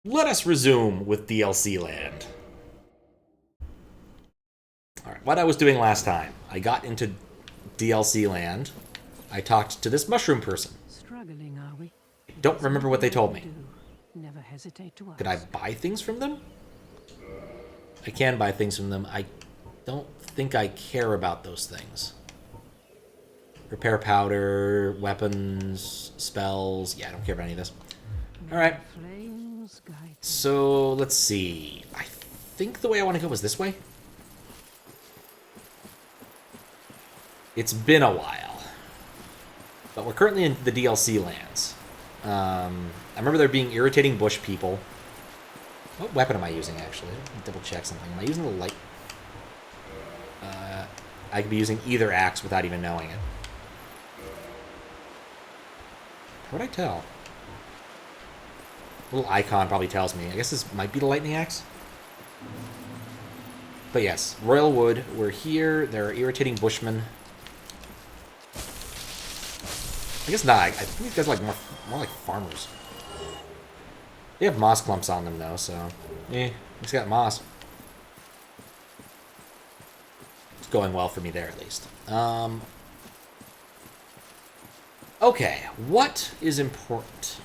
Let us resume with DLC land. Alright, what I was doing last time. I got into DLC land. I talked to this mushroom person. Struggling, are we? Don't remember what they told me. Never hesitate to ask. Could I buy things from them? I can buy things from them. I don't think I care about those things. Repair powder, weapons, spells. Yeah, I don't care about any of this. Alright. So, let's see. I think the way I want to go is this way. It's been a while. But we're currently in the DLC lands. I remember there being irritating bush people. What weapon am I using, actually? Let me double check something. Am I using the light? I could be using either axe without even knowing it. How would I tell? A little icon probably tells me. I guess this might be the lightning axe. But yes, Royal Wood. We're here. There are irritating bushmen. I guess not. I think these guys are like more like farmers. They have moss clumps on them though, so it's got moss. It's going well for me there at least. Okay, what is important?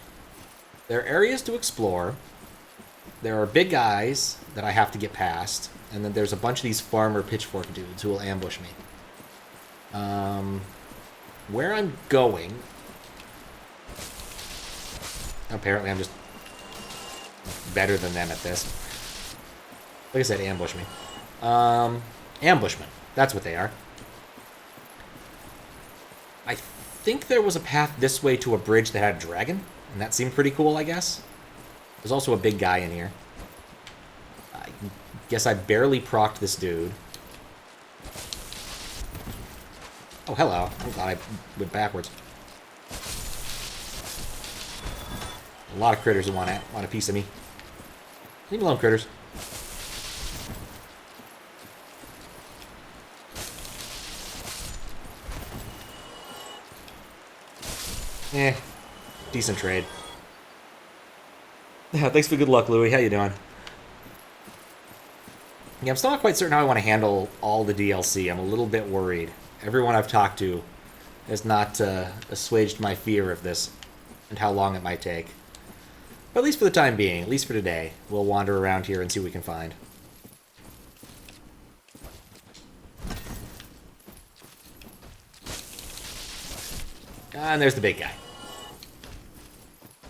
There are areas to explore. There are big guys that I have to get past, and then there's a bunch of these farmer pitchfork dudes who will ambush me. Where I'm going... Apparently I'm just better than them at this. Like I said, ambush me. Ambushmen. That's what they are. I think there was a path this way to a bridge that had a dragon, and that seemed pretty cool, I guess. There's also a big guy in here. I guess I barely procced this dude. Oh, hello. I'm glad I went backwards. A lot of critters who want a piece of me. Leave me alone, critters. Decent trade. Yeah, thanks for good luck, Louis. How you doing? Yeah, I'm still not quite certain how I want to handle all the DLC. I'm a little bit worried. Everyone I've talked to has not assuaged my fear of this and how long it might take. But at least for the time being, at least for today, we'll wander around here and see what we can find. And there's the big guy.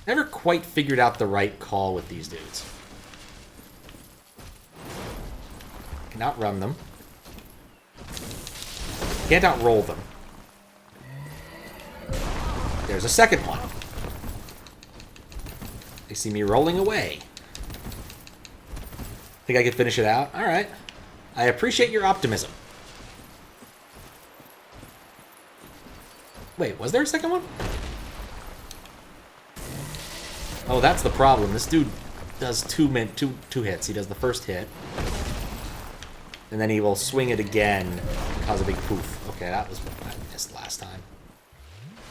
Never quite figured out the right call with these dudes. Can outrun them. Can't outroll them. There's a second one. They see me rolling away. Think I could finish it out? Alright. I appreciate your optimism. Wait, was there a second one? Oh, that's the problem. This dude does two hits. He does the first hit. And then he will swing it again and cause a big poof. Okay, that was what I missed last time.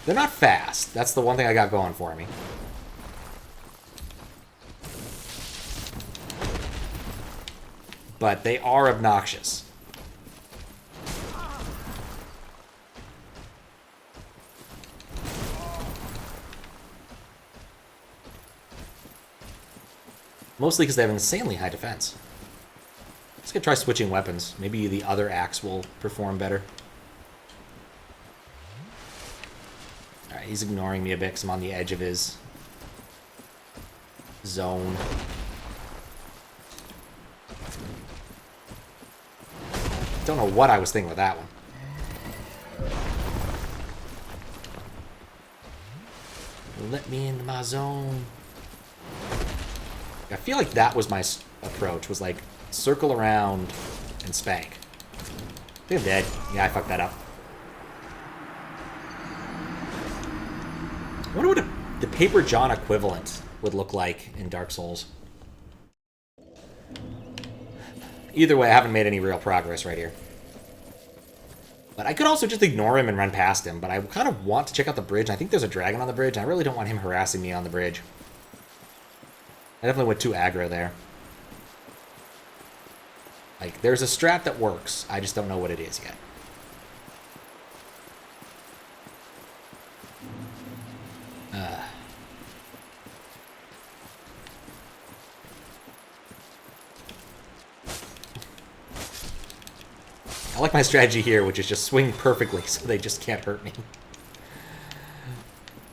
They're not fast. That's the one thing I got going for me. But they are obnoxious. Mostly because they have insanely high defense. Let's go try switching weapons. Maybe the other axe will perform better. Alright, he's ignoring me a bit because I'm on the edge of his zone. Don't know what I was thinking with that one. Let me into my zone. I feel like that was my approach, was like, circle around and spank. I think I'm dead. Yeah, I fucked that up. I wonder what the Paper John equivalent would look like in Dark Souls. Either way, I haven't made any real progress right here. But I could also just ignore him and run past him, but I kind of want to check out the bridge. I think there's a dragon on the bridge, and I really don't want him harassing me on the bridge. I definitely went too aggro there. Like, there's a strat that works. I just don't know what it is yet. I like my strategy here, which is just swing perfectly so they just can't hurt me.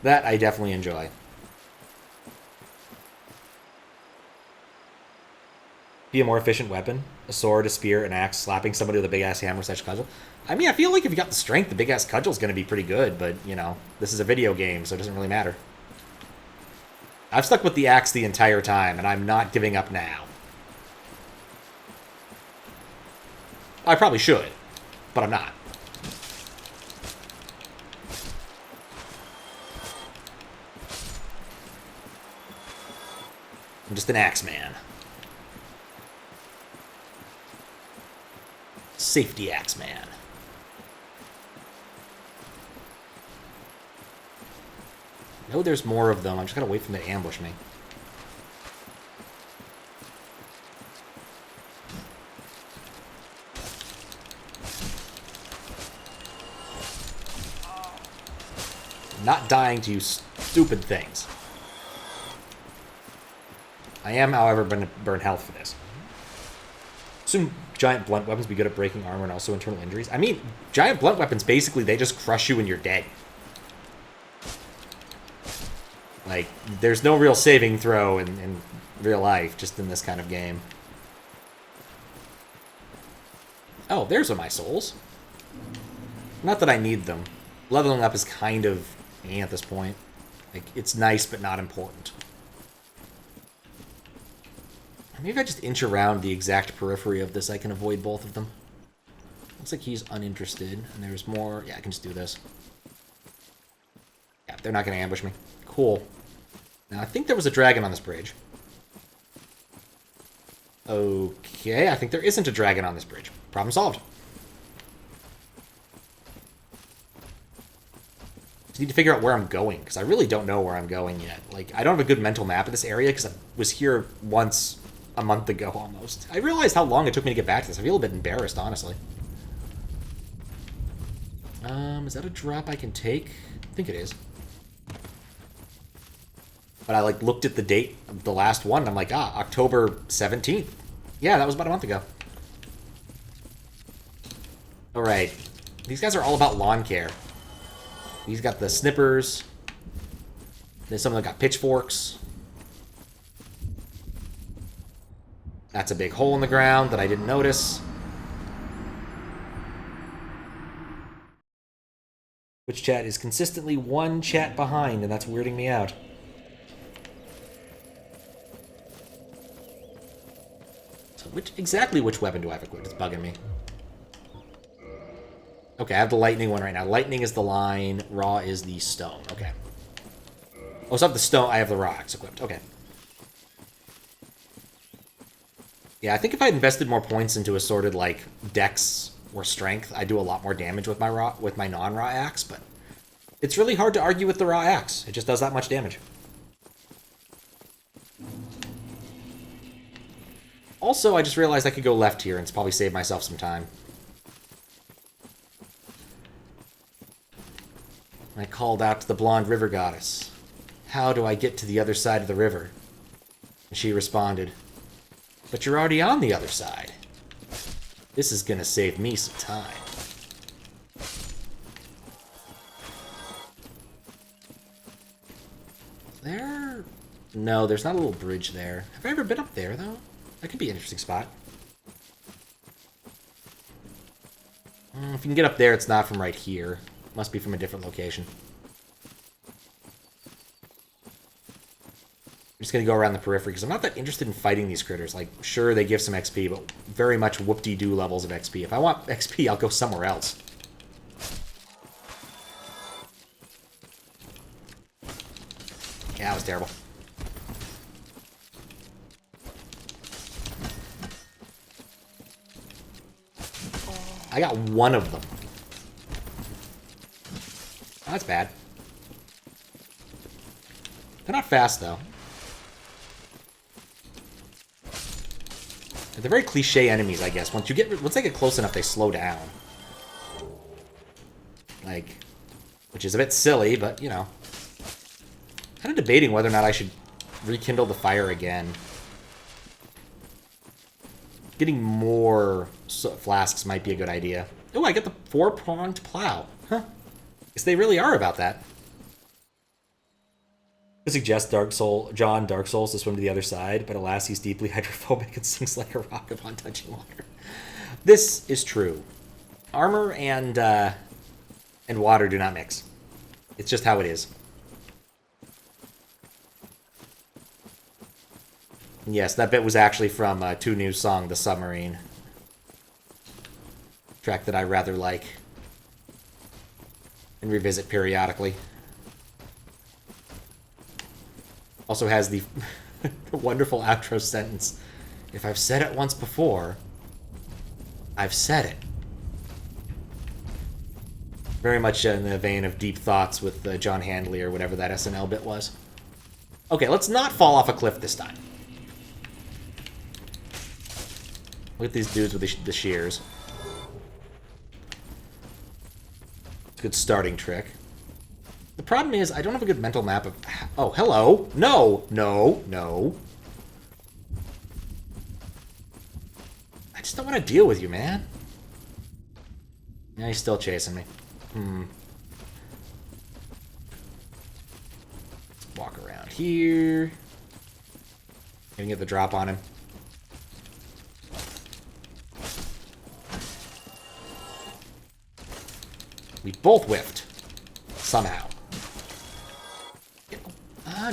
That I definitely enjoy. Be a more efficient weapon. A sword, a spear, an axe, slapping somebody with a big-ass hammer / cudgel. I mean, I feel like if you got the strength, the big-ass cudgel's going to be pretty good, but, you know, this is a video game, so it doesn't really matter. I've stuck with the axe the entire time, and I'm not giving up now. I probably should, but I'm not. I'm just an axe man. Safety axe man. I know there's more of them. I'm just gotta wait for them to ambush me. I'm not dying to stupid things. I am, however, going to burn health for this. Assume giant blunt weapons be good at breaking armor and also internal injuries. I mean, giant blunt weapons, basically, they just crush you and you're dead. Like, there's no real saving throw in real life, just in this kind of game. Oh, there's one of my souls. Not that I need them. Leveling up is kind of at this point. Like, it's nice, but not important. Maybe if I just inch around the exact periphery of this, I can avoid both of them. Looks like he's uninterested, and there's more. Yeah, I can just do this. Yeah, they're not going to ambush me. Cool. Now, I think there was a dragon on this bridge. Okay, I think there isn't a dragon on this bridge. Problem solved. Just need to figure out where I'm going, because I really don't know where I'm going yet. Like, I don't have a good mental map of this area, because I was here once a month ago, almost. I realized how long it took me to get back to this. I feel a bit embarrassed, honestly. Is that a drop I can take? I think it is. But I, like, looked at the date of the last one, and I'm like, October 17th. Yeah, that was about a month ago. Alright. These guys are all about lawn care. He's got the snippers. There's some of them got pitchforks. That's a big hole in the ground that I didn't notice. Which chat is consistently one chat behind, and that's weirding me out. So exactly which weapon do I have equipped? It's bugging me. Okay, I have the lightning one right now. Lightning is the line, raw is the stone. Okay. Oh, so I have the stone, I have the raw axe equipped. Okay. Yeah, I think if I invested more points into assorted, like, dex or strength, I'd do a lot more damage with my non-raw axe, but it's really hard to argue with the raw axe. It just does that much damage. Also, I just realized I could go left here and it's probably save myself some time. I called out to the blonde river goddess. How do I get to the other side of the river? And she responded, but you're already on the other side. This is gonna save me some time. There? No, there's not a little bridge there. Have I ever been up there, though? That could be an interesting spot. If you can get up there, it's not from right here. Must be from a different location. I'm just going to go around the periphery, because I'm not that interested in fighting these critters. Like, sure, they give some XP, but very much whoop-de-doo levels of XP. If I want XP, I'll go somewhere else. Yeah, that was terrible. I got one of them. Oh, that's bad. They're not fast, though. They're very cliche enemies, I guess. Once they get close enough, they slow down. Like, which is a bit silly, but, you know. Kind of debating whether or not I should rekindle the fire again. Getting more flasks might be a good idea. Oh, I get the 4-pronged plow. Huh. Guess they really are about that. I suggest Dark Souls to swim to the other side, but alas, he's deeply hydrophobic and sinks like a rock upon touching water. This is true. Armor and water do not mix. It's just how it is. Yes, that bit was actually from Two News' song, The Submarine. Track that I rather like and revisit periodically. Also has the wonderful outro sentence. If I've said it once before, I've said it. Very much in the vein of Deep Thoughts with John Handley or whatever that SNL bit was. Okay, let's not fall off a cliff this time. Look at these dudes with the shears. It's a good starting trick. The problem is, I don't have a good mental map of... Oh, hello! No! No! No! I just don't want to deal with you, man. Yeah, he's still chasing me. Let's walk around here. Gonna get the drop on him. We both whiffed. Somehow.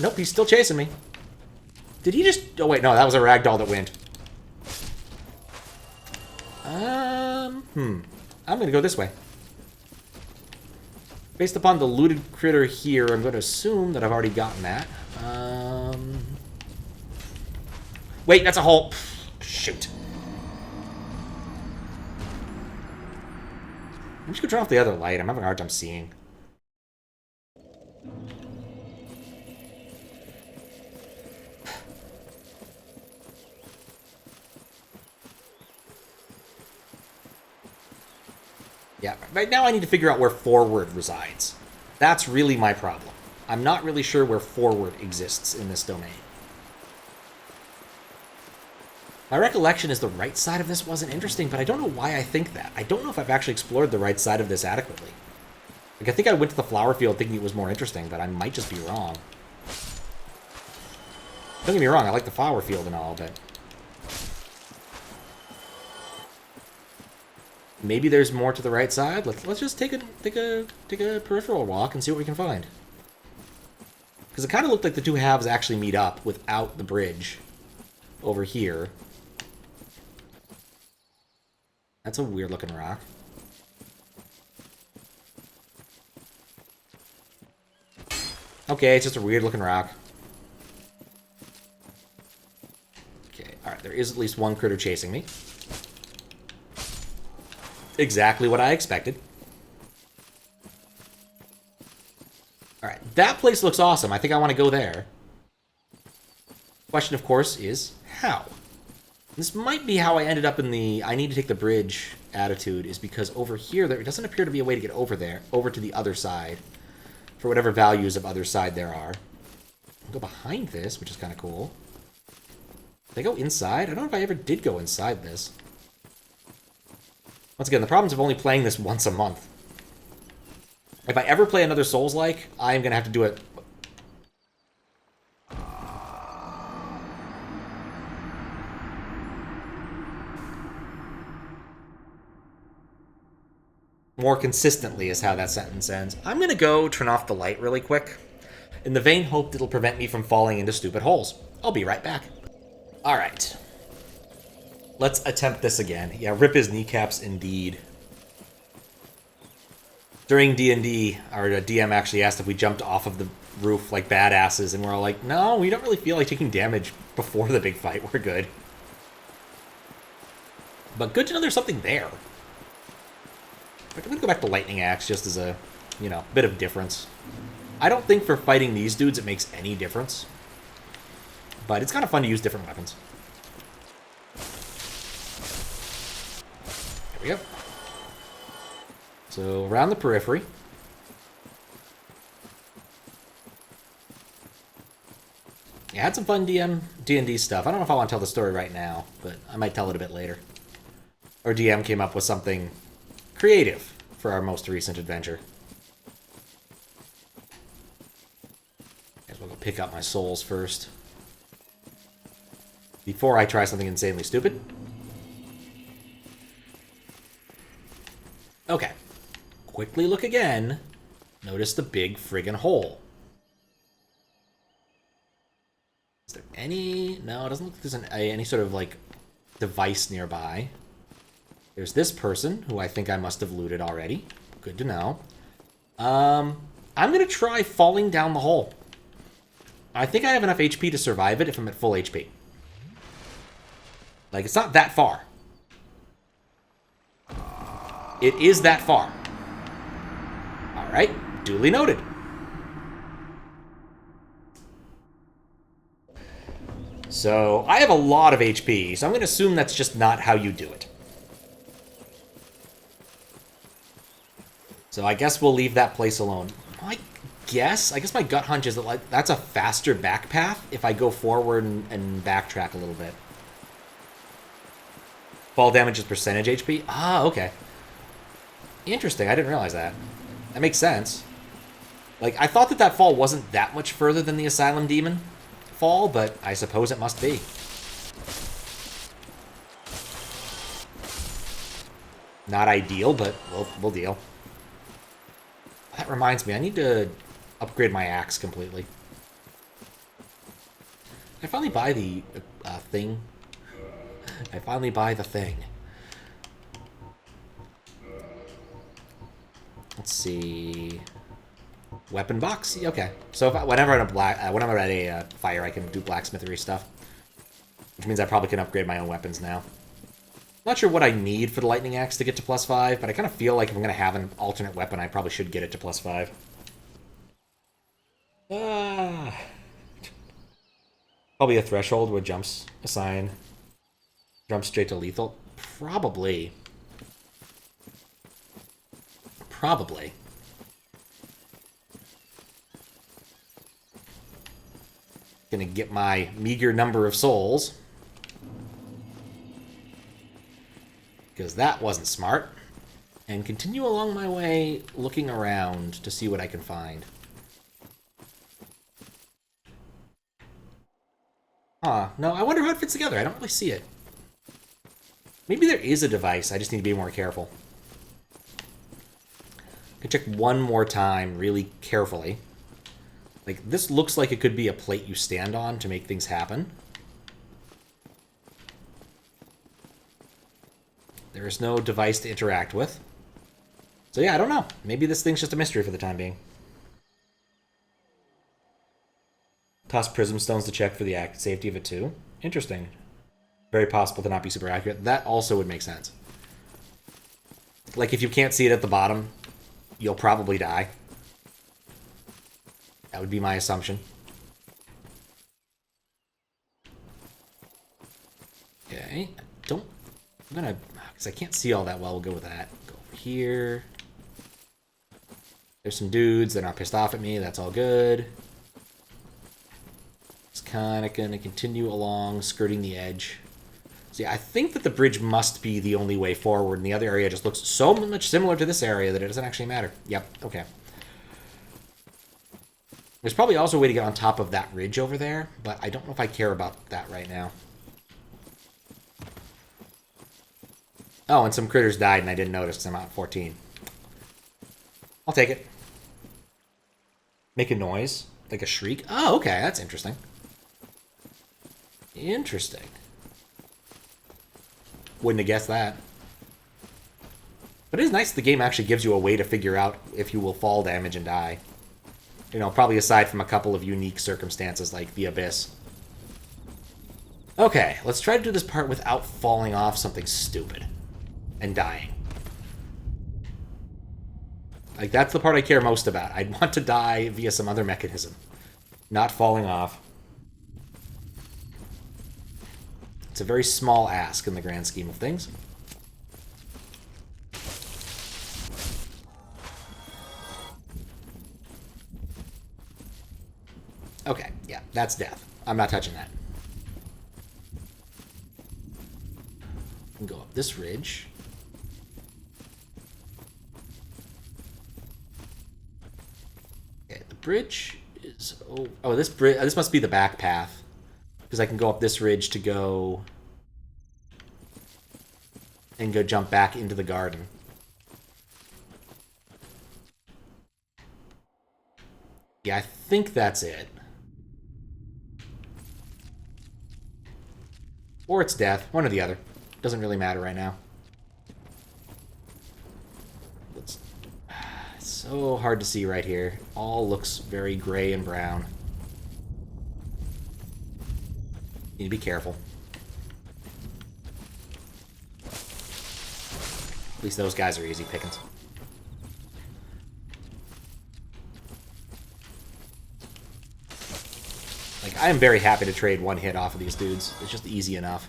Nope, he's still chasing me. Did he just... Oh, wait, no, that was a ragdoll that went. I'm gonna go this way. Based upon the looted critter here, I'm gonna assume that I've already gotten that. Wait, that's a hole. Shoot. I'm just gonna turn off the other light. I'm having a hard time seeing. Yeah, right now I need to figure out where forward resides. That's really my problem. I'm not really sure where forward exists in this domain. My recollection is the right side of this wasn't interesting, but I don't know why I think that. I don't know if I've actually explored the right side of this adequately. Like, I think I went to the flower field thinking it was more interesting, but I might just be wrong. Don't get me wrong, I like the flower field and all, but... maybe there's more to the right side. Let's just take a peripheral walk and see what we can find. Because it kind of looked like the two halves actually meet up without the bridge over here. That's a weird looking rock. Okay, it's just a weird looking rock. Okay, alright, there is at least one critter chasing me. Exactly what I expected. Alright, that place looks awesome. I think I want to go there. Question, of course, is how? This might be how I ended up in the I need to take the bridge attitude, is because over here, there doesn't appear to be a way to get over there, over to the other side, for whatever values of other side there are. I'll go behind this, which is kind of cool. Did I go inside? I don't know if I ever did go inside this. Once again, the problems of only playing this once a month. If I ever play another Souls-like, I'm going to have to do it... more consistently is how that sentence ends. I'm going to go turn off the light really quick, in the vain hope that it'll prevent me from falling into stupid holes. I'll be right back. Alright. Let's attempt this again. Yeah, rip his kneecaps indeed. During D&D, our DM actually asked if we jumped off of the roof like badasses, and we're all like, no, we don't really feel like taking damage before the big fight. We're good. But good to know there's something there. I'm going to go back to Lightning Axe just as a, you know, bit of difference. I don't think for fighting these dudes it makes any difference. But it's kind of fun to use different weapons. There we go. So, around the periphery. Yeah, had some fun D&D stuff. I don't know if I want to tell the story right now, but I might tell it a bit later. Our DM came up with something creative for our most recent adventure. Guess we'll go pick up my souls first. Before I try something insanely stupid. Okay. Quickly look again. Notice the big friggin' hole. Is there any... No, it doesn't look like there's any sort of, like, device nearby. There's this person, who I think I must have looted already. Good to know. I'm going to try falling down the hole. I think I have enough HP to survive it if I'm at full HP. Like, it's not that far. It is that far. Alright, duly noted. So, I have a lot of HP, so I'm going to assume that's just not how you do it. So I guess we'll leave that place alone. I guess my gut hunch is that like that's a faster back path if I go forward and backtrack a little bit. Fall damage is percentage HP? Ah, okay. Interesting, I didn't realize that. That makes sense. Like, I thought that fall wasn't that much further than the Asylum Demon fall, but I suppose it must be. Not ideal, but we'll deal. That reminds me, I need to upgrade my axe completely. I finally buy the thing. I finally buy the thing. Let's see. Weapon box? Okay. So whenever I'm at a fire, I can do blacksmithery stuff. Which means I probably can upgrade my own weapons now. Not sure what I need for the lightning axe to get to +5, but I kind of feel like if I'm going to have an alternate weapon, I probably should get it to +5. Probably a threshold where jumps assign. Jump straight to lethal? Probably. Probably. Gonna get my meager number of souls. Because that wasn't smart. And continue along my way, looking around to see what I can find. Huh. No, I wonder how it fits together. I don't really see it. Maybe there is a device. I just need to be more careful. I can check one more time really carefully. Like, this looks like it could be a plate you stand on to make things happen. There is no device to interact with. So yeah, I don't know. Maybe this thing's just a mystery for the time being. Toss prism stones to check for the safety of it too. Interesting. Very possible to not be super accurate. That also would make sense. Like, if you can't see it at the bottom, you'll probably die. That would be my assumption. Okay. I'm gonna... Because I can't see all that well, we'll go with that. Go over here. There's some dudes. They're not pissed off at me. That's all good. Just kind of going to continue along, skirting the edge. See, I think that the bridge must be the only way forward, and the other area just looks so much similar to this area that it doesn't actually matter. Yep, okay. There's probably also a way to get on top of that ridge over there, but I don't know if I care about that right now. Oh, and some critters died and I didn't notice because I'm at 14. I'll take it. Make a noise? Like a shriek? Oh, okay, that's interesting. Interesting. Wouldn't have guessed that. But it is nice the game actually gives you a way to figure out if you will fall damage and die. You know, probably aside from a couple of unique circumstances like the Abyss. Okay, let's try to do this part without falling off something stupid. And dying. Like, that's the part I care most about. I'd want to die via some other mechanism. Not falling off. It's a very small ask in the grand scheme of things. That's death. I'm not touching that. And go up this ridge. Okay, the bridge is... Oh, this bridge... This must be the back path. Because I can go up this ridge to go... And go jump back into the garden. Yeah, I think that's it. Or it's death. One or the other. Doesn't really matter right now. It's so hard to see right here. All looks very gray and brown. Need to be careful. At least those guys are easy pickings. Like, I am very happy to trade one hit off of these dudes. It's just easy enough.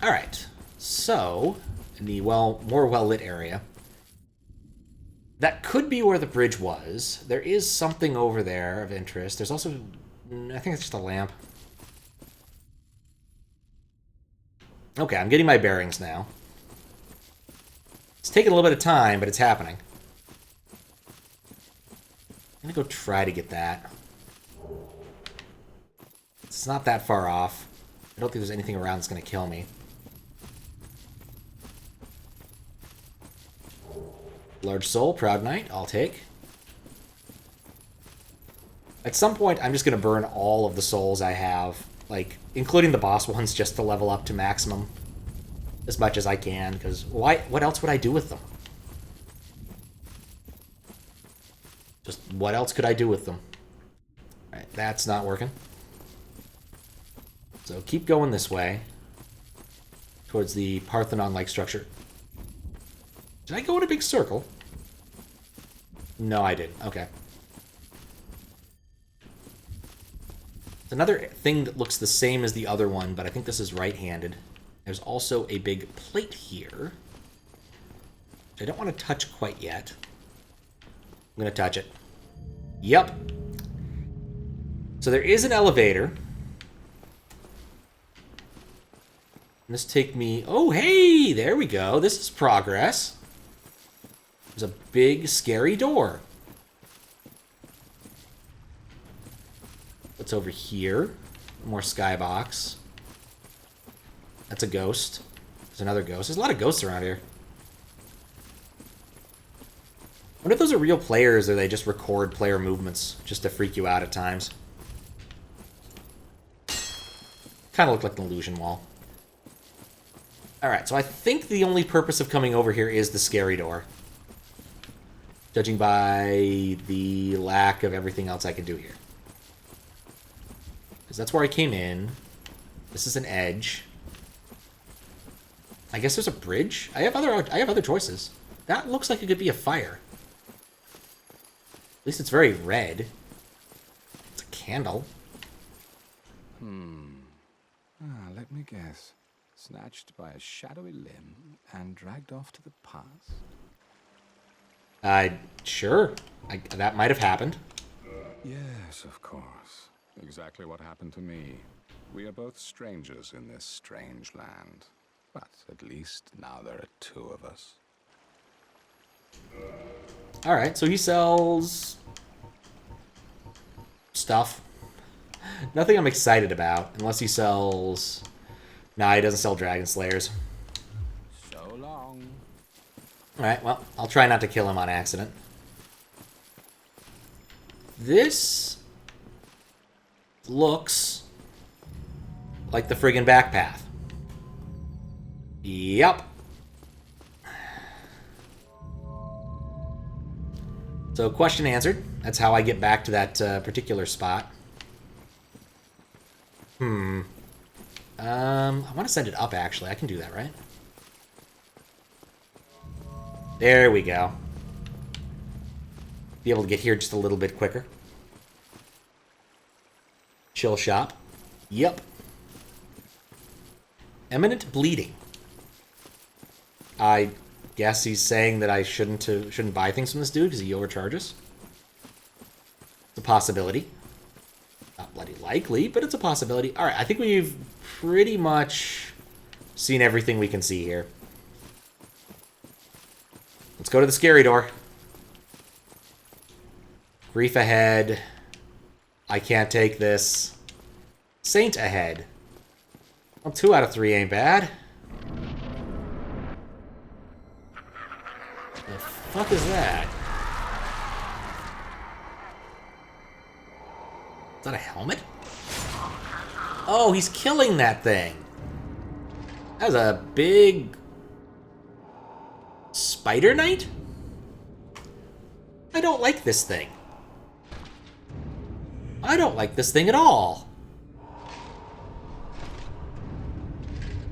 Alright. So, in the more well-lit area, that could be where the bridge was. There is something over there of interest. There's also... I think it's just a lamp. Okay, I'm getting my bearings now. It's taking a little bit of time, but it's happening. I'm gonna go try to get that. It's not that far off. I don't think there's anything around that's gonna kill me. Large soul, proud knight, I'll take. At some point, I'm just gonna burn all of the souls I have, like, including the boss ones, just to level up to maximum as much as I can, because what else would I do with them? Just what else could I do with them? Alright, that's not working. So keep going this way. Towards the Parthenon-like structure. Did I go in a big circle? No, I didn't. Okay. Another thing that looks the same as the other one, but I think this is right-handed. There's also a big plate here, which I don't want to touch quite yet. I'm going to touch it. Yep. So there is an elevator. This take me... Oh, hey! There we go. This is progress. There's a big, scary door. What's over here? More skybox. That's a ghost. There's another ghost. There's a lot of ghosts around here. I wonder if those are real players or they just record player movements just to freak you out at times. Kind of look like an illusion wall. Alright, so I think the only purpose of coming over here is the scary door. Judging by the lack of everything else I can do here. Because that's where I came in. This is an edge. I guess there's a bridge? I have other choices. That looks like it could be a fire. At least it's very red. It's a candle. Let me guess. Snatched by a shadowy limb and dragged off to the past. Sure. That might have happened. Yes, of course. Exactly what happened to me. We are both strangers in this strange land. But at least now there are two of us. Alright, so he sells... stuff. Nothing I'm excited about, unless he sells... Nah, he doesn't sell Dragon Slayers. So long. Alright, well, I'll try not to kill him on accident. This... looks... like the friggin' back path. Yep. So, question answered. That's how I get back to that particular spot. I want to send it up, actually. I can do that, right? There we go. Be able to get here just a little bit quicker. Chill shop. Yep. Imminent bleeding. I guess he's saying that I shouldn't buy things from this dude because he overcharges. a possibility. Not bloody likely, but it's a possibility. Alright, I think we've pretty much seen everything we can see here. Let's go to the scary door. Grief ahead. I can't take this. Saint ahead. Well, 2 out of 3 ain't bad. The fuck is that? Is that a helmet? Oh, he's killing that thing. That's a big... Spider Knight? I don't like this thing. I don't like this thing at all.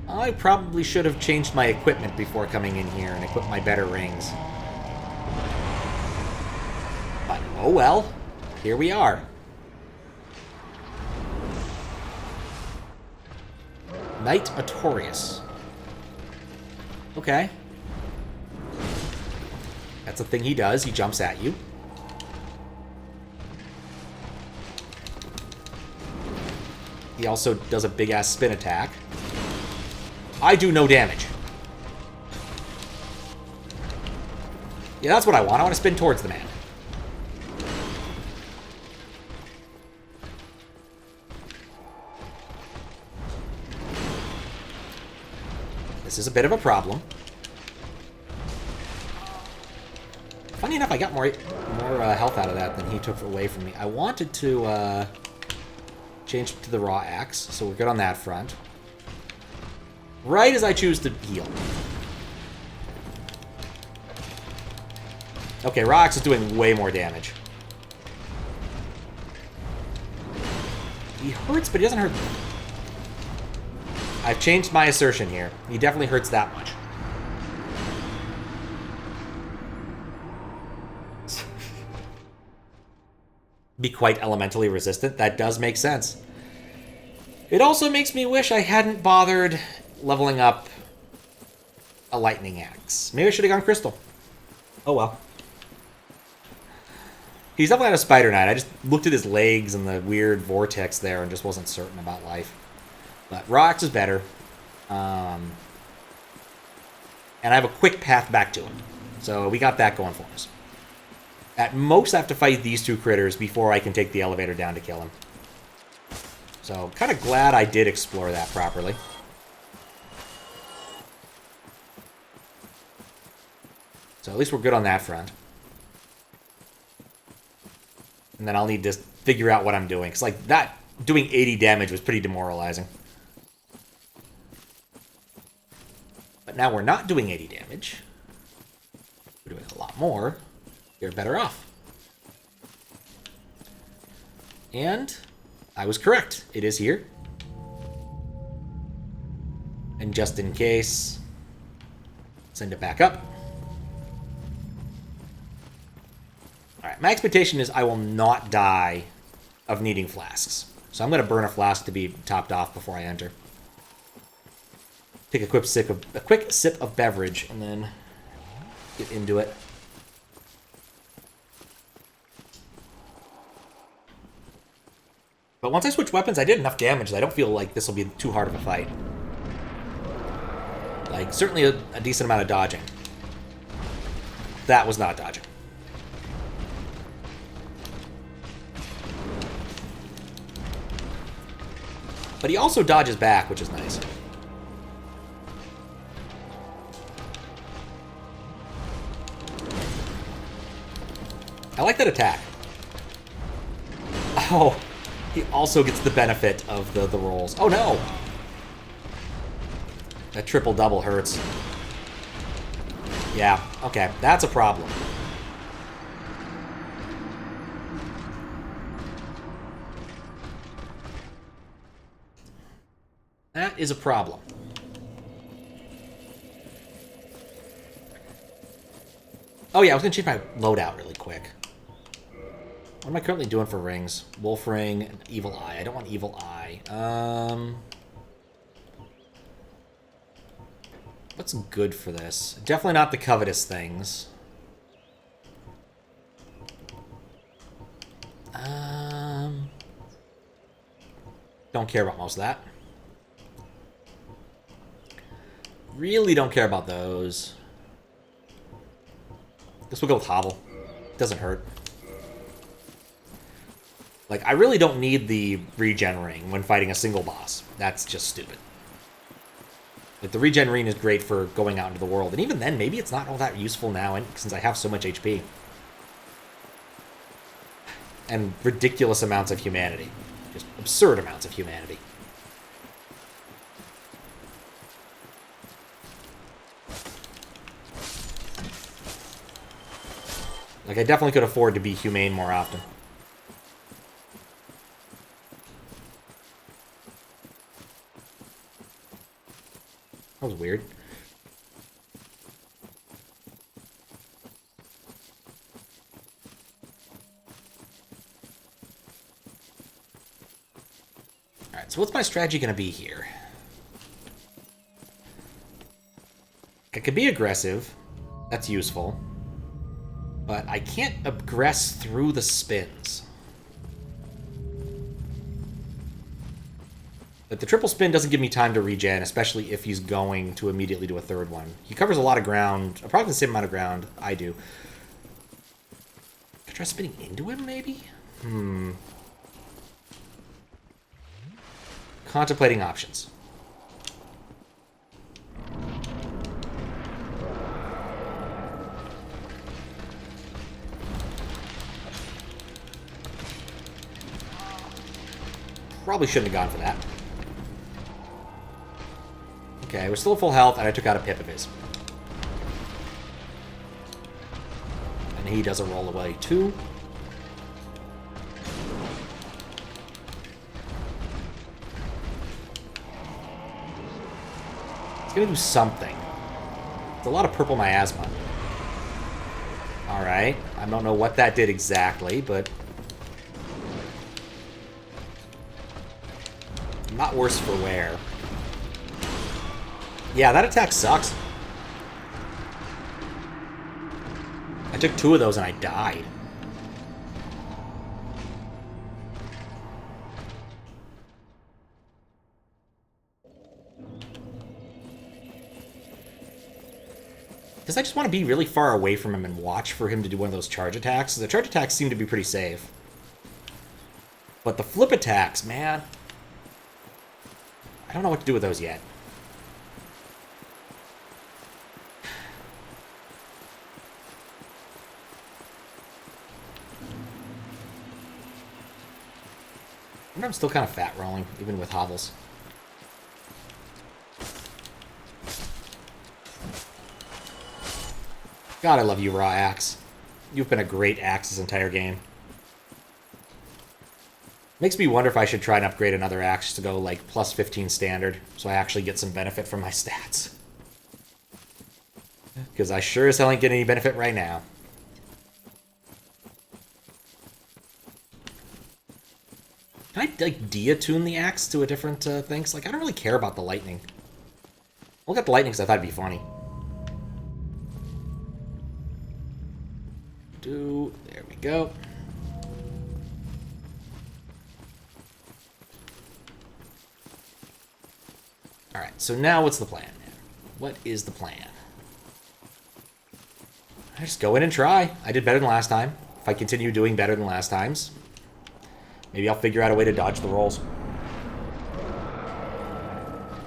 I probably should have changed my equipment before coming in here and equipped my better rings. But, oh well. Here we are. Knight Artorias. Okay. That's the thing he does. He jumps at you. He also does a big-ass spin attack. I do no damage. Yeah, that's what I want. I want to spin towards the man. This is a bit of a problem. Funny enough, I got more health out of that than he took away from me. I wanted to change to the raw axe, so we're good on that front. Right as I choose to heal. Okay, raw axe is doing way more damage. He hurts, but he doesn't hurt. I've changed my assertion here. He definitely hurts that much. Be quite elementally resistant. That does make sense. It also makes me wish I hadn't bothered leveling up a lightning axe. Maybe I should have gone crystal. Oh well. He's definitely not a Spider Knight. I just looked at his legs and the weird vortex there and just wasn't certain about life. But raw axe is better. And I have a quick path back to him. So we got that going for us. At most, I have to fight these two critters before I can take the elevator down to kill him. So, kind of glad I did explore that properly. So at least we're good on that front. And then I'll need to figure out what I'm doing. Because, like, that doing 80 damage was pretty demoralizing. But now we're not doing 80 damage. We're doing a lot more. You're better off. And I was correct. It is here. And just in case, send it back up. Alright, my expectation is I will not die of needing flasks. So I'm going to burn a flask to be topped off before I enter. Take a quick sip of beverage and then get into it. But once I switch weapons, I did enough damage that I don't feel like this will be too hard of a fight. Like, certainly a decent amount of dodging. That was not dodging. But he also dodges back, which is nice. I like that attack. Oh, he also gets the benefit of the rolls. Oh no! That triple-double hurts. Yeah, okay, that's a problem. That is a problem. Oh yeah, I was gonna change my loadout really quick. What am I currently doing for rings? Wolf ring and evil eye. I don't want evil eye. What's good for this? Definitely not the covetous things. Don't care about most of that. Really don't care about those. Guess we'll go with Hobble. Doesn't hurt. Like, I really don't need the regen ring when fighting a single boss. That's just stupid. Like, the regen ring is great for going out into the world. And even then, maybe it's not all that useful now since I have so much HP. And ridiculous amounts of humanity. Just absurd amounts of humanity. Like, I definitely could afford to be humane more often. That was weird. Alright, so what's my strategy going to be here? I could be aggressive. That's useful. But I can't aggress through the spins. But the triple spin doesn't give me time to regen, especially if he's going to immediately do a third one. He covers a lot of ground, probably the same amount of ground I do. Could I try spinning into him, maybe? Contemplating options. Probably shouldn't have gone for that. Okay, we're still at full health, and I took out a pip of his. And he does a roll away, too. It's gonna do something. It's a lot of purple miasma. Alright, I don't know what that did exactly, but... not worse for wear. Yeah, that attack sucks. I took 2 of those and I died. Because I just want to be really far away from him and watch for him to do one of those charge attacks. The charge attacks seem to be pretty safe. But the flip attacks, man... I don't know what to do with those yet. I wonder I'm still kind of fat rolling, even with hovels. God, I love you, Raw Axe. You've been a great axe this entire game. Makes me wonder if I should try and upgrade another axe to go, like, plus 15 standard, so I actually get some benefit from my stats. Because I sure as hell ain't getting any benefit right now. Can I, like, de-attune the axe to a different thing? 'Cause, like, I don't really care about the lightning. I'll get the lightning because I thought it'd be funny. There we go. Alright, so now what's the plan? What is the plan? I just go in and try. I did better than last time. If I continue doing better than last times, maybe I'll figure out a way to dodge the rolls.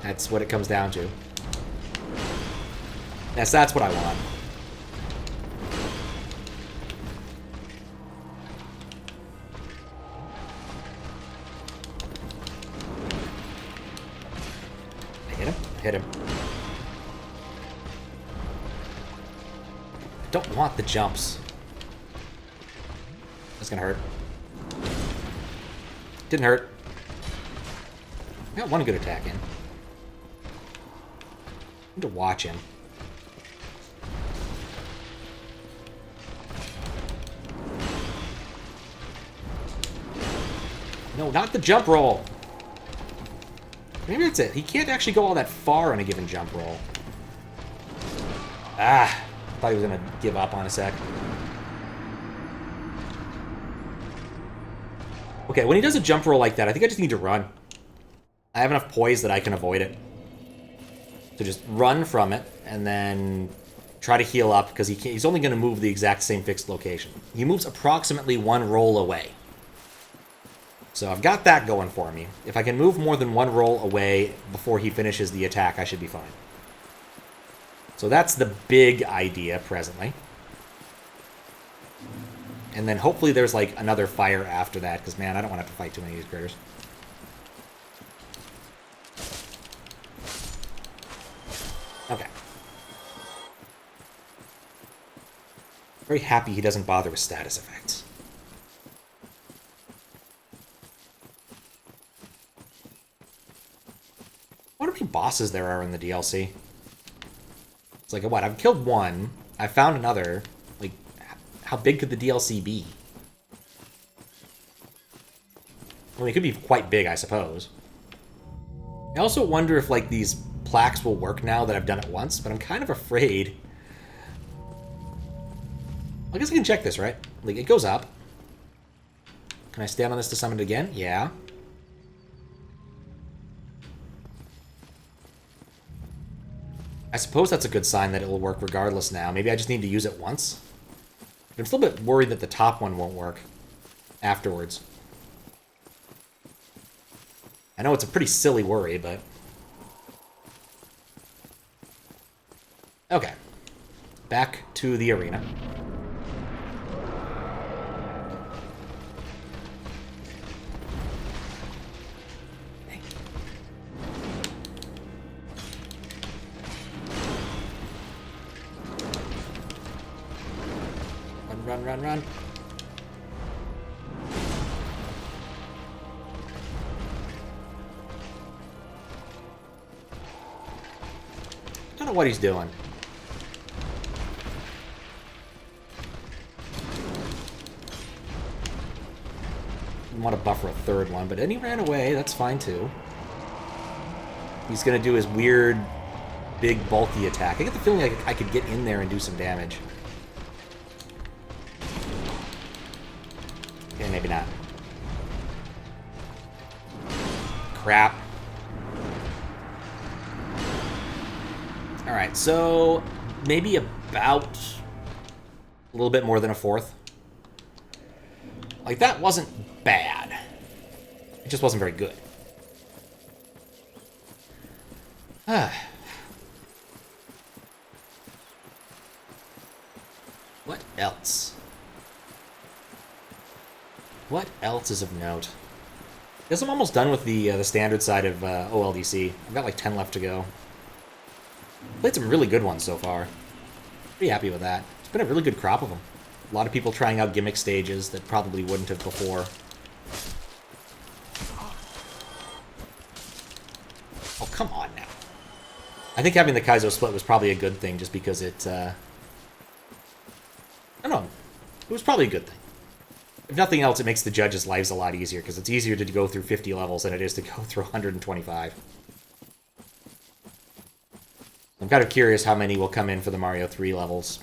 That's what it comes down to. Yes, that's what I want. Hit him. I don't want the jumps. That's gonna hurt. Didn't hurt. I got one good attack in. I need to watch him. No, not the jump roll. Maybe that's it. He can't actually go all that far on a given jump roll. Ah, I thought he was going to give up on a sec. Okay, when he does a jump roll like that, I think I just need to run. I have enough poise that I can avoid it. So just run from it, and then try to heal up, because he's only going to move the exact same fixed location. He moves approximately 1 roll away. So I've got that going for me. If I can move more than 1 roll away before he finishes the attack, I should be fine. So that's the big idea presently. And then hopefully there's like another fire after that, because man, I don't want to have to fight too many of these critters. Okay. Very happy he doesn't bother with status effects. What many bosses there are in the DLC? It's like, what? I've killed 1. I found another. Like, how big could the DLC be? Well, it could be quite big, I suppose. I also wonder if, like, these plaques will work now that I've done it once, but I'm kind of afraid. I guess I can check this, right? Like, it goes up. Can I stand on this to summon it again? Yeah. I suppose that's a good sign that it will work regardless now. Maybe I just need to use it once. But I'm still a bit worried that the top one won't work afterwards. I know it's a pretty silly worry, but... Okay. Back to the arena. Run, run. Don't know what he's doing. Didn't want to buffer a third one, but then he ran away. That's fine, too. He's going to do his weird, big, bulky attack. I get the feeling like I could get in there and do some damage. Okay, maybe not. Crap. Alright, so maybe about a little bit more than a 4th. Like, that wasn't bad. It just wasn't very good. What else? What else is of note? I guess I'm almost done with the standard side of OLDC. I've got like 10 left to go. Played some really good ones so far. Pretty happy with that. It's been a really good crop of them. A lot of people trying out gimmick stages that probably wouldn't have before. Oh, come on now. I think having the Kaizo split was probably a good thing just because it... I don't know. It was probably a good thing. If nothing else, it makes the judges' lives a lot easier, because it's easier to go through 50 levels than it is to go through 125. I'm kind of curious how many will come in for the Mario 3 levels.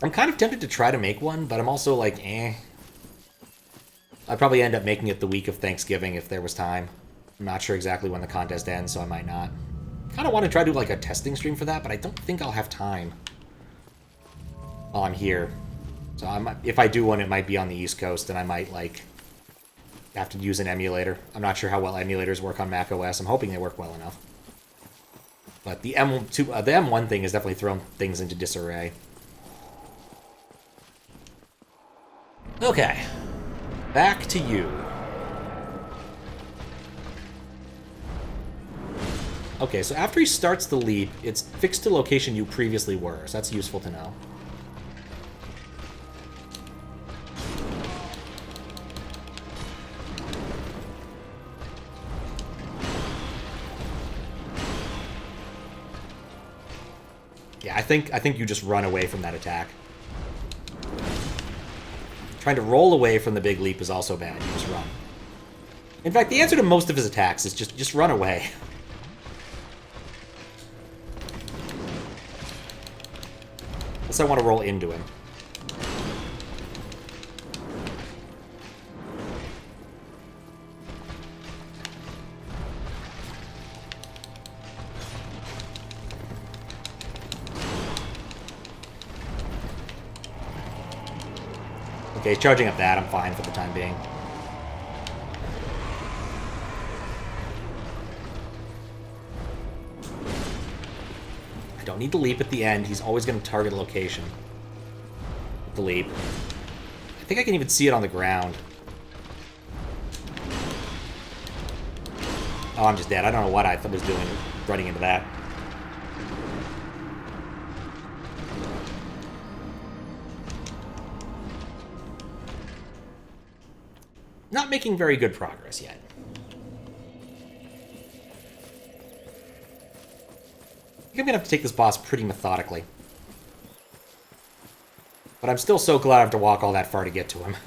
I'm kind of tempted to try to make one, but I'm also like, eh. I'd probably end up making it the week of Thanksgiving if there was time. I'm not sure exactly when the contest ends, so I might not. Kind of want to try to do like a testing stream for that, but I don't think I'll have time while I'm here. So if I do one, it might be on the East Coast, and I might, like, have to use an emulator. I'm not sure how well emulators work on macOS. I'm hoping they work well enough. But the M1 thing has definitely thrown things into disarray. Okay. Back to you. Okay, so after he starts the leap, it's fixed to location you previously were, so that's useful to know. Yeah, I think you just run away from that attack. Trying to roll away from the big leap is also bad. You just run. In fact, the answer to most of his attacks is just run away. Unless I want to roll into him. Okay, he's charging up that. I'm fine for the time being. I don't need the leap at the end. He's always going to target a location. With the leap. I think I can even see it on the ground. Oh, I'm just dead. I don't know what I was doing running into that. Not making very good progress yet. I think I'm going to have to take this boss pretty methodically. But I'm still so glad I have to walk all that far to get to him.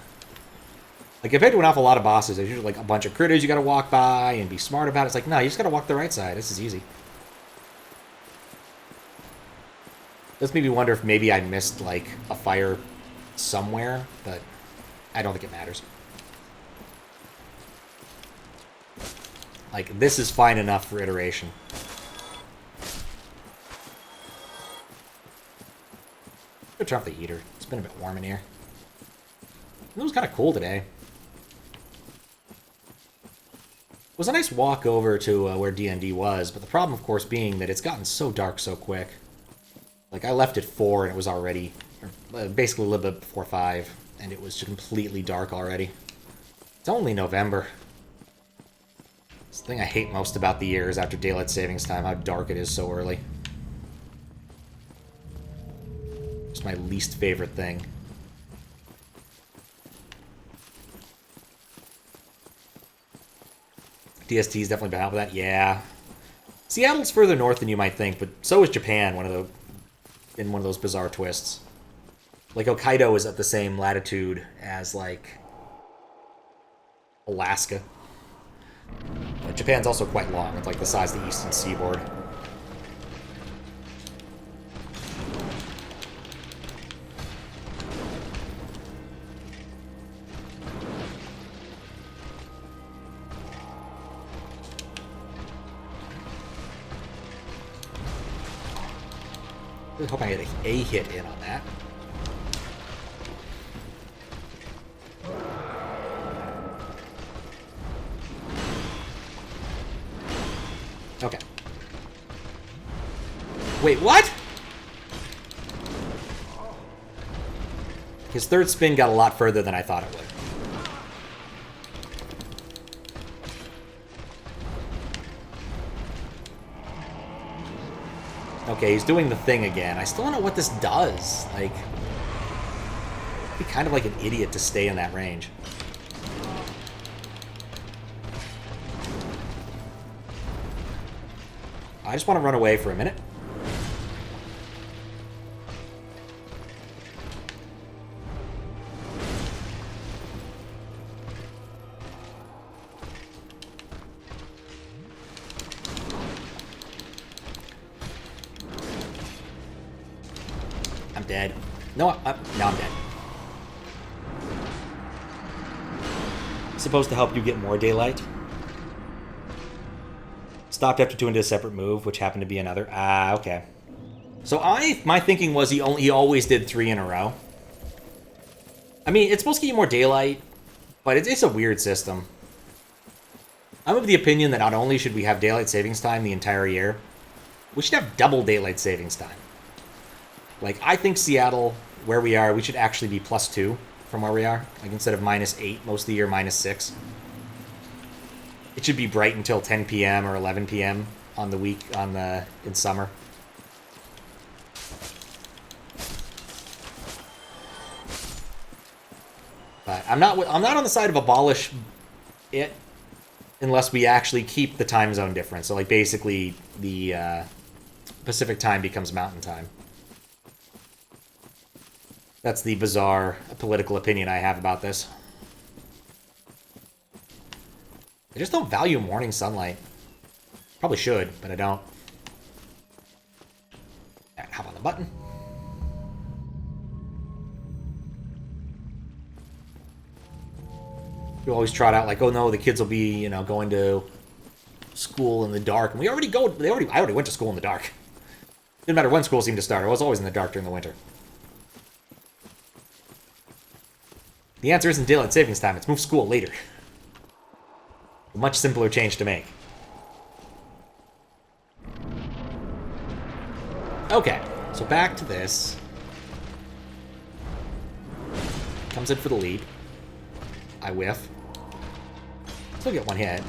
Like, compared to an awful lot of bosses, there's usually, like, a bunch of critters you gotta walk by and be smart about it. It's like, no, you just gotta walk the right side. This is easy. This made me wonder if maybe I missed, like, a fire somewhere, but I don't think it matters. Like, this is fine enough for iteration. Go turn off the heater. It's been a bit warm in here. It was kind of cool today. It was a nice walk over to where D&D was, but the problem, of course, being that it's gotten so dark so quick. Like, I left at 4 and it was already, basically a little bit before 5, and it was just completely dark already. It's only November. It's the thing I hate most about the year is after daylight savings time, how dark it is so early. It's my least favorite thing. DST's definitely been out with that. Yeah. Seattle's further north than you might think, but so is Japan, in one of those bizarre twists. Like, Hokkaido is at the same latitude as, like, Alaska. But Japan's also quite long. It's like the size of the eastern seaboard. I hope I get a hit in on that. Okay. Wait, what? His third spin got a lot further than I thought it would. Okay, he's doing the thing again. I still don't know what this does. Like, I'd be kind of like an idiot to stay in that range. I just want to run away for a minute. I'm dead. No, now I'm dead. Supposed to help you get more daylight. Stopped after 2 and did a separate move, which happened to be another. Ah, okay. So my thinking was he always did 3 in a row. I mean, it's supposed to get you more daylight, but it's a weird system. I'm of the opinion that not only should we have daylight savings time the entire year, we should have double daylight savings time. Like, I think Seattle, where we are, we should actually be +2 from where we are. Like, instead of -8 most of the year, -6. It should be bright until 10 p.m. or 11 p.m. on the week in summer. But I'm not on the side of abolish it unless we actually keep the time zone difference. So, like, basically the Pacific time becomes Mountain time. That's the bizarre political opinion I have about this. I just don't value morning sunlight. Probably should, but I don't. Hop on the button. You always trot out like, oh no, the kids will be, going to school in the dark. And I already went to school in the dark. Didn't matter when school seemed to start. I was always in the dark during the winter. The answer isn't daylight savings time, it's move school later. A much simpler change to make. Okay, so back to this. Comes in for the lead. I whiff. Still get one hit.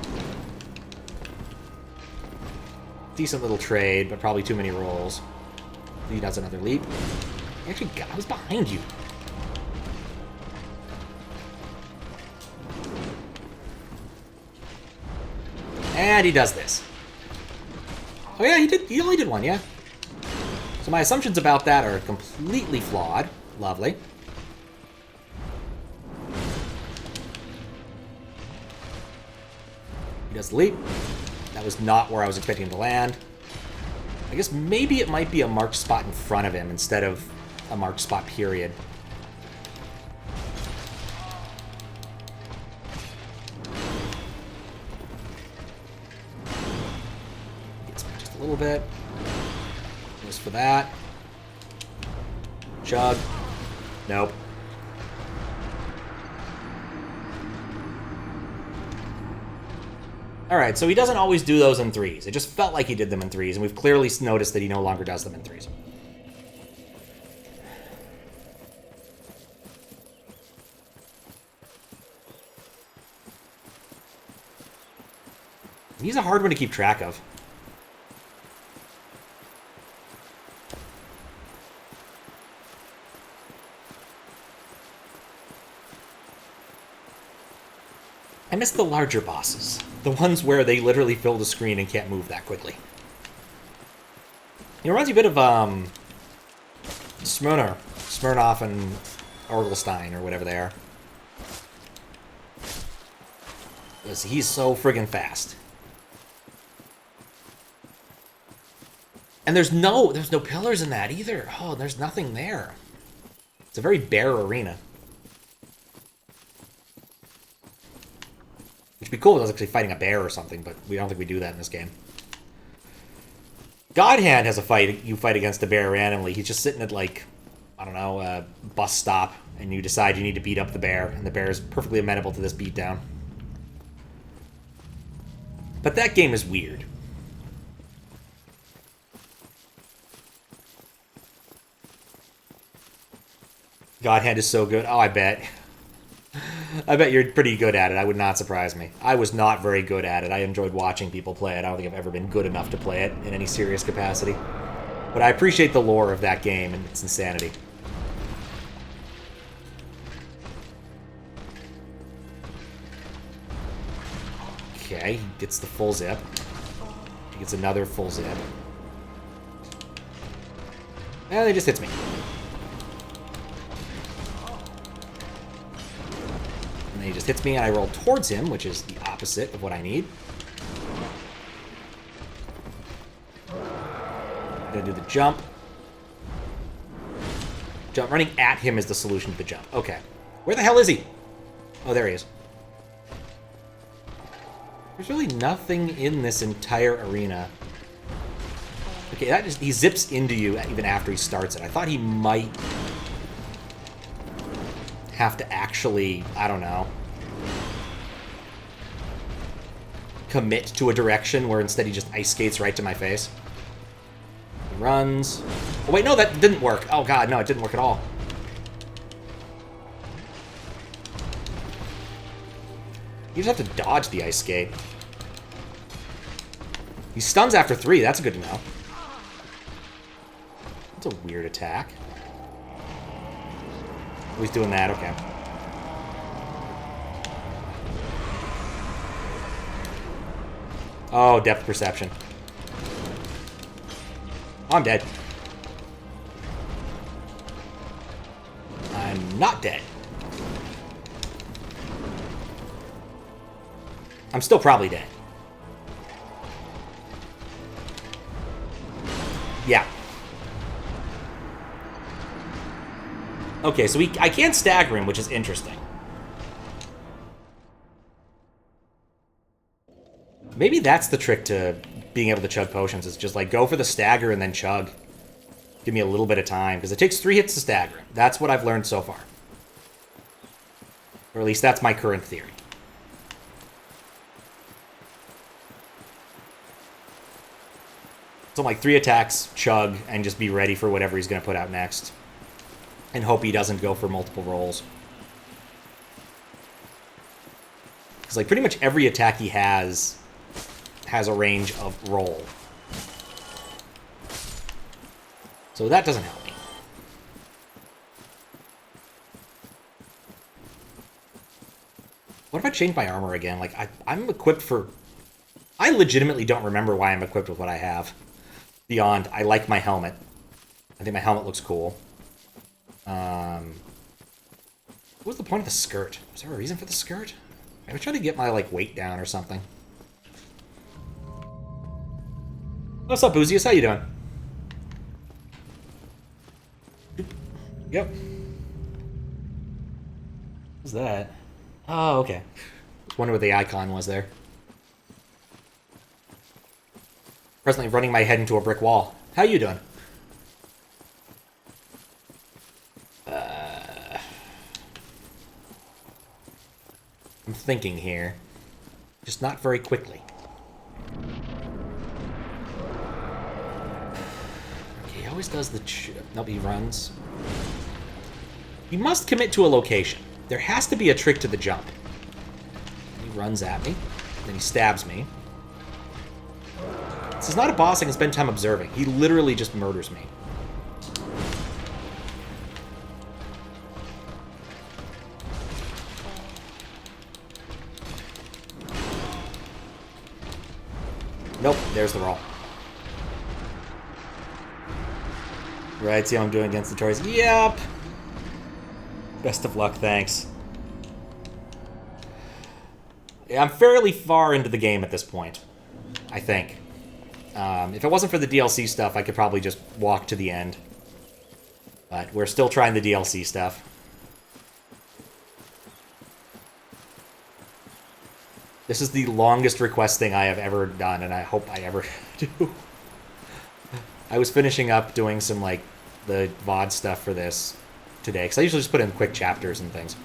Decent little trade, but probably too many rolls. He does another leap. He actually got... I was behind you. And he does this. Oh yeah, he did. He only did one, yeah. So my assumptions about that are completely flawed. Lovely. He does the leap. That was not where I was expecting him to land. I guess maybe it might be a marked spot in front of him instead of a marked spot, period. Gets me just a little bit. Goes for that. Chug. Nope. Alright, so he doesn't always do those in threes. It just felt like he did them in threes, and we've clearly noticed that he no longer does them in threes. He's a hard one to keep track of. I miss the larger bosses. The ones where they literally fill the screen and can't move that quickly. It reminds you a bit of, Smirnoff and Orgelstein, or whatever they are. He's so friggin' fast. And there's no pillars in that either. Oh, there's nothing there. It's a very bare arena. Which would be cool if I was actually fighting a bear or something, but we don't think we do that in this game. Godhand has a fight. You fight against a bear randomly. He's just sitting at, like, I don't know, a bus stop, and you decide you need to beat up the bear, and the bear is perfectly amenable to this beatdown. But that game is weird. Godhand is so good. Oh, I bet. I bet you're pretty good at it. That would not surprise me. I was not very good at it. I enjoyed watching people play it. I don't think I've ever been good enough to play it in any serious capacity. But I appreciate the lore of that game and its insanity. Okay, he gets the full zip. He gets another full zip. And he just hits me. And then he just hits me and I roll towards him, which is the opposite of what I need. I'm gonna do the jump. Running at him is the solution to the jump. Okay. Where the hell is he? Oh, there he is. There's really nothing in this entire arena. Okay, that just, he zips into you even after he starts it. I thought he might have to actually, I don't know, commit to a direction where instead he just ice skates right to my face. He runs. Oh wait, no, that didn't work. Oh god, no, it didn't work at all. You just have to dodge the ice skate. He stuns after 3, that's good to know. That's a weird attack. Oh, he's doing that, okay. Oh, depth perception. Oh, I'm dead. I'm not dead. I'm still probably dead. Yeah. Okay, so I can't stagger him, which is interesting. Maybe that's the trick to being able to chug potions, is just like go for the stagger and then chug. Give me a little bit of time, because it takes 3 hits to stagger him. That's what I've learned so far. Or at least that's my current theory. So like 3 attacks, chug, and just be ready for whatever he's going to put out next. And hope he doesn't go for multiple rolls. Because like pretty much every attack he has a range of roll. So that doesn't help me. What if I change my armor again? Like, I'm equipped for... I legitimately don't remember why I'm equipped with what I have. Beyond, I like my helmet. I think my helmet looks cool. What was the point of the skirt? Was there a reason for the skirt? I was trying to get my, like, weight down or something. What's up, Boozius? How you doing? Yep. What's that? Oh, okay. Just wonder what the icon was there. Presently running my head into a brick wall. How you doing? I'm thinking here. Just not very quickly. Okay, he always does the... Nope, he runs. He must commit to a location. There has to be a trick to the jump. He runs at me. Then he stabs me. This is not a boss I can spend time observing. He literally just murders me. Nope, there's the roll. Right, see how I'm doing against the Tories? Yep! Best of luck, thanks. Yeah, I'm fairly far into the game at this point, I think. If it wasn't for the DLC stuff, I could probably just walk to the end. But we're still trying the DLC stuff. This is the longest request thing I have ever done, and I hope I ever do. I was finishing up doing some, like, the VOD stuff for this today, because I usually just put in quick chapters and things.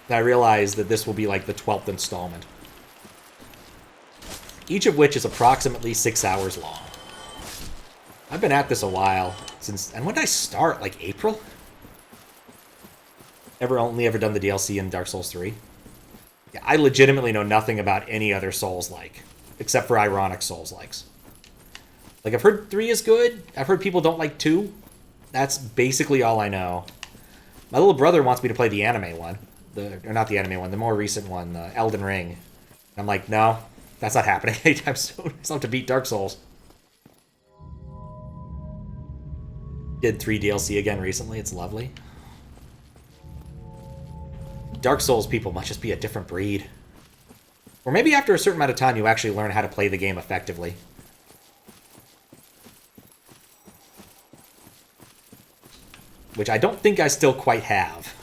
And I realized that this will be, like, the 12th installment. Each of which is approximately 6 hours long. I've been at this a while, since... And when did I start? Like, April? Only ever done the DLC in Dark Souls 3? Yeah, I legitimately know nothing about any other Souls-like, except for ironic Souls-likes. Like, I've heard 3 is good. I've heard people don't like 2. That's basically all I know. My little brother wants me to play the anime one. Or not the anime one, the more recent one, the Elden Ring. And I'm like, no, that's not happening anytime soon. It's not to beat Dark Souls. Did 3 DLC again recently. It's lovely. Dark Souls people must just be a different breed. Or maybe after a certain amount of time you actually learn how to play the game effectively. Which I don't think I still quite have.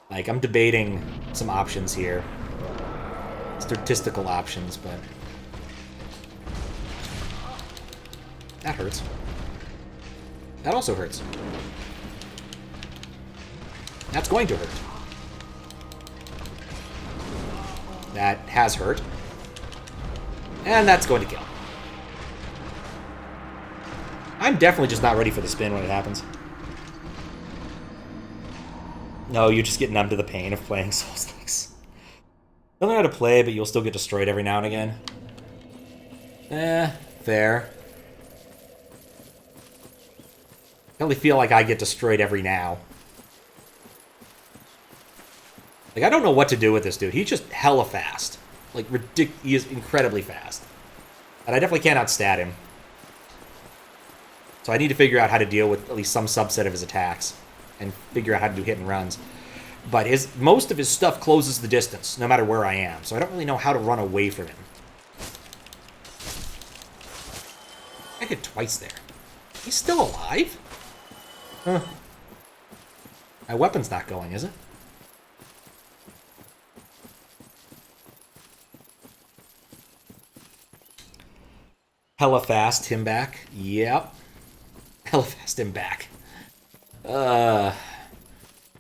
Like, I'm debating some options here. Statistical options, but... That hurts. That also hurts. That's going to hurt. That has hurt. And that's going to kill. I'm definitely just not ready for the spin when it happens. No, you just get numb to the pain of playing Souls-likes. You'll learn how to play, but you'll still get destroyed every now and again. Fair. I only feel like I get destroyed every now. Like, I don't know what to do with this dude. He's just hella fast. Like, he is incredibly fast. And I definitely can't outstat him. So I need to figure out how to deal with at least some subset of his attacks. And figure out how to do hit and runs. But most of his stuff closes the distance, no matter where I am. So I don't really know how to run away from him. I hit twice there. He's still alive? Huh. My weapon's not going, is it? Hella fast, him back. Yep. Hella fast, him back.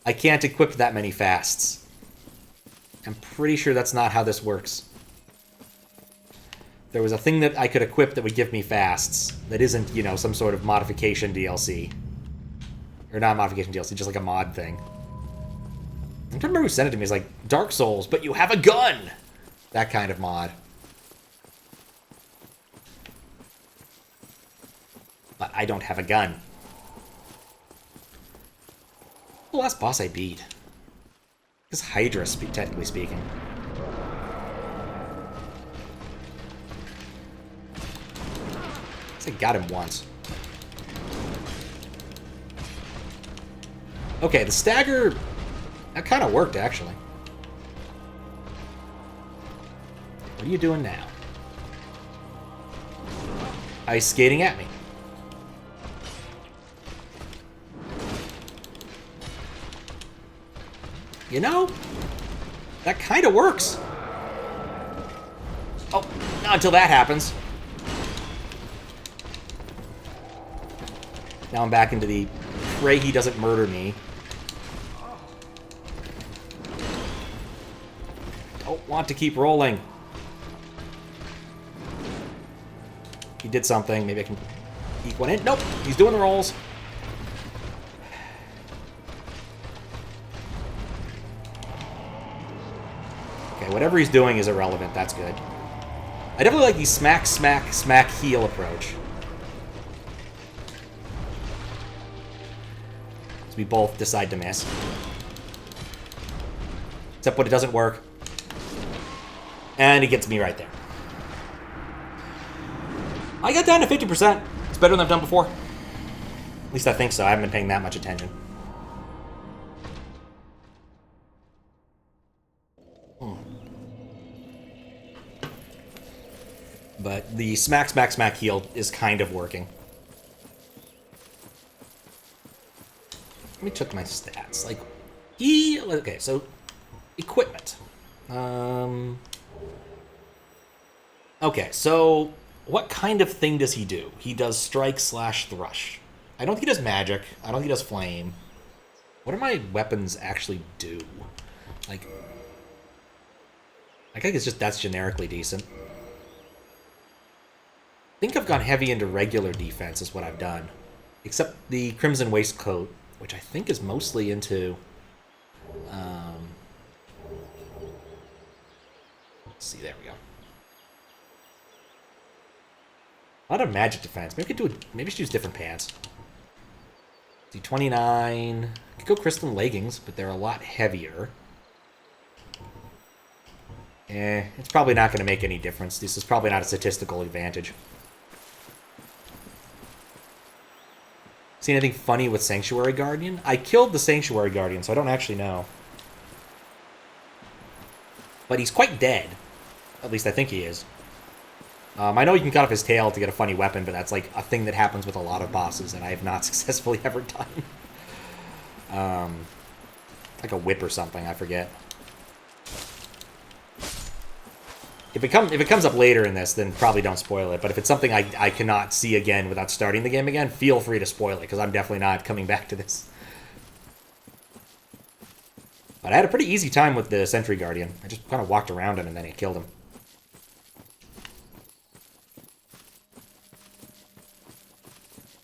I can't equip that many fasts. I'm pretty sure that's not how this works. There was a thing that I could equip that would give me fasts that isn't, you know, some sort of modification DLC. Or not modification DLC, just like a mod thing. I'm trying to remember who sent it to me. It's like, Dark Souls, but you have a gun! That kind of mod. But I don't have a gun. The last boss I beat. It's Hydra, technically speaking. I got him once. Okay, the stagger... That kind of worked, actually. What are you doing now? Ice skating at me. You know, that kind of works. Oh, not until that happens. Now I'm back into the pray he doesn't murder me. Don't want to keep rolling. He did something. Maybe I can eke one in. Nope, he's doing the rolls. Okay, whatever he's doing is irrelevant. That's good. I definitely like the smack, smack, smack, heal approach. So we both decide to miss. Except when it doesn't work. And he gets me right there. I got down to 50%. It's better than I've done before. At least I think so. I haven't been paying that much attention. But the smack, smack, smack heal is kind of working. Let me check my stats. Like, okay, so equipment. Okay, so what kind of thing does he do? He does strike slash thrush. I don't think he does magic. I don't think he does flame. What do my weapons actually do? Like, I think it's just that's generically decent. I think I've gone heavy into regular defense is what I've done. Except the Crimson Waistcoat, which I think is mostly into... let's see, there we go. A lot of magic defense. Maybe I should use different pants. See, 29. I could go crystal leggings, but they're a lot heavier. It's probably not going to make any difference. This is probably not a statistical advantage. See anything funny with Sanctuary Guardian? I killed the Sanctuary Guardian, so I don't actually know. But he's quite dead. At least I think he is. I know you can cut off his tail to get a funny weapon, but that's like a thing that happens with a lot of bosses, and I have not successfully ever done. Like a whip or something, I forget. If it comes up later in this, then probably don't spoil it. But if it's something I cannot see again without starting the game again, feel free to spoil it, because I'm definitely not coming back to this. But I had a pretty easy time with the Sentry Guardian. I just kind of walked around him and then I killed him.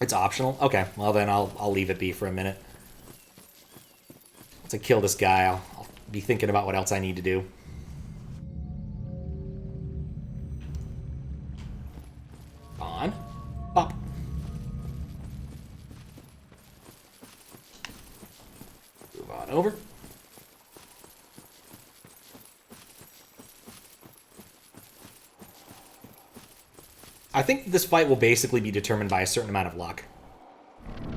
It's optional? Okay, well then I'll leave it be for a minute. Once I kill this guy, I'll be thinking about what else I need to do. On. Pop. Move on over. I think this fight will basically be determined by a certain amount of luck.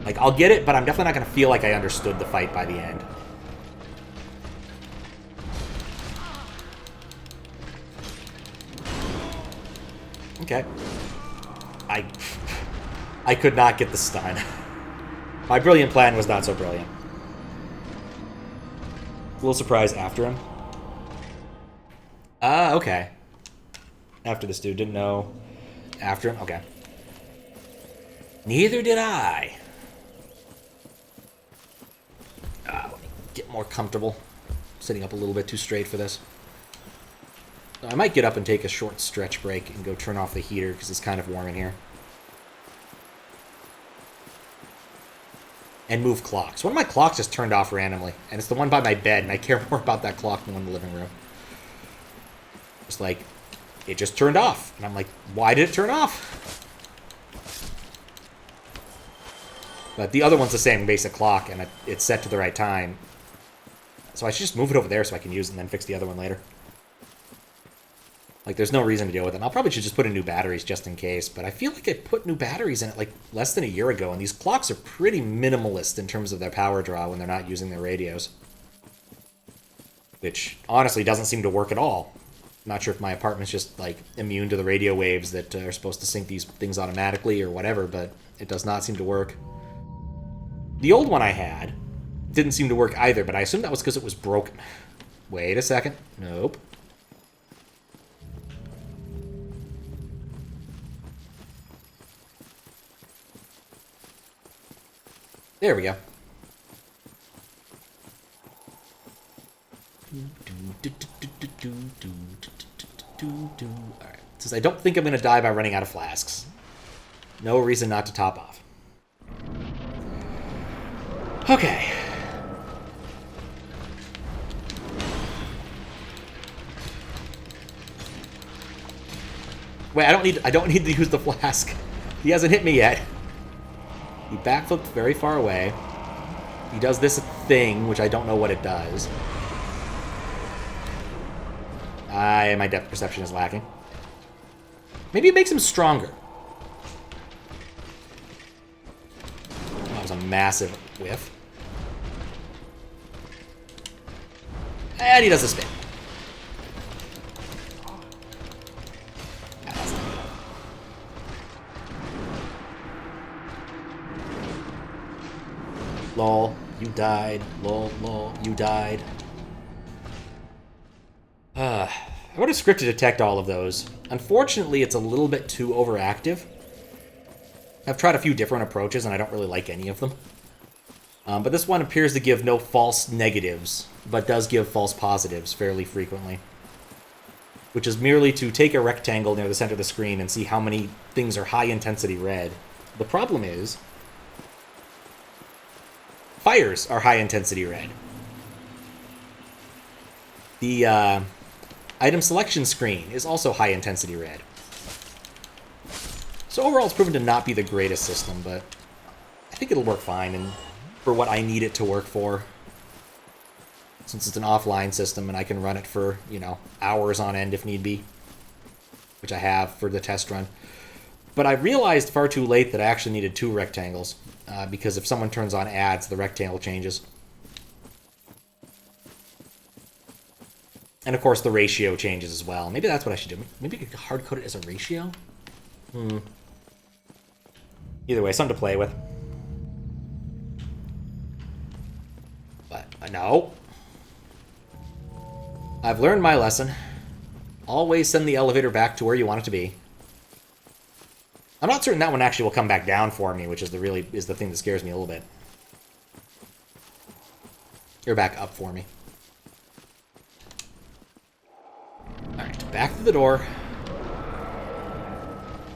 Like, I'll get it, but I'm definitely not going to feel like I understood the fight by the end. Okay. I could not get the stun. My brilliant plan was not so brilliant. A little surprise after him. Okay. After this dude, didn't know... After him? Okay. Neither did I. get more comfortable. Sitting up a little bit too straight for this. I might get up and take a short stretch break and go turn off the heater because it's kind of warm in here. And move clocks. One of my clocks just turned off randomly, and it's the one by my bed, and I care more about that clock than the one in the living room. It's like, it just turned off. And I'm like, why did it turn off? But the other one's the same basic clock, and it's set to the right time. So I should just move it over there so I can use it and then fix the other one later. Like, there's no reason to deal with it. And I'll probably should just put in new batteries just in case. But I feel like I put new batteries in it like less than a year ago. And these clocks are pretty minimalist in terms of their power draw when they're not using their radios. Which, honestly, doesn't seem to work at all. I'm not sure if my apartment's just, like, immune to the radio waves that are supposed to sync these things automatically or whatever. But it does not seem to work. The old one I had didn't seem to work either. But I assume that was because it was broken. Wait a second. Nope. There we go. Alright. Since I don't think I'm going to die by running out of flasks. No reason not to top off. Okay. Wait, I don't need to use the flask. He hasn't hit me yet. He backflipped very far away. He does this thing, which I don't know what it does. My depth perception is lacking. Maybe it makes him stronger. That was a massive whiff. And he does a spin. Lol, you died. Lol, lol, you died. I would have scripted to detect all of those. Unfortunately, it's a little bit too overactive. I've tried a few different approaches, and I don't really like any of them. But this one appears to give no false negatives, but does give false positives fairly frequently. Which is merely to take a rectangle near the center of the screen and see how many things are high-intensity red. The problem is, fires are high-intensity red. The item selection screen is also high-intensity red. So overall, it's proven to not be the greatest system, but I think it'll work fine and for what I need it to work for. Since it's an offline system and I can run it for, you know, hours on end if need be. Which I have for the test run. But I realized far too late that I actually needed 2 rectangles. Because if someone turns on ads, the rectangle changes. And of course the ratio changes as well. Maybe that's what I should do. Maybe I could hard-code it as a ratio? Either way, something to play with. But, no. I've learned my lesson. Always send the elevator back to where you want it to be. I'm not certain that one actually will come back down for me, which is the thing that scares me a little bit. You're back up for me. Alright, back to the door.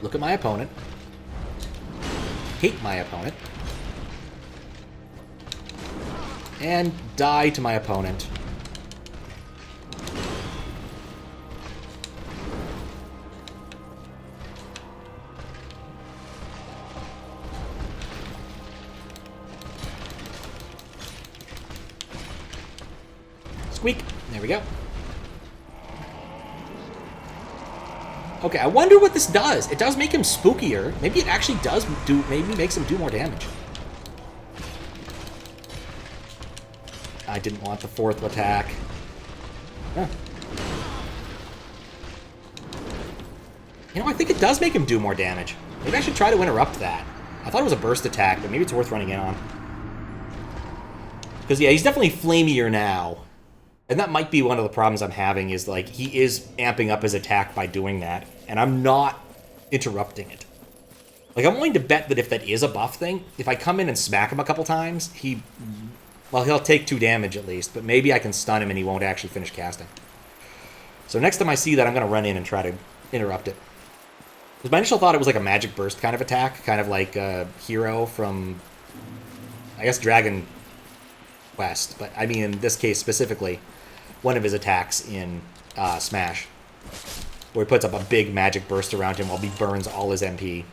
Look at my opponent. Hate my opponent. And die to my opponent. Squeak. There we go. Okay, I wonder what this does. It does make him spookier. Maybe it actually does do... Maybe makes him do more damage. I didn't want the 4th attack. Huh. You know, I think it does make him do more damage. Maybe I should try to interrupt that. I thought it was a burst attack, but maybe it's worth running in on. Because, yeah, he's definitely flamier now. And that might be one of the problems I'm having, is, like, he is amping up his attack by doing that, and I'm not interrupting it. Like, I'm willing to bet that if that is a buff thing, if I come in and smack him a couple times, he Well, he'll take 2 damage at least, but maybe I can stun him and he won't actually finish casting. So next time I see that, I'm going to run in and try to interrupt it. Because my initial thought it was like a magic burst kind of attack, kind of like a hero from, I guess, Dragon Quest. But I mean, in this case specifically, one of his attacks in Smash, where he puts up a big magic burst around him while he burns all his MP.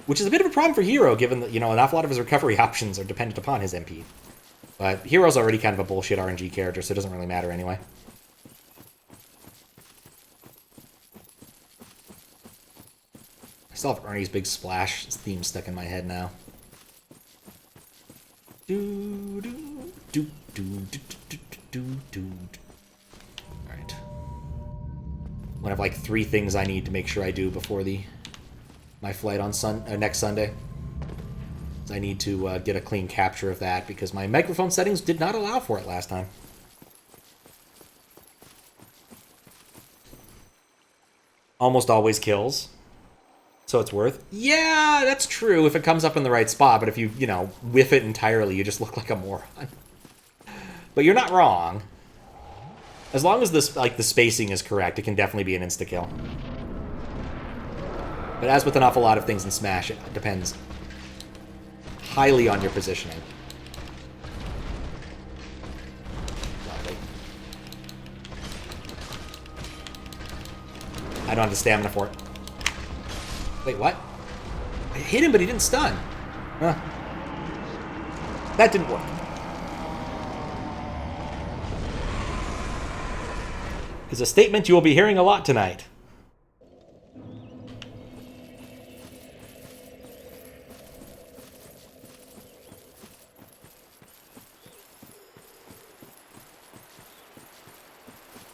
Which is a bit of a problem for Hero, given that, you know, an awful lot of his recovery options are dependent upon his MP. But Hero's already kind of a bullshit RNG character, so it doesn't really matter anyway. I still have Ernie's Big Splash theme stuck in my head now. Alright. I have like 3 things I need to make sure I do before my flight on next Sunday. I need to get a clean capture of that because my microphone settings did not allow for it last time. Almost always kills. So it's worth. Yeah, that's true if it comes up in the right spot, but if you, you know, whiff it entirely, you just look like a moron. But you're not wrong. As long as this, like, the spacing is correct, it can definitely be an insta-kill. But as with an awful lot of things in Smash, it depends highly on your positioning. Lovely. I don't have the stamina for it. Wait, what? I hit him, but he didn't stun. Huh. That didn't work. Is a statement you will be hearing a lot tonight.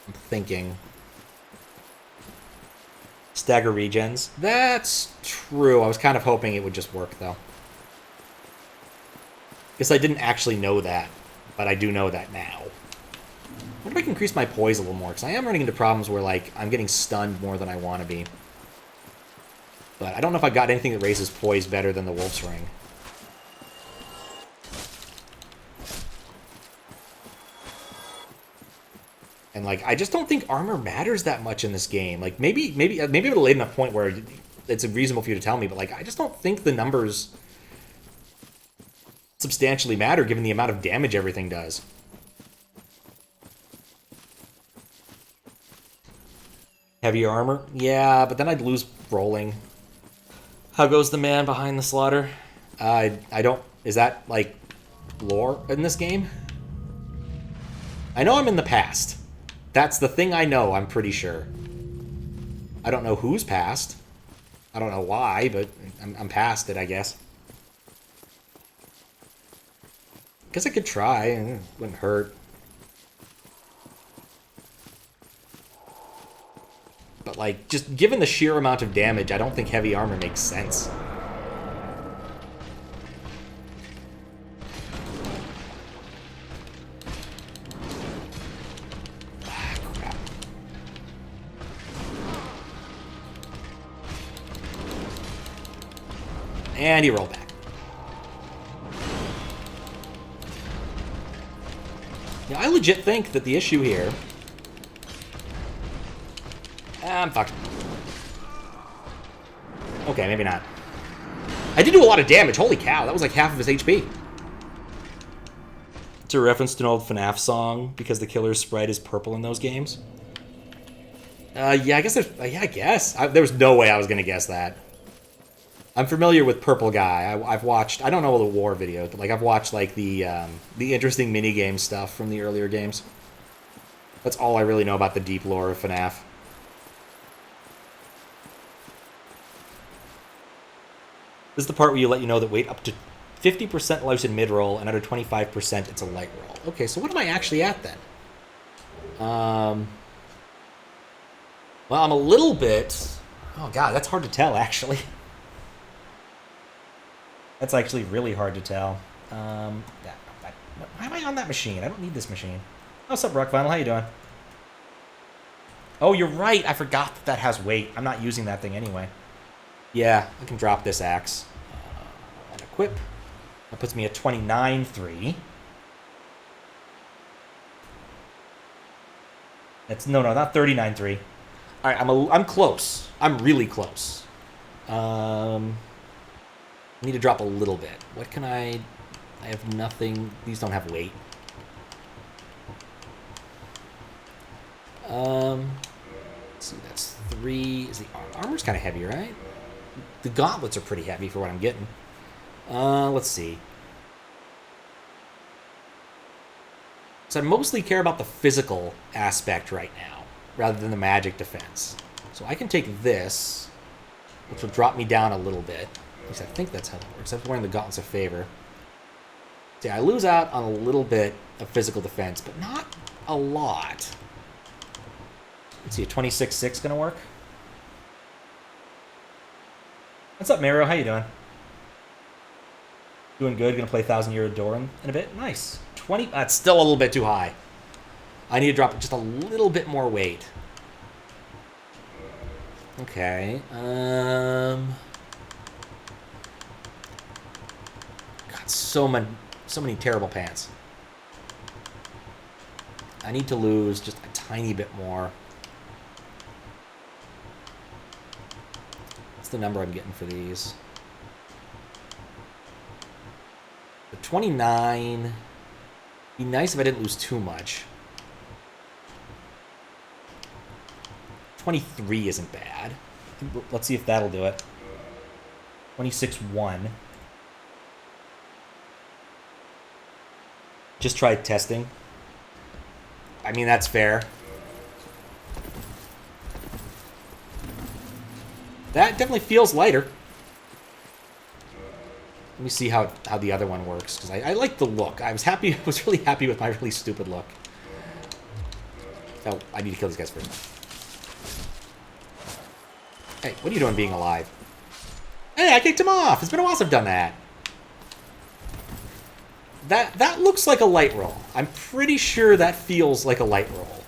I'm thinking. Stagger regens. That's true. I was kind of hoping it would just work, though. Guess I didn't actually know that, but I do know that now. I wonder if I can increase my poise a little more, because I am running into problems where, like, I'm getting stunned more than I want to be. But I don't know if I've got anything that raises poise better than the Wolf's Ring. And, like, I just don't think armor matters that much in this game. Like, maybe I'm late enough point where it's reasonable for you to tell me, but, like, I just don't think the numbers substantially matter given the amount of damage everything does. Heavier armor? Yeah, but then I'd lose rolling. How goes the man behind the slaughter? I don't... Is that, like, lore in this game? I know I'm in the past. That's the thing I know, I'm pretty sure. I don't know who's past. I don't know why, but I'm past it, I guess. Guess I could try, it wouldn't hurt. But, like, just given the sheer amount of damage, I don't think heavy armor makes sense. Ah, crap. And he rolled back. Now, I legit think that the issue here... I'm fucked. Okay, maybe not. I did do a lot of damage. Holy cow, that was like half of his HP. It's a reference to an old FNAF song because the killer's sprite is purple in those games. Yeah, I guess there's... yeah, I guess. There was no way I was going to guess that. I'm familiar with Purple Guy. I've watched... I don't know the war video, but like I've watched like the interesting minigame stuff from the earlier games. That's all I really know about the deep lore of FNAF. This is the part where you let you know that weight up to 50% allows in mid-roll, and under 25% it's a light roll. Okay, so what am I actually at then? Well, I'm a little bit... Oh god, that's hard to tell, actually. That's actually really hard to tell. Why am I on that machine? I don't need this machine. Oh, what's up, Rock Vinyl? How you doing? Oh, you're right. I forgot that has weight. I'm not using that thing anyway. Yeah, I can drop this axe. And equip. That puts me at 29-3. That's no, not 39-3. All right, I'm close. I'm really close. I need to drop a little bit. What can I have nothing. These don't have weight. Let's see, that's 3. Is the armor's kind of heavy, right? The gauntlets are pretty heavy for what I'm getting. Let's see. So I mostly care about the physical aspect right now, rather than the magic defense. So I can take this, which will drop me down a little bit. At least I think that's how it works. I'm wearing the gauntlets of favor. See, I lose out on a little bit of physical defense, but not a lot. Let's see, a 26-6 gonna work? What's up, Mario? How you doing? Doing good. Gonna play 1,000 Year Door in a bit. Nice. 20. That's still a little bit too high. I need to drop just a little bit more weight. Okay. God, so many terrible pants. I need to lose just a tiny bit more. What's the number I'm getting for these? The 29. Be nice if I didn't lose too much. 23 isn't bad. Let's see if that'll do it. 26-1. Just tried testing. I mean, that's fair. That definitely feels lighter. Let me see how the other one works, because I like the look. I was really happy with my really stupid look. Oh, I need to kill these guys first. Hey, what are you doing being alive? Hey, I kicked him off! It's been a while since I've done that. That looks like a light roll. I'm pretty sure that feels like a light roll.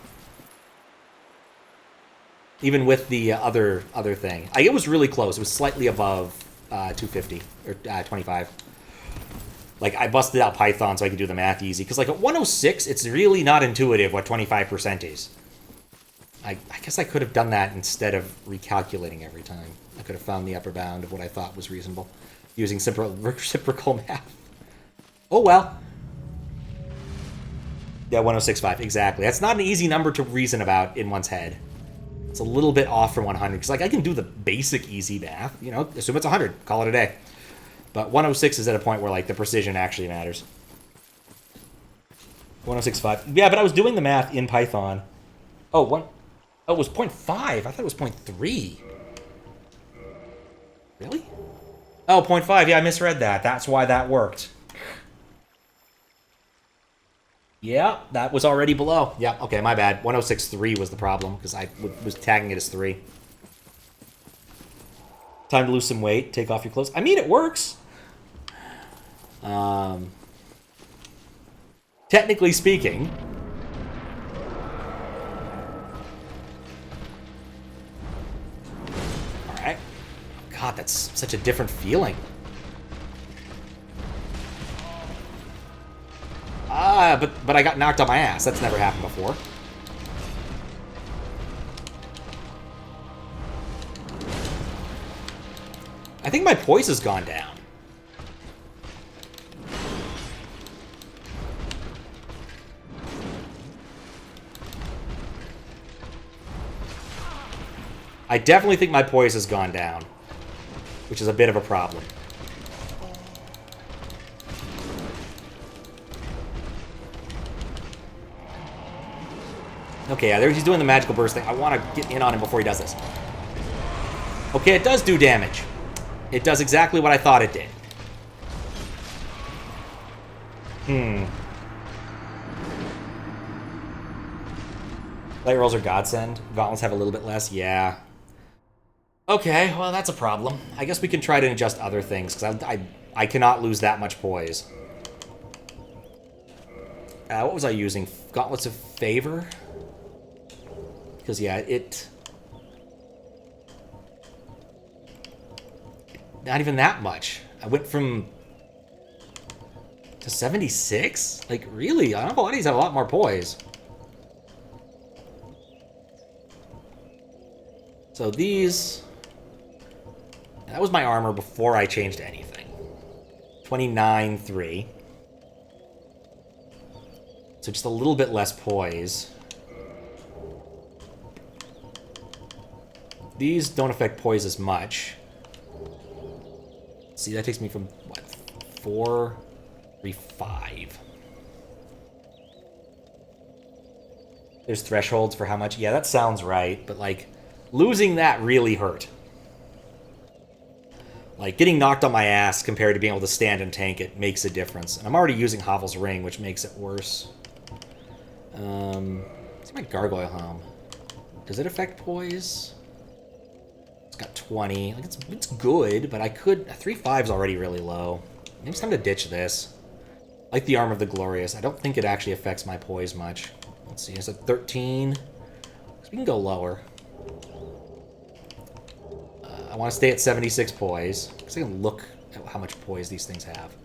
Even with the other thing. It was really close. It was slightly above 250 or 25. Like, I busted out Python so I could do the math easy. Because, like, at 106, it's really not intuitive what 25% is. I guess I could have done that instead of recalculating every time. I could have found the upper bound of what I thought was reasonable using reciprocal math. Oh, well. Yeah, 106.5, exactly. That's not an easy number to reason about in one's head. It's a little bit off from 100. Because, like, I can do the basic easy math. You know, assume it's 100. Call it a day. But 106 is at a point where, like, the precision actually matters. 106.5. Yeah, but I was doing the math in Python. Oh, it was 0.5. I thought it was 0.3. Really? Oh, 0.5. Yeah, I misread that. That's why that worked. Yeah, that was already below. Yeah, okay, my bad. 106.3 was the problem, because I was tagging it as 3. Time to lose some weight. Take off your clothes. I mean, it works. Technically speaking. Alright. God, that's such a different feeling. But I got knocked on my ass. That's never happened before. I think my poise has gone down. I definitely think my poise has gone down, which is a bit of a problem. Okay, yeah, there he's doing the magical burst thing. I want to get in on him before he does this. Okay, it does do damage. It does exactly what I thought it did. Light rolls are godsend. Gauntlets have a little bit less. Yeah. Okay, well, that's a problem. I guess we can try to adjust other things, because I cannot lose that much poise. What was I using? Gauntlets of Favor? Because, yeah, not even that much. I went from To 76? Like, really? I don't know, a lot of these have a lot more poise. So these... That was my armor before I changed anything. 29.3. So just a little bit less poise. These don't affect poise as much. See, that takes me from, what, 4, 3, 5. There's thresholds for how much. Yeah, that sounds right, but, like, losing that really hurt. Like, getting knocked on my ass compared to being able to stand and tank it makes a difference. And I'm already using Havel's Ring, which makes it worse. What's my Gargoyle Helm? Does it affect poise? It's got 20. Like, it's good, but I could... 3/5's already really low. Maybe it's time to ditch this. Like the Arm of the Glorious. I don't think it actually affects my poise much. Let's see, it's at 13. So we can go lower. I want to stay at 76 poise, because I can look at how much poise these things have.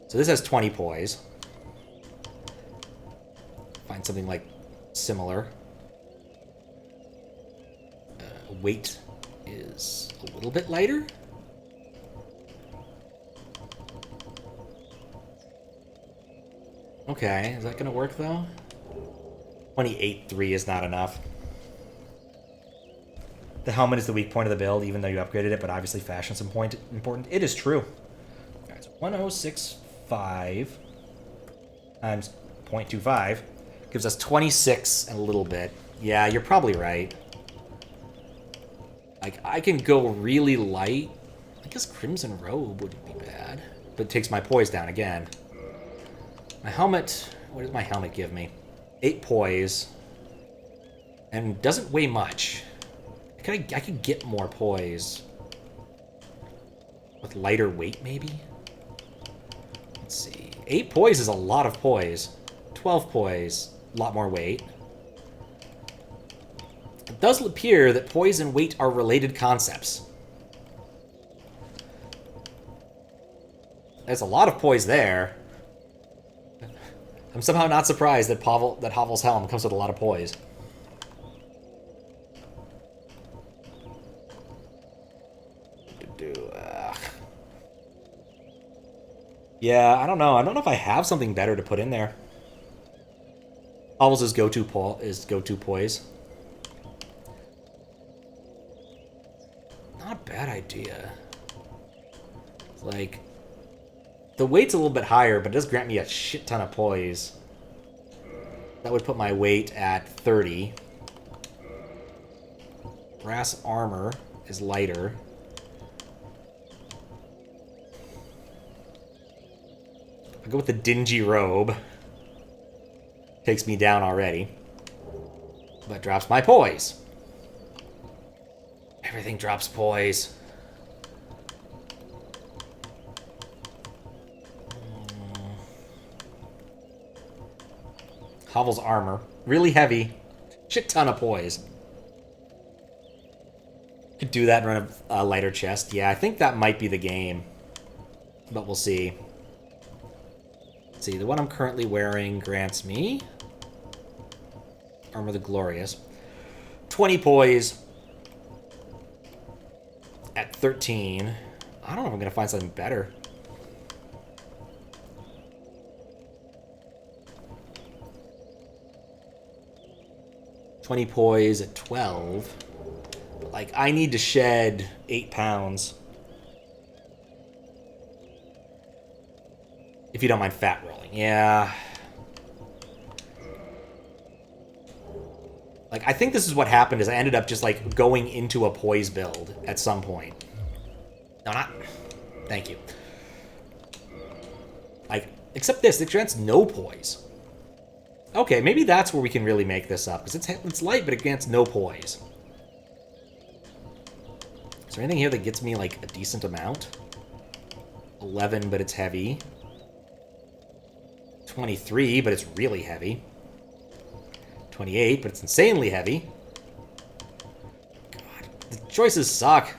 So this has 20 poise. Find something like similar. Weight is a little bit lighter. Okay, is that going to work though? 28.3 is not enough. The helmet is the weak point of the build, even though you upgraded it, but obviously fashion's important. It is true. Alright, so 1065 times 0.25 gives us 26 and a little bit. Yeah, you're probably right. Like, I can go really light. I guess Crimson Robe wouldn't be bad. But it takes my poise down again. My helmet... What does my helmet give me? 8 poise. And doesn't weigh much. I could get more poise. With lighter weight, maybe? Let's see. 8 poise is a lot of poise. 12 poise, a lot more weight. It does appear that poise and weight are related concepts. There's a lot of poise there. I'm somehow not surprised that Havel's Helm comes with a lot of poise. Yeah, I don't know. I don't know if I have something better to put in there. Havel's go-to poise. Not a bad idea. Like, the weight's a little bit higher, but it does grant me a shit ton of poise. That would put my weight at 30. Brass armor is lighter. I go with the dingy robe. Takes me down already. But drops my poise. Everything drops poise. Havel's armor. Really heavy. Shit ton of poise. Could do that and run a lighter chest. Yeah, I think that might be the game. But we'll see. Let's see, the one I'm currently wearing grants me... Armor of the Glorious. 20 poise. At 13. I don't know if I'm going to find something better. $20 poise at 12. But, like, I need to shed 8 pounds. If you don't mind fat rolling. Yeah. Like, I think this is what happened, is I ended up just, like, going into a poise build at some point. No, not... Thank you. Like, except this, it grants no poise. Okay, maybe that's where we can really make this up, because it's light, but it grants no poise. Is there anything here that gets me, like, a decent amount? 11, but it's heavy. 23, but it's really heavy. 28, but it's insanely heavy. God, the choices suck.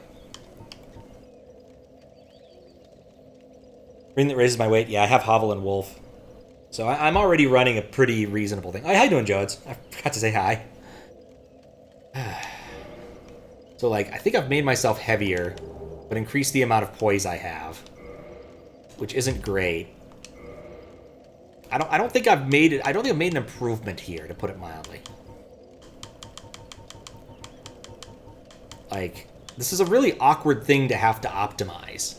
Ring that raises my weight. Yeah, I have Hovel and Wolf. So I'm already running a pretty reasonable thing. Oh, how you doing, Jodes? I forgot to say hi. So, like, I think I've made myself heavier, but increased the amount of poise I have, which isn't great. I don't think I've made it. I don't think I've made an improvement here, to put it mildly. Like, this is a really awkward thing to have to optimize.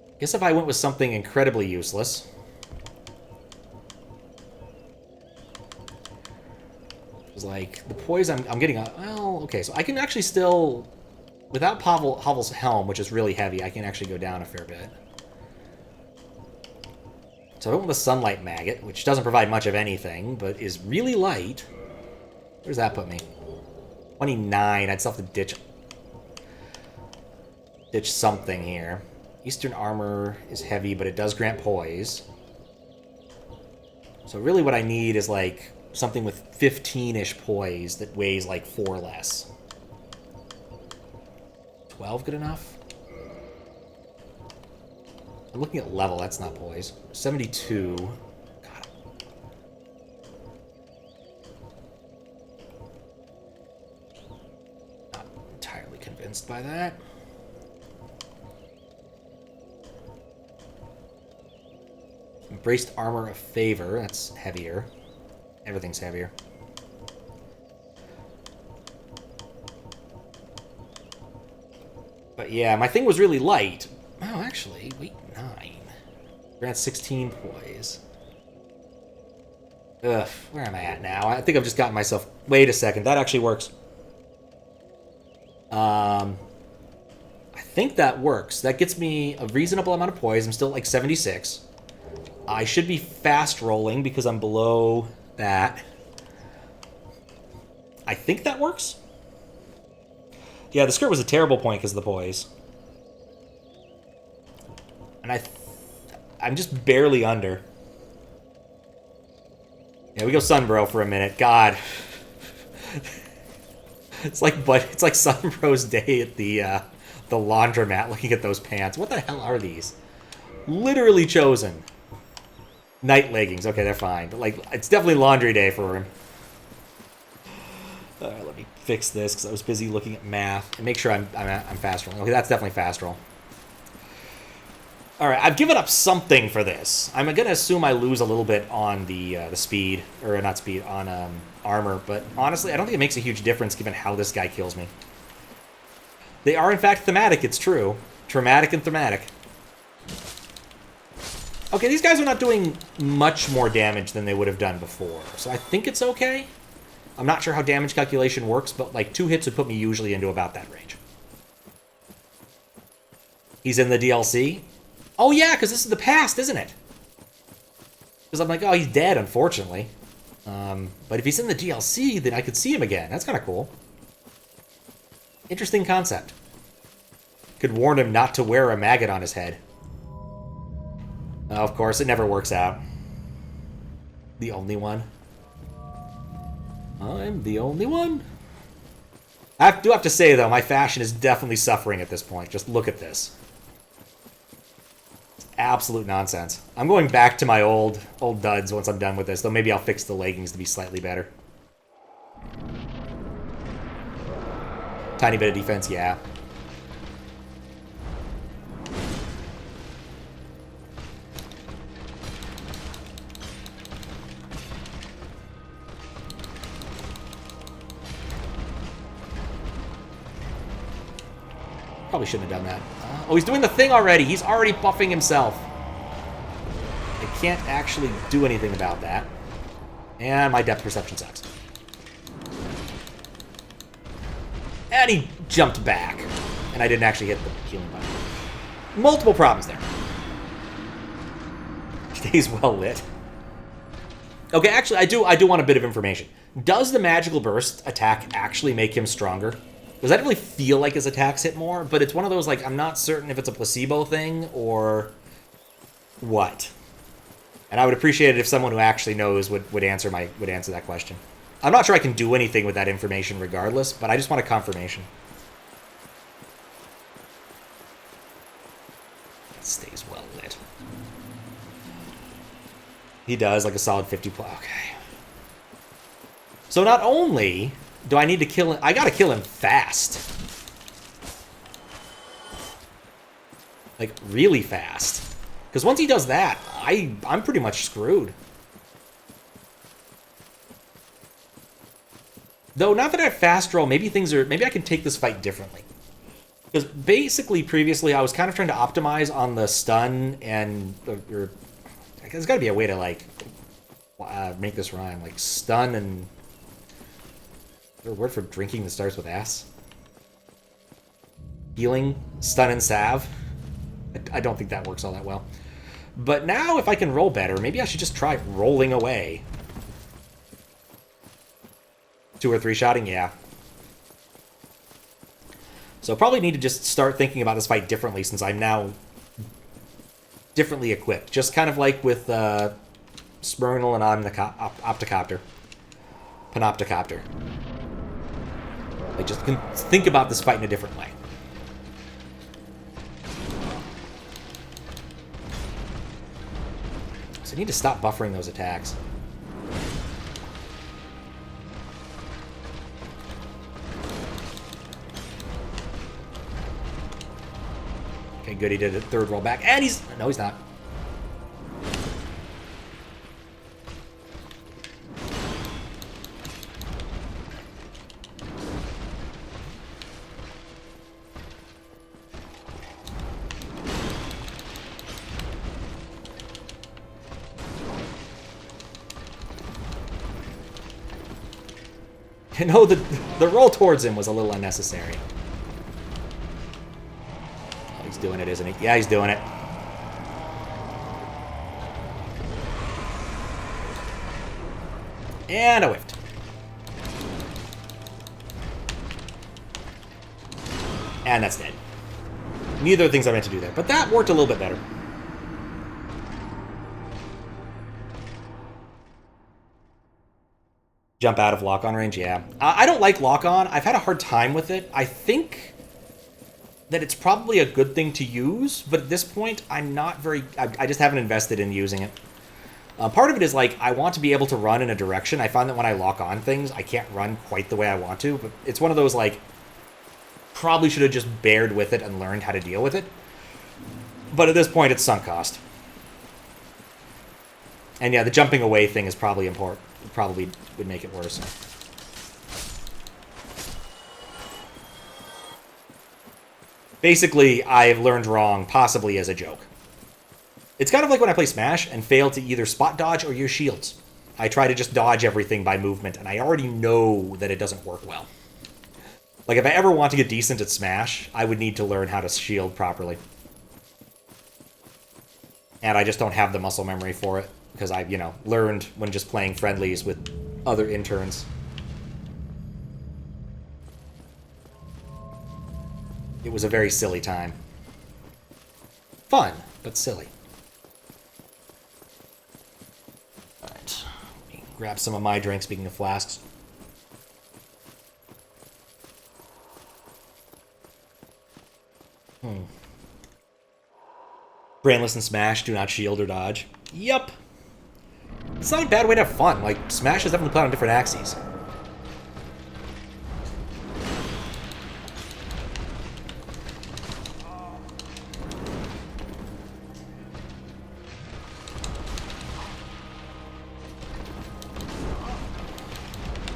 I guess if I went with something incredibly useless. It's like, the poise I'm getting... Well, okay, so I can actually still... Without Hovel's Helm, which is really heavy, I can actually go down a fair bit. So I went with a Sunlight Maggot, which doesn't provide much of anything, but is really light. Where does that put me? 29. I'd still have to ditch something here. Eastern Armor is heavy, but it does grant poise. So really what I need is, like, something with 15-ish poise that weighs, like, 4 less. 12 good enough? I'm looking at level, that's not poise. 72. God. Not entirely convinced by that. Embraced Armor of Favor, that's heavier. Everything's heavier. But yeah, my thing was really light. Oh, actually, wait, 9. Grant 16 poise. Ugh, where am I at now? I think I've just gotten myself... Wait a second, that actually works. I think that works. That gets me a reasonable amount of poise. I'm still at like 76. I should be fast rolling because I'm below that. I think that works. Yeah, the skirt was a terrible point because of the poise. And I'm just barely under. Yeah, we go Sunbro for a minute. God. It's like Sunbro's day at the laundromat looking at those pants. What the hell are these? Literally chosen. Night leggings. Okay, they're fine. But, like, it's definitely laundry day for him. Let me fix this because I was busy looking at math. And make sure I'm fast rolling. Okay, that's definitely fast roll. Alright, I've given up something for this. I'm going to assume I lose a little bit on the speed. Or not speed, on armor. But honestly, I don't think it makes a huge difference given how this guy kills me. They are, in fact, thematic, it's true. Traumatic and thematic. Okay, these guys are not doing much more damage than they would have done before. So I think it's okay. I'm not sure how damage calculation works, but like 2 hits would put me usually into about that range. He's in the DLC? Oh yeah, because this is the past, isn't it? Because I'm like, oh, he's dead, unfortunately. But if he's in the DLC, then I could see him again. That's kind of cool. Interesting concept. Could warn him not to wear a maggot on his head. Of course, it never works out. The only one. I'm the only one. I do have to say, though, my fashion is definitely suffering at this point. Just look at this. It's absolute nonsense. I'm going back to my old duds once I'm done with this, though maybe I'll fix the leggings to be slightly better. Tiny bit of defense, yeah. Probably shouldn't have done that. Oh, he's doing the thing already. He's already buffing himself. I can't actually do anything about that. And my depth perception sucks. And he jumped back. And I didn't actually hit the healing button. Multiple problems there. Stays well lit. Okay, actually, I do want a bit of information. Does the magical burst attack actually make him stronger? Because I don't really feel like his attacks hit more, but it's one of those, like, I'm not certain if it's a placebo thing or what. And I would appreciate it if someone who actually knows would answer that question. I'm not sure I can do anything with that information regardless, but I just want a confirmation. He does, like a solid 50 plus. Okay. So not only do I need to kill him, I gotta kill him fast. Like, really fast. Because once he does that, I'm pretty much screwed. Though, not that I have fast roll, maybe maybe I can take this fight differently. Because basically, previously, I was kind of trying to optimize on the stun and... there's got to be a way to, like, make this rhyme. Like, stun and... Is there a word for drinking that starts with S? Healing, stun, and salve. I don't think that works all that well. But now, if I can roll better, maybe I should just try rolling away. 2 or 3 shotting, yeah. So probably need to just start thinking about this fight differently since I'm now differently equipped. Just kind of like with Smyrnal and Opticopter. Panopticopter. Like, just think about this fight in a different way. So I need to stop buffering those attacks. Okay, good, he did a third roll back. And he's... No, he's not. No, the roll towards him was a little unnecessary. Oh, he's doing it, isn't he? Yeah, he's doing it. And I whiffed. And that's dead. Neither of the things I meant to do there, but that worked a little bit better. Jump out of lock-on range, yeah. I don't like lock-on. I've had a hard time with it. I think that it's probably a good thing to use, but at this point, I'm not very... I just haven't invested in using it. Part of it is, like, I want to be able to run in a direction. I find that when I lock on things, I can't run quite the way I want to, but it's one of those, like, probably should have just bared with it and learned how to deal with it. But at this point, it's sunk cost. And yeah, the jumping away thing is probably important. Probably would make it worse. Basically, I've learned wrong, possibly as a joke. It's kind of like when I play Smash and fail to either spot dodge or use shields. I try to just dodge everything by movement, and I already know that it doesn't work well. Like, if I ever want to get decent at Smash, I would need to learn how to shield properly. And I just don't have the muscle memory for it. Because I've, learned when just playing friendlies with other interns. It was a very silly time. Fun, but silly. Alright. Let me grab some of my drink, speaking of flasks. Brainless and Smash do not shield or dodge. Yup. It's not a bad way to have fun. Like, Smash is definitely played on different axes.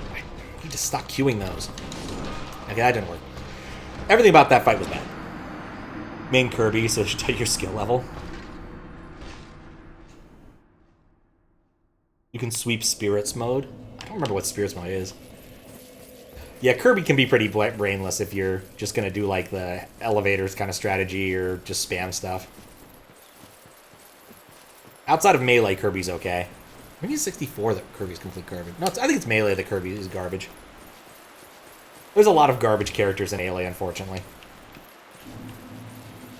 I need to stop queuing those. Okay, that didn't work. Everything about that fight was bad. Main Kirby, so it should tell you your skill level. You can sweep Spirits mode. I don't remember what Spirits mode is. Yeah, Kirby can be pretty brainless if you're just going to do like the elevators kind of strategy or just spam stuff. Outside of Melee, Kirby's okay. Maybe it's 64 that Kirby's complete garbage. No, I think it's Melee that Kirby is garbage. There's a lot of garbage characters in Melee, unfortunately.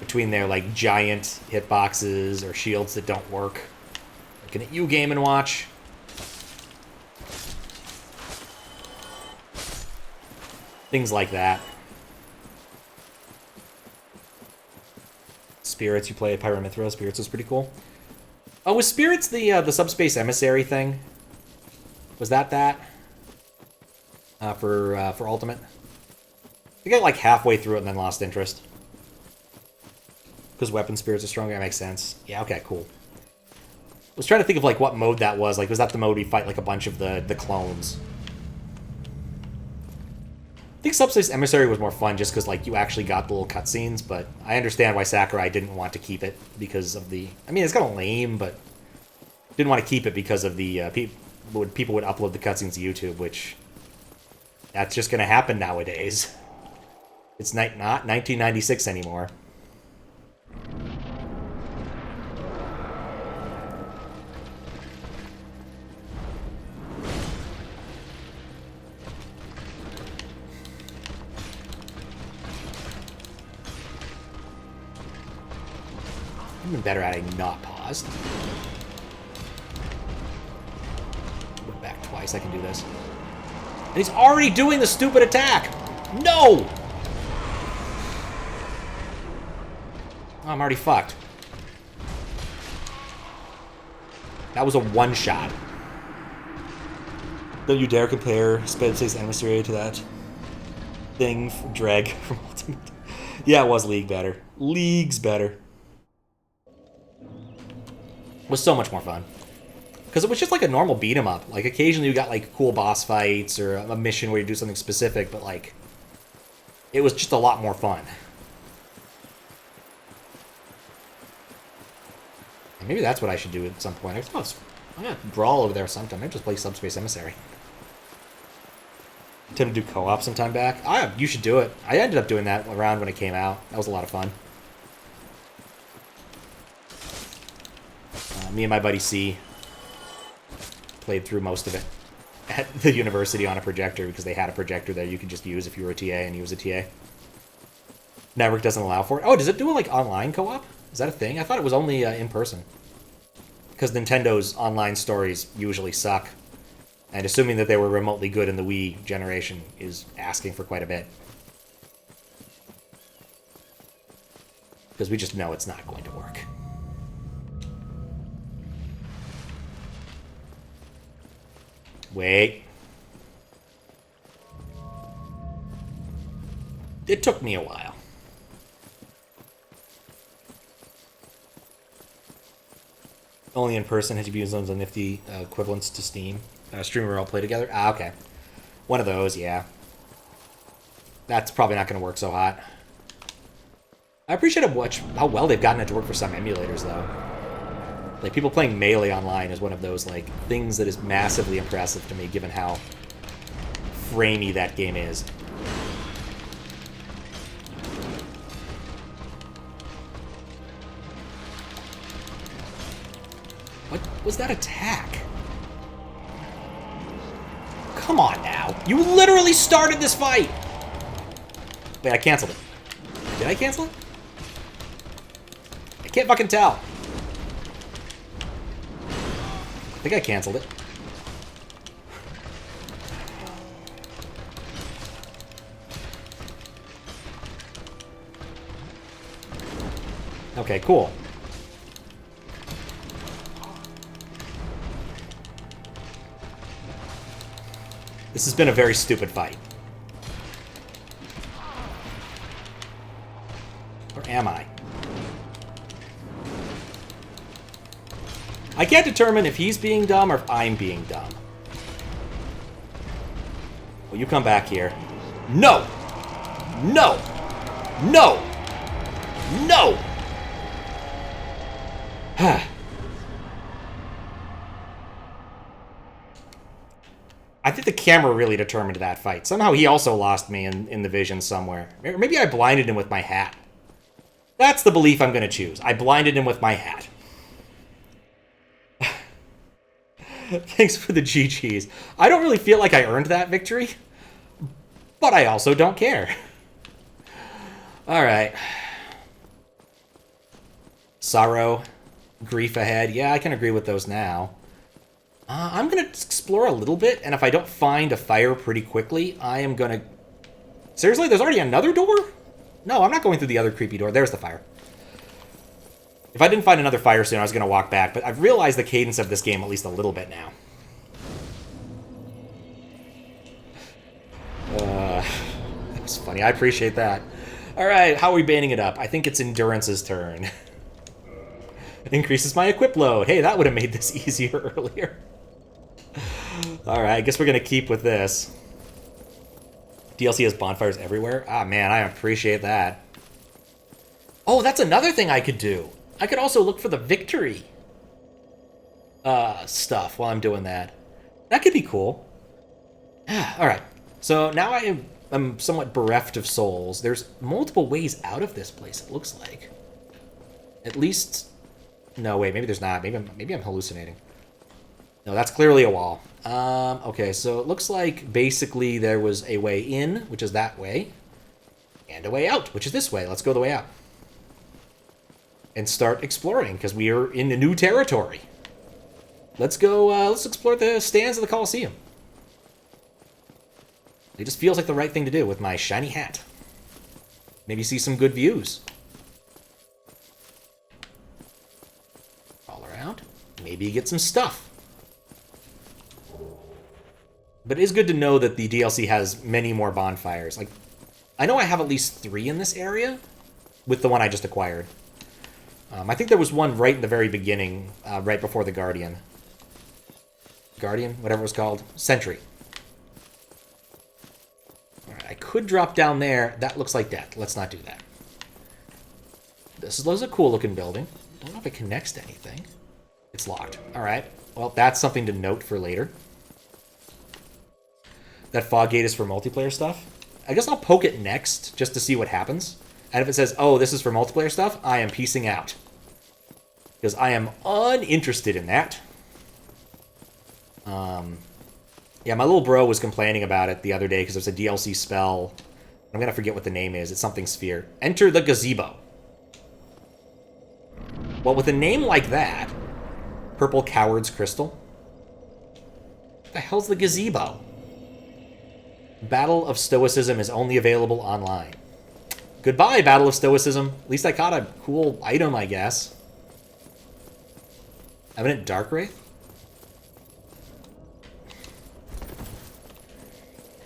Between their like giant hitboxes or shields that don't work. Looking at you, Game & Watch. Things like that. Spirits, you play Pyramithra. Spirits is pretty cool. Oh, was Spirits the subspace emissary thing? Was that? For Ultimate? I got like halfway through it and then lost interest. Because weapon spirits are stronger, that makes sense. Yeah, okay, cool. I was trying to think of like what mode that was. Like, was that the mode we fight like a bunch of the clones? I think Subspace Emissary was more fun just because like you actually got the little cutscenes, but I understand why Sakurai didn't want to keep it because of the... I mean, it's kind of lame, but didn't want to keep it because of the... people would upload the cutscenes to YouTube, which... That's just going to happen nowadays. It's not 1996 anymore. I've been better at it not paused. Went back twice, I can do this. And he's already doing the stupid attack! No! Oh, I'm already fucked. That was a one-shot. Don't you dare compare Space's Emissary to that thing from Dreg from Ultimate. Yeah, it was League better. League's better. It was so much more fun. Because it was just like a normal beat-em-up. Like, occasionally you got, like, cool boss fights or a mission where you do something specific, but, like, it was just a lot more fun. And maybe that's what I should do at some point. I'm gonna brawl over there sometime. Maybe just play Subspace Emissary. Attempt to do co-op sometime back. You should do it. I ended up doing that around when it came out. That was a lot of fun. Me and my buddy C played through most of it at the university on a projector because they had a projector that you could just use if you were a TA and he was a TA. Network doesn't allow for it. Oh, does it do like online co-op? Is that a thing? I thought it was only in person. Because Nintendo's online stories usually suck. And assuming that they were remotely good in the Wii generation is asking for quite a bit. Because we just know it's not going to work. Wait. It took me a while. Only in person. HGB zones on nifty equivalents to Steam. Streamer all play together. Ah, okay. One of those, yeah. That's probably not going to work so hot. I appreciate how well they've gotten it to work for some emulators, though. Like, people playing Melee online is one of those, like, things that is massively impressive to me, given how framey that game is. What was that attack? Come on now. You literally started this fight! Wait, I canceled it. Did I cancel it? I can't fucking tell. I think I canceled it. Okay, cool. This has been a very stupid fight. Or am I? I can't determine if he's being dumb or if I'm being dumb. Will you come back here? No! No! No! No! I think the camera really determined that fight. Somehow he also lost me in the vision somewhere. Maybe I blinded him with my hat. That's the belief I'm going to choose. I blinded him with my hat. Thanks for the GGs. I don't really feel like I earned that victory, but I also don't care. Alright. Sorrow. Grief ahead. Yeah, I can agree with those now. I'm going to explore a little bit, and if I don't find a fire pretty quickly, I am going to... Seriously? There's already another door? No, I'm not going through the other creepy door. There's the fire. If I didn't find another fire soon, I was going to walk back, but I've realized the cadence of this game at least a little bit now. That's funny. I appreciate that. All right, how are we banding it up? I think it's Endurance's turn. Increases my equip load. Hey, that would have made this easier earlier. All right, I guess we're going to keep with this. DLC has bonfires everywhere? Ah, man, I appreciate that. Oh, that's another thing I could do. I could also look for the victory stuff while I'm doing that. That could be cool. All right, so now I'm somewhat bereft of souls. There's multiple ways out of this place, it looks like. At least... No, wait, maybe there's not. Maybe I'm hallucinating. No, that's clearly a wall. Okay, so it looks like basically there was a way in, which is that way, and a way out, which is this way. Let's go the way out. And start exploring, because we are in a new territory. Let's go, let's explore the stands of the Colosseum. It just feels like the right thing to do with my shiny hat. Maybe see some good views. All around. Maybe get some stuff. But it is good to know that the DLC has many more bonfires. Like, I know I have at least 3 in this area with the one I just acquired. I think there was one right in the very beginning, right before the Guardian. Guardian? Whatever it was called. Sentry. Alright, I could drop down there. That looks like death. Let's not do that. This is a cool-looking building. Don't know if it connects to anything. It's locked. Alright. Well, that's something to note for later. That fog gate is for multiplayer stuff. I guess I'll poke it next, just to see what happens. And if it says, oh, this is for multiplayer stuff, I am peacing out. Because I am uninterested in that. Yeah, my little bro was complaining about it the other day because there's a DLC spell. I'm going to forget what the name is. It's something sphere. Enter the gazebo. Well, with a name like that, Purple Coward's Crystal, what the hell's the gazebo? Battle of Stoicism is only available online. Goodbye, Battle of Stoicism. At least I caught a cool item, I guess. Eminent Dark Wraith?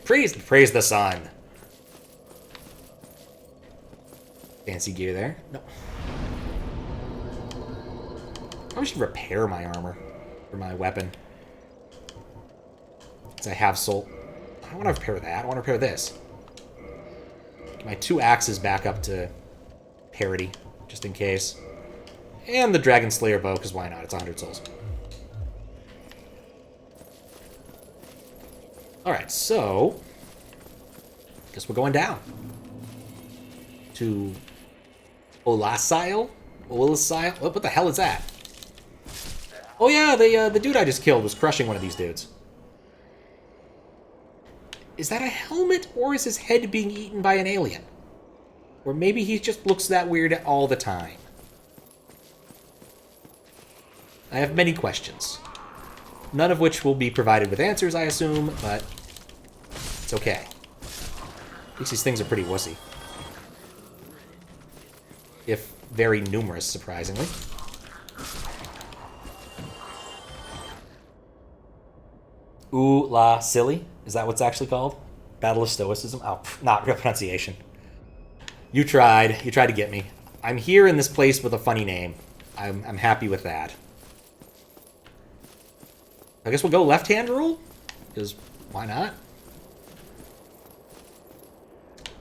Praise the sun. Fancy gear there. No. I should repair my armor. Or my weapon. Because I have soul. I don't want to repair that. I want to repair this. Get my 2 axes back up to parity, just in case. And the Dragon Slayer bow, because why not? It's 100 souls. Alright, so... guess we're going down. To... Oolacile? Oolacile? What the hell is that? Oh yeah, the dude I just killed was crushing one of these dudes. Is that a helmet, or is his head being eaten by an alien? Or maybe he just looks that weird all the time. I have many questions. None of which will be provided with answers, I assume, but it's okay. At least these things are pretty wussy. If very numerous, surprisingly. Oolacile? Is that what's actually called? Battle of Stoicism? Oh, not real pronunciation. You tried. You tried to get me. I'm here in this place with a funny name. I'm happy with that. I guess we'll go left-hand rule? Because why not?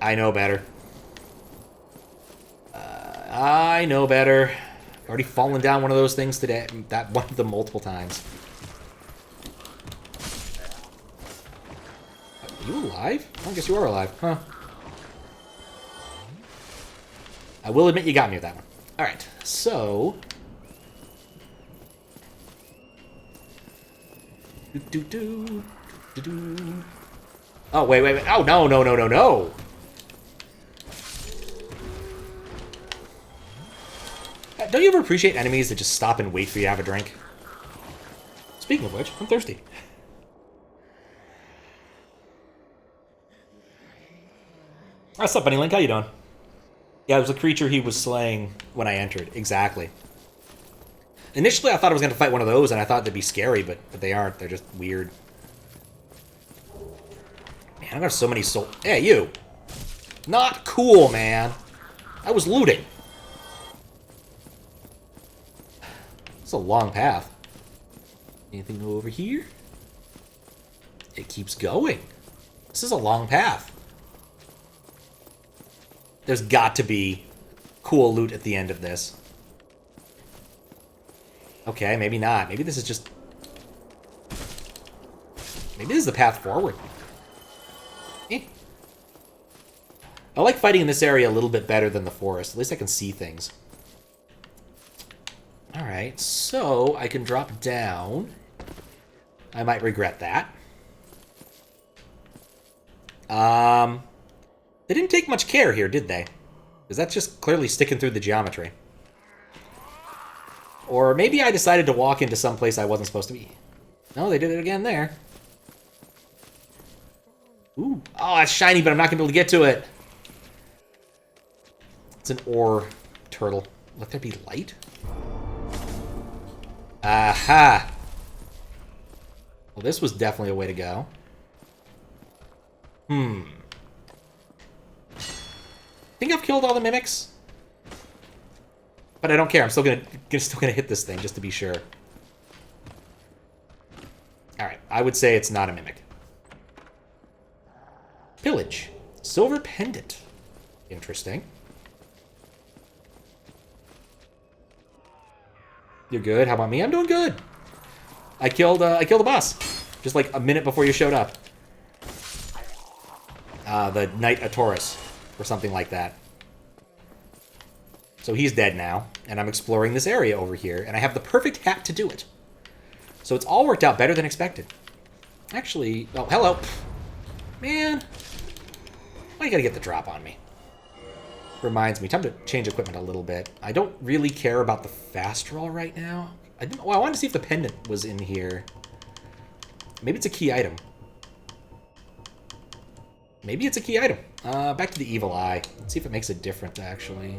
I know better. I know better. I've already fallen down one of those things today. That one of them multiple times. Are you alive? I guess you are alive, huh? I will admit you got me with that one. Alright, so... Oh, wait. Oh, no. Don't you ever appreciate enemies that just stop and wait for you to have a drink? Speaking of which, I'm thirsty. What's up, Bunny Link? How you doing? Yeah, it was a creature he was slaying when I entered. Exactly. Initially, I thought I was going to fight one of those, and I thought they'd be scary, but they aren't. They're just weird. Man, I got so many soul... Hey, you! Not cool, man. I was looting. It's a long path. Anything over here? It keeps going. This is a long path. There's got to be cool loot at the end of this. Okay, maybe not. Maybe this is just... Maybe this is the path forward. Eh. I like fighting in this area a little bit better than the forest. At least I can see things. Alright, so I can drop down. I might regret that. They didn't take much care here, did they? Because that's just clearly sticking through the geometry. Or maybe I decided to walk into some place I wasn't supposed to be. No, they did it again there. Ooh. Oh, it's shiny, but I'm not going to be able to get to it. It's an ore turtle. Let there be light? Aha! Well, this was definitely a way to go. I think I've killed all the mimics. But I don't care. I'm still gonna hit this thing just to be sure. Alright, I would say it's not a mimic. Pillage. Silver pendant. Interesting. You're good. How about me? I'm doing good. I killed a boss. Just like a minute before you showed up. The Knight Artorias, or something like that. So he's dead now, and I'm exploring this area over here, and I have the perfect hat to do it. So it's all worked out better than expected. Actually, oh, hello. Man, why you gotta get the drop on me? Reminds me, time to change equipment a little bit. I don't really care about the fast roll right now. I wanted to see if the pendant was in here. Maybe it's a key item. Maybe it's a key item. Back to the evil eye. Let's see if it makes a difference, actually.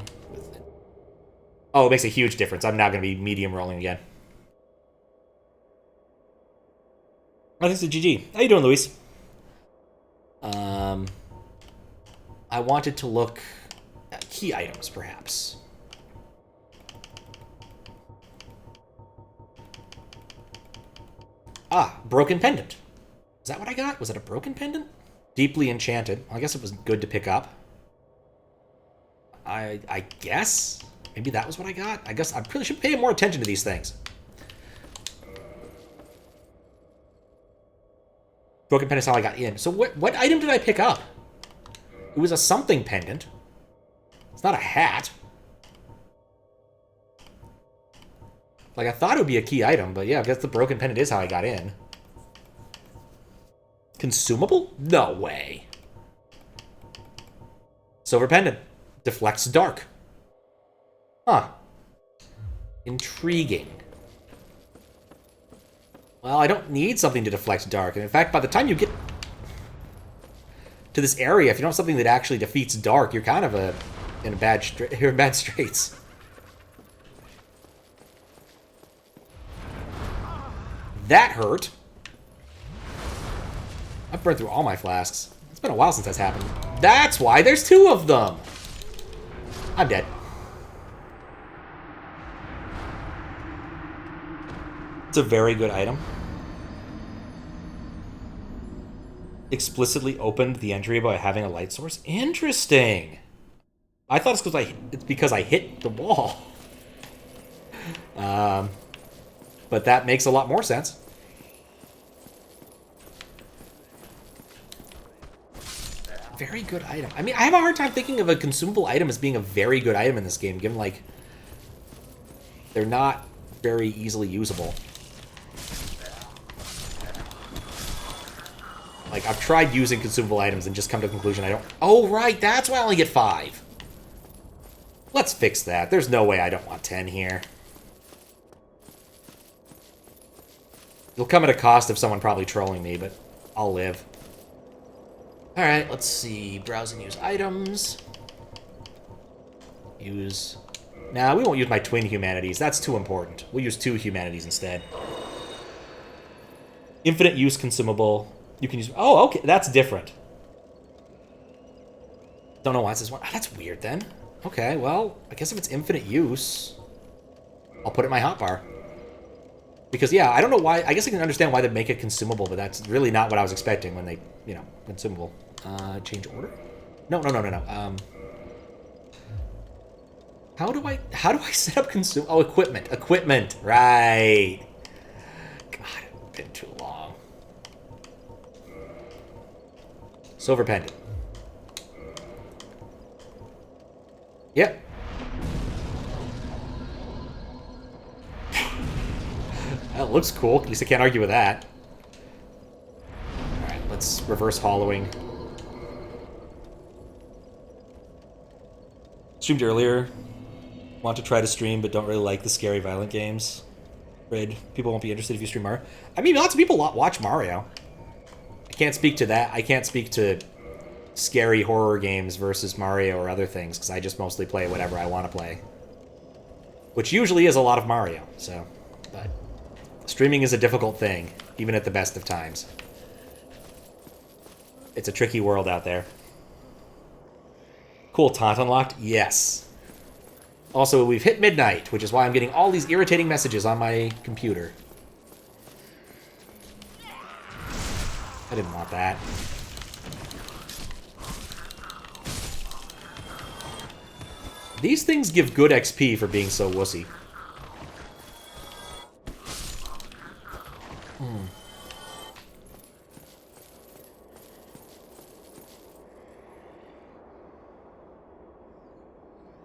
Oh, it makes a huge difference. I'm now going to be medium rolling again. Oh, this is GG. How you doing, Luis? I wanted to look at key items, perhaps. Ah, broken pendant. Is that what I got? Was it a broken pendant? Deeply enchanted. Well, I guess it was good to pick up. I guess? Maybe that was what I got? I guess I really should pay more attention to these things. Broken pendant is how I got in. So what item did I pick up? It was a something pendant. It's not a hat. Like, I thought it would be a key item, but yeah, I guess the broken pendant is how I got in. Consumable? No way. Silver pendant. Deflects dark. Huh. Intriguing. Well, I don't need something to deflect dark. And in fact, by the time you get to this area, if you don't have something that actually defeats dark, you're kind of in bad straits. That hurt. I've burned through all my flasks. It's been a while since that's happened. That's why there's two of them. I'm dead. It's a very good item. Explicitly opened the entry by having a light source. Interesting. I thought it's because I hit the wall. But that makes a lot more sense. Very good item. I mean, I have a hard time thinking of a consumable item as being a very good item in this game, given, like, they're not very easily usable. Like, I've tried using consumable items and just come to the conclusion I don't... Oh, right, that's why I only get 5. Let's fix that. There's no way I don't want 10 here. It'll come at a cost of someone probably trolling me, but I'll live. Alright, let's see. Browse and use items. Use Nah, we won't use my twin humanities. That's too important. We'll use 2 humanities instead. Infinite use consumable. You can use... Oh, okay. That's different. Don't know why it says one. Oh, that's weird then. Okay, well, I guess if it's infinite use, I'll put it in my hotbar. Because, yeah, I don't know why. I guess I can understand why they make it consumable, but that's really not what I was expecting when they, you know, consumable. Change order? No. How do I set up consume? Oh, equipment. Equipment. Right. God, it's been too long. Silver pendant. Yep. That looks cool. At least I can't argue with that. Alright, let's reverse hollowing. Streamed earlier. Want to try to stream, but don't really like the scary, violent games. Afraid people won't be interested if you stream Mario. I mean, lots of people watch Mario. I can't speak to that. I can't speak to scary horror games versus Mario or other things, because I just mostly play whatever I want to play. Which usually is a lot of Mario, so... But streaming is a difficult thing, even at the best of times. It's a tricky world out there. Cool, taunt unlocked? Yes. Also, we've hit midnight, which is why I'm getting all these irritating messages on my computer. I didn't want that. These things give good XP for being so wussy.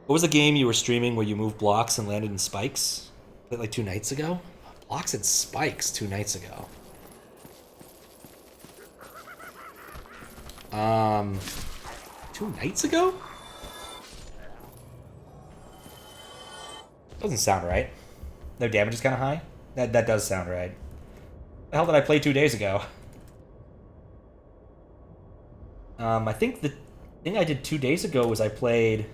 What was the game you were streaming where you moved blocks and landed in spikes? Was that like 2 nights ago? Blocks and spikes 2 nights ago. 2 nights ago? Doesn't sound right. Their damage is kind of high? That does sound right. The hell did I play 2 days ago? I think the thing I did 2 days ago was I played...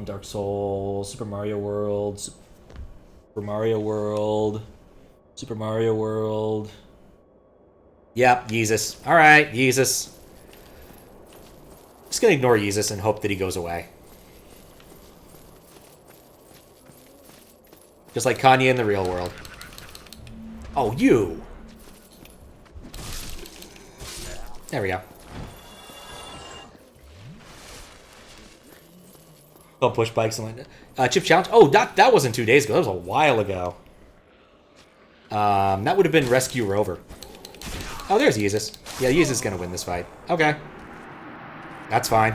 Dark Souls, Super Mario World, Super Mario World, Super Mario World. Yep, Yeezus. Alright, Yeezus. Just gonna ignore Yeezus and hope that he goes away. Just like Kanye in the real world. Oh, you! There we go. Oh, push bikes and Chip Challenge. Oh, that wasn't 2 days ago. That was a while ago. That would have been Rescue Rover. Oh, there's Yeezus. Yeah, Yeezus is going to win this fight. Okay. That's fine.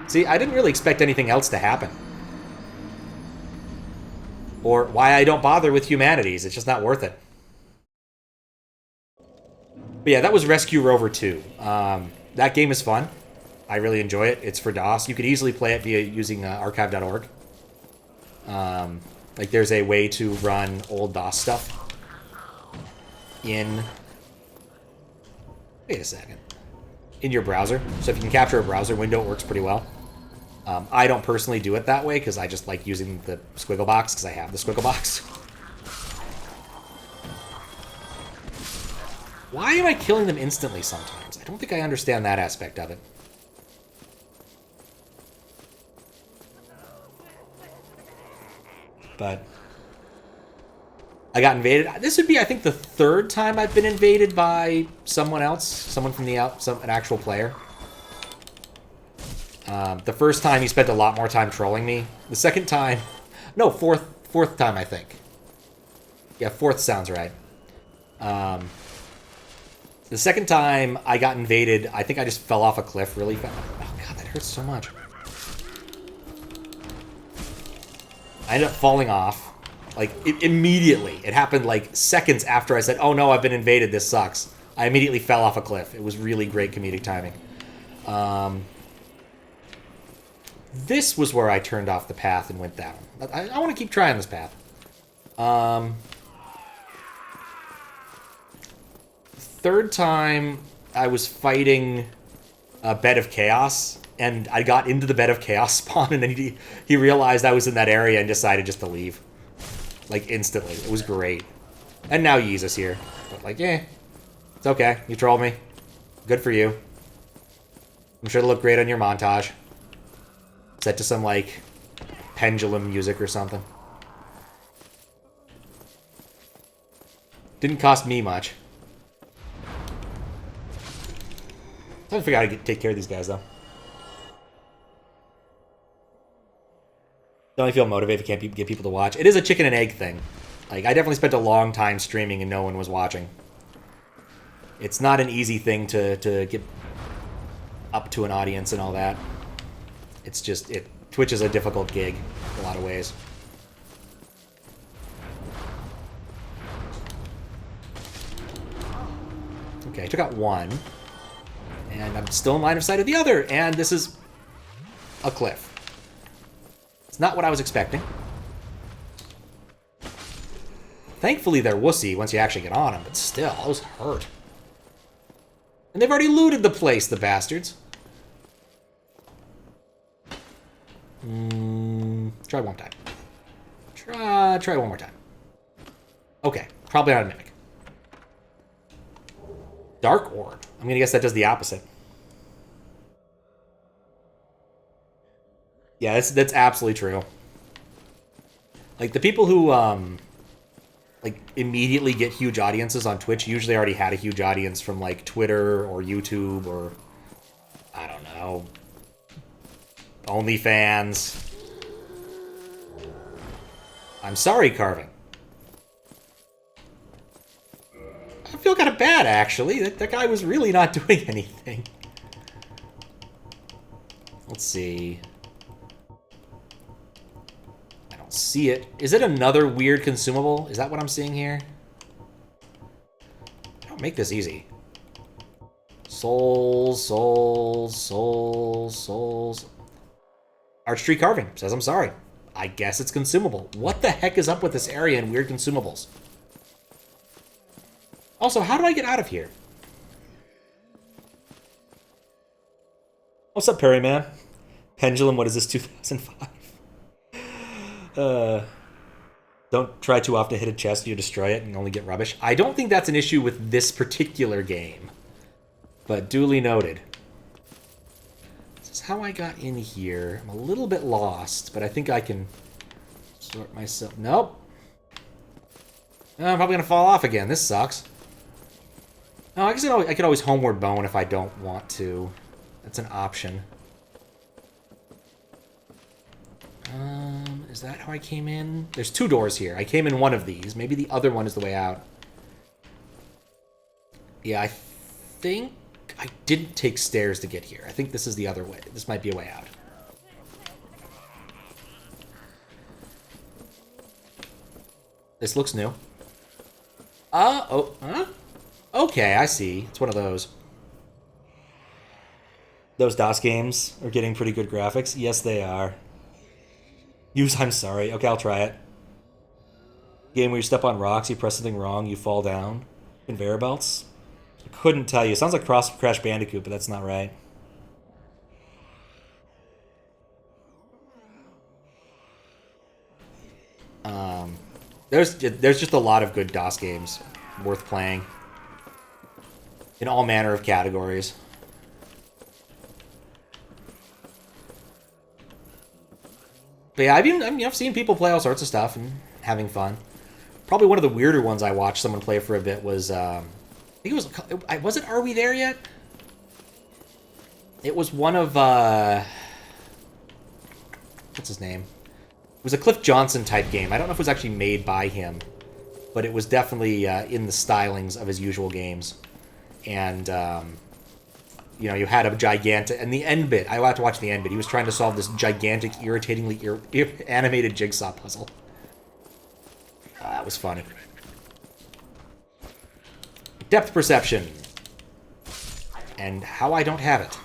See, I didn't really expect anything else to happen. Or why I don't bother with humanities. It's just not worth it. But yeah, that was Rescue Rover 2. That game is fun. I really enjoy it. It's for DOS. You could easily play it via using archive.org. Like, there's a way to run old DOS stuff in... Wait a second. In your browser. So if you can capture a browser window, it works pretty well. I don't personally do it that way, because I just like using the squiggle box, because I have the squiggle box. Why am I killing them instantly sometimes? I don't think I understand that aspect of it. But I got invaded. This would be, I think, the 3rd time I've been invaded by someone else, someone from the an actual player. The first time he spent a lot more time trolling me. The second time, no, fourth time I think. Yeah, 4th sounds right. The second time I got invaded, I think I just fell off a cliff really fast. Oh god, that hurts so much. I ended up falling off, like, immediately. It happened, like, seconds after I said, oh no, I've been invaded, this sucks. I immediately fell off a cliff. It was really great comedic timing. This was where I turned off the path and went down. I want to keep trying this path. Third time, I was fighting a Bed of Chaos, and I got into the bed of chaos spawn, and then he realized I was in that area and decided just to leave. Like, instantly. It was great. And now Yeezus here. But, like, it's okay. You trolled me. Good for you. I'm sure it'll look great on your montage. Set to some, like, pendulum music or something. Didn't cost me much. I figure out how to take care of these guys, though. Don't only feel motivated if you can't get people to watch. It is a chicken and egg thing. Like, I definitely spent a long time streaming and no one was watching. It's not an easy thing to get up to an audience and all that. It's just, Twitch is a difficult gig in a lot of ways. Okay, I took out one. And I'm still in line of sight of the other. And this is a cliff. It's not what I was expecting. Thankfully, they're wussy once you actually get on them, but still, those hurt. And they've already looted the place, the bastards. Try one time. Try one more time. Okay, probably not a mimic. Dark Orb. I'm gonna guess that does the opposite. Yeah, that's absolutely true. Like, the people who, like, immediately get huge audiences on Twitch usually already had a huge audience from, like, Twitter or YouTube or, I don't know, OnlyFans. I'm sorry, Carving. I feel kind of bad, actually. That guy was really not doing anything. Let's see. I don't see it. Is it another weird consumable? Is that what I'm seeing here? Don't make this easy. Souls, souls, souls, souls. Archery Carving says, I'm sorry. I guess it's consumable. What the heck is up with this area and weird consumables? Also, how do I get out of here? What's up, Perryman? Pendulum, what is this, 2005? Don't try too often to hit a chest, you destroy it and only get rubbish. I don't think that's an issue with this particular game. But duly noted. This is how I got in here. I'm a little bit lost, but I think I can sort myself... Nope. I'm probably going to fall off again. This sucks. Oh, I guess I could always homeward bone if I don't want to. That's an option. Is that how I came in? There's two doors here. I came in one of these. Maybe the other one is the way out. Yeah, I think I didn't take stairs to get here. I think this is the other way. This might be a way out. This looks new. Okay, I see. It's one of those. Those DOS games are getting pretty good graphics. Yes, they are. Use I'm sorry. Okay, I'll try it. Game where you step on rocks, you press something wrong, you fall down. Conveyor belts? I couldn't tell you. Sounds like Crash Bandicoot, but that's not right. There's just a lot of good DOS games worth playing. In all manner of categories. But yeah, I've seen people play all sorts of stuff and having fun. Probably one of the weirder ones I watched someone play for a bit was, I think it was it Are We There Yet? It was one of, what's his name? It was a Cliff Johnson type game. I don't know if it was actually made by him, but it was definitely in the stylings of his usual games. And, you know, you had a gigantic... And the end bit, I had to watch the end bit. He was trying to solve this gigantic, irritatingly animated jigsaw puzzle. That was funny. Depth perception. And how I don't have it.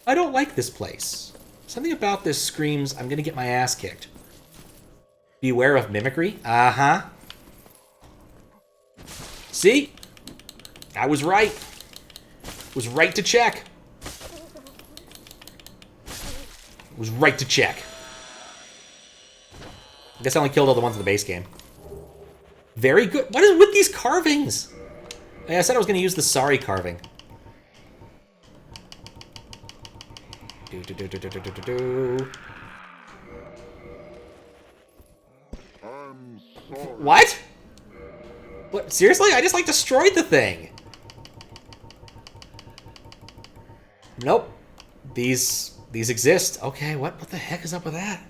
I don't like this place. Something about this screams, I'm gonna get my ass kicked. Beware of mimicry? Uh-huh. See? I was right. Was right to check. was right to check. I guess I only killed all the ones in the base game. Very good. What is with these carvings? Like I said I was going to use the sorry carving. What? What? Seriously? I just like destroyed the thing. Nope. These exist. Okay, what the heck is up with that?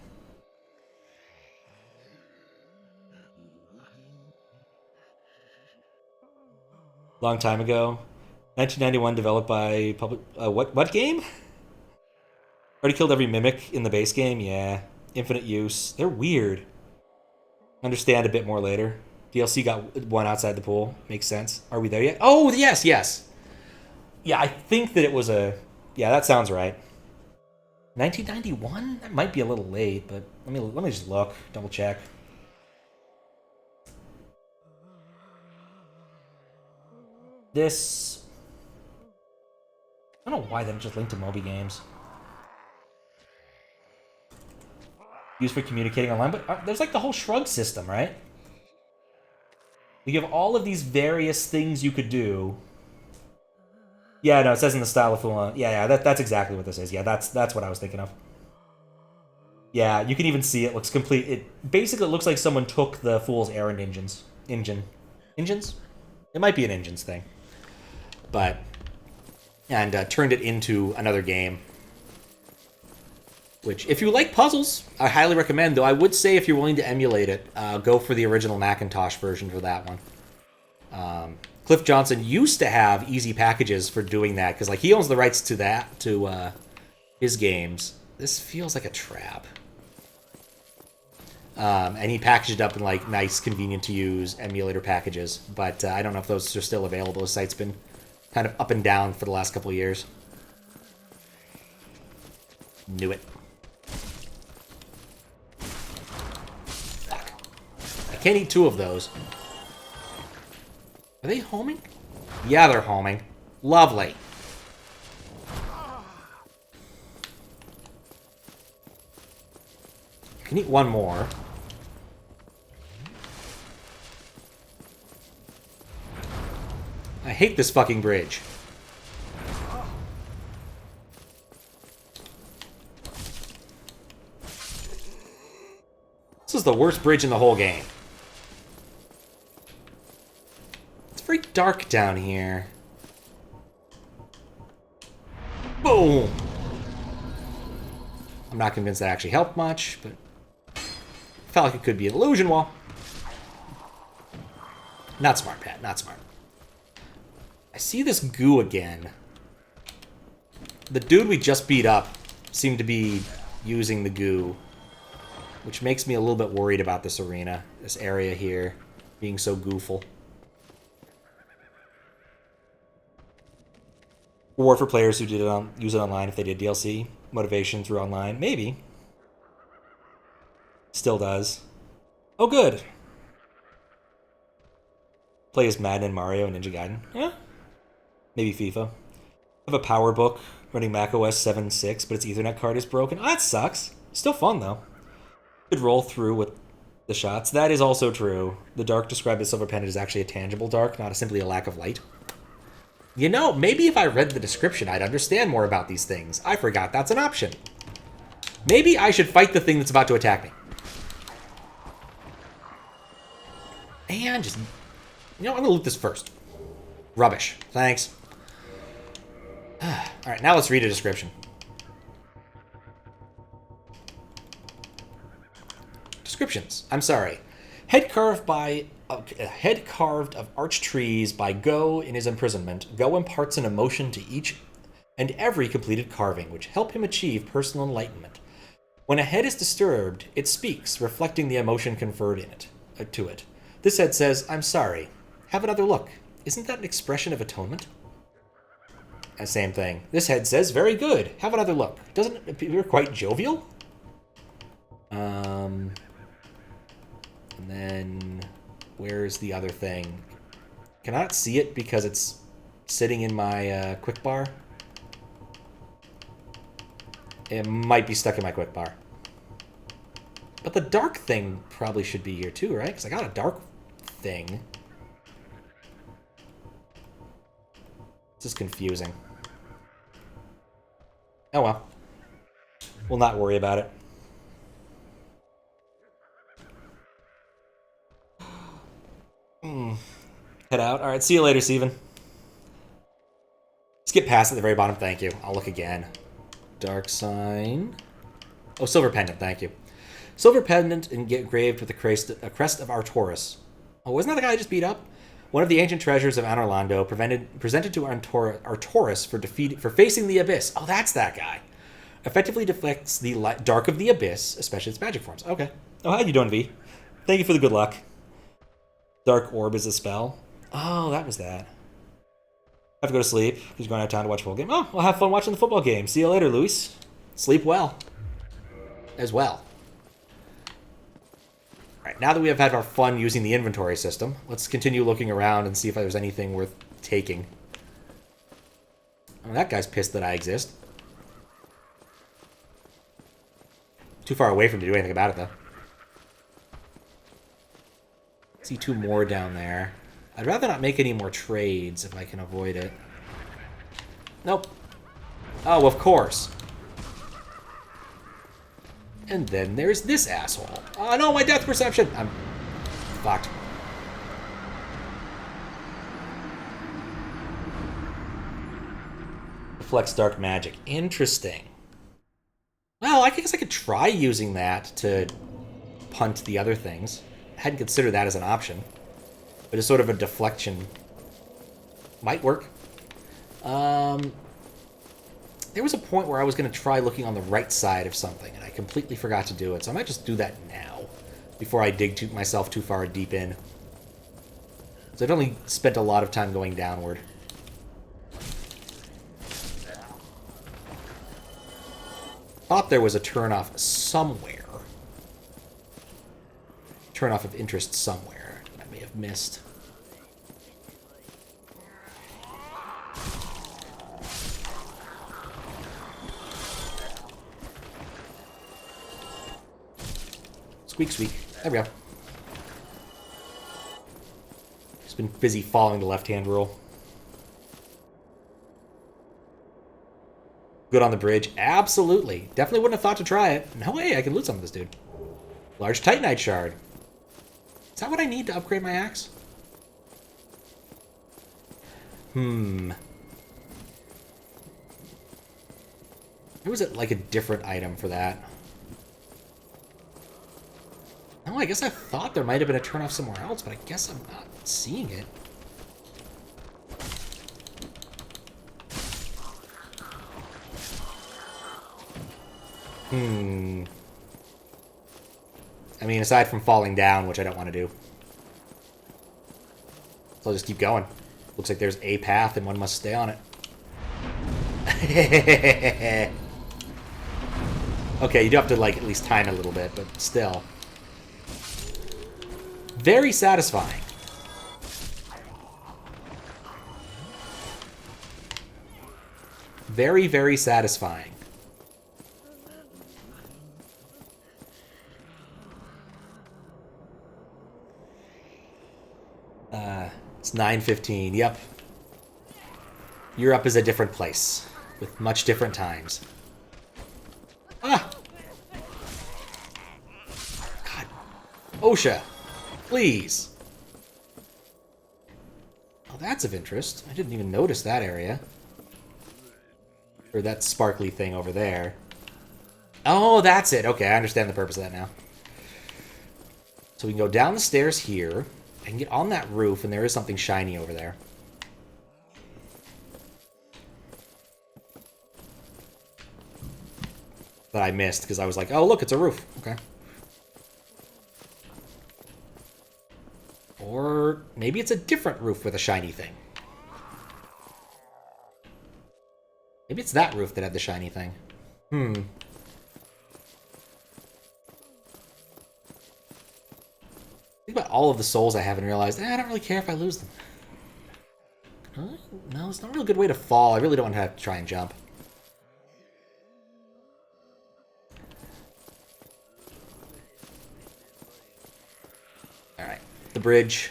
Long time ago. 1991, developed by public... what game? Already killed every mimic in the base game? Yeah. Infinite use. They're weird. Understand a bit more later. DLC got one outside the pool. Makes sense. Are we there yet? Oh, yes, yes. Yeah, I think that it was a... Yeah, that sounds right. 1991? That might be a little late, but let me just look. Double check. This... I don't know why that just linked to Moby Games. Used for communicating online, but there's like the whole shrug system, right? You have all of these various things you could do. Yeah, no, it says in the style of Fool. Yeah, that's exactly what this is. Yeah, that's what I was thinking of. Yeah, you can even see it looks complete. It basically looks like someone took the Fool's Errand engines. Engines? It might be an engines thing. But... And turned it into another game. Which, if you like puzzles, I highly recommend. Though I would say if you're willing to emulate it, go for the original Macintosh version for that one. Cliff Johnson used to have easy packages for doing that, because like he owns the rights to that, to his games. This feels like a trap. And he packaged it up in like nice, convenient to use emulator packages. But I don't know if those are still available. The site's been kind of up and down for the last couple of years. Knew it. Fuck. I can't eat two of those. Are they homing? Yeah, they're homing. Lovely. I can eat one more. I hate this fucking bridge. This is the worst bridge in the whole game. It's very dark down here. Boom! I'm not convinced that actually helped much, but felt like it could be an illusion wall. Not smart, Pat. Not smart. I see this goo again. The dude we just beat up seemed to be using the goo, which makes me a little bit worried about this arena, this area here, being so gooful. Reward for players who did it use it online if they did DLC. Motivation through online. Maybe. Still does. Oh, good. Play as Madden and Mario and Ninja Gaiden. Yeah. Maybe FIFA. I have a power book running macOS 7.6, but its Ethernet card is broken. Oh, that sucks. Still fun, though. Could roll through with the shots. That is also true. The dark described as Silver Pendant is actually a tangible dark, not simply a lack of light. You know, maybe if I read the description, I'd understand more about these things. I forgot that's an option. Maybe I should fight the thing that's about to attack me. And just... You know, I'm gonna loot this first. Rubbish. Thanks. Alright, now let's read a description. Descriptions. I'm sorry. Head carved of arched trees by Go in his imprisonment. Go imparts an emotion to each and every completed carving, which help him achieve personal enlightenment. When a head is disturbed, it speaks, reflecting the emotion conferred in it, to it. This head says, "I'm sorry. Have another look." Isn't that an expression of atonement? Same thing. This head says, "Very good. Have another look." Doesn't it appear quite jovial? And then, where's the other thing? Can I not see it because it's sitting in my quick bar? It might be stuck in my quick bar. But the dark thing probably should be here too, right? Because I got a dark thing. This is confusing. Oh well. We'll not worry about it. Head out. Alright, see you later, Steven. Skip past at the very bottom, thank you. I'll look again. Dark sign. Oh, silver pendant, thank you. Silver pendant engraved with the crest of Artorias. Oh, wasn't that the guy I just beat up? One of the ancient treasures of Anor Londo, presented to Artorias for facing the Abyss. Oh, that's that guy. Effectively deflects the dark of the Abyss, especially its magic forms. Okay. Oh, how you doing, V? Thank you for the good luck. Dark Orb is a spell. Oh, that was that. I have to go to sleep. He's going out of town to watch a football game. Oh, well, have fun watching the football game. See you later, Luis. Sleep well. As well. Alright, now that we have had our fun using the inventory system, let's continue looking around and see if there's anything worth taking. Oh, that guy's pissed that I exist. Too far away from me to do anything about it, though. See two more down there. I'd rather not make any more trades if I can avoid it. Nope. Oh, of course. And then there's this asshole. Oh no, my depth perception! I'm fucked. Reflects dark magic. Interesting. Well, I guess I could try using that to punt the other things. I hadn't considered that as an option. But it's sort of a deflection. Might work. There was a point where I was going to try looking on the right side of something, and I completely forgot to do it, so I might just do that now, before I dig myself too far deep in. So I'd only spent a lot of time going downward. Thought there was a turnoff somewhere. Turnoff of interest somewhere. I may have missed. Squeak, squeak. There we go. Just been busy following the left-hand rule. Good on the bridge. Absolutely. Definitely wouldn't have thought to try it. No way, I can loot some of this dude. Large Titanite shard. Is that what I need to upgrade my axe? Or was it like a different item for that? Oh, I guess I thought there might have been a turn off somewhere else, but I guess I'm not seeing it. I mean, aside from falling down, which I don't want to do. So I'll just keep going. Looks like there's a path and one must stay on it. Okay, you do have to, like, at least time it a little bit, but still. Very satisfying. Very, very satisfying. It's 9:15. Yep. Europe is a different place with much different times. Ah! God. OSHA. Please. Oh, that's of interest. I didn't even notice that area. Or that sparkly thing over there. Oh, that's it. Okay, I understand the purpose of that now. So we can go down the stairs here. I can get on that roof, and there is something shiny over there. That I missed, because I was like, oh, look, it's a roof. Okay. Or maybe it's a different roof with a shiny thing. Maybe it's that roof that had the shiny thing. Think about all of the souls I have and realized, I don't really care if I lose them. No, it's not a real good way to fall. I really don't want to have to try and jump. the bridge.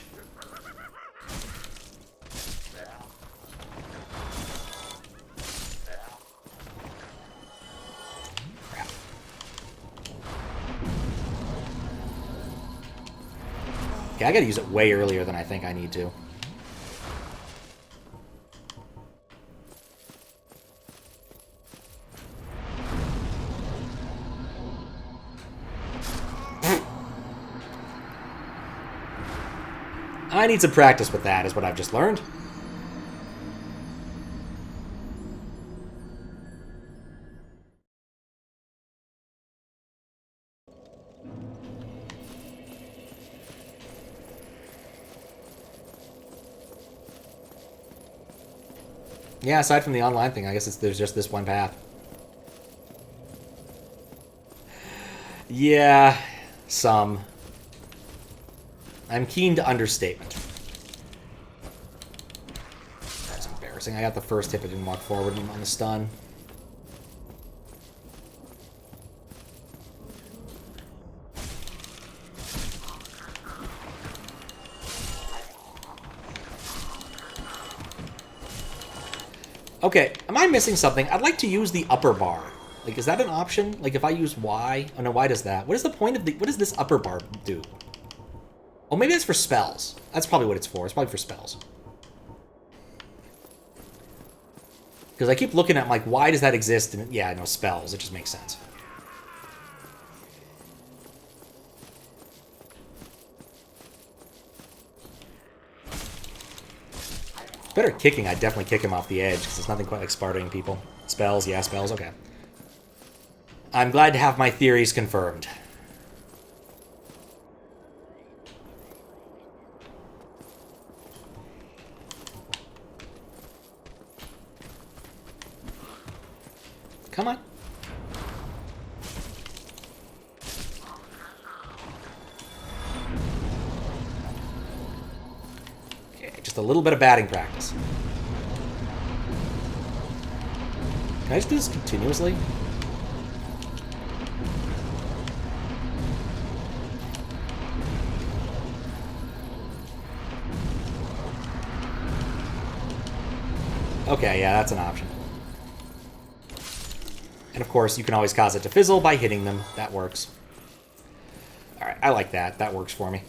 Crap. Okay, I gotta use it way earlier than I think I need to. I need some practice with that, is what I've just learned. Yeah, aside from the online thing, I guess there's just this one path. Yeah, some. I'm keen to understatement. That's embarrassing. I got the first hit, but didn't walk forward on the stun. Okay, am I missing something? I'd like to use the upper bar. Like, is that an option? Like, if I use Y? Oh, no, Y does that. What is the point of the... What does this upper bar do? Oh, maybe it's for spells. That's probably what it's for. It's probably for spells. Because I keep looking at, like, why does that exist? And yeah, no, spells. It just makes sense. Better kicking, I'd definitely kick him off the edge, because it's nothing quite like Spartaing people. Spells, yeah, spells, okay. I'm glad to have my theories confirmed. Come on. Okay, just a little bit of batting practice. Can I just do this continuously? Okay, yeah, that's an option. And of course, you can always cause it to fizzle by hitting them. That works. Alright, I like that. That works for me.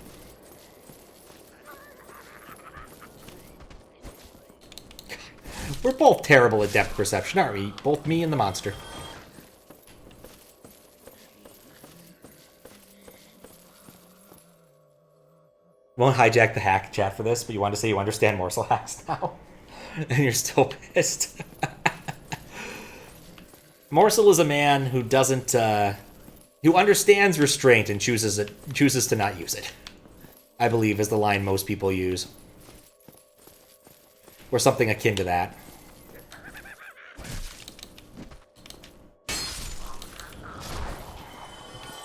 We're both terrible at depth perception, aren't we? Both me and the monster. Won't hijack the hack chat for this, but you want to say you understand morsel hacks now. And you're still pissed. Morsel is a man who doesn't, who understands restraint and chooses to not use it. I believe is the line most people use. Or something akin to that.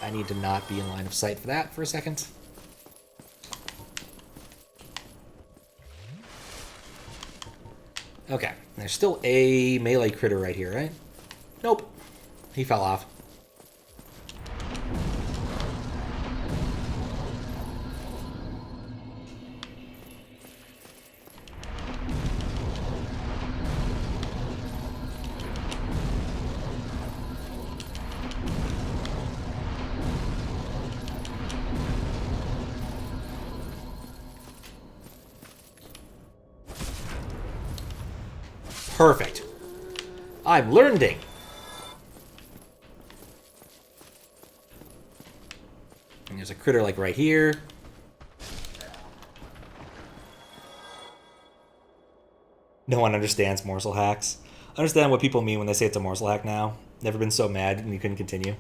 I need to not be in line of sight for that for a second. Okay, there's still a melee critter right here, right? Nope. He fell off. Perfect. I'm learning. And there's a critter like right here. No one understands morsel hacks. I understand what people mean when they say it's a morsel hack now. Never been so mad and you couldn't continue.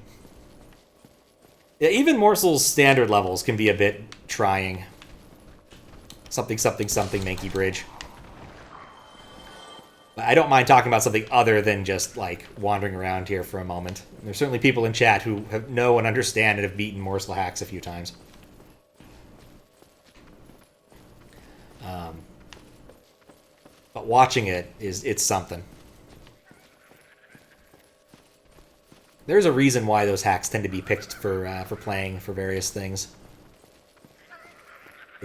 Yeah, even morsel's standard levels can be a bit trying. Something, something, something, Manky Bridge. I don't mind talking about something other than just, like, wandering around here for a moment. There's certainly people in chat who know and understand and have beaten morsel hacks a few times. But watching it's something. There's a reason why those hacks tend to be picked for playing for various things.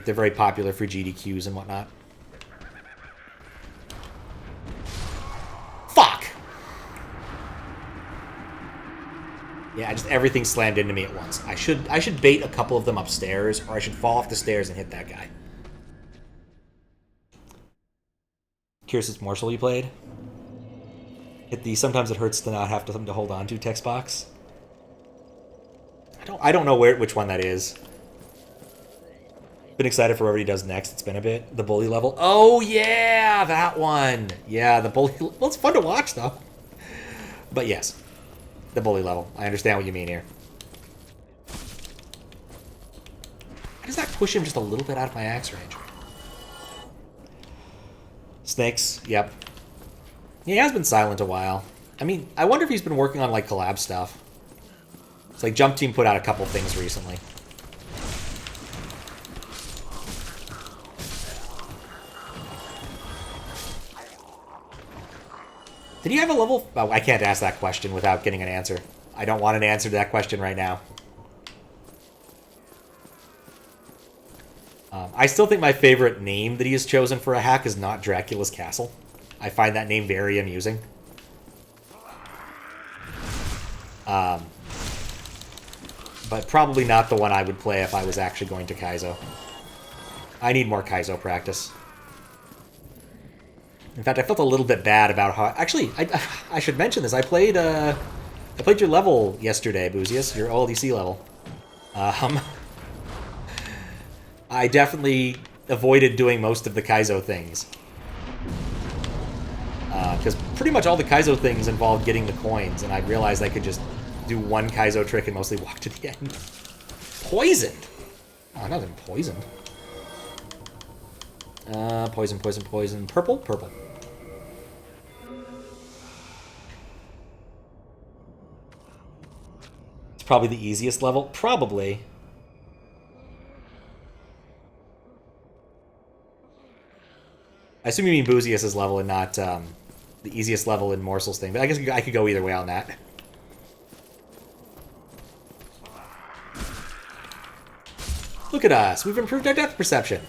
Like, they're very popular for GDQs and whatnot. Fuck! Yeah, just everything slammed into me at once. I should bait a couple of them upstairs, or I should fall off the stairs and hit that guy. Curious which morsel you played? Hit the sometimes it hurts to not have something to hold on to text box. I don't know which one that is. Been excited for whatever he does next. It's been a bit. The bully level. Oh yeah, that one. Yeah, the bully. Well, it's fun to watch though. But yes, the bully level. I understand what you mean here. How does that push him just a little bit out of my axe range? Snakes. Yep. He has been silent a while. I mean, I wonder if he's been working on like collab stuff. It's like Jump Team put out a couple things recently. Did he have a level... Oh, I can't ask that question without getting an answer. I don't want an answer to that question right now. I still think my favorite name that he has chosen for a hack is not Dracula's Castle. I find that name very amusing. But probably not the one I would play if I was actually going to Kaizo. I need more Kaizo practice. In fact, I felt a little bit bad about how... Actually, I should mention this. I played your level yesterday, Boozius, your OLDC level. I definitely avoided doing most of the Kaizo things. Because pretty much all the Kaizo things involved getting the coins, and I realized I could just do one Kaizo trick and mostly walk to the end. Poisoned! Oh, not even poisoned. Poison, poison, poison. Purple? Purple. It's probably the easiest level. Probably. I assume you mean Boozius' level and not the easiest level in Morsel's thing. But I guess I could go either way on that. Look at us. We've improved our depth perception.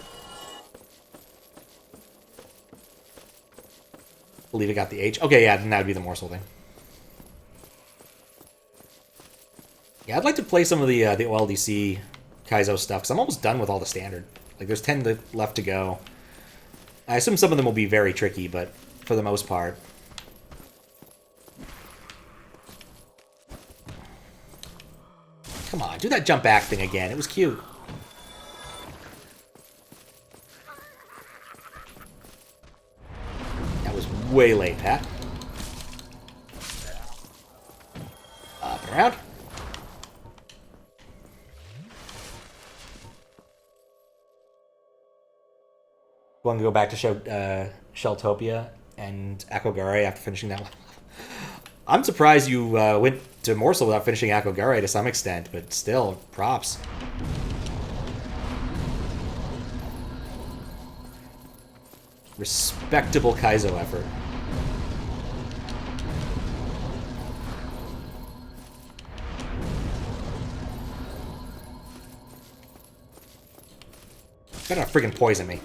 Believe it got the H. Okay, yeah, then that would be the morsel thing. Yeah, I'd like to play some of the OLDC Kaizo stuff, because I'm almost done with all the standard. Like, there's 10 left to go. I assume some of them will be very tricky, but for the most part. Come on, do that jump back thing again. It was cute. Way late, Pat. Up and around. Going to go back to Shelltopia and Akogare after finishing that one. I'm surprised you went to Morsel without finishing Akogare to some extent, but still, props. Respectable Kaizo effort. Better not friggin' poison me. At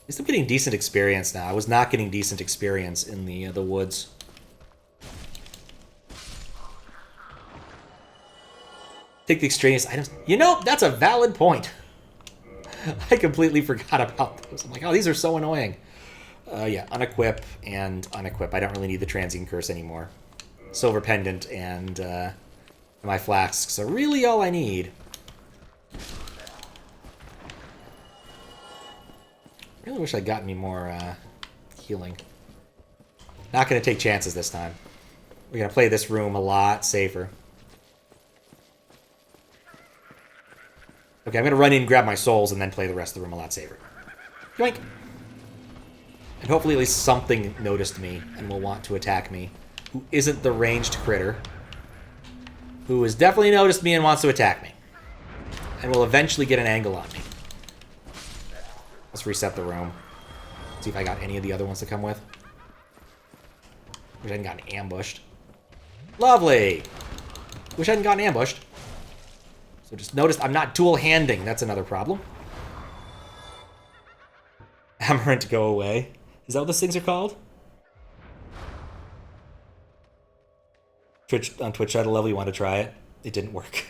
least I'm getting decent experience now. I was not getting decent experience in the woods. Take the extraneous items. You know, that's a valid point. I completely forgot about those. I'm like, oh, these are so annoying. Yeah, unequip and unequip. I don't really need the transient curse anymore. Silver pendant and my flasks are really all I need. Really wish I'd gotten me more healing. Not going to take chances this time. We're going to play this room a lot safer. Okay, I'm going to run in, grab my souls, and then play the rest of the room a lot safer. Yoink! And hopefully at least something noticed me and will want to attack me, who isn't the ranged critter, who has definitely noticed me and wants to attack me, and will eventually get an angle on me. Let's reset the room. See if I got any of the other ones to come with. Wish I hadn't gotten ambushed. Lovely! Wish I hadn't gotten ambushed. So just notice I'm not dual-handing. That's another problem. Amarant, go away. Is that what those things are called? On Twitch, at a level you want to try it. It didn't work.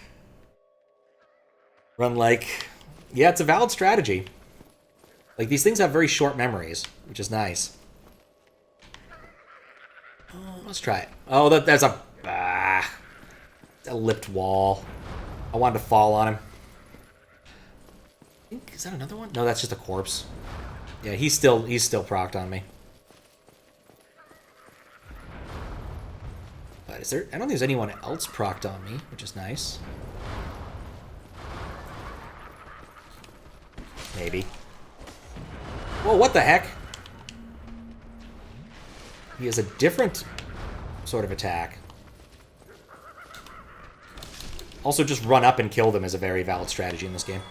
Run like... Yeah, it's a valid strategy. Like, these things have very short memories, which is nice. Let's try it. Oh, that's a... a lipped wall. I wanted to fall on him. I think, is that another one? No, that's just a corpse. Yeah, he's still procced on me. But is there... I don't think there's anyone else procced on me, which is nice. Maybe. Whoa, what the heck? He has a different sort of attack. Also, just run up and kill them is a very valid strategy in this game.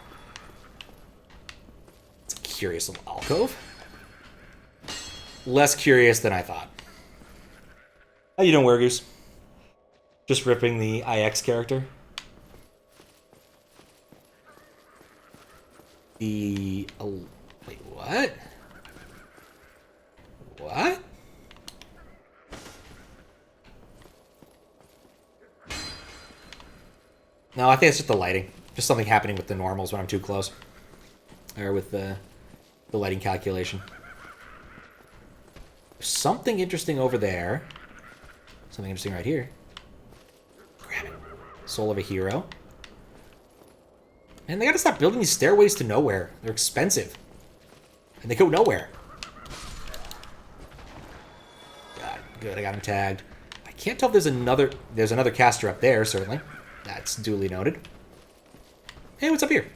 It's a curious little alcove. Less curious than I thought. How you doing, Wergoose? Just ripping the IX character. The... Oh, wait, what? What? No, I think it's just the lighting. Just something happening with the normals when I'm too close. Or with the lighting calculation. There's something interesting over there. Something interesting right here. Grab it. Soul of a hero. Man, they gotta stop building these stairways to nowhere. They're expensive. And they go nowhere. God, good, I got him tagged. I can't tell if there's another caster up there, certainly. That's duly noted. Hey, what's up here?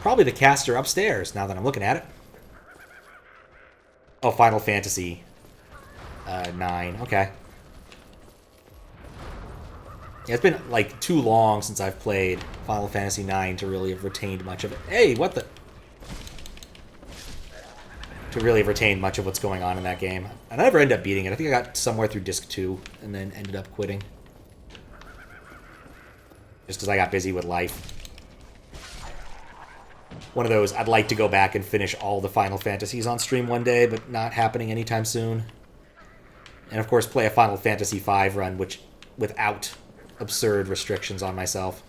Probably the caster upstairs, now that I'm looking at it. Oh, Final Fantasy 9. Okay. Yeah, it's been, like, too long since I've played Final Fantasy 9 to really have retained much of it. Hey, what the... To really have retained much of what's going on in that game. And I never ended up beating it. I think I got somewhere through Disc 2 and then ended up quitting. Just because I got busy with life. One of those, I'd like to go back and finish all the Final Fantasies on stream one day, but not happening anytime soon. And of course, play a Final Fantasy V run, which without absurd restrictions on myself.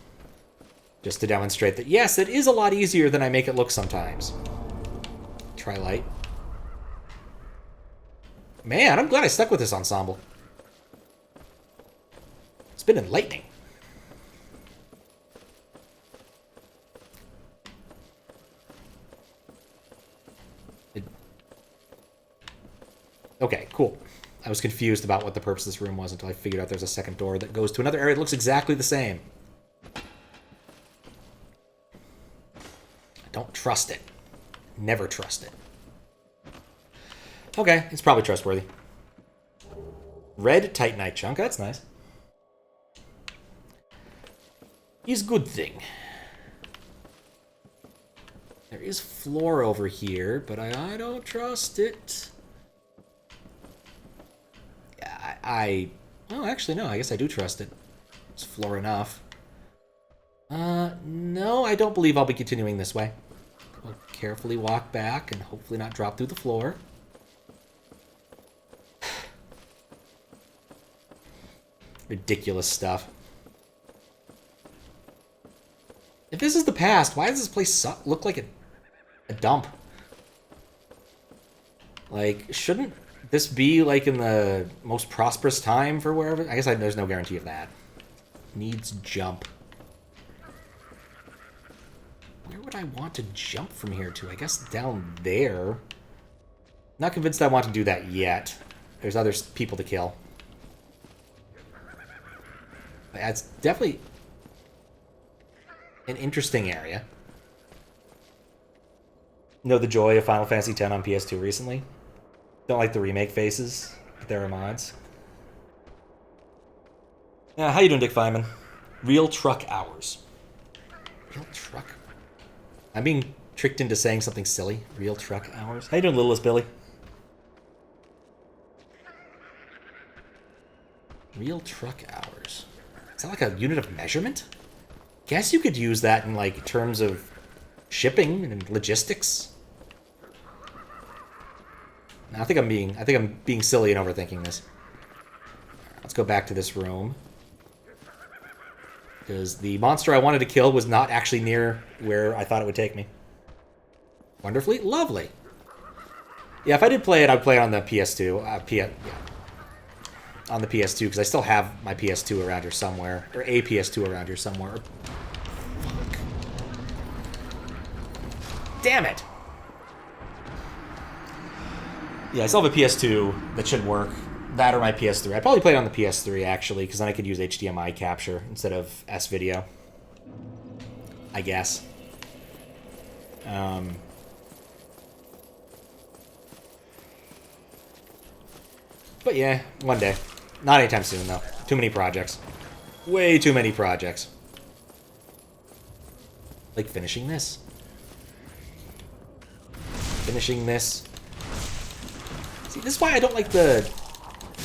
Just to demonstrate that, yes, it is a lot easier than I make it look sometimes. Try light. Man, I'm glad I stuck with this ensemble. It's been enlightening. Okay, cool. I was confused about what the purpose of this room was until I figured out there's a second door that goes to another area that looks exactly the same. I don't trust it. Never trust it. Okay, it's probably trustworthy. Red Titanite chunk, that's nice. Is good thing. There is floor over here, but I don't trust it. Oh, actually, no. I guess I do trust it. It's floor enough. No, I don't believe I'll be continuing this way. I'll carefully walk back and hopefully not drop through the floor. Ridiculous stuff. If this is the past, why does this place look like a dump? Like, shouldn't this be, like, in the most prosperous time for wherever? I guess there's no guarantee of that. Needs jump. Where would I want to jump from here to? I guess down there. Not convinced I want to do that yet. There's other people to kill. But it's definitely an interesting area. Know the joy of Final Fantasy X on PS2 recently? Don't like the remake faces, but there are mods. Yeah, how you doing, Dick Feynman? Real truck hours. Real truck? I'm being tricked into saying something silly. Real truck hours. How you doing, Littlest Billy? Real truck hours. Is that like a unit of measurement? guess you could use that in, like, terms of shipping and logistics. I think I'm being silly and overthinking this. Let's go back to this room. Because the monster I wanted to kill was not actually near where I thought it would take me. Wonderfully lovely. Yeah, if I did play it, I'd play it on the PS2. Yeah. On the PS2, because I still have my PS2 around here somewhere. Or a PS2 around here somewhere. Fuck. Damn it! Yeah, I still have a PS2 that should work. That or my PS3. I'd probably play it on the PS3, actually, because then I could use HDMI capture instead of S-Video. I guess. But yeah, one day. Not anytime soon, though. Too many projects. Way too many projects. Like finishing this. Finishing this. See, this is why I don't like the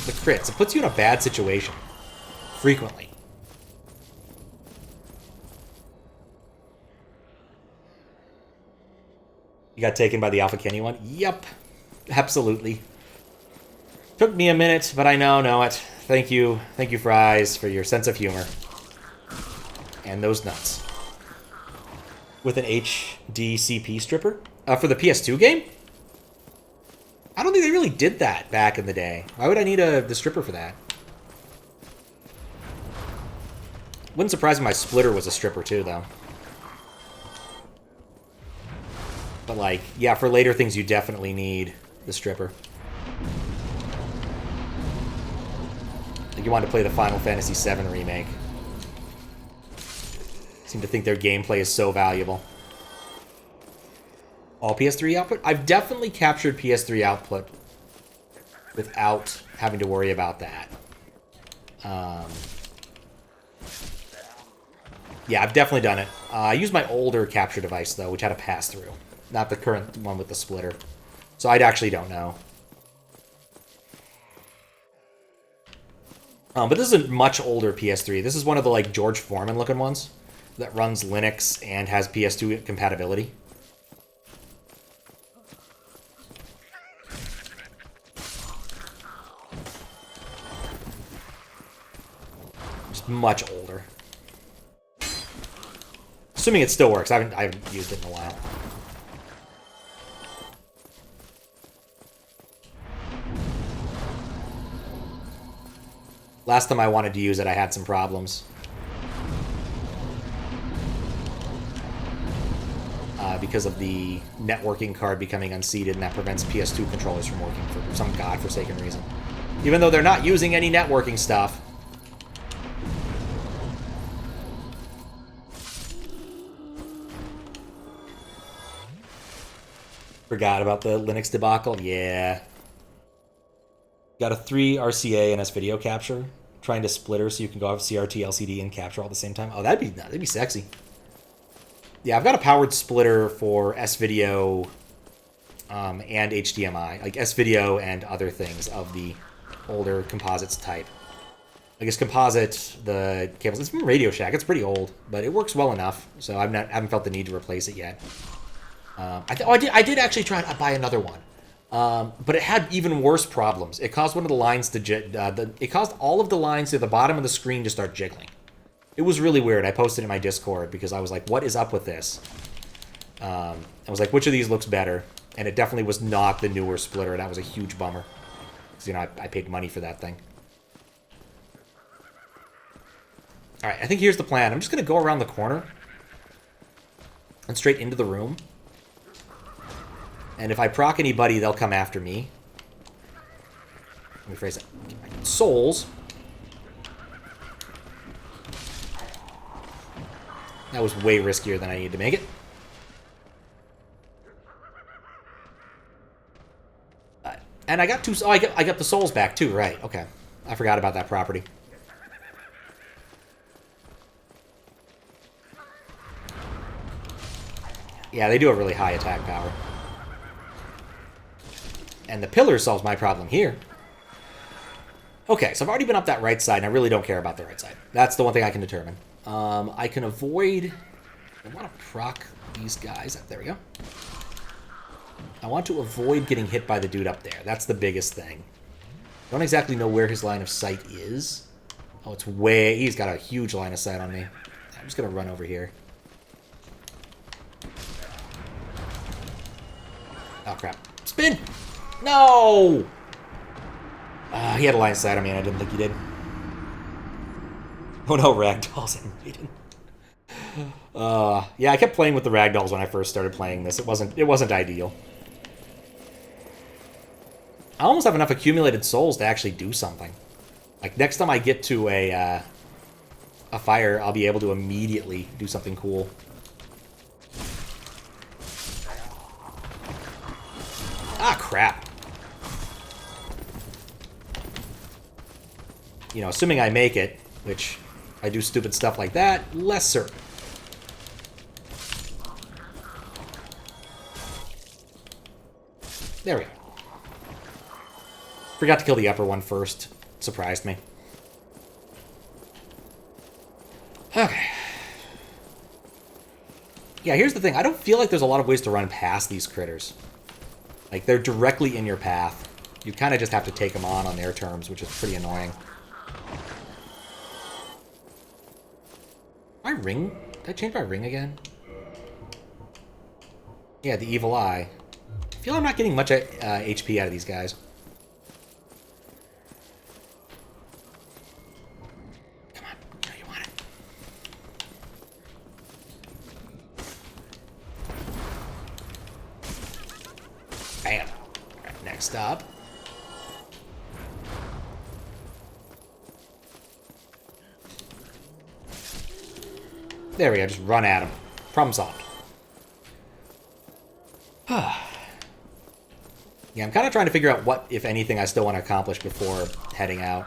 crits. It puts you in a bad situation. Frequently. You got taken by the Alpha Kenny one? Yep. Absolutely. Took me a minute, but I know it. Thank you. Thank you, Fries, for your sense of humor. And those nuts. With an HD CP stripper? For the PS2 game? I don't think they really did that back in the day. Why would I need the stripper for that? Wouldn't surprise me my splitter was a stripper too, though. But like, yeah, for later things you definitely need the stripper. Like you want to play the Final Fantasy VII remake. Seem to think their gameplay is so valuable. All PS3 output? I've definitely captured PS3 output without having to worry about that. Yeah, I've definitely done it. I used my older capture device, though, which had a pass-through. Not the current one with the splitter. So I actually don't know. But this is a much older PS3. This is one of the, like, George Foreman-looking ones that runs Linux and has PS2 compatibility. Just much older. Assuming it still works. I haven't used it in a while. Last time I wanted to use it, I had some problems. Because of the networking card becoming unseated, and that prevents PS2 controllers from working for some godforsaken reason. Even though they're not using any networking stuff. Forgot about the Linux debacle? Yeah. Got a 3 RCA and S-Video capture. Trying to splitter so you can go off CRT, LCD, and capture all at the same time. Oh, that'd be sexy. Yeah, I've got a powered splitter for S-Video and HDMI. Like S-Video and other things of the older composites type. I guess composite, the cables. It's from Radio Shack. It's pretty old, but it works well enough. So I haven't felt the need to replace it yet. I did actually try to buy another one. But it had even worse problems. It caused one of the lines to it caused all of the lines to the bottom of the screen to start jiggling. It was really weird. I posted in my Discord because I was like, what is up with this? I was like, which of these looks better? And it definitely was not the newer splitter. That was a huge bummer. Because, you know, I paid money for that thing. Alright, I think here's the plan. I'm just going to go around the corner. And straight into the room. And if I proc anybody, they'll come after me. Let me phrase it. Souls. That was way riskier than I needed to make it. And I got two... Oh, I got the souls back, too. Right, okay. I forgot about that property. Yeah, they do have really high attack power. And the pillar solves my problem here. Okay, so I've already been up that right side, and I really don't care about the right side. That's the one thing I can determine. I can avoid... I want to proc these guys. There we go. I want to avoid getting hit by the dude up there. That's the biggest thing. Don't exactly know where his line of sight is. Oh, it's way... He's got a huge line of sight on me. I'm just going to run over here. Oh, crap. Spin! No! He had a line of sight on me, and I didn't think he did. Oh no, ragdolls and maiden. Yeah, I kept playing with the ragdolls when I first started playing this. It wasn't ideal. I almost have enough accumulated souls to actually do something. Like, next time I get to a fire, I'll be able to immediately do something cool. Ah, crap. You know, assuming I make it, which I do stupid stuff like that, less certain. There we go. Forgot to kill the upper one first. Surprised me. Okay. Yeah, here's the thing. I don't feel like there's a lot of ways to run past these critters. Like, they're directly in your path. You kind of just have to take them on their terms, which is pretty annoying. My ring? Did I change my ring again? Yeah, the evil eye. I feel I'm not getting much HP out of these guys. Come on. No, you want it. Bam. Alright, next up. There we go, just run at him. Problem solved. Yeah, I'm kind of trying to figure out what, if anything, I still want to accomplish before heading out.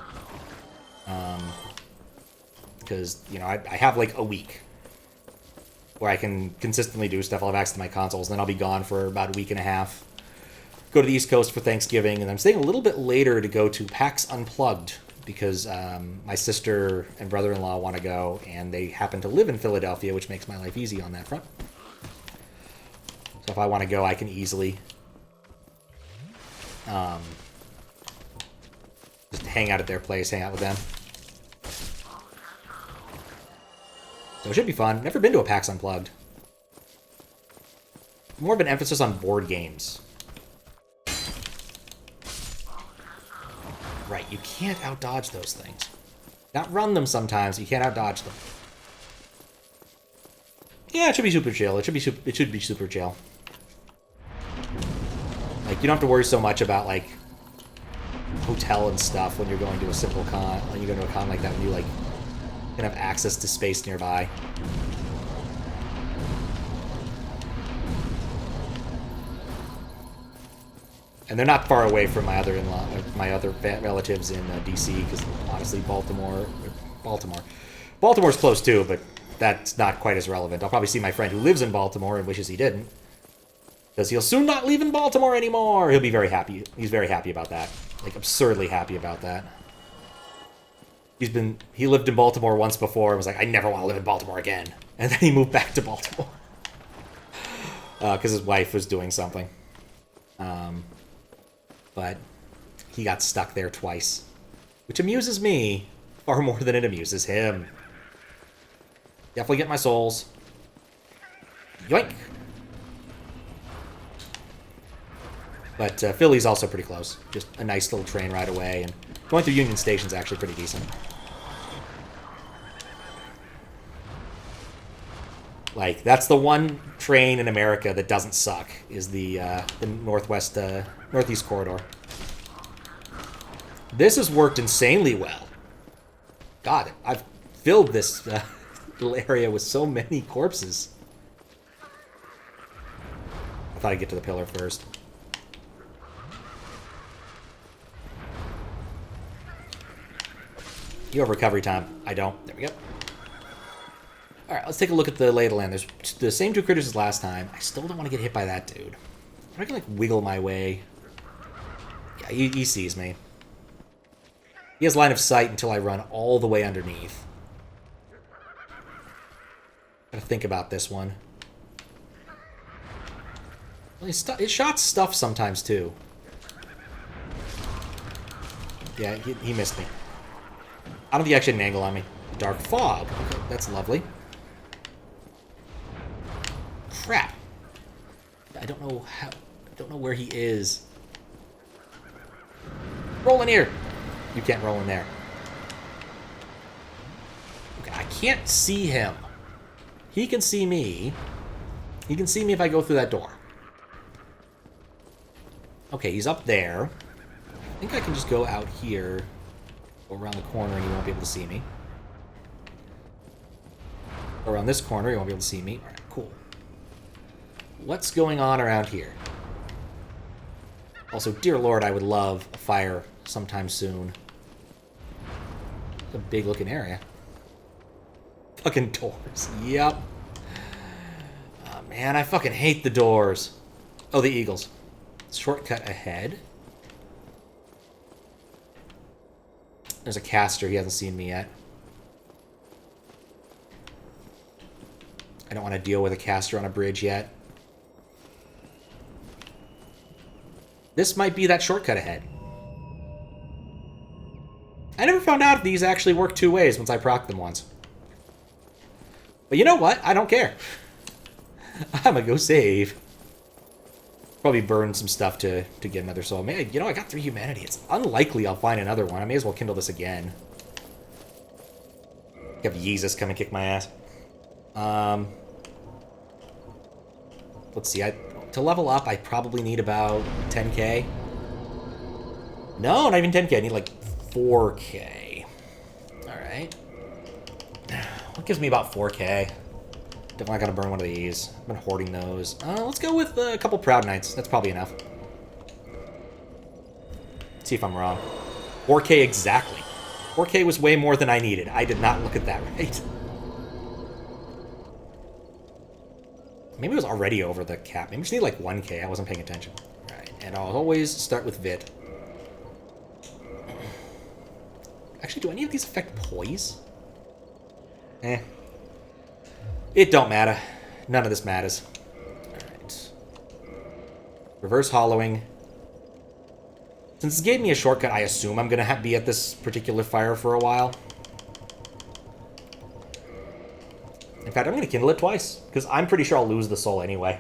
Because, you know, I have like a week where I can consistently do stuff. I'll have access to my consoles, and then I'll be gone for about a week and a half. Go to the East Coast for Thanksgiving, and I'm staying a little bit later to go to PAX Unplugged, because my sister and brother-in-law want to go, and they happen to live in Philadelphia, which makes my life easy on that front. So if I want to go, I can easily just hang out at their place, hang out with them. So it should be fun. Never been to a PAX Unplugged. More of an emphasis on board games. Right, you can't out-dodge those things. Not run them sometimes, you can't out-dodge them. Yeah, it should be super chill. It should be super chill. Like, you don't have to worry so much about, like, hotel and stuff when you're going to a simple con. When you go to a con like that, when you, like, can have access to space nearby. And they're not far away from my other relatives in DC, because honestly, Baltimore's close too, but that's not quite as relevant. I'll probably see my friend who lives in Baltimore and wishes he didn't, because he'll soon not live in Baltimore anymore. He'll be very happy. He's very happy about that, like absurdly happy about that. He lived in Baltimore once before and was like, I never want to live in Baltimore again, and then he moved back to Baltimore because his wife was doing something. But he got stuck there twice, which amuses me far more than it amuses him. Definitely get my souls. Yoink! But Philly's also pretty close. Just a nice little train ride away, and going through Union Station's actually pretty decent. Like, that's the one train in America that doesn't suck, is the Northeast Corridor. This has worked insanely well. God, I've filled this little area with so many corpses. I thought I'd get to the pillar first. You have recovery time. I don't. There we go. Alright, let's take a look at the lay of the land. There's the same two critters as last time. I still don't want to get hit by that dude. I can, like, wiggle my way. Yeah, he sees me. He has line of sight until I run all the way underneath. Gotta think about this one. Well, his shots stuff sometimes, too. Yeah, he missed me. I don't think he actually had an angle on me. Dark fog. Okay, that's lovely. Crap. I don't know how... I don't know where he is. Roll in here! You can't roll in there. Okay, I can't see him. He can see me. He can see me if I go through that door. Okay, he's up there. I think I can just go out here, go around the corner, and he won't be able to see me. Go around this corner, he won't be able to see me. Alright, cool. What's going on around here? Also, dear lord, I would love a fire sometime soon. It's a big-looking area. Fucking doors. Yep. Oh, man, I fucking hate the doors. Oh, the eagles. Shortcut ahead. There's a caster. He hasn't seen me yet. I don't want to deal with a caster on a bridge yet. This might be that shortcut ahead. I never found out if these actually work two ways once I procced them once. But you know what? I don't care. I'm gonna go save. Probably burn some stuff to get another soul. Man, you know, I got 3 humanity. It's unlikely I'll find another one. I may as well kindle this again. Have Jesus come and kick my ass. Let's see. To level up, I probably need about 10k. No, not even 10k. I need like 4k. Alright. What gives me about 4k? Definitely not gonna burn one of these. I've been hoarding those. Let's go with a couple Proud Knights. That's probably enough. See if I'm wrong. 4k exactly. 4k was way more than I needed. I did not look at that right. Maybe it was already over the cap. Maybe we just need like 1k. I wasn't paying attention. Alright, and I'll always start with Vit. Actually, do any of these affect poise? Eh. It don't matter. None of this matters. Alright. Reverse hollowing. Since this gave me a shortcut, I assume I'm going to be at this particular fire for a while. In fact, I'm going to kindle it twice, because I'm pretty sure I'll lose the soul anyway.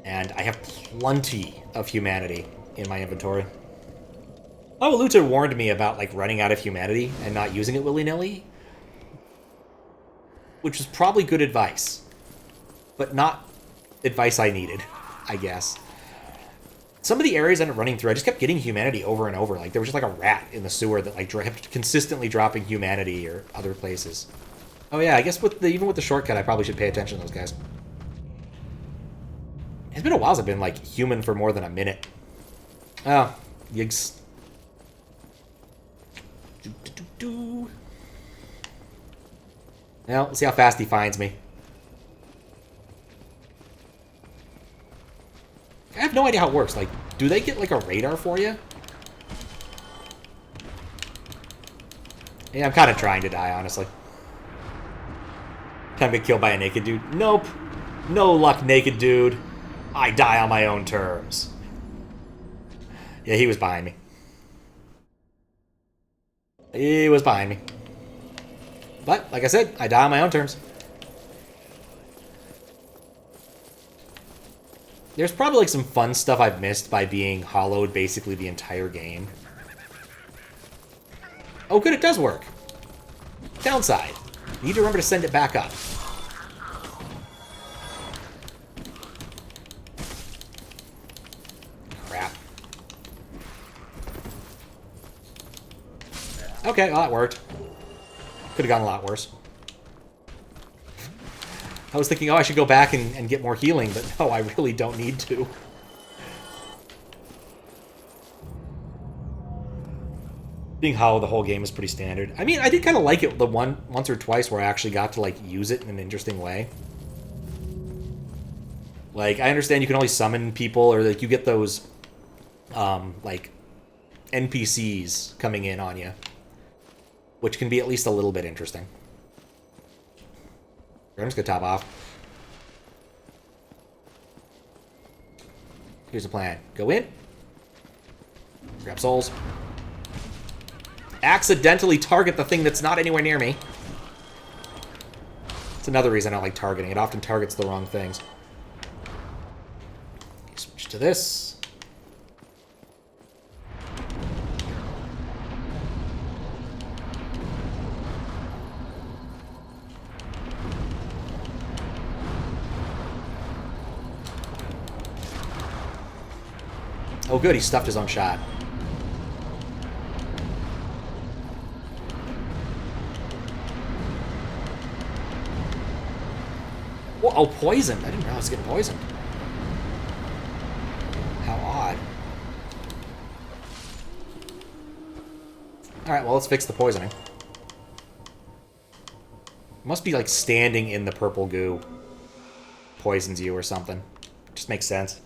And I have plenty of humanity in my inventory. Oh, LouisDoucet warned me about, like, running out of humanity and not using it willy-nilly. Which was probably good advice. But not advice I needed, I guess. Some of the areas I ended up running through, I just kept getting humanity over and over. Like, there was just like a rat in the sewer that, like, kept consistently dropping humanity or other places. Oh yeah, I guess even with the shortcut, I probably should pay attention to those guys. It's been a while since I've been, like, human for more than a minute. Oh, yigs. Now, let's see how fast he finds me. I have no idea how it works. Like, do they get, like, a radar for you? Yeah, I'm kind of trying to die, honestly. Can I get killed by a naked dude? Nope. No luck, naked dude. I die on my own terms. Yeah, he was behind me. He was behind me. But, like I said, I die on my own terms. There's probably, like, some fun stuff I've missed by being hollowed basically the entire game. Oh, good, it does work. Downside. You need to remember to send it back up. Crap. Okay, well, that worked. Could have gone a lot worse. I was thinking, oh, I should go back and get more healing, but no, I really don't need to. Being hollow the whole game is pretty standard. I mean, I did kind of like it the once or twice where I actually got to, like, use it in an interesting way. Like, I understand you can only summon people, or, like, you get those like, NPCs coming in on you. Which can be at least a little bit interesting. I'm just gonna top off. Here's the plan. Go in. Grab souls. Accidentally target the thing that's not anywhere near me. It's another reason I don't like targeting. It often targets the wrong things. Switch to this. Oh good, he stuffed his own shot. Oh, poisoned. I didn't know I was getting poisoned. How odd. Alright, well, let's fix the poisoning. Must be like standing in the purple goo. Poisons you or something. Just makes sense.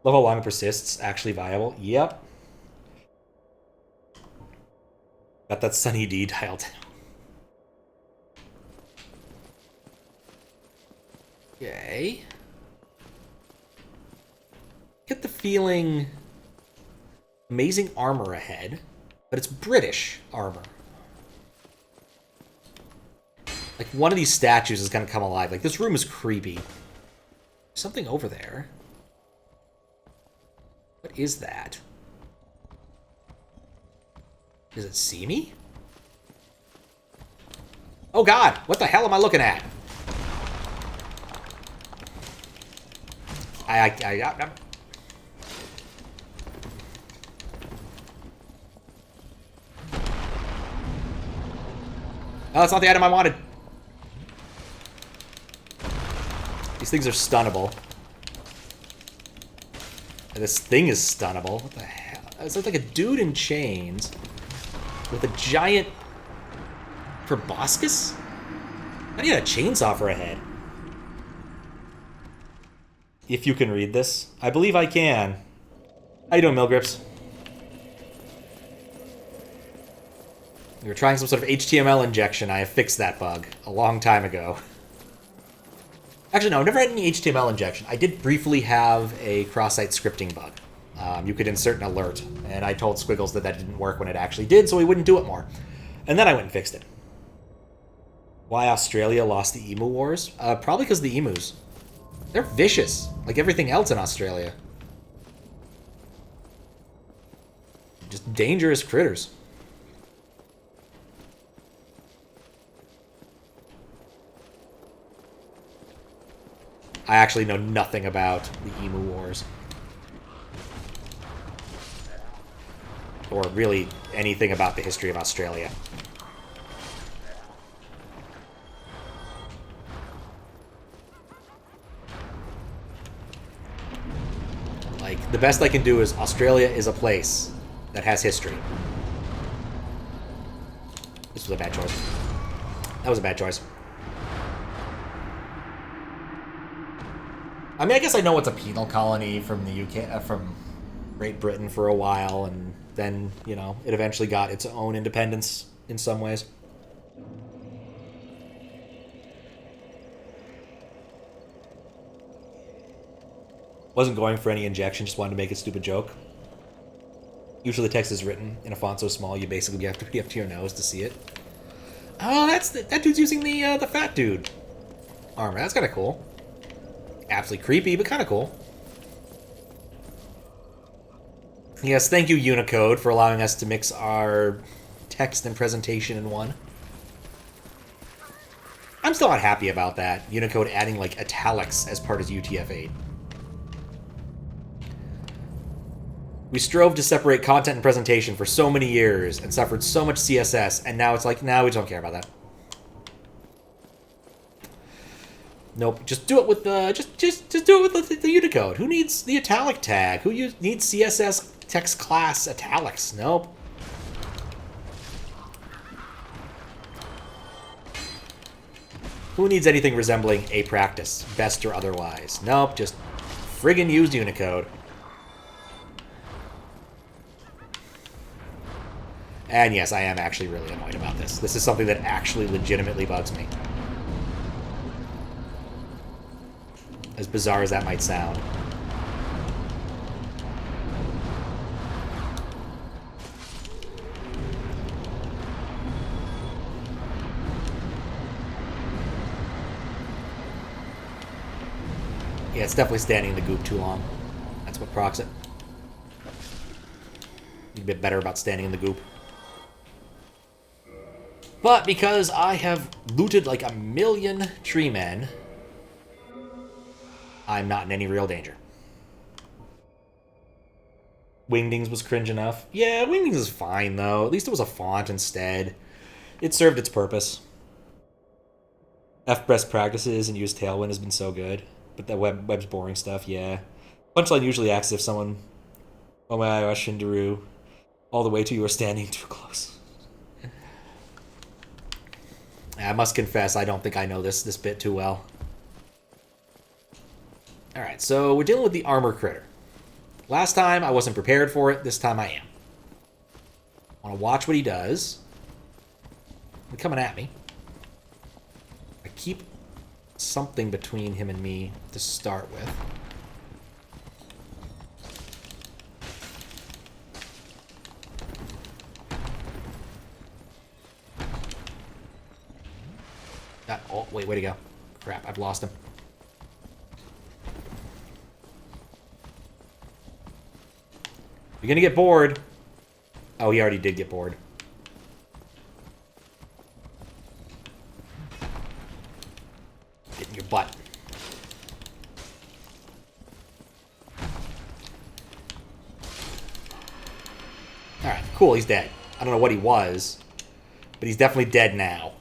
Love how long it persists. Actually viable. Yep. Got that Sunny D dialed down. Okay. Get the feeling amazing armor ahead, but it's British armor. Like one of these statues is gonna come alive. Like this room is creepy. Something over there. What is that? Does it see me? Oh god, what the hell am I looking at? I'm... Oh, that's not the item I wanted. These things are stunnable. And this thing is stunnable. What the hell? It's like a dude in chains with a giant proboscis? I need a chainsaw for a head. If you can read this. I believe I can. How you doing, Milgrips? We were trying some sort of HTML injection. I have fixed that bug a long time ago. Actually, no, I've never had any HTML injection. I did briefly have a cross-site scripting bug. You could insert an alert, and I told Squiggles that that didn't work when it actually did, so he wouldn't do it more. And then I went and fixed it. Why Australia lost the emu wars? Probably because the emus. They're vicious, like everything else in Australia. Just dangerous critters. I actually know nothing about the emu wars. Or really anything about the history of Australia. Like, the best I can do is Australia is a place that has history. This was a bad choice. That was a bad choice. I mean, I guess I know it's a penal colony from the UK, from Great Britain for a while, and then, you know, it eventually got its own independence in some ways. Wasn't going for any injection, just wanted to make a stupid joke. Usually the text is written in a font so small you basically have to be up to your nose to see it. Oh, that dude's using the fat dude armor. That's kind of cool. Absolutely creepy, but kind of cool. Yes, thank you, Unicode, for allowing us to mix our text and presentation in one. I'm still not happy about that. Unicode adding, like, italics as part of UTF-8. We strove to separate content and presentation for so many years and suffered so much CSS, and now it's like, now we don't care about that. Nope, just do it with the just do it with the Unicode. Who needs the italic tag? Who needs CSS text class italics? Nope. Who needs anything resembling a practice, best or otherwise? Nope, just friggin' used Unicode. And yes, I am actually really annoyed about this. This is something that actually legitimately bugs me. As bizarre as that might sound. Yeah, it's definitely standing in the goop too long. That's what procs it. Be a bit better about standing in the goop. But because I have looted like a million tree men, I'm not in any real danger. Wingdings was cringe enough. Yeah, Wingdings is fine, though. At least it was a font instead. It served its purpose. F-Best Practices and use Tailwind has been so good. But that web's boring stuff, yeah. Punchline usually acts as if someone... Oh my gosh, Shindaru. All the way to you are standing too close. I must confess, I don't think I know this bit too well. Alright, so we're dealing with the armor critter. Last time, I wasn't prepared for it. This time, I am. I want to watch what he does. He's coming at me. I keep something between him and me to start with. Oh, wait, where'd he go? Crap, I've lost him. You're gonna get bored. Oh, he already did get bored. Get in your butt. Alright, cool, he's dead. I don't know what he was, but he's definitely dead now.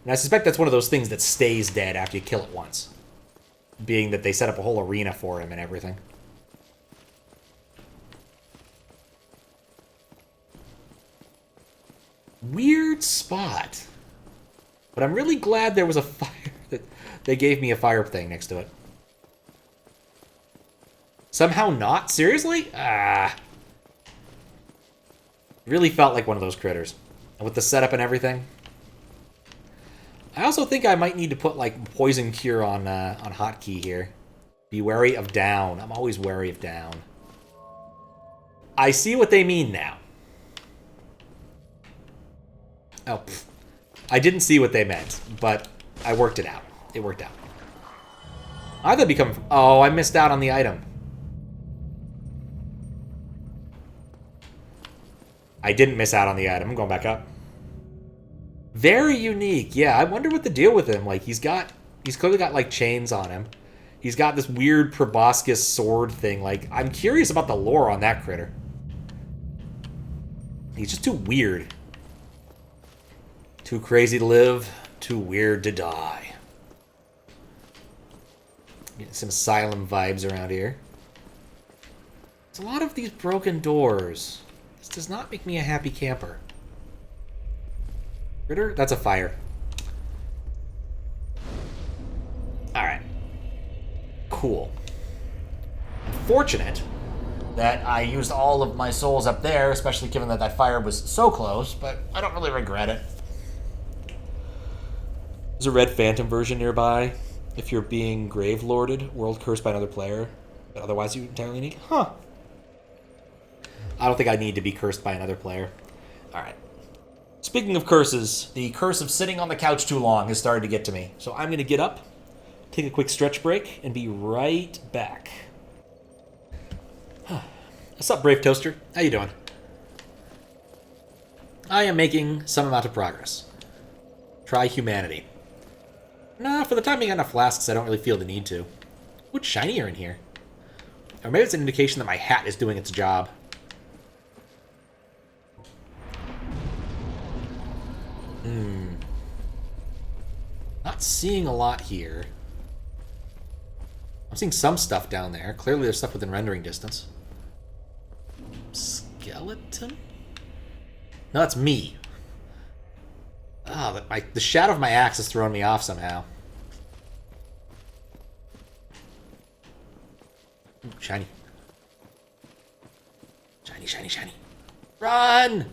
And I suspect that's one of those things that stays dead after you kill it once. Being that they set up a whole arena for him and everything. Weird spot. But I'm really glad there was a fire... that they gave me a fire thing next to it. Somehow not? Seriously? Ah. Really felt like one of those critters. And with the setup and everything... I also think I might need to put, like, Poison Cure on Hotkey here. Be wary of down. I'm always wary of down. I see what they mean now. Oh, pfft. I didn't see what they meant, but I worked it out. It worked out. Either become... Oh, I missed out on the item. I didn't miss out on the item. I'm going back up. Very unique. Yeah, I wonder what the deal with him. Like, he's clearly got, like, chains on him. He's got this weird proboscis sword thing. Like, I'm curious about the lore on that critter. He's just too weird. Too crazy to live, too weird to die. Getting some Asylum vibes around here. There's a lot of these broken doors. This does not make me a happy camper. Critter? That's a fire. Alright. Cool. Unfortunate that I used all of my souls up there, especially given that that fire was so close, but I don't really regret it. There's a red phantom version nearby. If you're being grave lorded, world cursed by another player, but otherwise you entirely need. Huh. I don't think I need to be cursed by another player. Alright. Speaking of curses, the curse of sitting on the couch too long has started to get to me. So I'm going to get up, take a quick stretch break, and be right back. What's up, Brave Toaster? How you doing? I am making some amount of progress. Try humanity. Nah, for the time being, I got enough flasks, I don't really feel the need to. What's shinier in here? Or maybe it's an indication that my hat is doing its job. Not seeing a lot here. I'm seeing some stuff down there. Clearly there's stuff within rendering distance. Skeleton? No, that's me. Oh, the shadow of my axe has thrown me off somehow. Shiny. Shiny, shiny, shiny. Run!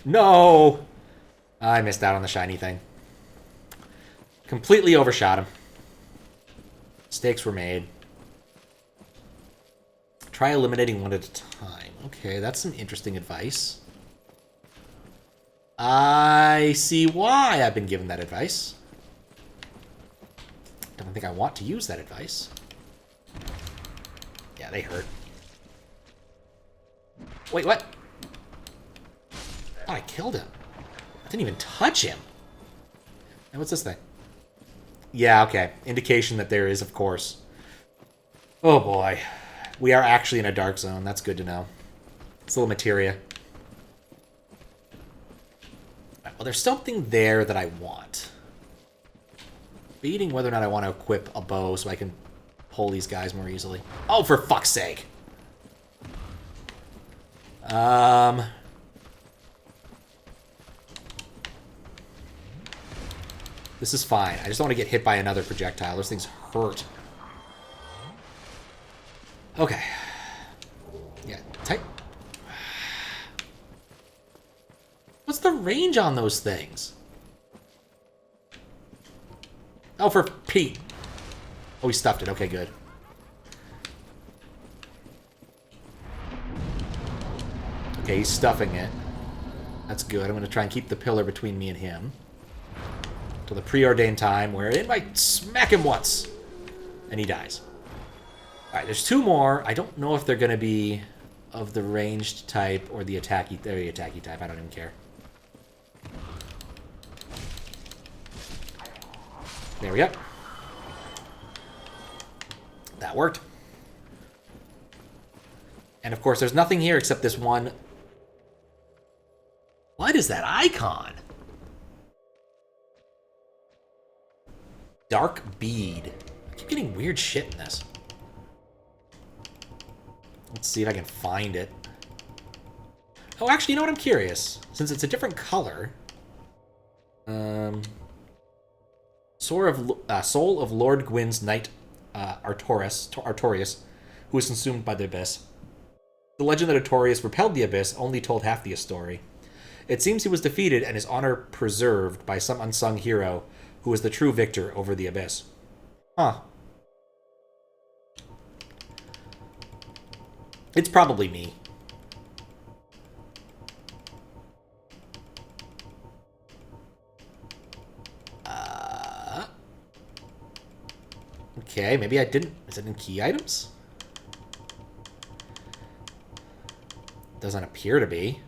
No! I missed out on the shiny thing. Completely overshot him. Mistakes were made. Try eliminating one at a time. Okay, that's some interesting advice. I see why I've been given that advice. Don't think I want to use that advice. Yeah, they hurt. Wait, what? Oh, I killed him. I didn't even touch him. And what's this thing? Yeah, okay. Indication that there is, of course. Oh, boy. We are actually in a dark zone. That's good to know. It's a little materia. Right, well, there's something there that I want. Debating whether or not I want to equip a bow so I can pull these guys more easily. Oh, for fuck's sake! This is fine. I just don't want to get hit by another projectile. Those things hurt. Okay. Yeah, tight. What's the range on those things? Oh, for Pete. Oh, he stuffed it. Okay, good. Okay, he's stuffing it. That's good. I'm going to try and keep the pillar between me and him. Till the preordained time where it might smack him once. And he dies. Alright, there's two more. I don't know if they're going to be of the ranged type or the attacky. They're the attacky type. I don't even care. There we go. That worked. And of course, there's nothing here except this one. What is that icon? Dark bead. I keep getting weird shit in this. Let's see if I can find it. Oh, actually, you know what? I'm curious. Since it's a different color. Soul of Lord Gwyn's knight, Artorias, who was consumed by the Abyss. The legend that Artorias repelled the Abyss only told half the story. It seems he was defeated and his honor preserved by some unsung hero who was the true victor over the Abyss. Huh. It's probably me. Okay, maybe I didn't... Is it in key items? Doesn't appear to be.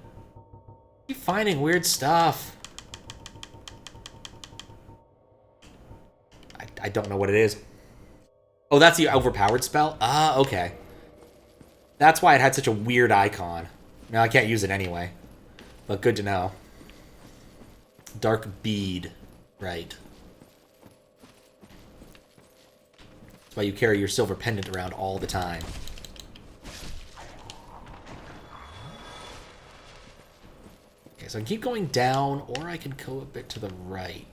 Keep finding weird stuff. I don't know what it is. Oh, that's the overpowered spell? Ah, okay. That's why it had such a weird icon. Now I can't use it anyway. But good to know. Dark bead. Right. That's why you carry your silver pendant around all the time. Okay, so I can keep going down, or I can go a bit to the right.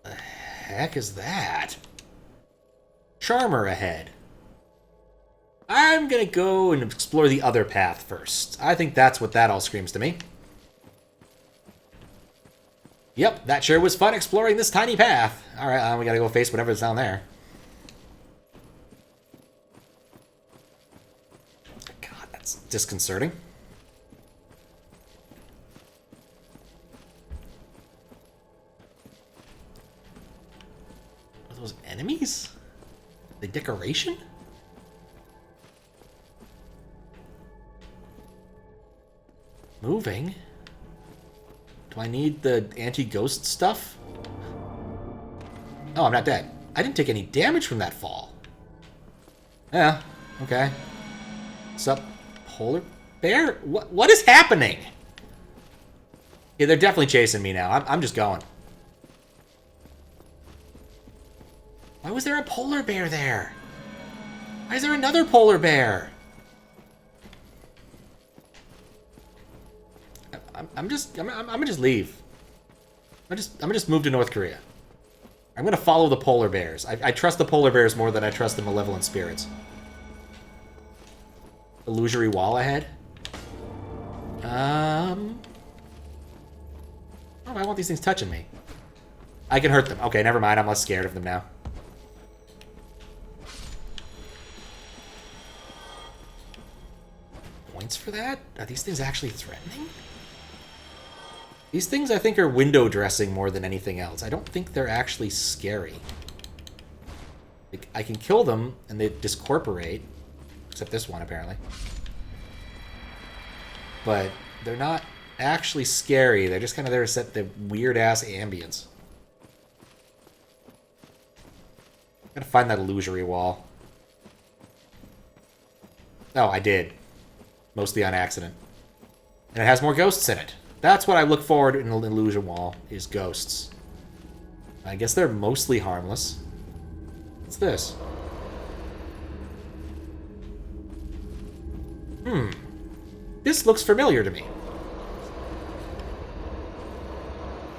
The heck is that? Charmer ahead. I'm gonna go and explore the other path first. I think that's what that all screams to me. Yep, that sure was fun exploring this tiny path. Alright, we gotta go face whatever's down there. God, that's disconcerting. Are those enemies? Are they decoration? Moving? Do I need the anti-ghost stuff? Oh, I'm not dead. I didn't take any damage from that fall. Yeah, okay. What's up, polar bear? What is happening? Yeah, they're definitely chasing me now. I'm just going. Why was there a polar bear there? Why is there another polar bear? I'm gonna just leave. I'm gonna just move to North Korea. I'm going to follow the polar bears. I trust the polar bears more than I trust the malevolent spirits. Illusory wall ahead. Oh, I want these things touching me. I can hurt them. Okay, never mind. I'm less scared of them now. Points for that? Are these things actually threatening? These things, I think, are window dressing more than anything else. I don't think they're actually scary. Like, I can kill them, and they discorporate. Except this one, apparently. But they're not actually scary. They're just kind of there to set the weird-ass ambience. Gotta find that illusory wall. Oh, I did. Mostly on accident. And it has more ghosts in it. That's what I look forward in an illusion wall, is ghosts. I guess they're mostly harmless. What's this? This looks familiar to me.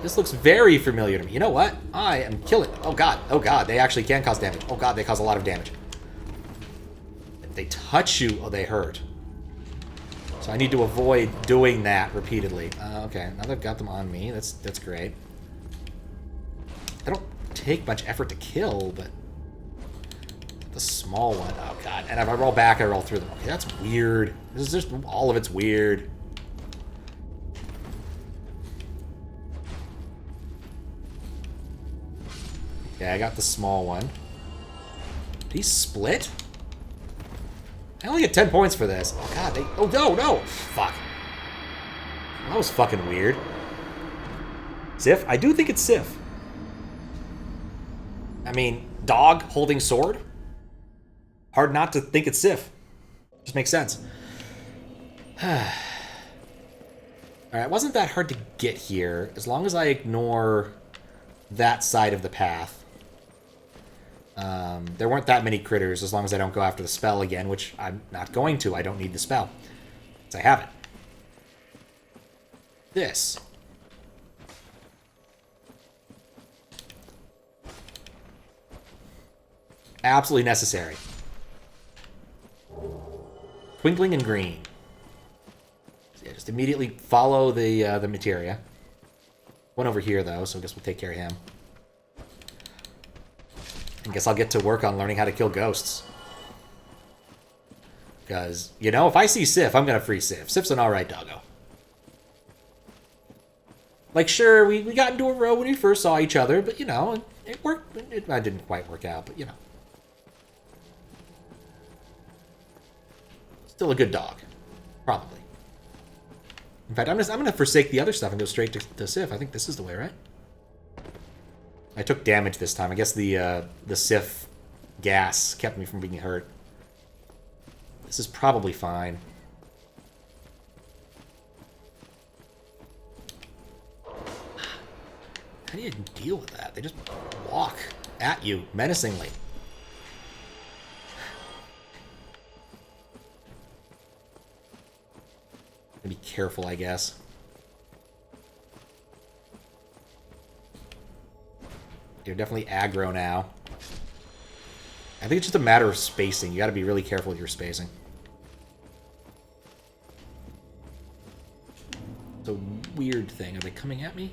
This looks very familiar to me. You know what? I am killing... Oh god, they actually can cause damage. Oh god, they cause a lot of damage. If they touch you, oh, they hurt. So I need to avoid doing that repeatedly. Okay, now they've got them on me. That's great. They don't take much effort to kill, but... The small one. Oh god. And if I roll back, I roll through them. Okay, that's weird. This is just... All of it's weird. Okay, I got the small one. Did he split? I only get 10 points for this. Oh god, they... Oh no! Fuck. That was fucking weird. Sif? I do think it's Sif. I mean, dog holding sword? Hard not to think it's Sif. Just makes sense. Alright, it wasn't that hard to get here, as long as I ignore that side of the path. There weren't that many critters, as long as I don't go after the spell again, which I'm not going to. I don't need the spell. Because I have it. This. Absolutely necessary. Twinkling and green. So yeah, just immediately follow the materia. One over here, though, so I guess we'll take care of him. I guess I'll get to work on learning how to kill ghosts. Because, you know, if I see Sif, I'm going to free Sif. Sif's an alright doggo. Like, sure, we got into a row when we first saw each other, but, you know, it worked. It didn't quite work out, but, you know. Still a good dog. Probably. In fact, I'm going to forsake the other stuff and go straight to Sif. I think this is the way, right? I took damage this time. I guess the Sif gas kept me from being hurt. This is probably fine. How do you deal with that? They just walk at you menacingly. Be careful, I guess. You're definitely aggro now. I think it's just a matter of spacing. You gotta be really careful with your spacing. It's a weird thing. Are they coming at me?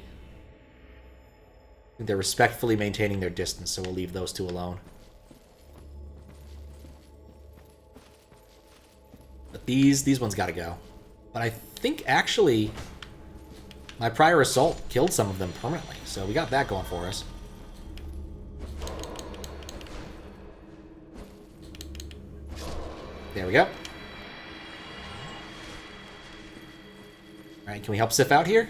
I think they're respectfully maintaining their distance, so we'll leave those two alone. But these ones gotta go. But I think, actually, my prior assault killed some of them permanently, so we got that going for us. There we go. Alright, can we help Sif out here?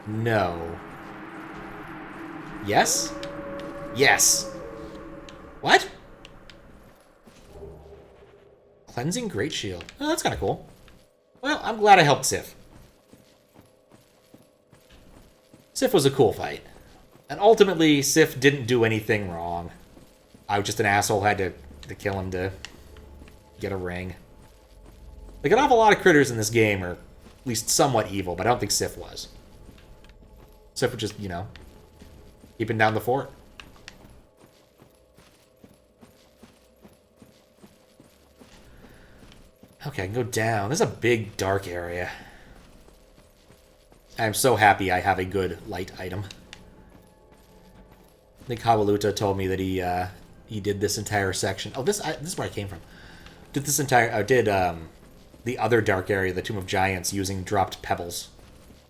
No. Yes? Yes. What? Cleansing Great Shield. Oh, that's kind of cool. Well, I'm glad I helped Sif. Sif was a cool fight. And ultimately, Sif didn't do anything wrong. I was just an asshole, had to kill him to get a ring. Like, an awful lot of critters in this game are at least somewhat evil, but I don't think Sif was. Sif was just, you know, Keeping down the fort. Okay, I can go down. This is a big, dark area. I'm so happy I have a good light item. I think Hawaluta told me that he did this entire section. Oh, this is where I came from. Did this entire... the other dark area, the Tomb of Giants, using dropped pebbles.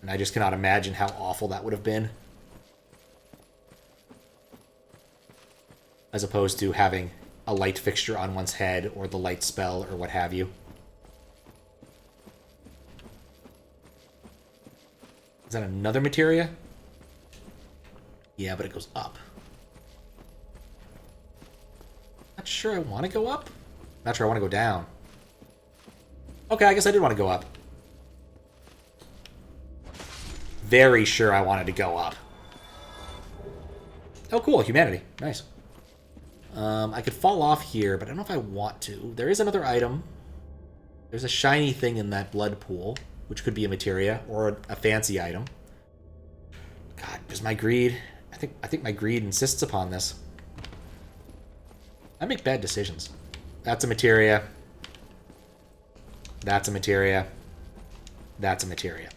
And I just cannot imagine how awful that would have been. As opposed to having a light fixture on one's head, or the light spell, or what have you. Is that another materia? Yeah, but it goes up. Not sure I want to go up. Not sure I want to go down. Okay, I guess I did want to go up. Very sure I wanted to go up. Oh, cool. Humanity. Nice. I could fall off here, but I don't know if I want to. There is another item. There's a shiny thing in that blood pool, which could be a materia or a fancy item. God, does my greed... I think my greed insists upon this. I make bad decisions. That's a materia. That's a materia. That's a materia.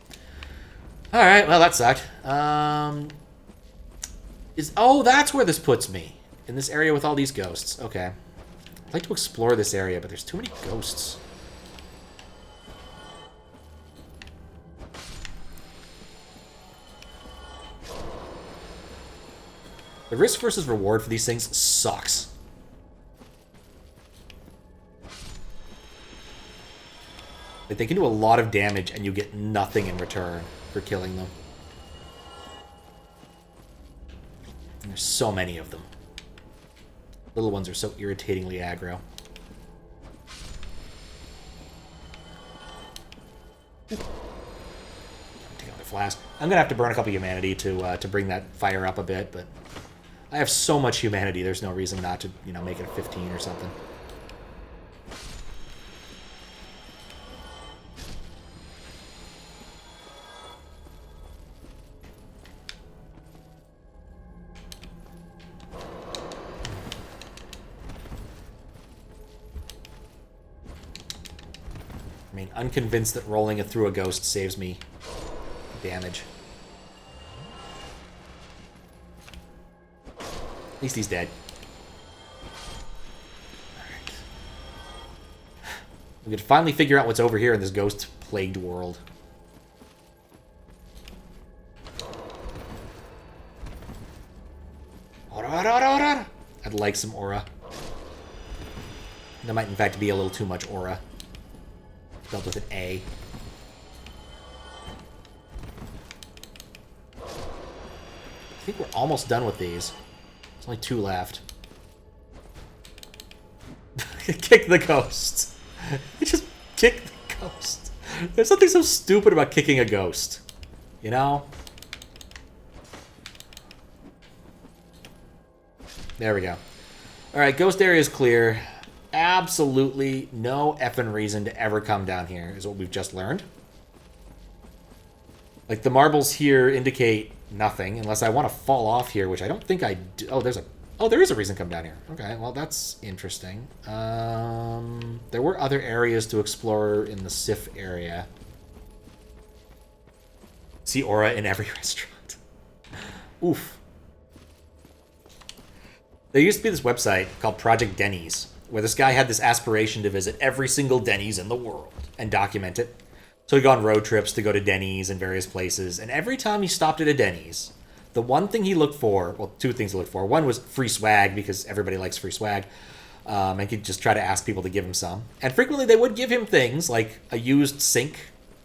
Alright, well, that sucked. Oh, that's where this puts me. In this area with all these ghosts. Okay. I'd like to explore this area, but there's too many ghosts. The risk versus reward for these things sucks. Like, they can do a lot of damage and you get nothing in return for killing them. And there's so many of them. Little ones are so irritatingly aggro. Take out the flask. I'm gonna have to burn a couple humanity to bring that fire up a bit, but I have so much humanity. There's no reason not to, you know, make it a 15 or something. I mean, unconvinced that rolling it through a ghost saves me damage. At least he's dead. Alright. We could finally figure out what's over here in this ghost-plagued world. Aura. I'd like some aura. That might, in fact, be a little too much aura. Spelled with an A. I think we're almost done with these. There's only 2 left. Kick the ghost. Just kick the ghost. There's something so stupid about kicking a ghost. You know? There we go. Alright, ghost area is clear. Absolutely no effing reason to ever come down here, is what we've just learned. Like, the marbles here indicate nothing, unless I want to fall off here, which I don't think I do. Oh, there is a reason to come down here. Okay, well, that's interesting. There were other areas to explore in the Sif area. See aura in every restaurant. Oof. There used to be this website called Project Denny's, where this guy had this aspiration to visit every single Denny's in the world and document it. So he'd go on road trips to go to Denny's and various places, and every time he stopped at a Denny's, the one thing he looked for, well, 2 things he looked for. One was free swag, because everybody likes free swag, and he'd just try to ask people to give him some. And frequently they would give him things, like a used sink.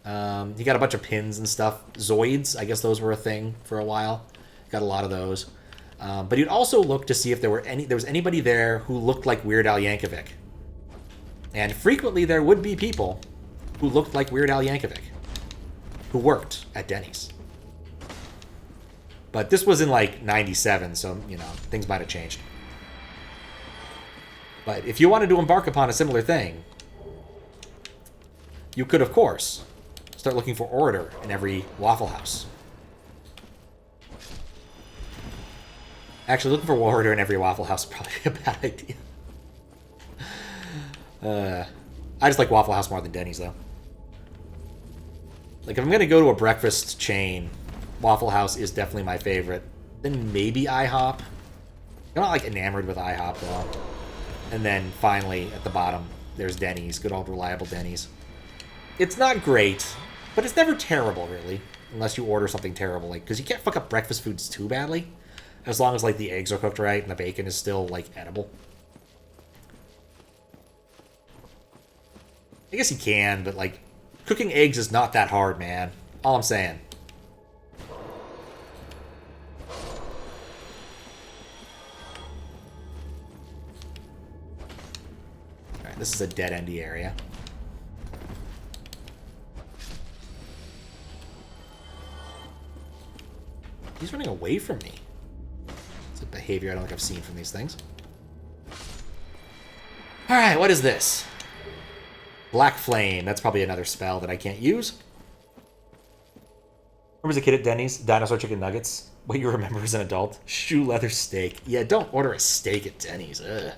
He got a bunch of pins and stuff. Zoids, I guess those were a thing for a while. Got a lot of those. But he'd also look to see if there was anybody there who looked like Weird Al Yankovic. And frequently there would be people who looked like Weird Al Yankovic who worked at Denny's. But this was in, like, 97, so, you know, things might have changed. But if you wanted to embark upon a similar thing, you could, of course, start looking for Orator in every Waffle House. Actually, looking for War Order in every Waffle House would probably be a bad idea. I just like Waffle House more than Denny's, though. Like, if I'm going to go to a breakfast chain, Waffle House is definitely my favorite. Then maybe IHOP. I'm not, like, enamored with IHOP, though. And then, finally, at the bottom, there's Denny's. Good old reliable Denny's. It's not great, but it's never terrible, really. Unless you order something terrible. Like, because you can't fuck up breakfast foods too badly. As long as, like, the eggs are cooked right and the bacon is still, like, edible. I guess you can, but, like, cooking eggs is not that hard, man. All I'm saying. Alright, this is a dead-endy area. He's running away from me. It's a behavior I don't think I've seen from these things. Alright, what is this? Black Flame. That's probably another spell that I can't use. Remember as a kid at Denny's? Dinosaur chicken nuggets. What you remember as an adult? Shoe leather steak. Yeah, don't order a steak at Denny's. Ugh.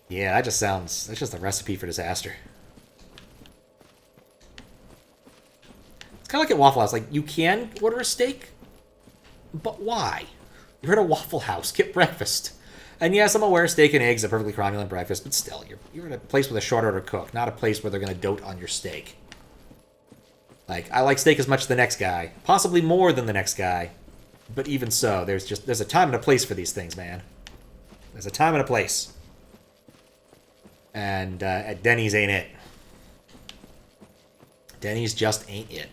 Yeah, that just sounds... That's just a recipe for disaster. It's kind of like at Waffle House. Like, you can order a steak, but why? You're at a Waffle House. Get breakfast. And yes, I'm aware steak and eggs are perfectly cromulent breakfast, but still, you're in a place with a short order cook, not a place where they're going to dote on your steak. Like, I like steak as much as the next guy. Possibly more than the next guy. But even so, there's a time and a place for these things, man. There's a time and a place. And at Denny's ain't it. Denny's just ain't it.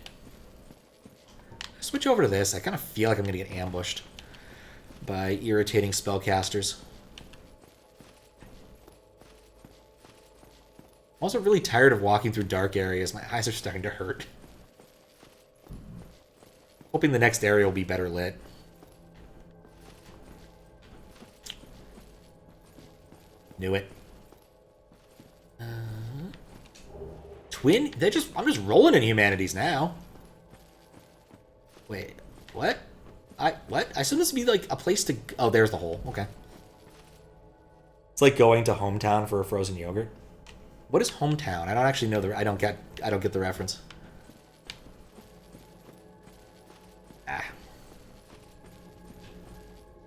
Switch over to this. I kind of feel like I'm going to get ambushed by irritating spellcasters. I'm also really tired of walking through dark areas. My eyes are starting to hurt. Hoping the next area will be better lit. Knew it. Twin? I'm just rolling in humanities now. Wait, what? What? I assume this would be like a place to... Oh, there's the hole. Okay. It's like going to Hometown for a frozen yogurt. What is Hometown? I don't actually know the... I don't get the reference. Ah.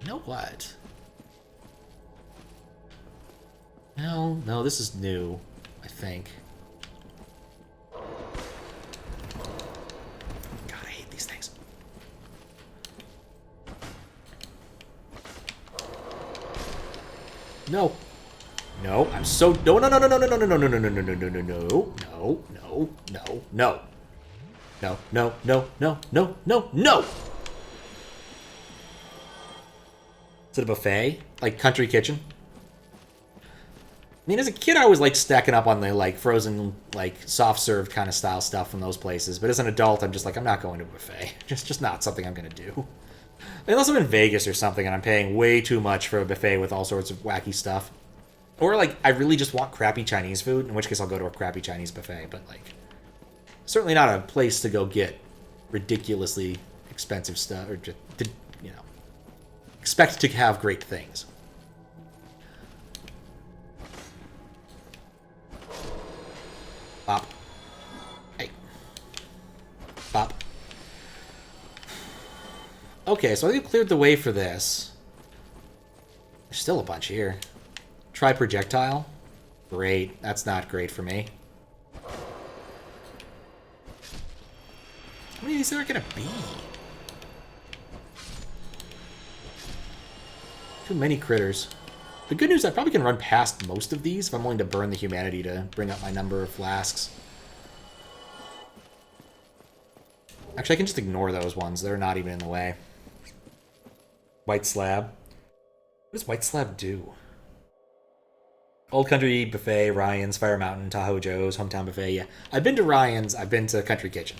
You know what? No, this is new, I think. God, I hate these things. No. No, I'm so... No. No. Is it a buffet? Like Country Kitchen? I mean, as a kid, I always liked stacking up on the, like, frozen, like, soft-served kind of style stuff from those places. But as an adult, I'm just like, I'm not going to a buffet. Just not something I'm going to do. Unless I'm in Vegas or something and I'm paying way too much for a buffet with all sorts of wacky stuff. Or, like, I really just want crappy Chinese food, in which case I'll go to a crappy Chinese buffet. But, like, certainly not a place to go get ridiculously expensive stuff, or just, you know, expect to have great things. Bop. Hey. Bop. Okay, so I think I've cleared the way for this. There's still a bunch here. Try projectile. Great. That's not great for me. How many of these are going to be? Too many critters. The good news, I probably can run past most of these if I'm willing to burn the humanity to bring up my number of flasks. Actually, I can just ignore those ones. They're not even in the way. White Slab. What does White Slab do? Old Country Buffet, Ryan's, Fire Mountain, Tahoe Joe's, Hometown Buffet, yeah. I've been to Ryan's, I've been to Country Kitchen.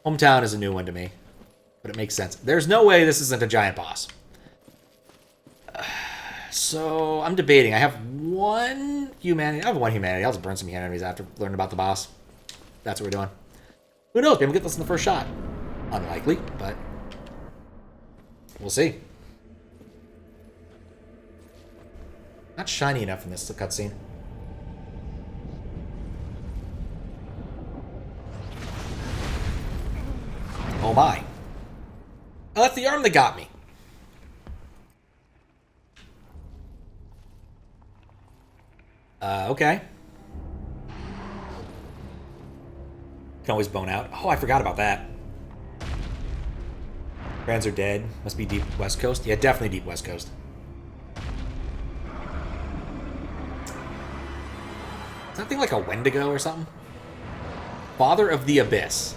Hometown is a new one to me, but it makes sense. There's no way this isn't a giant boss. So, I'm debating. I have one humanity. I'll just burn some humanities after learning about the boss. That's what we're doing. Who knows? Maybe we'll get this in the first shot. Unlikely, but we'll see. Not shiny enough in this cutscene. Oh my. Oh, that's the arm that got me. Okay. Can always bone out. Oh, I forgot about that. Friends are dead. Must be deep West Coast. Yeah, definitely deep West Coast. Is that thing like a Wendigo or something? Father of the Abyss.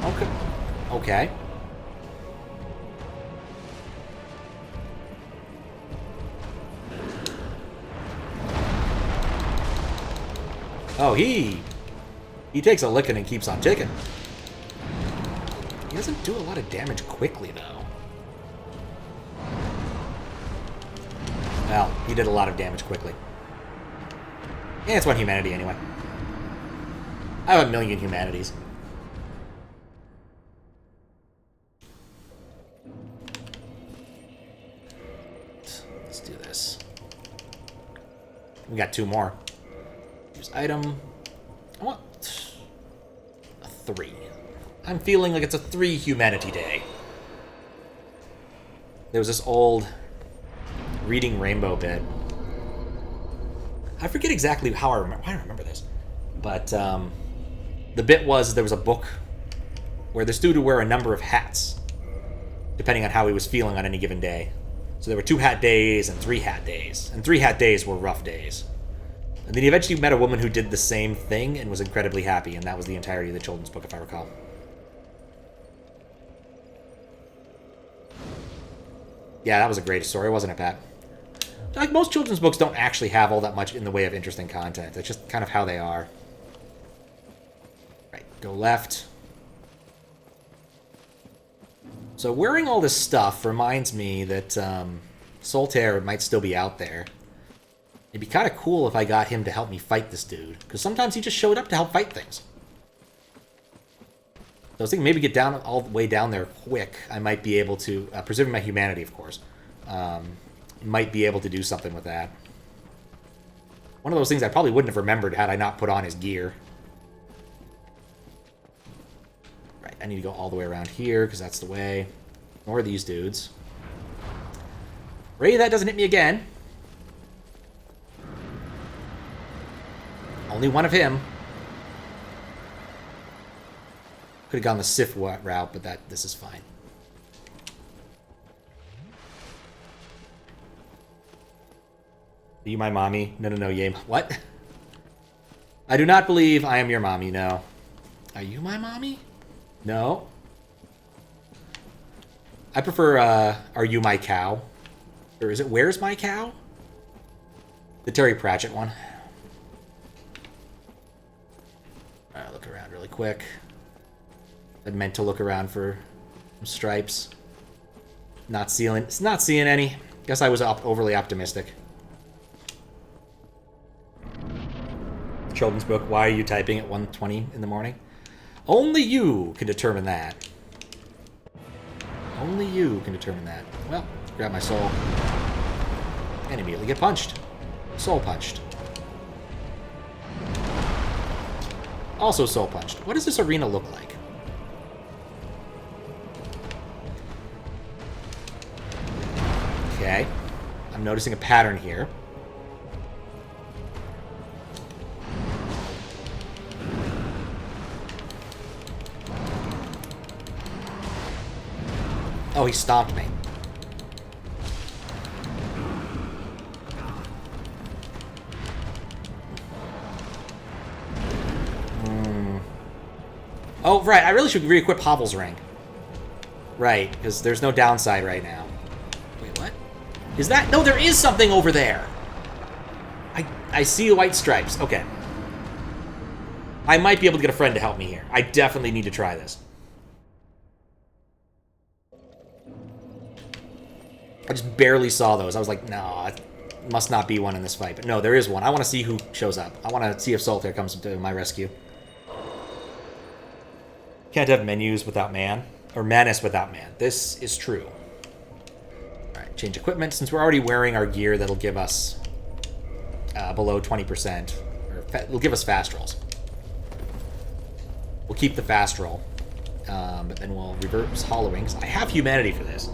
Okay. Okay. Oh, he takes a licking and keeps on ticking. He doesn't do a lot of damage quickly, though. Well, he did a lot of damage quickly. Yeah, it's one humanity anyway. I have 1,000,000 humanities. Let's do this. We got 2 more. Use item. I want a 3. I'm feeling like it's a 3 humanity day. There was this old Reading Rainbow bit. I forget exactly how I remember this, but the bit was there was a book where this dude would wear a number of hats, depending on how he was feeling on any given day. So there were 2 hat days and 3 hat days, and 3 hat days were rough days. And then he eventually met a woman who did the same thing and was incredibly happy, and that was the entirety of the children's book, if I recall. Yeah, that was a great story, wasn't it, Pat? Like, most children's books don't actually have all that much in the way of interesting content. It's just kind of how they are. Right, go left. So wearing all this stuff reminds me that Solitaire might still be out there. It'd be kind of cool if I got him to help me fight this dude, because sometimes he just showed up to help fight things. So I was thinking maybe get down all the way down there quick. I might be able to, preserving my humanity, of course. Might be able to do something with that. One of those things I probably wouldn't have remembered had I not put on his gear. Right, I need to go all the way around here, because that's the way. Ignore these dudes. Pray that doesn't hit me again. Only one of him. Could have gone the Sif route, but this is fine. Are you my mommy? No, yay. What? I do not believe I am your mommy, no. Are you my mommy? No. I prefer, are you my cow? Or is it where's my cow? The Terry Pratchett one. Alright, look around really quick. I meant to look around for some stripes. Not seeing any. Guess I was overly optimistic. Children's book, why are you typing at 1:20 in the morning? Only you can determine that. Only you can determine that. Well, grab my soul. And immediately get punched. Soul punched. Also soul punched. What does this arena look like? Okay. I'm noticing a pattern here. Oh, he stomped me. Oh, right. I really should re-equip Hovel's Ring. Right, because there's no downside right now. Wait, what? Is that... No, there is something over there! I see white stripes. Okay. I might be able to get a friend to help me here. I definitely need to try this. I just barely saw those. I was like, no, it must not be one in this fight. But no, there is one. I want to see who shows up. I want to see if Solitaire comes to my rescue. Can't have menus without man. Or Manus without man. This is true. Alright, change equipment. Since we're already wearing our gear, that'll give us below 20%. Or it'll give us fast rolls. We'll keep the fast roll. But then we'll reverse hollowing. I have humanity for this.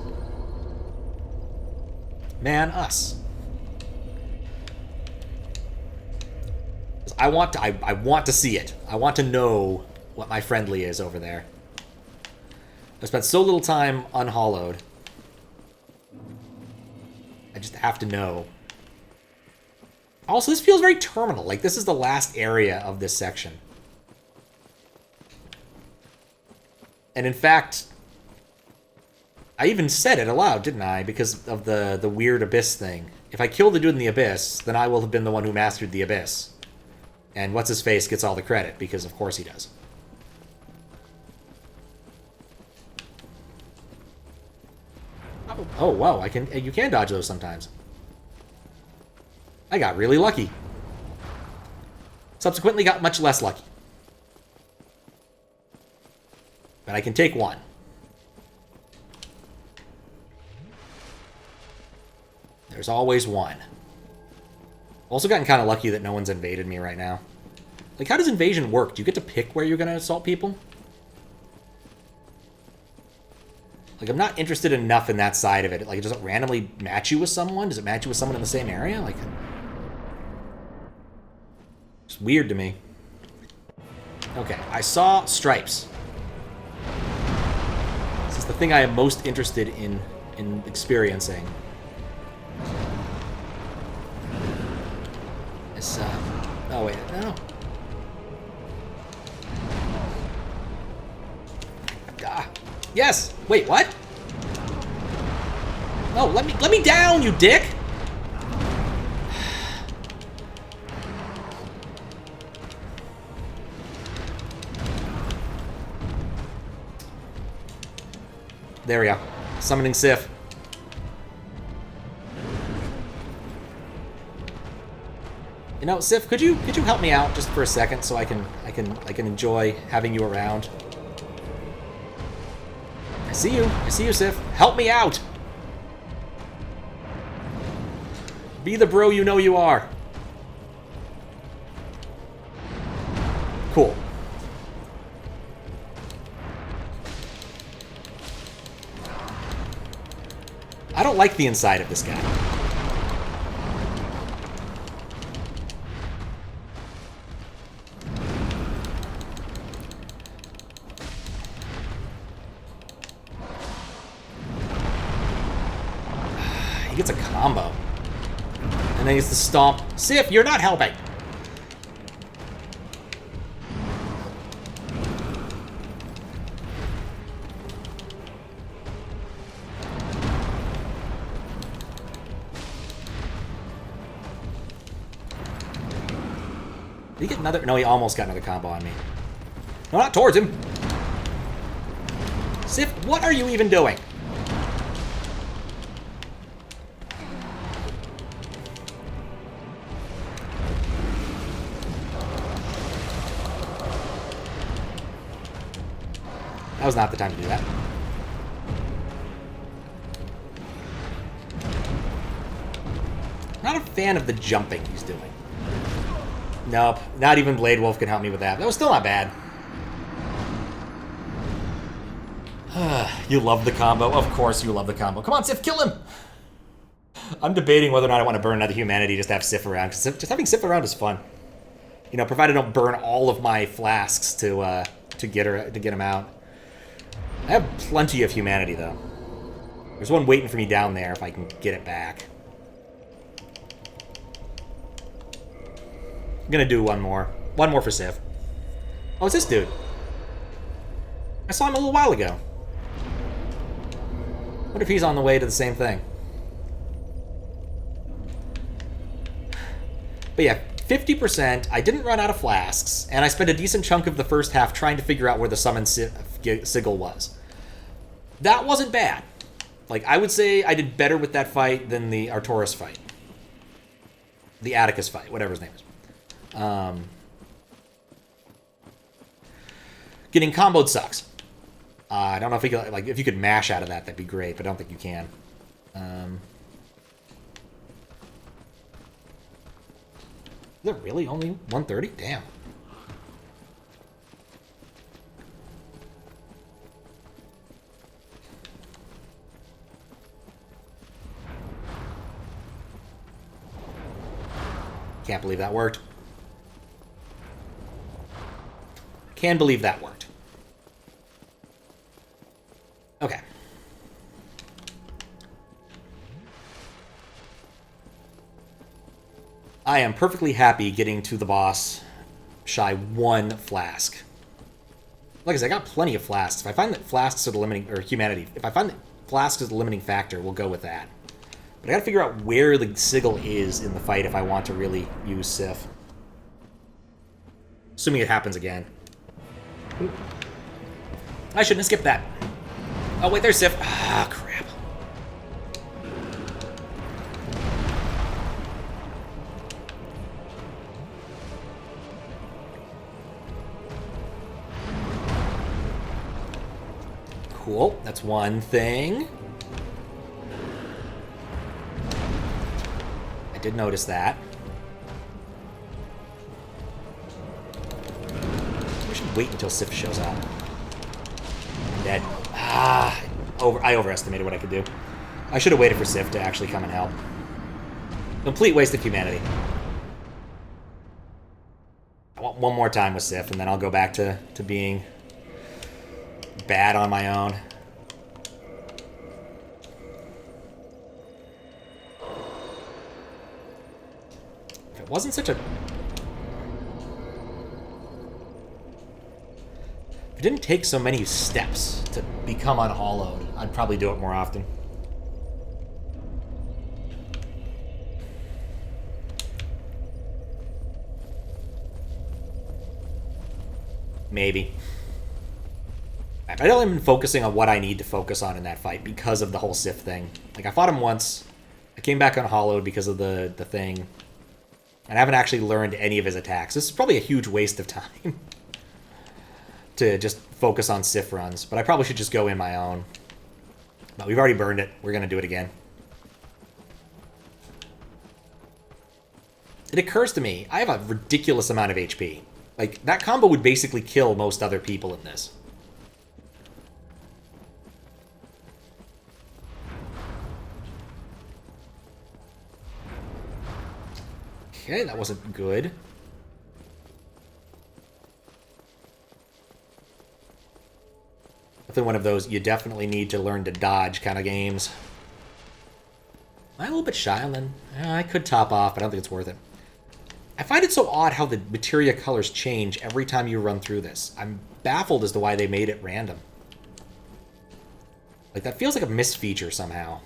Man, us. I want to see it. I want to know what my friendly is over there. I've spent so little time unhollowed. I just have to know. Also, this feels very terminal. Like, this is the last area of this section. And in fact, I even said it aloud, didn't I? Because of the weird abyss thing. If I kill the dude in the abyss, then I will have been the one who mastered the abyss. And what's-his-face gets all the credit, because of course he does. Oh, wow, you can dodge those sometimes. I got really lucky. Subsequently got much less lucky. But I can take one. There's always one. Also gotten kind of lucky that no one's invaded me right now. Like, how does invasion work? Do you get to pick where you're going to assault people? Like, I'm not interested enough in that side of it. Like, does it randomly match you with someone? Does it match you with someone in the same area? Like, it's weird to me. Okay, I saw stripes. This is the thing I am most interested in experiencing. This, oh wait, no. Ah, yes. Wait, what? Oh, let me down, you dick. There we go. Summoning Sif. You know, Sif, could you help me out just for a second so I can enjoy having you around? I see you, Sif. Help me out. Be the bro you know you are. Cool. I don't like the inside of this guy. He gets a combo. And then he gets the stomp. Sif, you're not helping. Did he get another? No, he almost got another combo on me. No, not towards him. Sif, what are you even doing? That was not the time to do that. Not a fan of the jumping he's doing. Nope, not even Blade Wolf can help me with that. That was still not bad. You love the combo. Of course you love the combo. Come on, Sif, kill him! I'm debating whether or not I want to burn another humanity just to have Sif around, because just having Sif around is fun. You know, provided I don't burn all of my flasks to get him out. I have plenty of humanity, though. There's one waiting for me down there if I can get it back. I'm gonna do one more. One more for Sif. Oh, it's this dude. I saw him a little while ago. What if he's on the way to the same thing? But yeah, 50%. I didn't run out of flasks, and I spent a decent chunk of the first half trying to figure out where the summon sigil was. That wasn't bad. Like, I would say I did better with that fight than the Artorias fight. The Atticus fight, whatever his name is. Getting comboed sucks. I don't know if you could, like, if you could mash out of that, that'd be great, but I don't think you can. Is it really only 130? Damn. Can't believe that worked. Can believe that worked. Okay. I am perfectly happy getting to the boss shy 1 flask. Like I said, I got plenty of flasks. If I find that flasks are the limiting, or humanity, if I find that flasks is the limiting factor, we'll go with that. But I gotta figure out where the sigil is in the fight if I want to really use Sif. Assuming it happens again. I shouldn't have skipped that. Oh, wait, there's Sif. Ah, crap. Cool. That's one thing. I did notice that. We should wait until Sif shows up. I'm dead. Ah, I overestimated what I could do. I should have waited for Sif to actually come and help. Complete waste of humanity. I want one more time with Sif, and then I'll go back to being bad on my own. If it wasn't such a... If it didn't take so many steps to become unhollowed, I'd probably do it more often. Maybe. I've only been focusing on what I need to focus on in that fight because of the whole Sif thing. Like, I fought him once. I came back unhollowed because of the thing. And I haven't actually learned any of his attacks. This is probably a huge waste of time to just focus on Sif runs. But I probably should just go in my own. But we've already burned it. We're going to do it again. It occurs to me, I have a ridiculous amount of HP. Like, that combo would basically kill most other people in this. Okay, that wasn't good. Nothing one of those you definitely need to learn to dodge kind of games. Am I a little bit shy on them? I could top off, but I don't think it's worth it. I find it so odd how the materia colors change every time you run through this. I'm baffled as to why they made it random. Like, that feels like a missed feature somehow.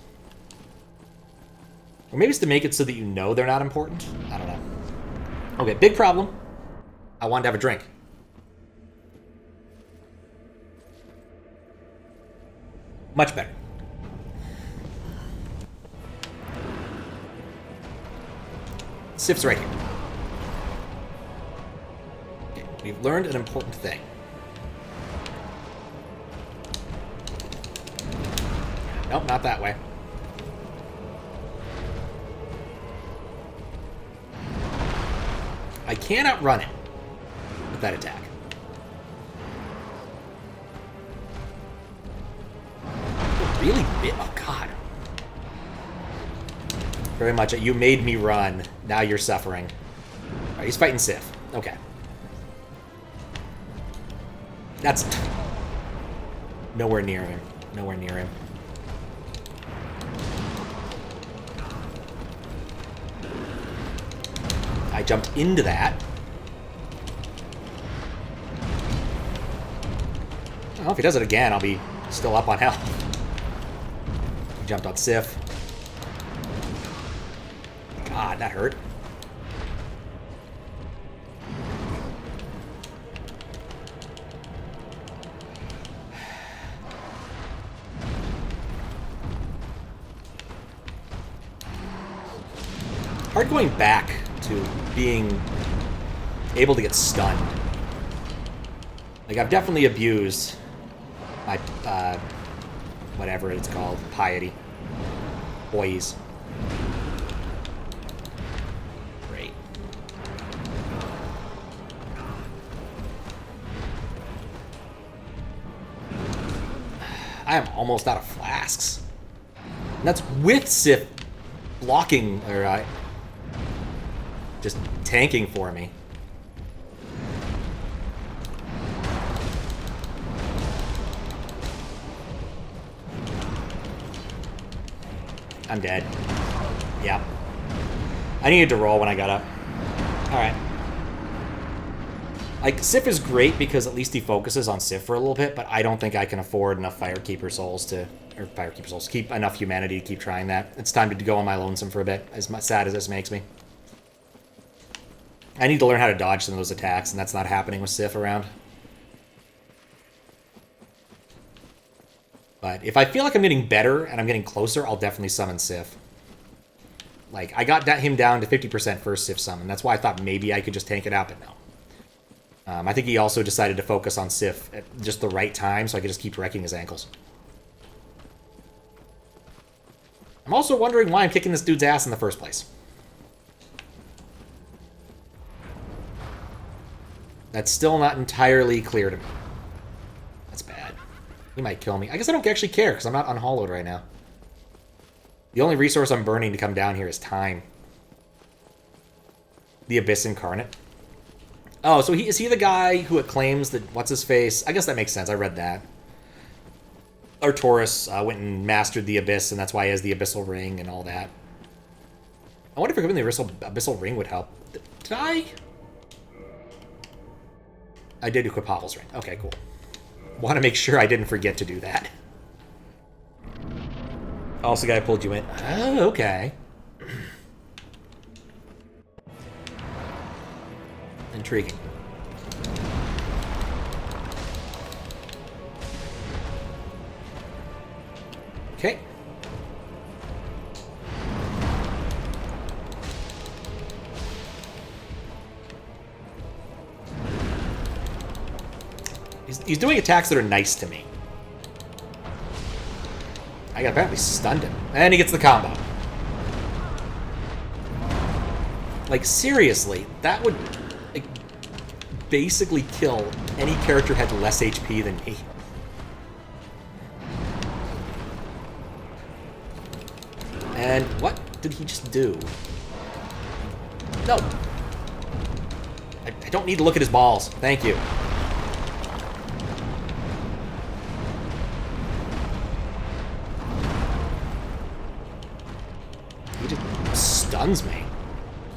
Or maybe it's to make it so that you know they're not important. I don't know. Okay, big problem. I wanted to have a drink. Much better. Sif's right here. Okay, we've learned an important thing. Nope, not that way. I can't outrun it with that attack. Really bit? Oh, God. Very much. You made me run. Now you're suffering. All right, he's fighting Sif. Okay. That's... nowhere near him. Nowhere near him. I jumped into that. Well, if he does it again, I'll be still up on health. He jumped on Sif. God, that hurt. Hard going back to being able to get stunned. Like, I've definitely abused my, whatever it's called, piety. Poise. Great. I am almost out of flasks. And that's with Sif blocking, or just tanking for me. I'm dead. Yep. I needed to roll when I got up. Alright. Like, Sif is great because at least he focuses on Sif for a little bit, but I don't think I can afford enough Firekeeper souls to... Or Firekeeper souls. Keep enough humanity to keep trying that. It's time to go on my lonesome for a bit, as sad as this makes me. I need to learn how to dodge some of those attacks, and that's not happening with Sif around. But if I feel like I'm getting better and I'm getting closer, I'll definitely summon Sif. Like, I got him down to 50% first Sif summon. That's why I thought maybe I could just tank it out, but no. I think he also decided to focus on Sif at just the right time, so I could just keep wrecking his ankles. I'm also wondering why I'm kicking this dude's ass in the first place. That's still not entirely clear to me. That's bad. He might kill me. I guess I don't actually care, because I'm not unhollowed right now. The only resource I'm burning to come down here is time. The Abyss Incarnate. Oh, so is he the guy who it claims that... What's-his-face? I guess that makes sense. I read that. Artorias went and mastered the Abyss, and that's why he has the Abyssal Ring and all that. I wonder if giving the Abyssal Ring would help. Did I? I did equip Havel's Ring. Okay, cool. Want to make sure I didn't forget to do that. Also, the guy pulled you in. Oh, okay. Intriguing. Okay. He's doing attacks that are nice to me. I apparently stunned him. And he gets the combo. Like, seriously, that would... like, basically kill any character who had less HP than me. And what did he just do? No. I don't need to look at his balls. Thank you. He just stuns me.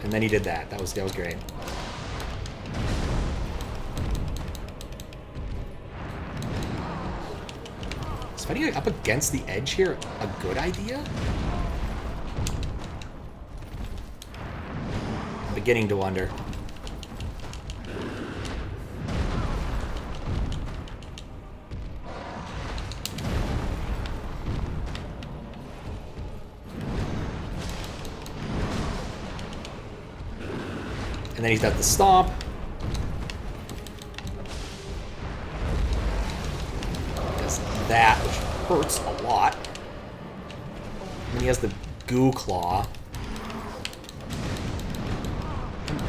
And then he did that. That was great. Is fighting up against the edge here a good idea? I'm beginning to wonder. And then he's got the stomp. Does that, which hurts a lot. And he has the goo claw.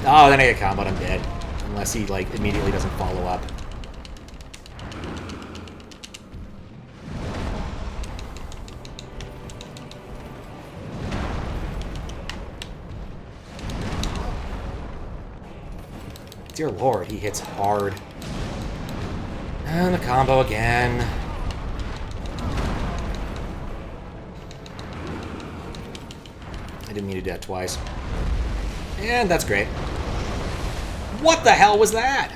Oh, then I get comboed, I'm dead. Unless he, like, immediately doesn't follow up. Dear Lord, he hits hard. And the combo again. I didn't mean to do that twice. And that's great. What the hell was that?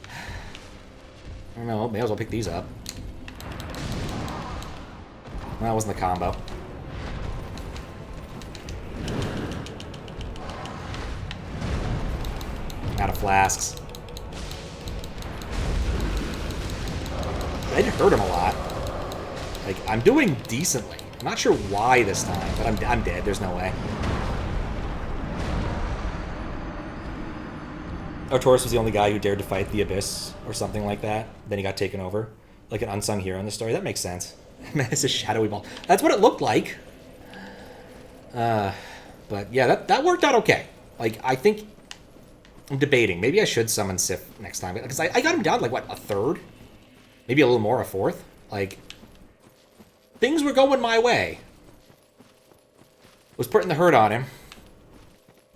I don't know, may as well pick these up. That wasn't the combo. Out of flasks. I did hurt him a lot. Like, I'm doing decently. I'm not sure why this time, but I'm dead. There's no way. Artorias was the only guy who dared to fight the Abyss or something like that. Then he got taken over. Like an unsung hero in the story. That makes sense. Manus is shadowy ball. That's what it looked like. But yeah, that worked out okay. Like, I think... I'm debating. Maybe I should summon Sif next time. Because I got him down, like, what, a third? Maybe a little more, a fourth? Like, things were going my way. Was putting the hurt on him.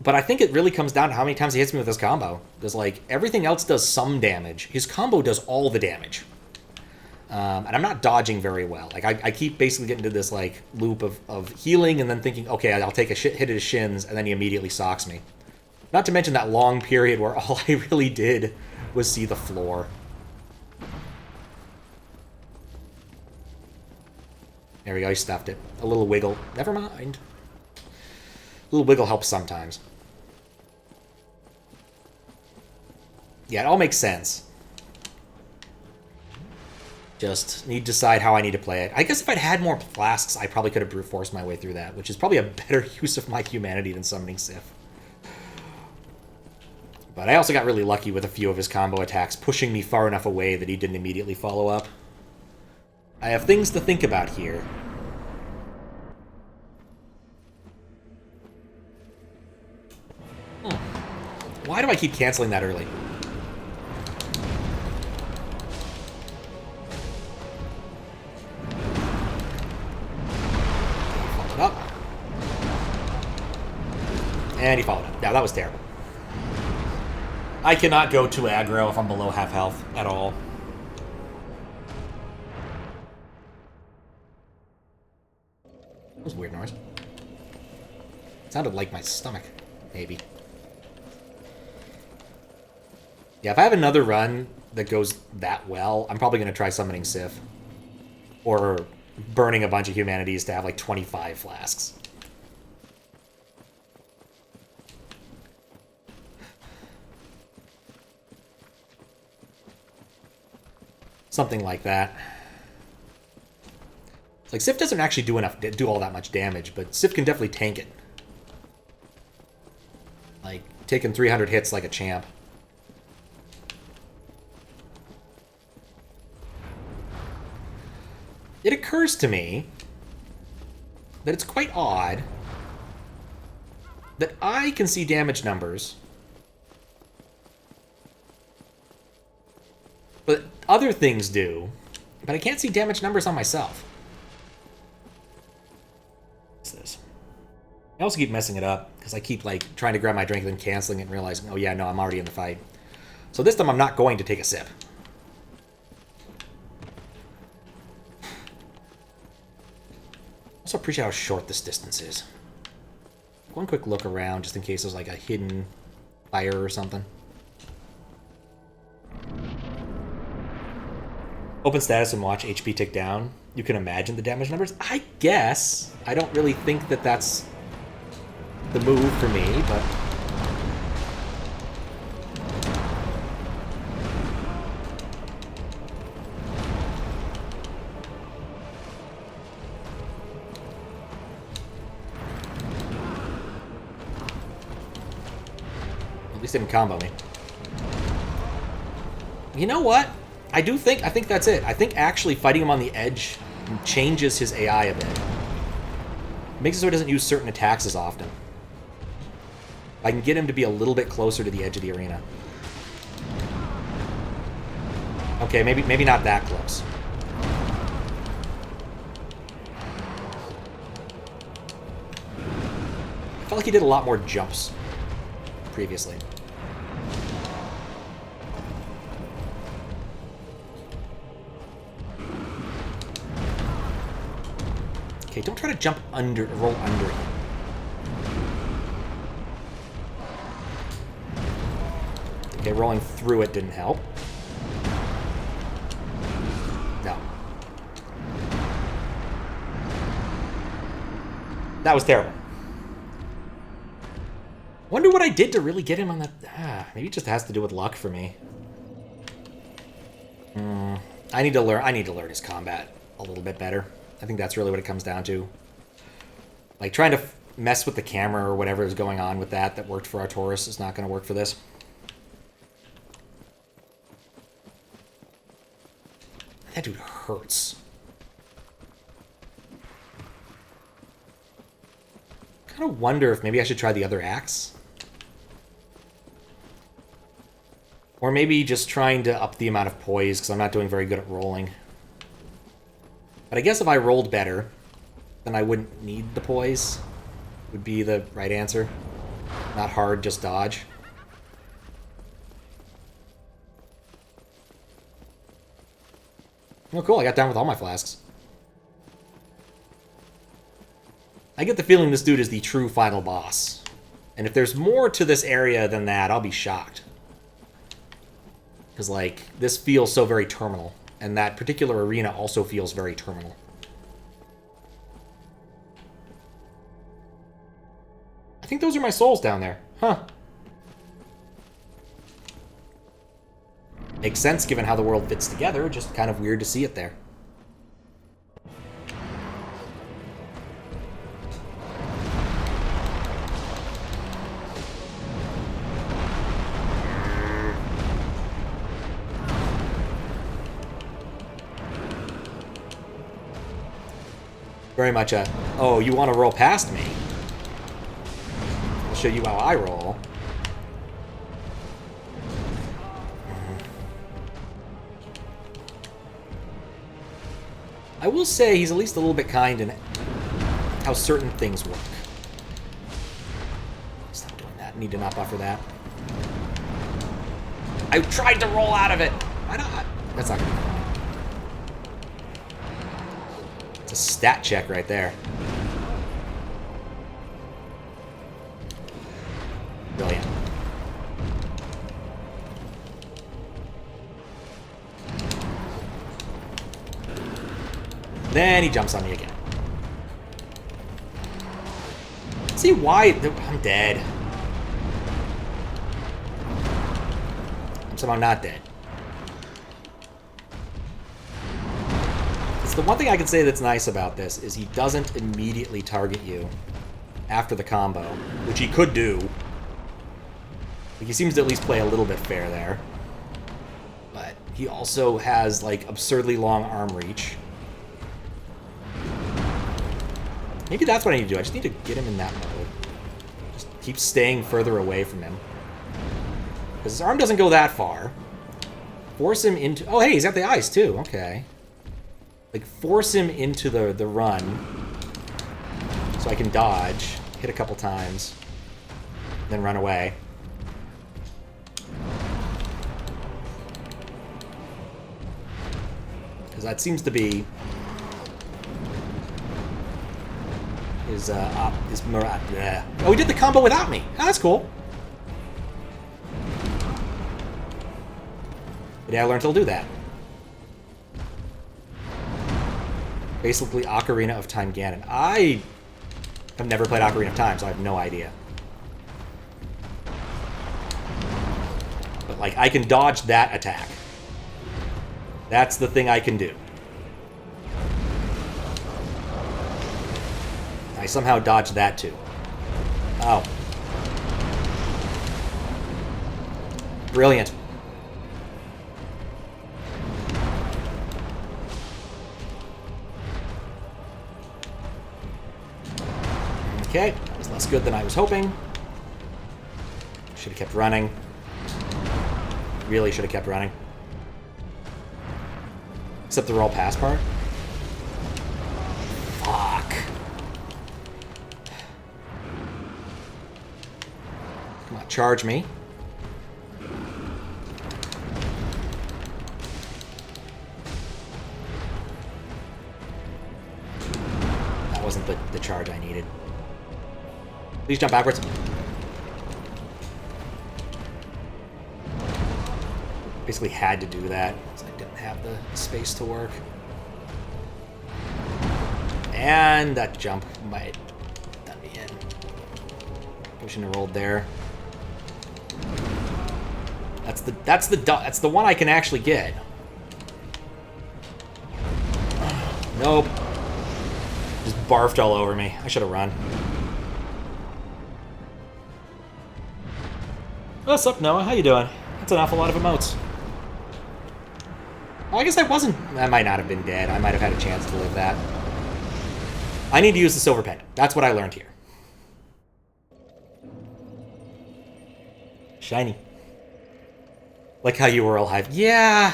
But I think it really comes down to how many times he hits me with his combo. Because, like, everything else does some damage. His combo does all the damage. And I'm not dodging very well. Like, I keep basically getting into this, like, loop of healing and then thinking, okay, I'll take a hit at his shins, and then he immediately socks me. Not to mention that long period where all I really did was see the floor. There we go, he stuffed it. A little wiggle. Never mind. A little wiggle helps sometimes. Yeah, it all makes sense. Just need to decide how I need to play it. I guess if I'd had more flasks, I probably could have brute forced my way through that, which is probably a better use of my humanity than summoning Sif. But I also got really lucky with a few of his combo attacks, pushing me far enough away that he didn't immediately follow up. I have things to think about here. Why do I keep canceling that early? Followed up. And he followed up. Yeah, that was terrible. I cannot go too aggro if I'm below half health at all. That was a weird noise. It sounded like my stomach, maybe. Yeah, if I have another run that goes that well, I'm probably going to try summoning Sif. Or burning a bunch of humanities to have like 25 flasks. Something like that. Like, Sif doesn't actually do all that much damage, but Sif can definitely tank it. Like, taking 300 hits like a champ. It occurs to me that it's quite odd that I can see damage numbers, but other things do, but I can't see damage numbers on myself. What's this? I also keep messing it up, because I keep, like, trying to grab my drink and then canceling it and realizing, oh yeah, no, I'm already in the fight. So this time I'm not going to take a sip. Also appreciate how short this distance is. One quick look around, just in case there's, like, a hidden fire or something. Open status and watch HP tick down. You can imagine the damage numbers. I guess. I don't really think that that's the move for me, but... At least didn't combo me. You know what? I think that's it. I think actually fighting him on the edge changes his AI a bit. Makes it so he doesn't use certain attacks as often. I can get him to be a little bit closer to the edge of the arena. Okay, maybe not that close. I felt like he did a lot more jumps previously. Okay, don't try to roll under him. Okay, rolling through it didn't help. No. That was terrible. Wonder what I did to really get him on that. Maybe it just has to do with luck for me. I need to learn his combat a little bit better. I think that's really what it comes down to. Like, trying to mess with the camera or whatever is going on with that worked for Artorias is not going to work for this. That dude hurts. Kind of wonder if maybe I should try the other axe. Or maybe just trying to up the amount of poise, because I'm not doing very good at rolling. But I guess if I rolled better, then I wouldn't need the poise. Would be the right answer. Not hard, just dodge. Oh, cool, I got down with all my flasks. I get the feeling this dude is the true final boss. And if there's more to this area than that, I'll be shocked. Because, like, this feels so very terminal. And that particular arena also feels very terminal. I think those are my souls down there. Huh. Makes sense given how the world fits together, just kind of weird to see it there. Very much a, oh, you want to roll past me? I'll show you how I roll. I will say he's at least a little bit kind in how certain things work. Stop doing that. Need to not buffer that. I tried to roll out of it. Why not? That's not gonna be fun. It's a stat check right there. Brilliant. Then he jumps on me again. See why? I'm dead. I'm somehow not dead. It's the one thing I can say that's nice about this is he doesn't immediately target you after the combo, which he could do. Like, he seems to at least play a little bit fair there. But he also has, like, absurdly long arm reach. Maybe that's what I need to do. I just need to get him in that mode. Just keep staying further away from him. Because his arm doesn't go that far. Force him into... Oh, hey, he's got the eyes, too. Okay. Like, force him into the run. So I can dodge. Hit a couple times. Then run away. Because that seems to be... Oh, he did the combo without me. Oh, that's cool. Today I learned he'll do that. Basically, Ocarina of Time Ganon. I have never played Ocarina of Time, so I have no idea. But, like, I can dodge that attack. That's the thing I can do. I somehow dodged that too. Oh. Brilliant. Okay, that was less good than I was hoping. Should have kept running. Really should have kept running. Except the roll pass part. Fuck. Come on, charge me. That wasn't the charge I needed. Please jump backwards. Basically had to do that because I didn't have the space to work. And that jump might have done me in. I shouldn't have rolled there. That's the one I can actually get. Nope. Just barfed all over me. I should have run. What's up, Noah? How you doing? That's an awful lot of emotes. Oh, I guess I wasn't... I might not have been dead. I might have had a chance to live that. I need to use the silver pendant. That's what I learned here. Shiny. Like how you were all hyped. Yeah.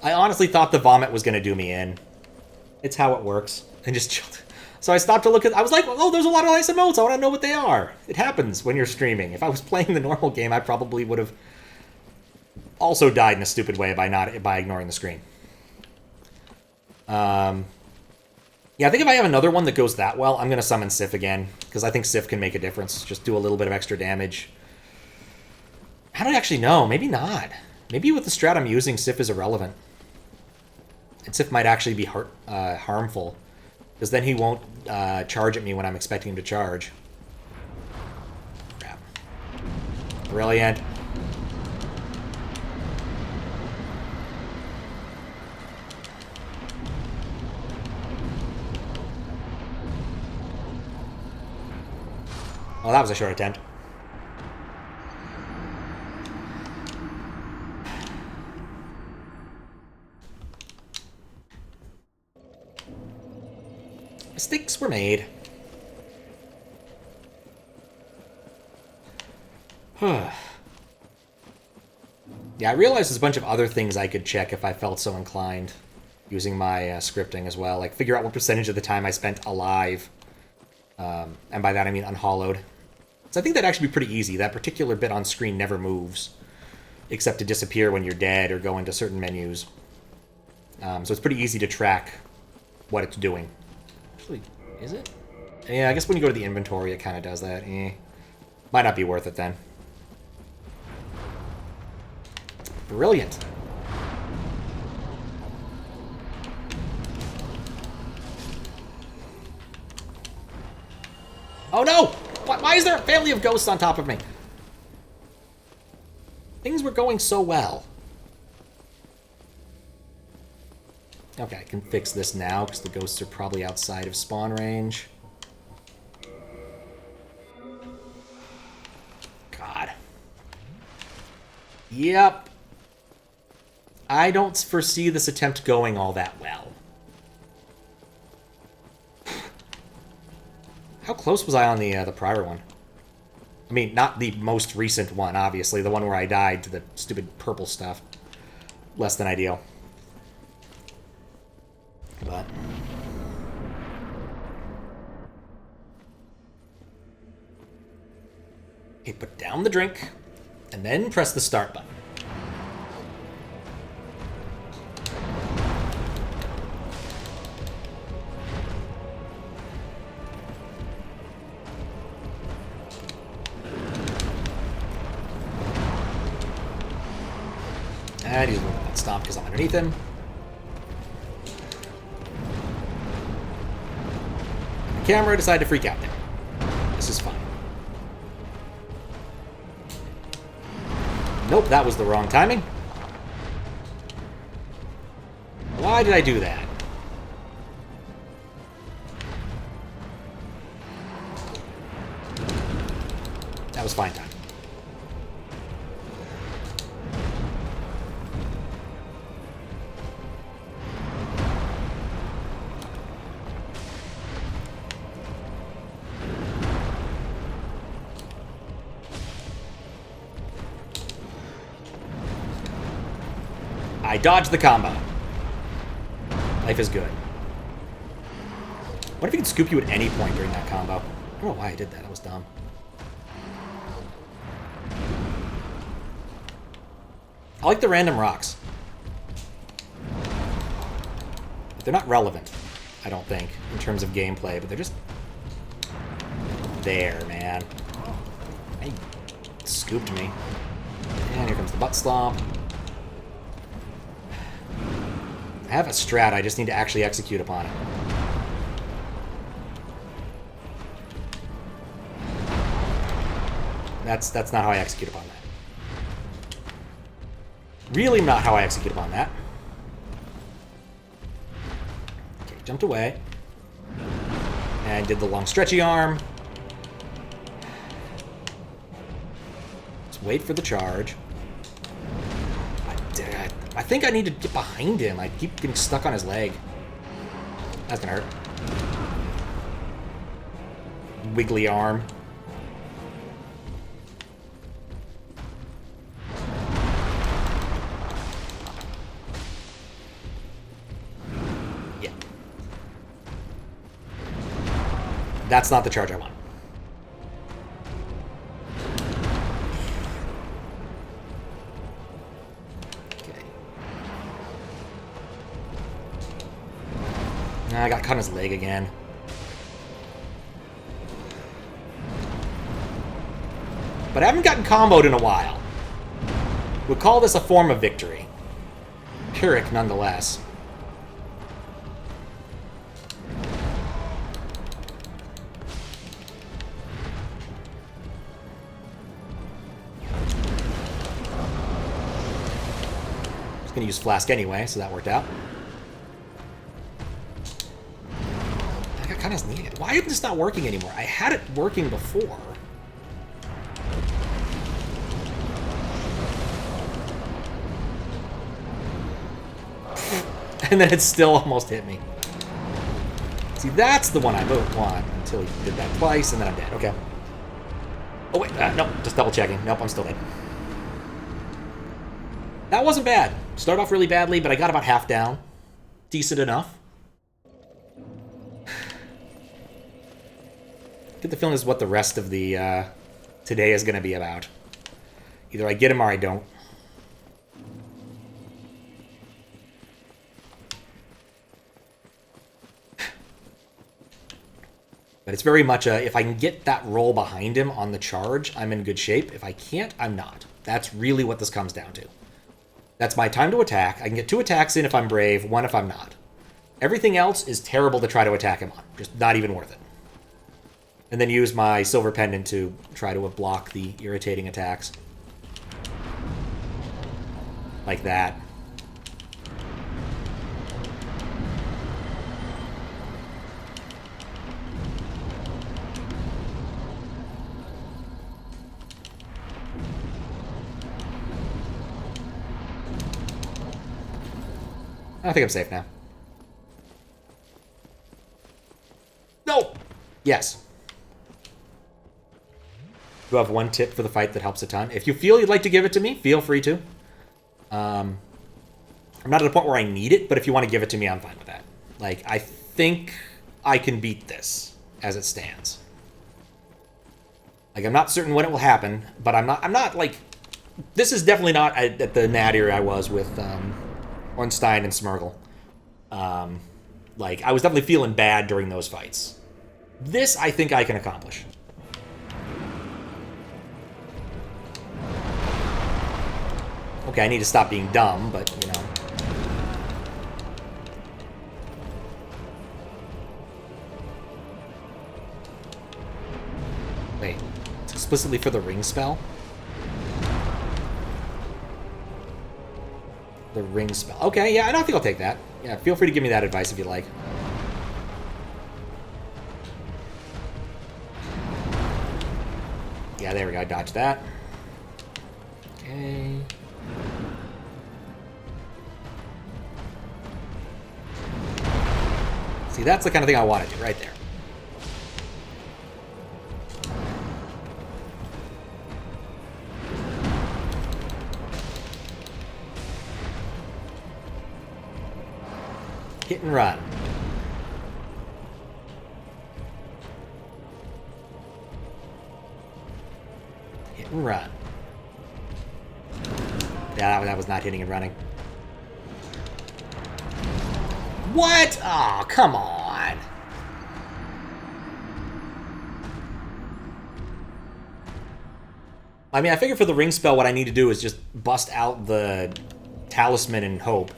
I honestly thought the vomit was going to do me in. It's how it works. And just chilled. So I stopped to look at... I was like, oh, there's a lot of nice emotes. I want to know what they are. It happens when you're streaming. If I was playing the normal game, I probably would have also died in a stupid way by ignoring the screen. Yeah, I think if I have another one that goes that well, I'm going to summon Sif again. Because I think Sif can make a difference. Just do a little bit of extra damage. How do I actually know? Maybe not. Maybe with the strat I'm using, Sif is irrelevant. And Sif might actually be harmful. Because then he won't charge at me when I'm expecting him to charge. Crap. Brilliant. Well, that was a short attempt. Mistakes were made. Yeah, I realized there's a bunch of other things I could check if I felt so inclined, using my scripting as well. Like, figure out what percentage of the time I spent alive. And by that I mean unhollowed. So I think that'd actually be pretty easy. That particular bit on screen never moves, except to disappear when you're dead or go into certain menus. So it's pretty easy to track what it's doing. Actually, is it? Yeah, I guess when you go to the inventory, it kind of does that. Might not be worth it then. Brilliant. Oh no! Why is there a family of ghosts on top of me? Things were going so well. Okay, I can fix this now, because the ghosts are probably outside of spawn range. God. Yep. I don't foresee this attempt going all that well. How close was I on the prior one? I mean, not the most recent one, obviously. The one where I died to the stupid purple stuff. Less than ideal. But... okay, put down the drink, and then press the start button. And he's moving that stomp because I'm underneath him. And the camera decided to freak out there. This is fine. Nope, that was the wrong timing. Why did I do that? That was fine time. I dodged the combo. Life is good. What if he could scoop you at any point during that combo? I don't know why I did that. That was dumb. I like the random rocks. But they're not relevant, I don't think, in terms of gameplay, but they're just... there, man. He scooped me. And here comes the butt stomp. I have a strat, I just need to actually execute upon it. That's not how I execute upon that. Really not how I execute upon that. Okay, jumped away. And did the long stretchy arm. Let's wait for the charge. I think I need to get behind him. I keep getting stuck on his leg. That's gonna hurt. Wiggly arm. Yeah. That's not the charge I want. I got caught on his leg again. But I haven't gotten comboed in a while. We'll call this a form of victory. Pyrrhic, nonetheless. I was going to use Flask anyway, so that worked out. Kind of needed. Why is this not working anymore? I had it working before. And then it still almost hit me. See, that's the one I want until he did that twice, and then I'm dead. Okay. Oh, wait. Nope. Just double checking. Nope, I'm still dead. That wasn't bad. Started off really badly, but I got about half down. Decent enough. Get the feeling this is what the rest of the today is going to be about. Either I get him or I don't. But it's very much a, if I can get that roll behind him on the charge, I'm in good shape. If I can't, I'm not. That's really what this comes down to. That's my time to attack. I can get 2 attacks in if I'm brave, 1 if I'm not. Everything else is terrible to try to attack him on. Just not even worth it. And then use my silver pendant to try to block the irritating attacks. Like that. I think I'm safe now. No! Yes. Do have one tip for the fight that helps a ton. If you feel you'd like to give it to me, feel free to. I'm not at a point where I need it, but if you want to give it to me, I'm fine with that. Like, I think I can beat this as it stands. Like, I'm not certain when it will happen, but I'm not like... This is definitely not at the nadir I was with Ornstein and Smeargle. Like, I was definitely feeling bad during those fights. This, I think I can accomplish. Okay, I need to stop being dumb, but, you know. Wait, it's explicitly for the ring spell? The ring spell. Okay, yeah, I don't think I'll take that. Yeah, feel free to give me that advice if you like. Yeah, there we go, I dodged that. Okay. See, that's the kind of thing I want to do right there. Hit and run. Hit and run. Yeah, that was not hitting and running. What? Oh, come on. I mean, I figure for the ring spell, what I need to do is just bust out the talisman and hope.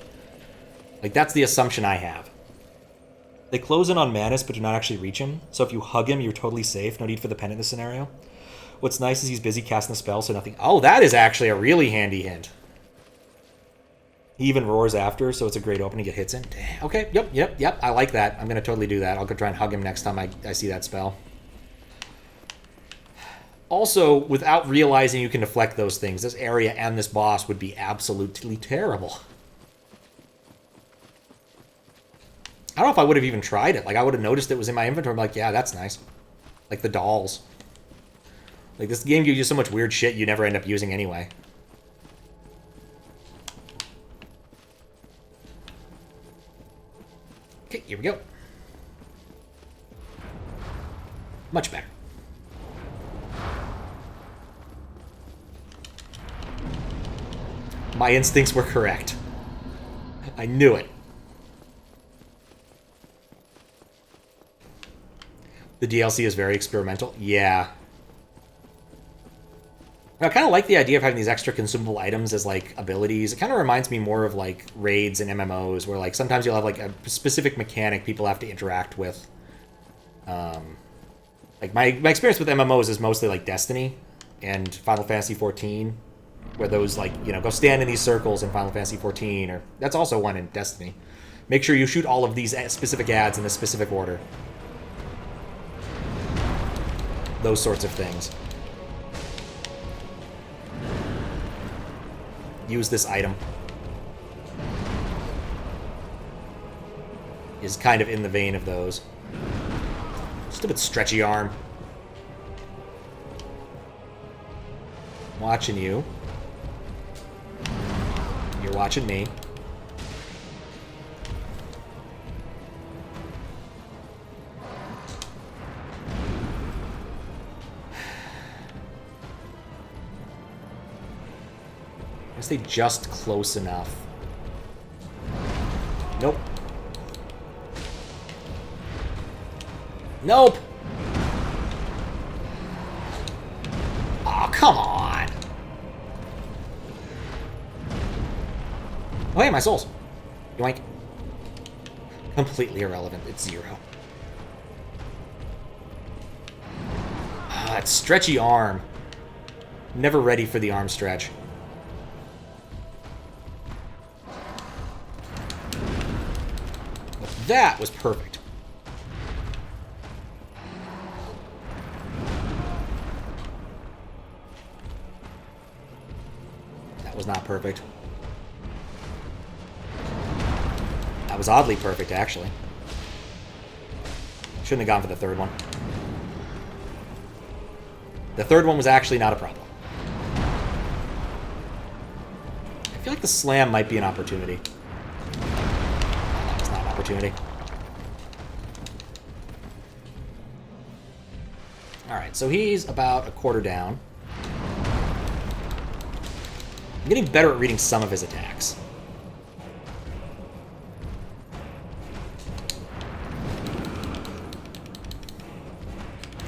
Like, that's the assumption I have. They close in on Manus, but do not actually reach him. So if you hug him, you're totally safe. No need for the pendant in this scenario. What's nice is he's busy casting the spell, so nothing... Oh, that is actually a really handy hint. He even roars after, so it's a great opening to get hits in. Damn. Okay, yep. I like that. I'm going to totally do that. I'll go try and hug him next time I see that spell. Also, without realizing you can deflect those things, this area and this boss would be absolutely terrible. I don't know if I would have even tried it. Like, I would have noticed it was in my inventory. I'm like, yeah, that's nice. Like the dolls. Like, this game gives you so much weird shit you never end up using anyway. Okay, here we go. Much better. My instincts were correct. I knew it. The DLC is very experimental. Yeah. I kind of like the idea of having these extra consumable items as, like, abilities. It kind of reminds me more of, like, raids and MMOs, where, like, sometimes you'll have, like, a specific mechanic people have to interact with. Like, my experience with MMOs is mostly, like, Destiny and Final Fantasy XIV, where those, like, you know, go stand in these circles in Final Fantasy XIV, or... That's also one in Destiny. Make sure you shoot all of these specific ads in a specific order. Those sorts of things. Use this item. Is kind of in the vein of those. Stupid stretchy arm. Watching you. You're watching me. I guess they just close enough. Nope. Nope! Oh, come on! Oh, hey, my souls. Yoink. Completely irrelevant. It's 0. Ah, that stretchy arm. Never ready for the arm stretch. That was perfect. That was not perfect. That was oddly perfect, actually. Shouldn't have gone for the third one. The third one was actually not a problem. I feel like the slam might be an opportunity. Opportunity. Alright, so he's about a quarter down. I'm getting better at reading some of his attacks.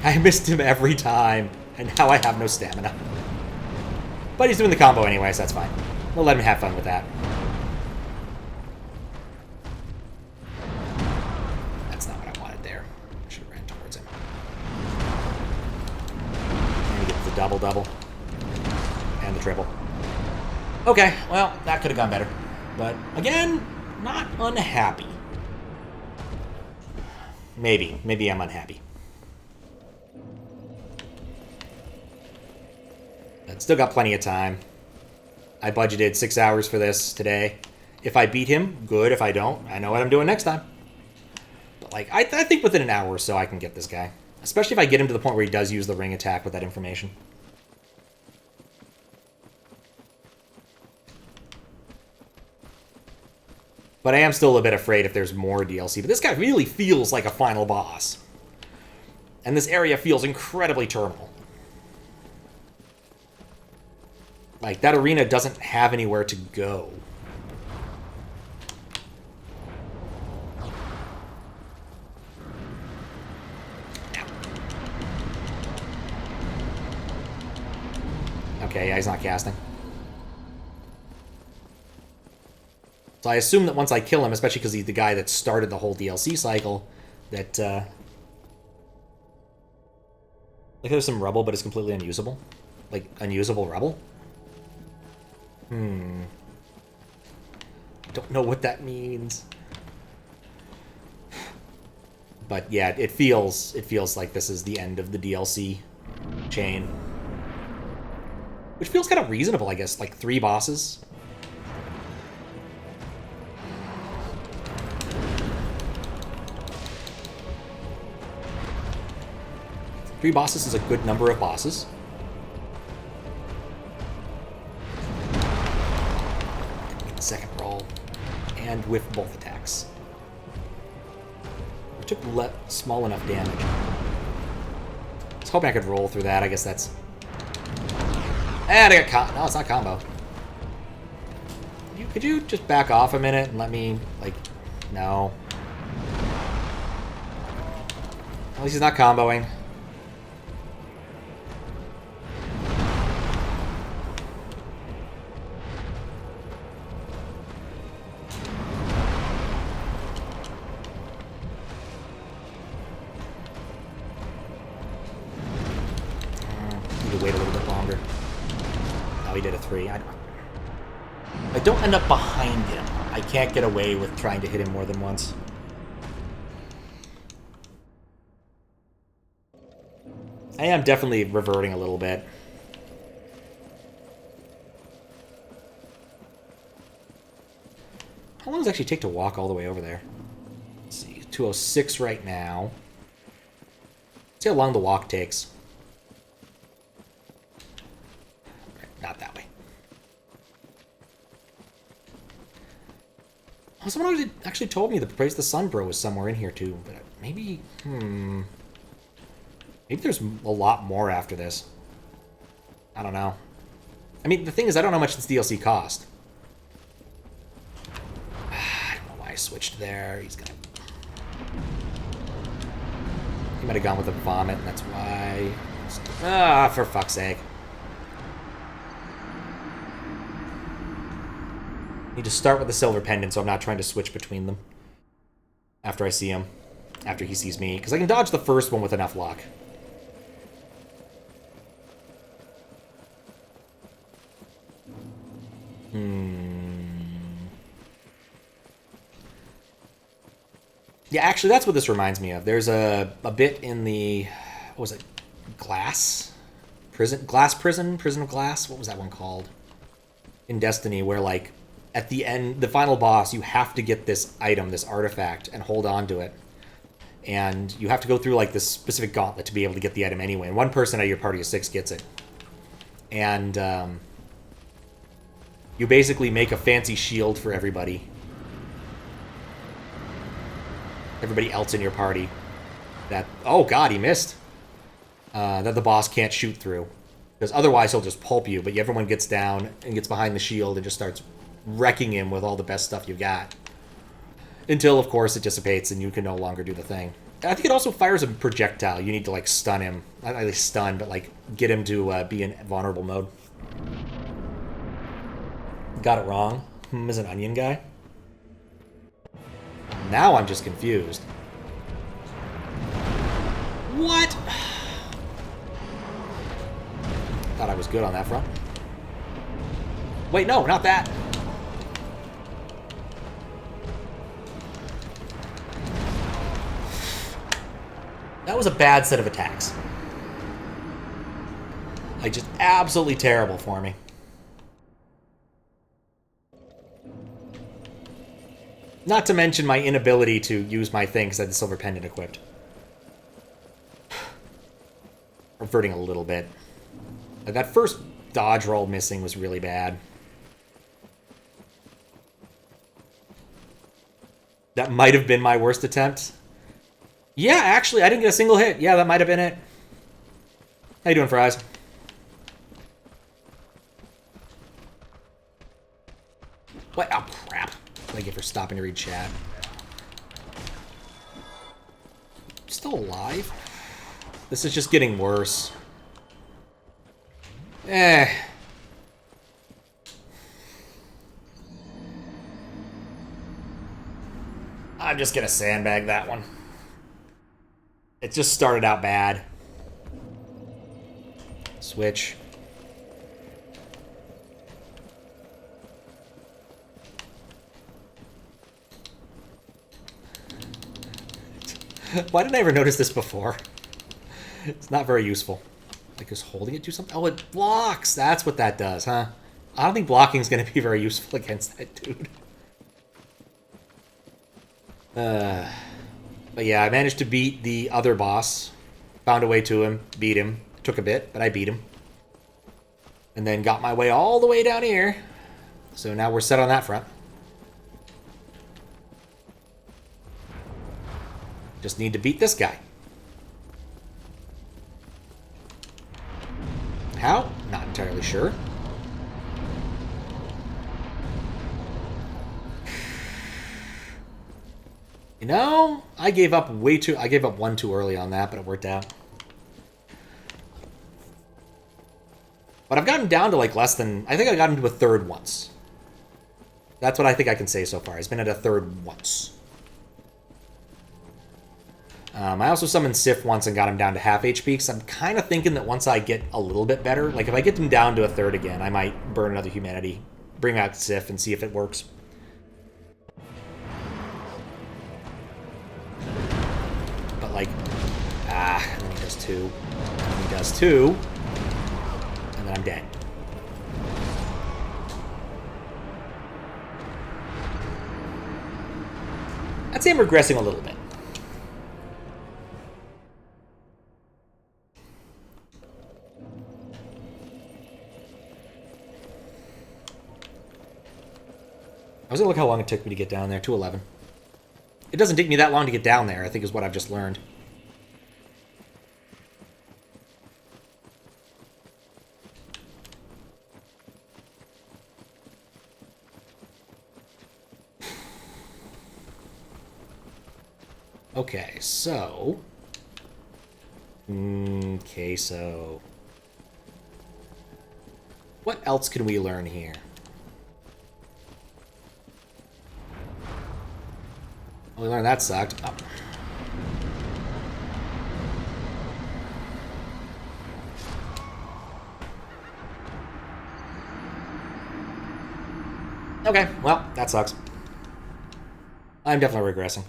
I missed him every time, and now I have no stamina. But he's doing the combo anyway, so that's fine. We'll let him have fun with that. Double. And the triple. Okay, well, that could have gone better. But, again, not unhappy. Maybe. Maybe I'm unhappy. But still got plenty of time. I budgeted 6 hours for this today. If I beat him, good. If I don't, I know what I'm doing next time. But, like, I think within an hour or so I can get this guy. Especially if I get him to the point where he does use the ring attack with that information. But I am still a bit afraid if there's more DLC. But this guy really feels like a final boss. And this area feels incredibly terminal. Like, that arena doesn't have anywhere to go. Okay, yeah, he's not casting. So I assume that once I kill him, especially because he's the guy that started the whole DLC cycle, that, like, there's some rubble, but it's completely unusable. Like, unusable rubble? Don't know what that means. But, yeah, it feels like this is the end of the DLC chain. Which feels kind of reasonable, I guess. Like 3 bosses. Three bosses is a good number of bosses. Get the second roll. And whiff both attacks. It took small enough damage. I was hoping I could roll through that. I guess that's... And I got no, it's not combo. Could you just back off a minute and let me, like... No. At least he's not comboing. Wait a little bit longer. Oh, he did a 3. I don't end up behind him. I can't get away with trying to hit him more than once. I am definitely reverting a little bit. How long does it actually take to walk all the way over there? Let's see, 206 right now. Let's see how long the walk takes. Not that way. Oh, someone actually told me the Praise the Sun Bro was somewhere in here too, but maybe, maybe there's a lot more after this. I don't know. I mean, the thing is, I don't know how much this DLC cost. I don't know why I switched there. He's gonna... He might have gone with a vomit, and that's why... Ah, for fuck's sake. Need to start with the silver pendant, so I'm not trying to switch between them after I see him, after he sees me, because I can dodge the first one with enough luck. Yeah, actually, that's what this reminds me of. There's a bit in the, what was it, Glass Prison, Prison of Glass. What was that one called? In Destiny, where like, at the end, the final boss, you have to get this item, this artifact, and hold on to it. And you have to go through, like, this specific gauntlet to be able to get the item anyway. And one person out of your party of 6 gets it. And, you basically make a fancy shield for everybody. Everybody else in your party. That, oh god, he missed. That the boss can't shoot through. Because otherwise he'll just pulp you, but everyone gets down and gets behind the shield and just starts wrecking him with all the best stuff you've got. Until, of course, it dissipates and you can no longer do the thing. I think it also fires a projectile. You need to, like, stun him. Not really stun, but, like, get him to be in vulnerable mode. Got it wrong. Is an onion guy? Now I'm just confused. What? Thought I was good on that front. Wait, no, not that. That was a bad set of attacks. Like, just absolutely terrible for me. Not to mention my inability to use my thing because I had the silver pendant equipped. Reverting a little bit. Like, that first dodge roll missing was really bad. That might have been my worst attempt. Yeah, actually, I didn't get a single hit. Yeah, that might have been it. How you doing, Fries? What? Oh, crap. Thank you for stopping to read chat. Still alive? This is just getting worse. Eh. I'm just gonna sandbag that one. It just started out bad. Switch. Why didn't I ever notice this before? It's not very useful. Like, just holding it to something? Oh, it blocks! That's what that does, huh? I don't think blocking is going to be very useful against that dude. But yeah, I managed to beat the other boss. Found a way to him, beat him. Took a bit, but I beat him. And then got my way all the way down here. So now we're set on that front. Just need to beat this guy. How? Not entirely sure. You know, I gave up one too early on that, but it worked out. But I've gotten down to like less than, I think I got into a third once. That's what I think I can say so far. It's been at a third once. I also summoned Sif once and got him down to half HP, because I'm kind of thinking that once I get a little bit better, like if I get him down to a third again, I might burn another humanity, bring out Sif, and see if it works. But like, and then he does two, and he does two, and then I'm dead. I'd say I'm regressing a little bit. I was gonna look how long it took me to get down there. 2:11. It doesn't take me that long to get down there, I think is what I've just learned. Okay, so... Okay, so... What else can we learn here? We learned that sucked. Oh. Okay, well, that sucks. I'm definitely regressing.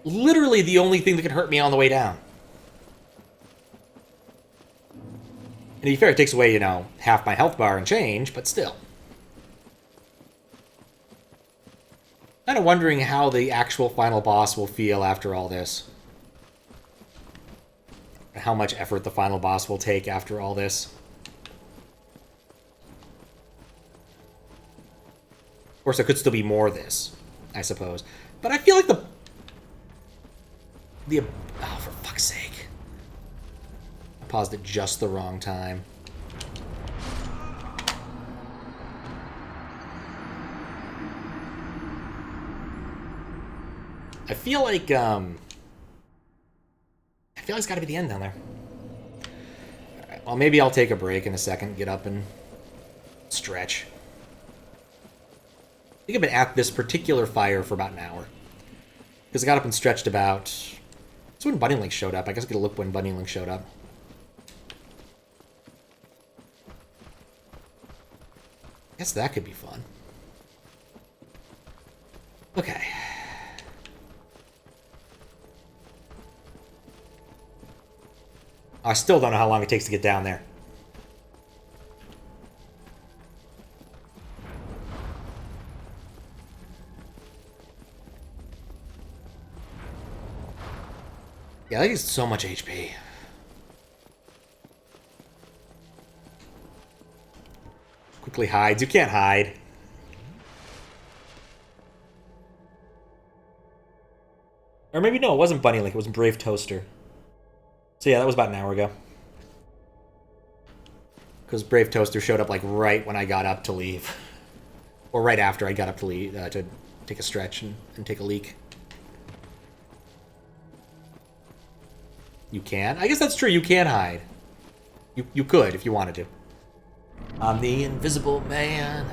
Literally the only thing that can hurt me on the way down. And to be fair, it takes away, you know, half my health bar and change, but still. Kind of wondering how the actual final boss will feel after all this. How much effort the final boss will take after all this. Of course, there could still be more of this, I suppose. But I feel like the... Oh, for fuck's sake. I paused at just the wrong time. I feel like it's got to be the end down there. Alright, well, maybe I'll take a break in a second, get up and stretch. I think I've been at this particular fire for about an hour. Because I got up and stretched about... That's when Bunny Link showed up. I guess I could look when Bunny Link showed up. I guess that could be fun. Okay. I still don't know how long it takes to get down there. Yeah, that is so much HP. Quickly hides. You can't hide. Or maybe no, it wasn't Bunny Link. It was Brave Toaster. So yeah, that was about an hour ago. Because Brave Toaster showed up like right when I got up to leave. Or right after I got up to leave, to take a stretch and take a leak. You can? I guess that's true, you can hide. You could if you wanted to. I'm the invisible man.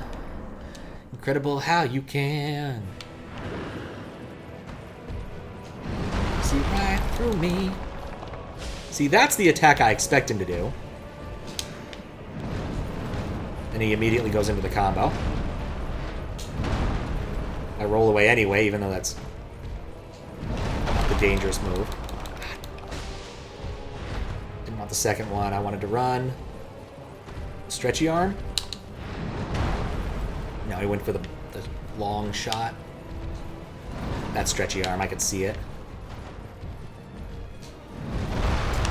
Incredible how you can. See right through me. See, that's the attack I expect him to do. And he immediately goes into the combo. I roll away anyway, even though that's the dangerous move. Didn't want the second one. I wanted to run. Stretchy arm? No, he went for the long shot. That stretchy arm, I could see it.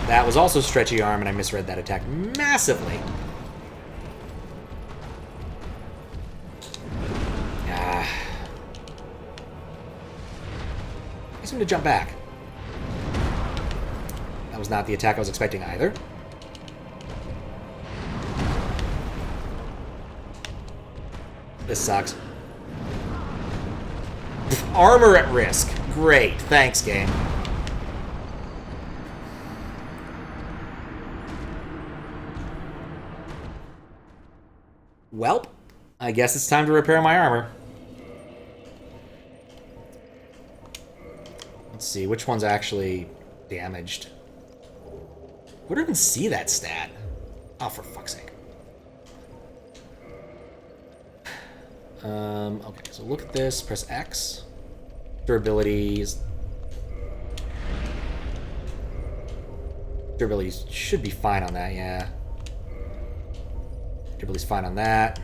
That was also stretchy arm, and I misread that attack massively. Ah. I seem to jump back. That was not the attack I was expecting either. This sucks. Armor at risk. Great. Thanks, game. Welp, I guess it's time to repair my armor. Let's see, which one's actually damaged? Where do I even see that stat? Oh, for fuck's sake. Okay, so look at this, press X. Durability is... Durability should be fine on that, yeah. Durability's fine on that.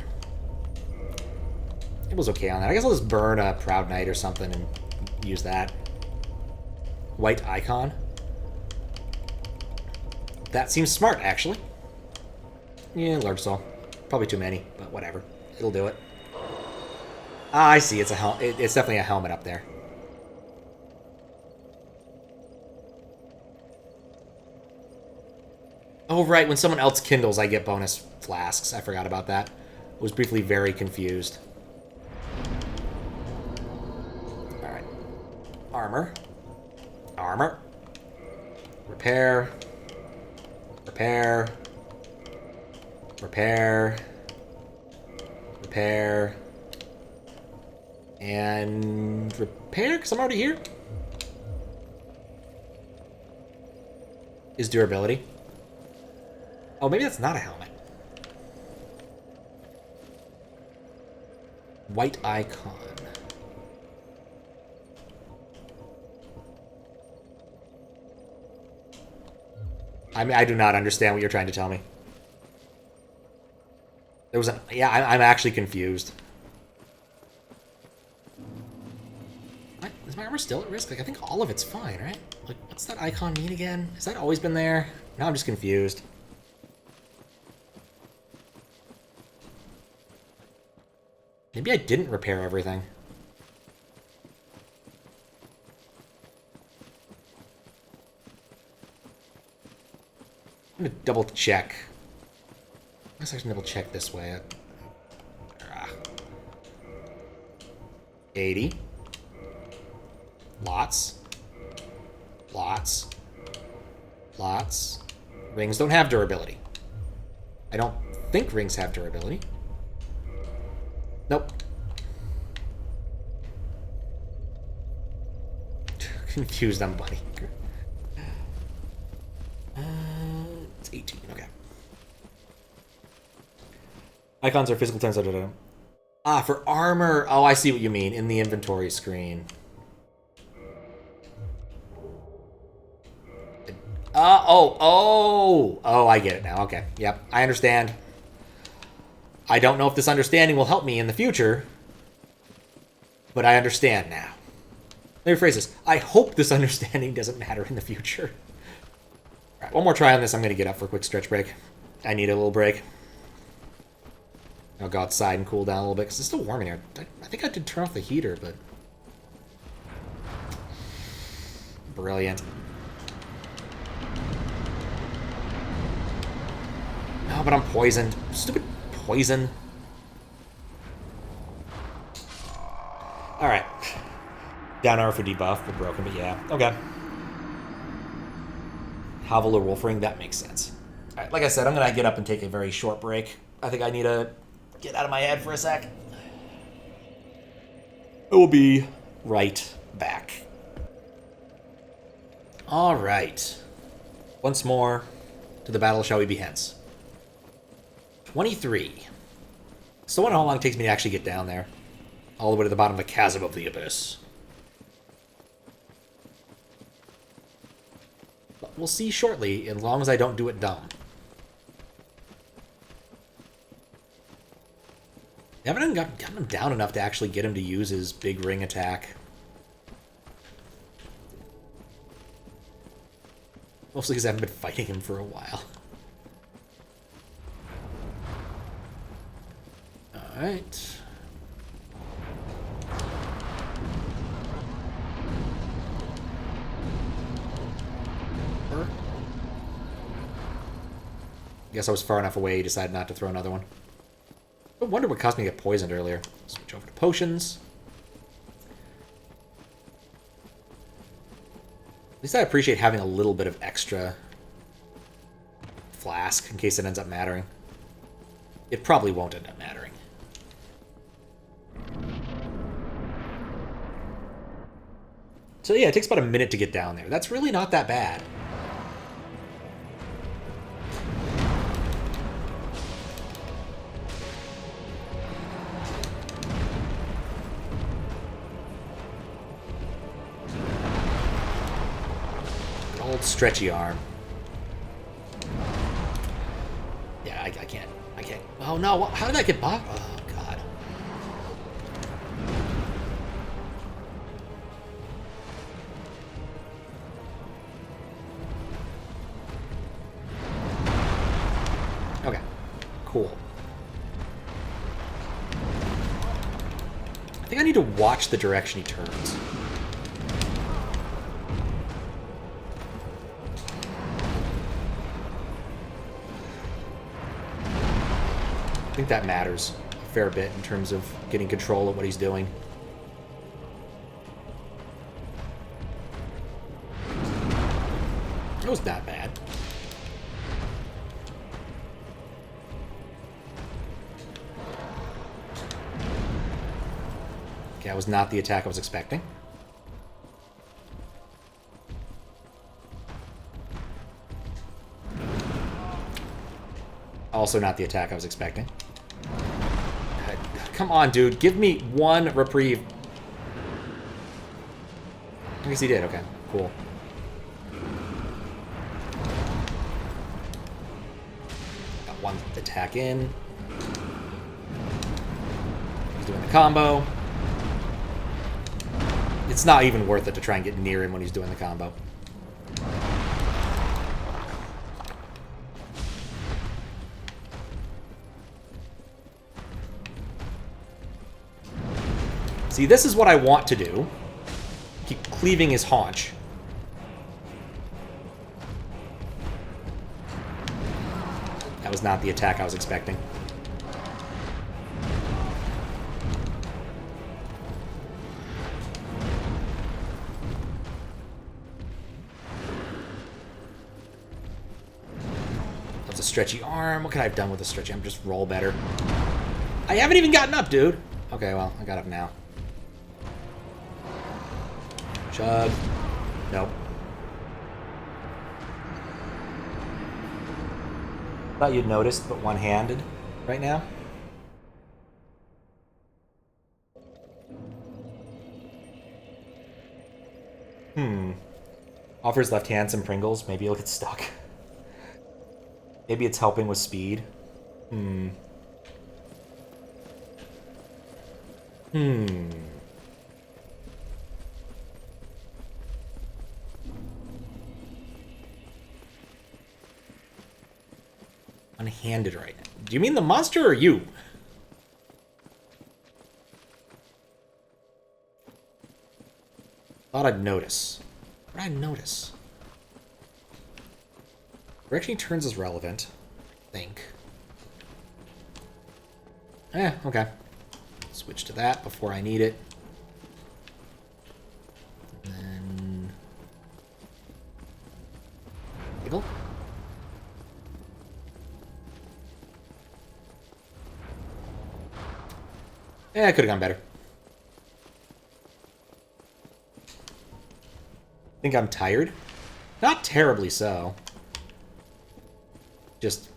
It was okay on that. I guess I'll just burn a Proud Knight or something and use that. White icon. That seems smart, actually. Yeah, large soul. Probably too many, but whatever. It'll do it. Ah, I see. It's a it's definitely a helmet up there. Oh, right. When someone else kindles, I get bonus flasks. I forgot about that. I was briefly very confused. Alright. Armor. Armor. Repair. Repair. Repair. Repair. And repair, because I'm already here. Is durability. Oh, maybe that's not a helmet. White icon. I do not understand what you're trying to tell me. There was an... Yeah, I'm actually confused. What? Is my armor still at risk? Like, I think all of it's fine, right? Like, what's that icon mean again? Has that always been there? Now I'm just confused. Maybe I didn't repair everything. I'm gonna double check. I guess I can double check this way. 80. Lots. Lots. Lots. Rings don't have durability. I don't think rings have durability. Nope. Confused on bunny. It's 18, okay. Icons are physical terms. Ah, for armor. Oh, I see what you mean. In the inventory screen. Oh, I get it now. Okay, yep, I understand. I don't know if this understanding will help me in the future, but I understand now. Let me rephrase this. I hope this understanding doesn't matter in the future. All right, one more try on this. I'm going to get up for a quick stretch break. I need a little break. I'll go outside and cool down a little bit, because it's still warm in here. I think I did turn off the heater, but... Brilliant. No, but I'm poisoned. Stupid poison. Alright. Down arrow for debuff, but broken, but yeah. Okay. Havel or Wolfring, that makes sense. Alright, like I said, I'm going to get up and take a very short break. I think I need to get out of my head for a sec. I will be right back. Alright. Once more, to the battle shall we be hence. 23. So I wonder how long it takes me to actually get down there. All the way to the bottom of the Chasm of the Abyss. we'll see shortly, as long as I don't do it dumb. I haven't gotten him down enough to actually get him to use his big ring attack. Mostly because I haven't been fighting him for a while. Alright. Guess I was far enough away, he decided not to throw another one. I wonder what caused me to get poisoned earlier. Switch over to potions. At least I appreciate having a little bit of extra flask in case it ends up mattering. It probably won't end up mattering. So yeah, it takes about a minute to get down there. That's really not that bad. Old stretchy arm. Yeah, I can't. I can't. Oh no, how did I get buffed? Oh god. Okay, cool. I think I need to watch the direction he turns. I think that matters a fair bit in terms of getting control of what he's doing. It was not bad. Okay, that was not the attack I was expecting. Also not the attack I was expecting. Come on, dude. Give me one reprieve. I guess he did. Okay, cool. Got one attack in. He's doing the combo. It's not even worth it to try and get near him when he's doing the combo. See, this is what I want to do. Keep cleaving his haunch. That was not the attack I was expecting. That was a stretchy arm. What could I have done with a stretchy arm? Just roll better. I haven't even gotten up, dude. Okay, well, I got up now. Chug. Nope. Thought you'd noticed, but one-handed right now. Offers left hand some Pringles. Maybe he'll get stuck. Maybe it's helping with speed. Unhanded right now. Do you mean the monster or you? Thought I'd notice. What did I notice? Direction he turns is relevant. I think. Okay. Switch to that before I need it. And then... Wiggle. I could have gone better. Think I'm tired? Not terribly so. Just,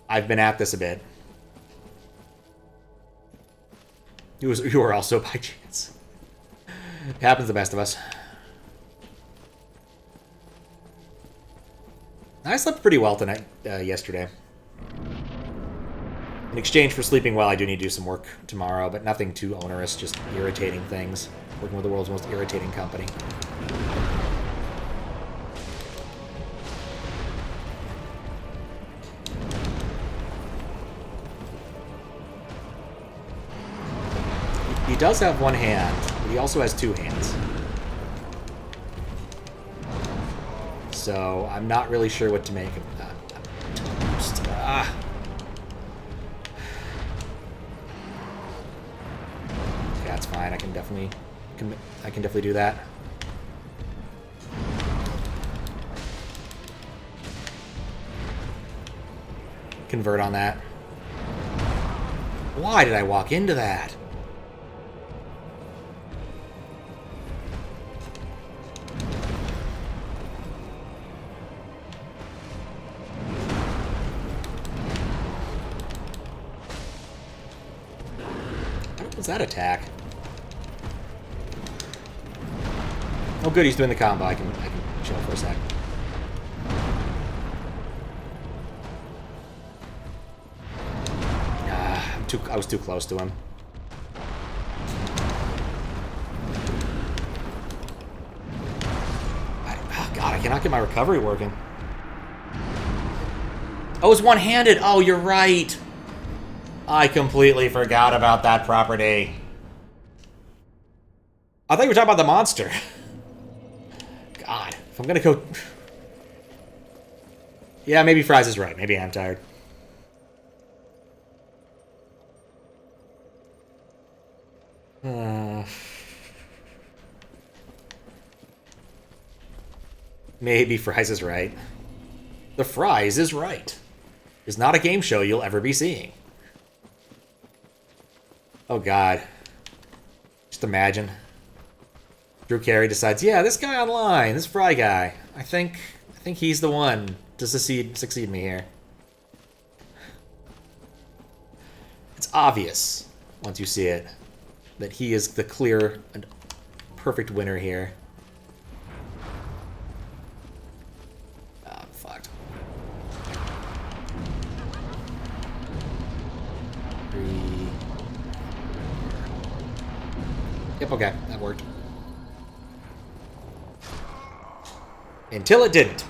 I've been at this a bit. You were also by chance. It happens to the best of us. I slept pretty well tonight, yesterday. In exchange for sleeping well, I do need to do some work tomorrow, but nothing too onerous, just irritating things. Working with the world's most irritating company. He does have one hand, but he also has two hands. So I'm not really sure what to make of that. Okay, that's fine. I can definitely do that. Convert on that. Why did I walk into that? What was that attack? Oh good, he's doing the combo. I can chill for a sec. I was too close to him. Oh god, I cannot get my recovery working. Oh, it's one-handed. Oh, you're right. I completely forgot about that property. I thought you were talking about the monster. God, if I'm gonna go... Yeah, maybe Fries is right. Maybe I'm tired. Maybe Fries is right. The Fries is right. It's not a game show you'll ever be seeing. Oh god. Just imagine. Drew Carey decides, yeah, this guy online, this Fry guy. I think he's the one to succeed me here. It's obvious, once you see it, that he is the clear and perfect winner here. Ah, I'm fucked. 3. Yep, okay, that worked. Until it didn't.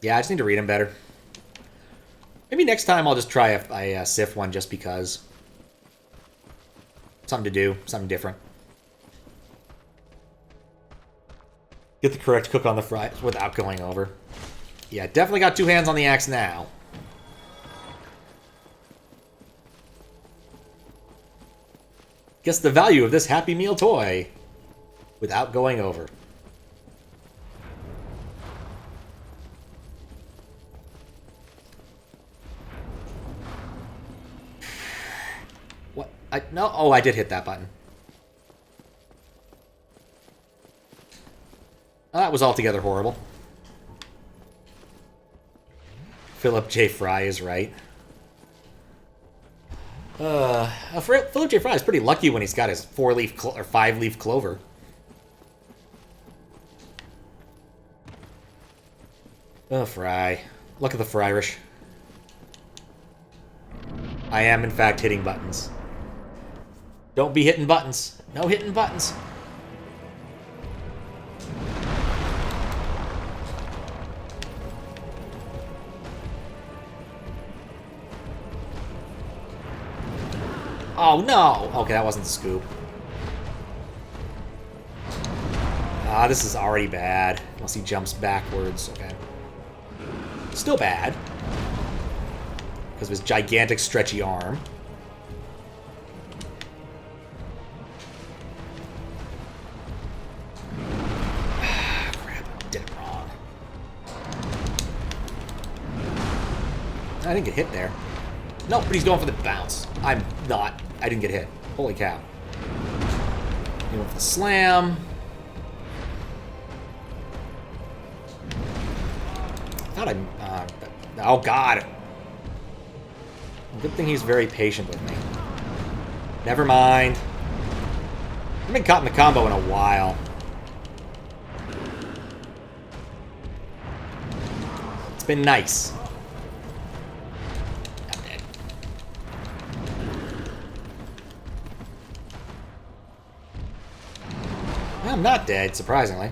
Yeah, I just need to read them better. Maybe next time I'll just try a Sif one just because. Something to do, something different. Get the correct cook on the fries without going over. Yeah, definitely got two hands on the axe now. Guess the value of this Happy Meal toy without going over. No, oh, I did hit that button. Oh, that was altogether horrible. Philip J. Fry is right. Philip J. Fry is pretty lucky when he's got his 4-leaf or 5-leaf clover. Oh, Fry. Look at the Fryrish. I am, in fact, hitting buttons. Don't be hitting buttons. No hitting buttons. Oh, no! Okay, that wasn't the scoop. Ah, this is already bad. Unless he jumps backwards. Okay. Still bad. Because of his gigantic, stretchy arm. I didn't get hit there. No, but he's going for the bounce. I'm not. I didn't get hit. Holy cow. He went for the slam. I thought oh, God. Good thing he's very patient with me. Never mind. I haven't caught in the combo in a while. It's been nice. I'm dead. I'm not dead, surprisingly.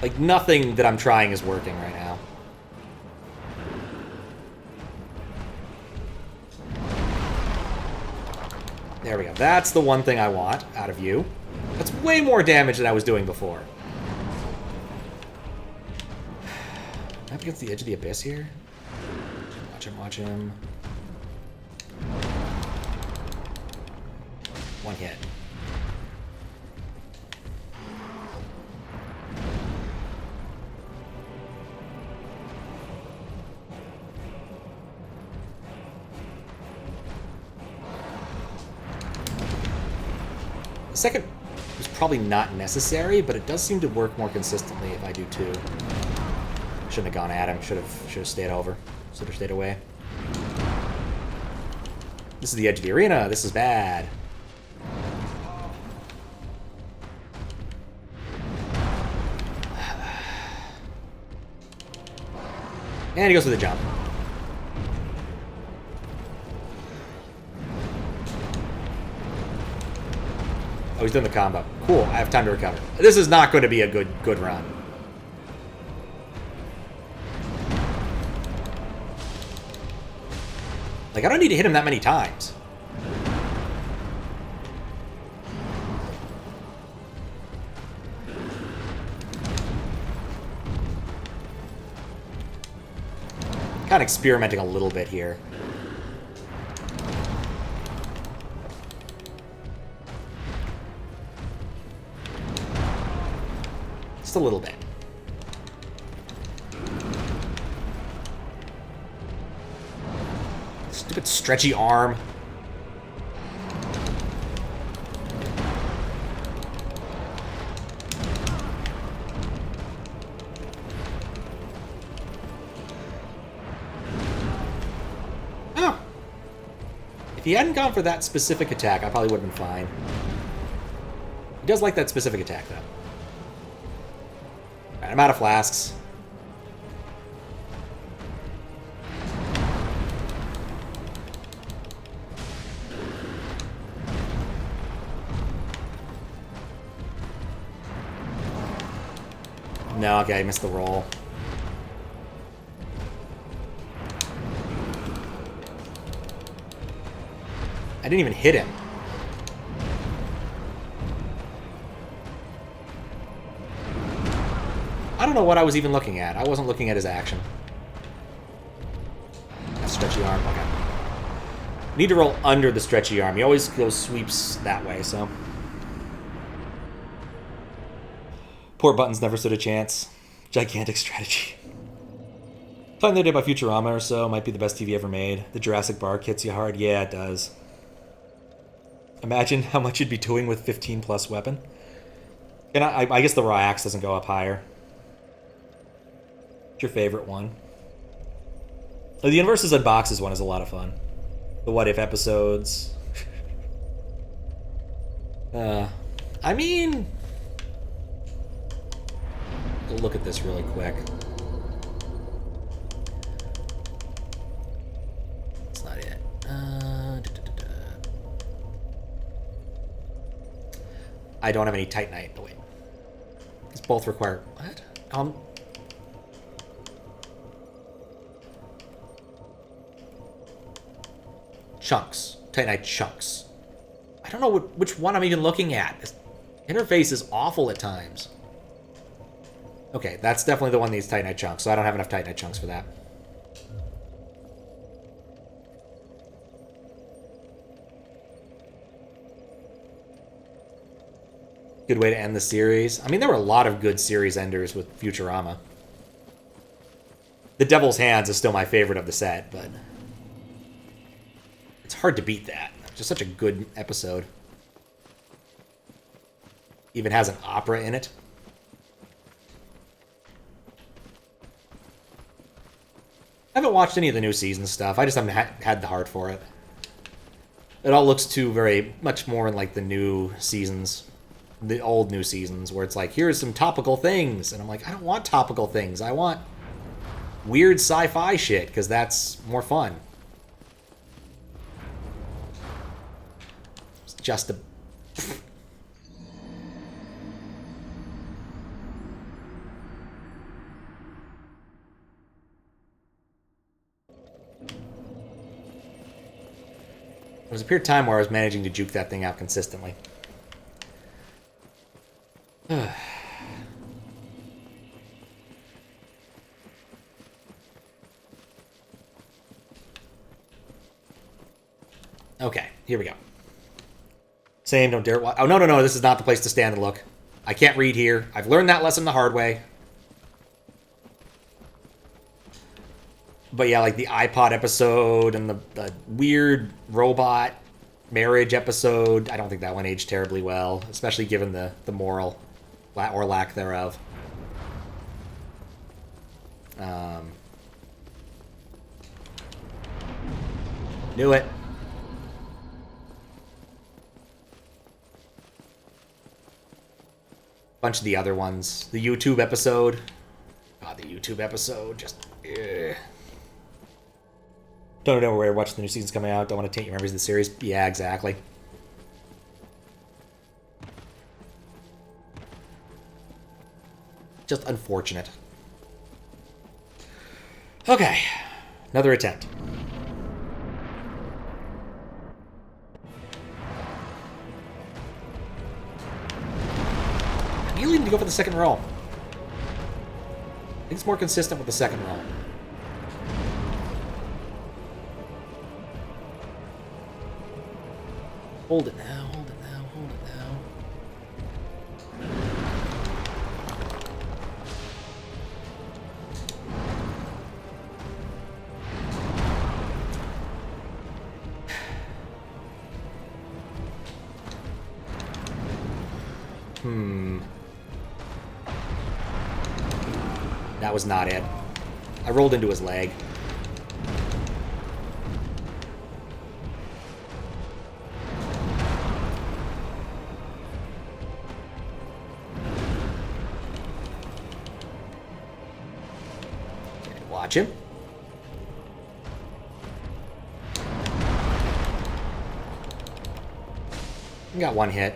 Like, nothing that I'm trying is working right now. There we go. That's the one thing I want out of you. That's way more damage than I was doing before. Up against the edge of the abyss here. Watch him, watch him. One hit. The second is probably not necessary, but it does seem to work more consistently if I do two. Shouldn't have gone at him. Should have stayed over. Should have stayed away. This is the edge of the arena. This is bad. And he goes for the jump. Oh, he's doing the combo. Cool, I have time to recover. This is not going to be a good run. Like, I don't need to hit him that many times. Kind of experimenting a little bit here. Just a little bit. Stupid stretchy arm. Oh. If he hadn't gone for that specific attack, I probably would have been fine. He does like that specific attack, though. Alright, I'm out of flasks. No, okay, I missed the roll. I didn't even hit him. I don't know what I was even looking at. I wasn't looking at his action. That stretchy arm, okay. Need to roll under the stretchy arm. He always goes sweeps that way, so. Poor Buttons never stood a chance. Gigantic strategy. Playing the other day by Futurama or so might be the best TV ever made. The Jurassic Bark hits you hard. Yeah, it does. Imagine how much you'd be doing with 15 plus weapon. And I guess the raw axe doesn't go up higher. What's your favorite one? Oh, the Universes and Boxes one is a lot of fun. The What If episodes. I mean... We'll look at this really quick. That's not it. I don't have any Titanite. Oh, wait. These both require... What? Chunks. Titanite chunks. I don't know which one I'm even looking at. This interface is awful at times. Okay, that's definitely the one that needs Titanite chunks, so I don't have enough Titanite chunks for that. Good way to end the series. I mean, there were a lot of good series enders with Futurama. The Devil's Hands is still my favorite of the set, but... It's hard to beat that. Just such a good episode. Even has an opera in it. I haven't watched any of the new season stuff. I just haven't had the heart for it. It all looks too very much more in like the new seasons, the old new seasons, where it's like, here's some topical things, and I'm like, I don't want topical things. I want weird sci-fi shit because that's more fun. It's just a. There was a period of time where I was managing to juke that thing out consistently. Okay, here we go. Same, don't dare watch. Oh, no, no, no, this is not the place to stand and look. I can't read here. I've learned that lesson the hard way. But yeah, like the iPod episode and the weird robot marriage episode, I don't think that one aged terribly well, especially given the moral or lack thereof. Knew it. Bunch of the other ones. The YouTube episode. God, the YouTube episode just... Don't know where to watch the new season's coming out. Don't want to taint your memories of the series. Yeah, exactly. Just unfortunate. Okay. Another attempt. I really need to go for the second roll. I think it's more consistent with the second roll. Hold it now, hold it now, hold it now. That was not it. I rolled into his leg. Watch him. Got one hit.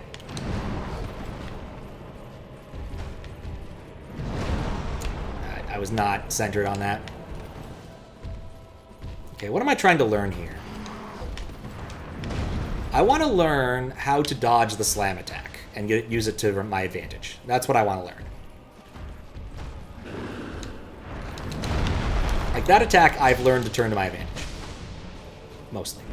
I was not centered on that. Okay, what am I trying to learn here? I want to learn how to dodge the slam attack and use it to my advantage. That's what I want to learn. Like, that attack I've learned to turn to my advantage. Mostly.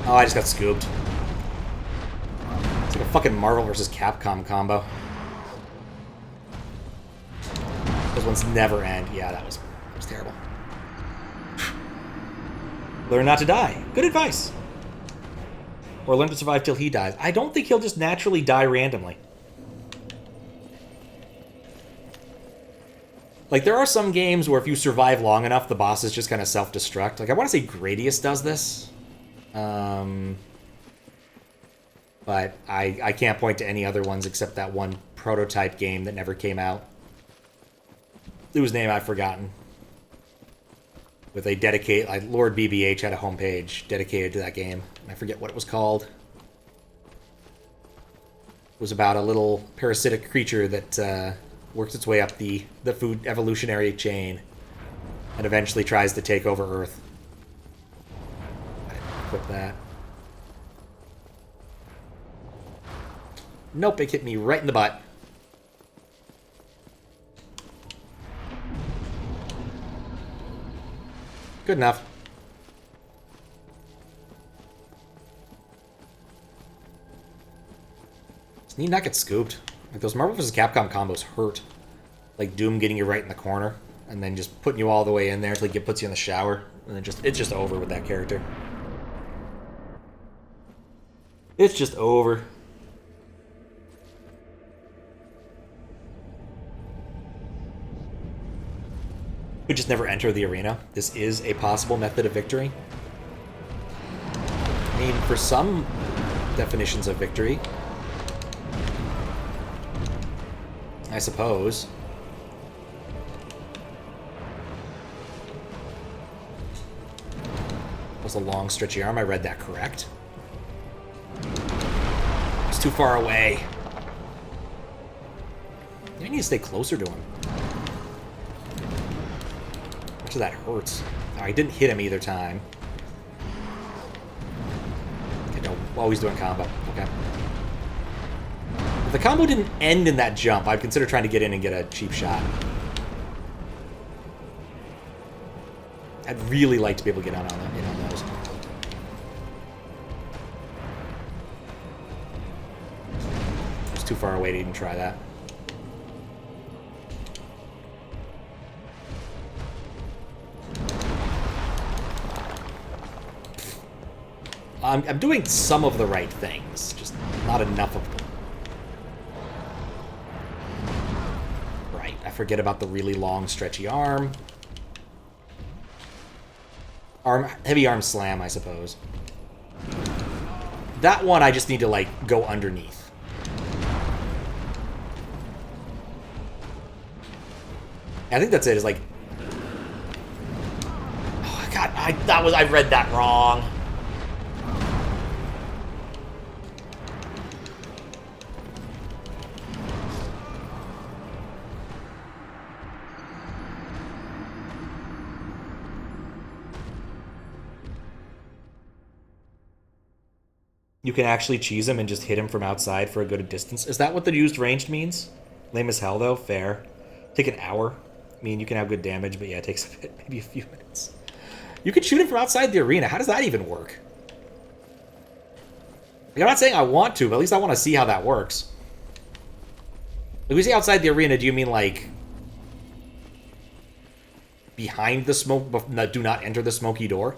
Oh, I just got scooped. It's like a fucking Marvel vs. Capcom combo. Those ones never end. Yeah, that was terrible. Learn not to die. Good advice. Or learn to survive till he dies. I don't think he'll just naturally die randomly. Like, there are some games where if you survive long enough, the bosses just kind of self-destruct. Like, I want to say Gradius does this. But I can't point to any other ones except that one prototype game that never came out. Whose name I've forgotten. With a dedicated, like, Lord BBH had a homepage dedicated to that game. I forget what it was called. It was about a little parasitic creature that works its way up the food evolutionary chain and eventually tries to take over Earth. I didn't equip that. Nope, it hit me right in the butt. Good enough. Does he not get scooped? Like, those Marvel vs. Capcom combos hurt. Like, Doom getting you right in the corner, and then just putting you all the way in there until he puts you in the shower, and then it's just over with that character. It's just over. Could just never enter the arena. This is a possible method of victory. I mean, for some definitions of victory, I suppose. Was a long, stretchy arm. I read that correct. It's too far away. I need to stay closer to him. Much of that hurts. Oh, I didn't hit him either time. Okay, no. While he's doing combo. Okay. If the combo didn't end in that jump, I'd consider trying to get in and get a cheap shot. I'd really like to be able to get in on those. It's too far away to even try that. I'm doing some of the right things, just not enough of them. Right, I forget about the really long, stretchy arm. Heavy arm slam, I suppose. That one I just need to, like, go underneath. I think that's it, is like... Oh, God, I read that wrong. You can actually cheese him and just hit him from outside for a good distance. Is that what the used ranged means? Lame as hell, though. Fair. Take an hour. I mean, you can have good damage, but yeah, it takes a bit, maybe a few minutes. You can shoot him from outside the arena. How does that even work? Like, I'm not saying I want to, but at least I want to see how that works. When we say outside the arena, do you mean, like, behind the smoke, do not enter the smoky door?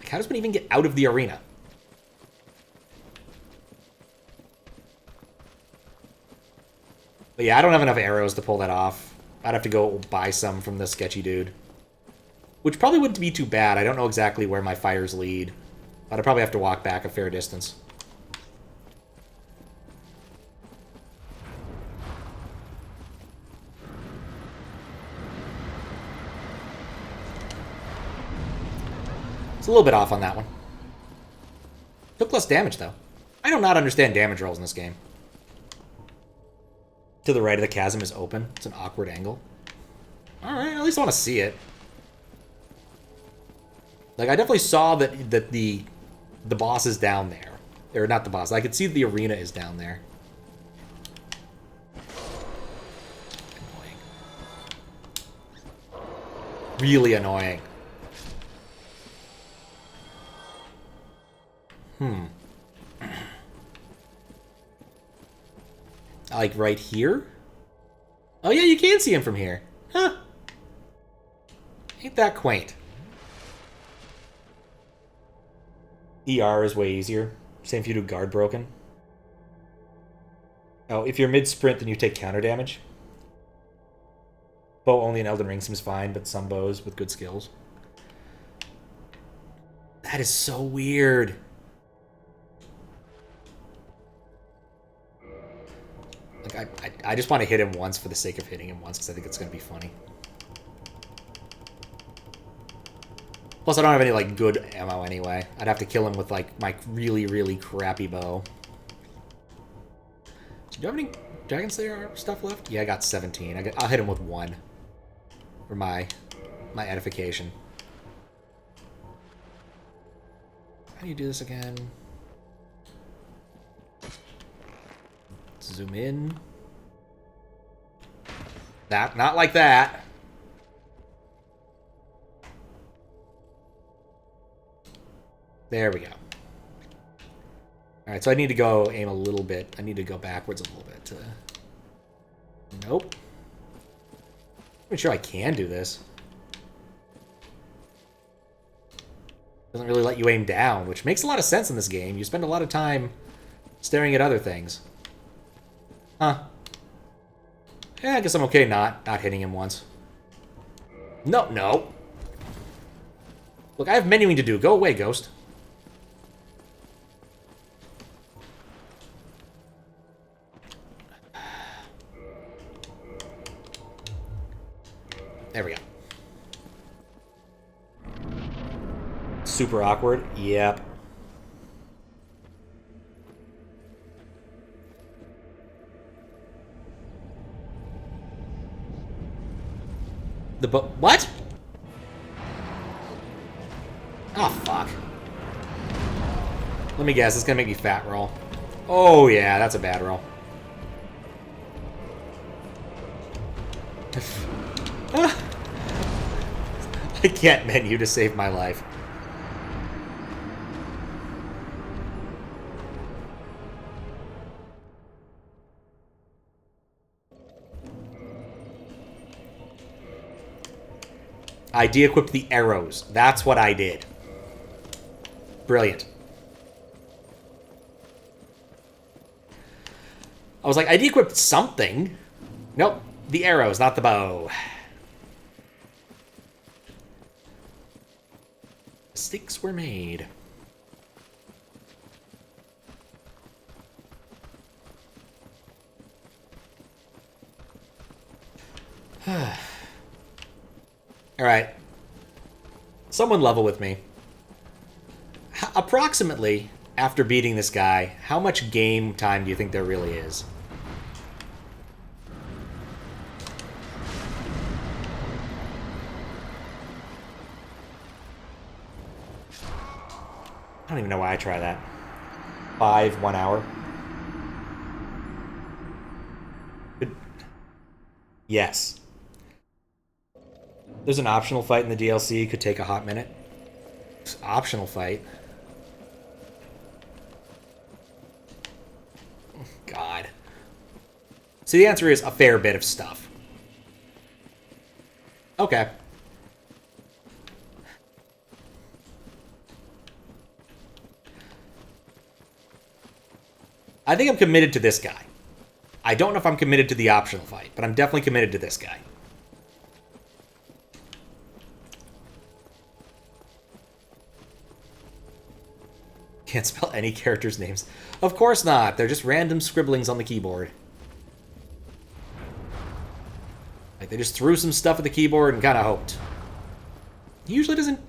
How does one even get out of the arena? But yeah, I don't have enough arrows to pull that off. I'd have to go buy some from the sketchy dude. Which probably wouldn't be too bad. I don't know exactly where my fires lead. But I'd probably have to walk back a fair distance. It's a little bit off on that one. Took less damage, though. I do not understand damage rolls in this game. To the right of the chasm is open. It's an awkward angle. Alright, at least I want to see it. Like, I definitely saw that the boss is down there. Or not the boss. I could see the arena is down there. Annoying. Really annoying. Like, right here? Oh, yeah, you can see him from here. Huh. Ain't that quaint. ER is way easier. Same if you do guard broken. Oh, if you're mid-sprint, then you take counter damage. Bow only in Elden Ring seems fine, but some bows with good skills. That is so weird. Like, I just want to hit him once for the sake of hitting him once, because I think it's going to be funny. Plus, I don't have any, like, good ammo anyway. I'd have to kill him with, like, my really, really crappy bow. Do you have any Dragon Slayer stuff left? Yeah, I got 17. I'll hit him with 1. For my edification. How do you do this again? Zoom in. Not like that. There we go. Alright, so I need to go aim a little bit. I need to go backwards a little bit. Nope. I'm sure I can do this. Doesn't really let you aim down, which makes a lot of sense in this game. You spend a lot of time staring at other things. Huh. Yeah, I guess I'm okay not hitting him once. No. Look, I have menuing to do. Go away, Ghost. There we go. Super awkward. Yep. What? Oh, fuck. Let me guess. It's gonna make me fat roll. Oh, yeah. That's a bad roll. I can't menu to save my life. I de-equipped the arrows. That's what I did. Brilliant. I was like, I de-equipped something. Nope. The arrows, not the bow. Mistakes were made. Alright. Someone level with me. Approximately, after beating this guy, how much game time do you think there really is? I don't even know why I try that. 1 hour. Yes. There's an optional fight in the DLC. Could take a hot minute. Optional fight. God. So the answer is a fair bit of stuff. Okay. I think I'm committed to this guy. I don't know if I'm committed to the optional fight, but I'm definitely committed to this guy. Can't spell any characters' names. Of course not. They're just random scribblings on the keyboard. Like, they just threw some stuff at the keyboard and kind of hoped. He usually doesn't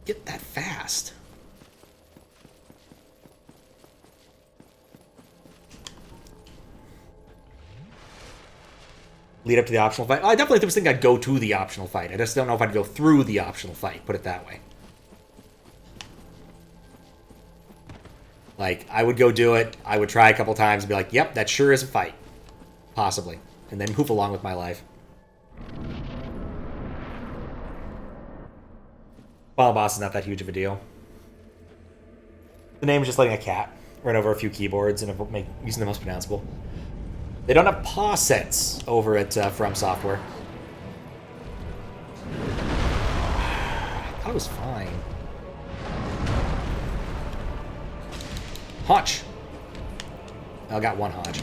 get that fast. Lead up to the optional fight. I definitely was thinking I'd go to the optional fight. I just don't know if I'd go through the optional fight, put it that way. Like, I would go do it, I would try a couple times and be like, yep, that sure is a fight. Possibly. And then move along with my life. Final boss is not that huge of a deal. The name is just letting a cat run over a few keyboards and using the most pronounceable. They don't have paw sets over at From Software. That was fine. Haunch. I got one haunch.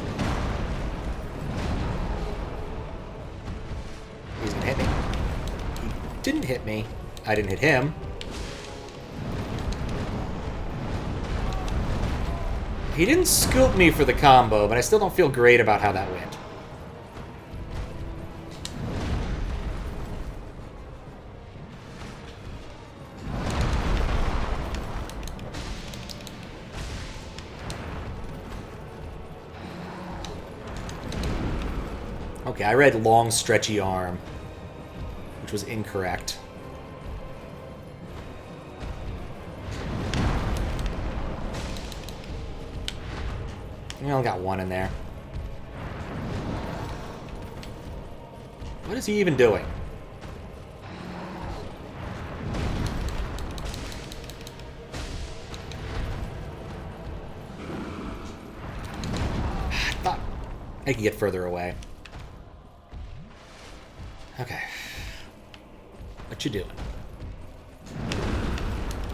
He's gonna hit me. He didn't hit me. I didn't hit him. He didn't scoop me for the combo, but I still don't feel great about how that went. Okay, I read long, stretchy arm, which was incorrect. I only got one in there. What is he even doing? I can get further away. Okay. What you doing?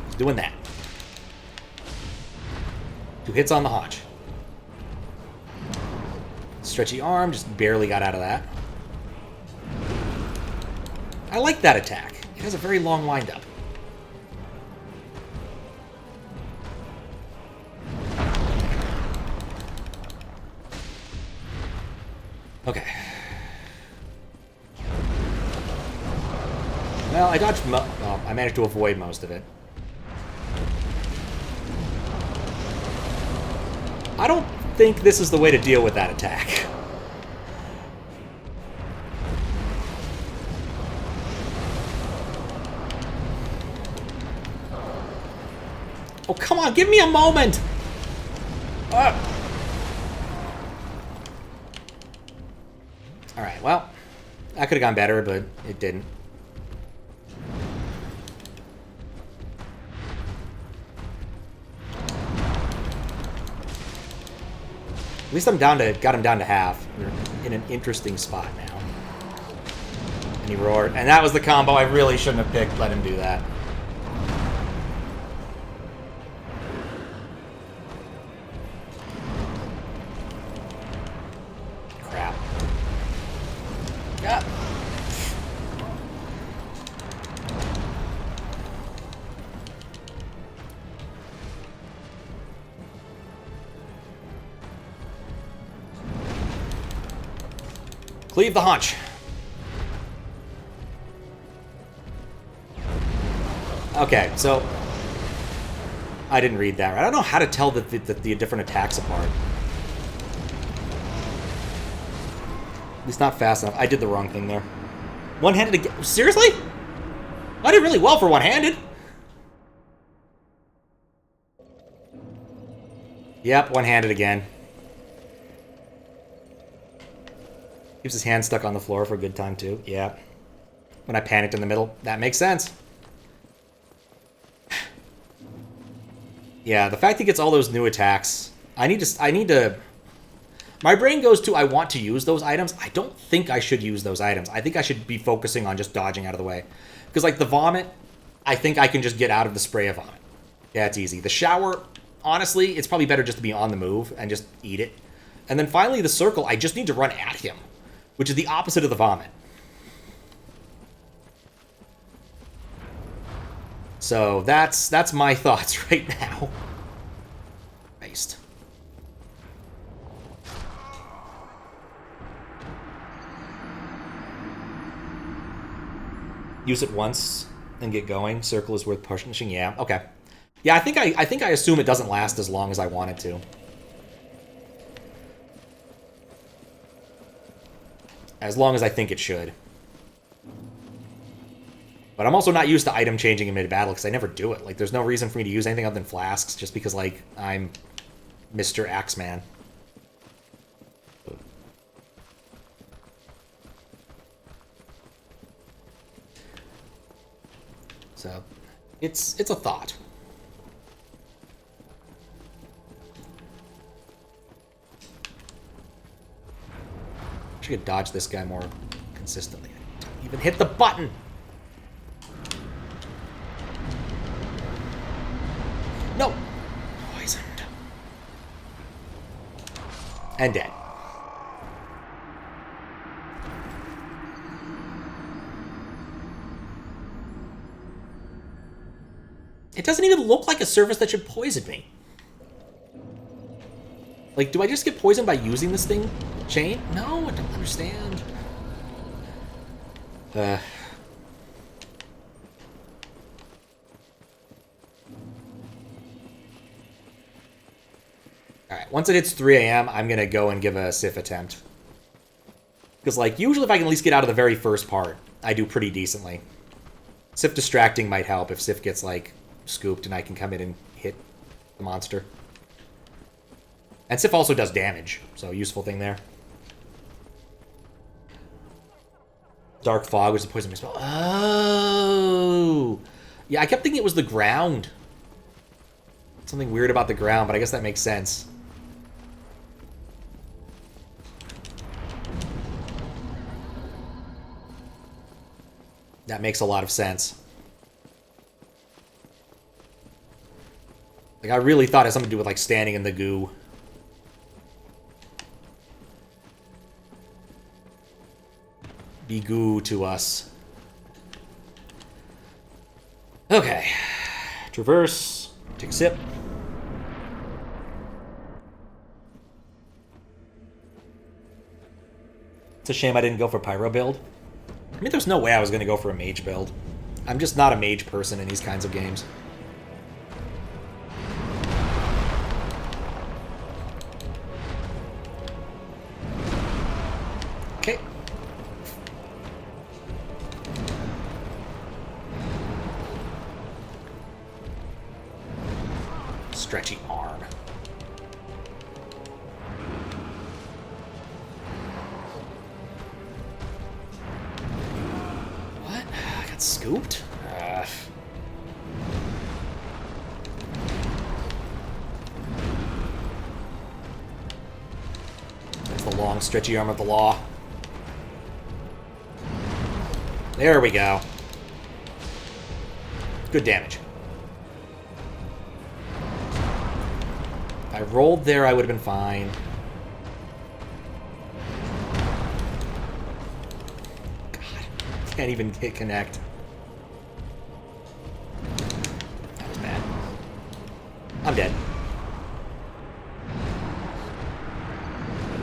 He's doing that. 2 hits on the haunch. Stretchy arm, just barely got out of that. I like that attack. It has a very long windup. Okay. Well, I dodged well, I managed to avoid most of it. I don't think this is the way to deal with that attack. Oh, come on, give me a moment! Alright, well, that could have gone better, but it didn't. At least got him down to half. We're in an interesting spot now. And he roared. And that was the combo I really shouldn't have picked. Let him do that. Crap. Yeah. Cleave the haunch. Okay, so I didn't read that right. I don't know how to tell the different attacks apart. At least not fast enough. I did the wrong thing there. One-handed again. Seriously? I did really well for one-handed. Yep, one-handed again. Keeps his hand stuck on the floor for a good time, too. Yeah. When I panicked in the middle. That makes sense. Yeah, the fact he gets all those new attacks. I need to... My brain goes to, I want to use those items. I don't think I should use those items. I think I should be focusing on just dodging out of the way. Because, like, the vomit, I think I can just get out of the spray of vomit. Yeah, it's easy. The shower, honestly, it's probably better just to be on the move and just eat it. And then finally, the circle, I just need to run at him. Which is the opposite of the vomit. So that's my thoughts right now. Christ. Use it once and get going. Circle is worth pushing. Yeah. Okay. Yeah, I think I assume it doesn't last as long as I want it to. As long as I think it should. But I'm also not used to item changing in mid-battle because I never do it. Like, there's no reason for me to use anything other than flasks just because, like, I'm Mr. Axeman. So, it's a thought. I should dodge this guy more consistently. I don't even hit the button! No! Poisoned. And dead. It doesn't even look like a surface that should poison me. Like, do I just get poisoned by using this thing? Chain? No, I don't understand. Alright, once it hits 3 a.m., I'm gonna go and give a Sif attempt. Because, like, usually if I can at least get out of the very first part, I do pretty decently. Sif distracting might help if Sif gets, like, scooped and I can come in and hit the monster. And Sif also does damage, so useful thing there. Dark Fog, which is a poison spell. Oh! Yeah, I kept thinking it was the ground. Something weird about the ground, but I guess that makes sense. That makes a lot of sense. Like, I really thought it had something to do with, like, standing in the goo. Be goo to us. Okay. Traverse. Take a sip. It's a shame I didn't go for Pyro build. I mean, there's no way I was going to go for a mage build. I'm just not a mage person in these kinds of games. Okay. Stretchy arm. What? I got scooped? That's the long, stretchy arm of the law. There we go. Good damage. If I rolled there, I would have been fine. God, can't even hit connect. That was bad. I'm dead.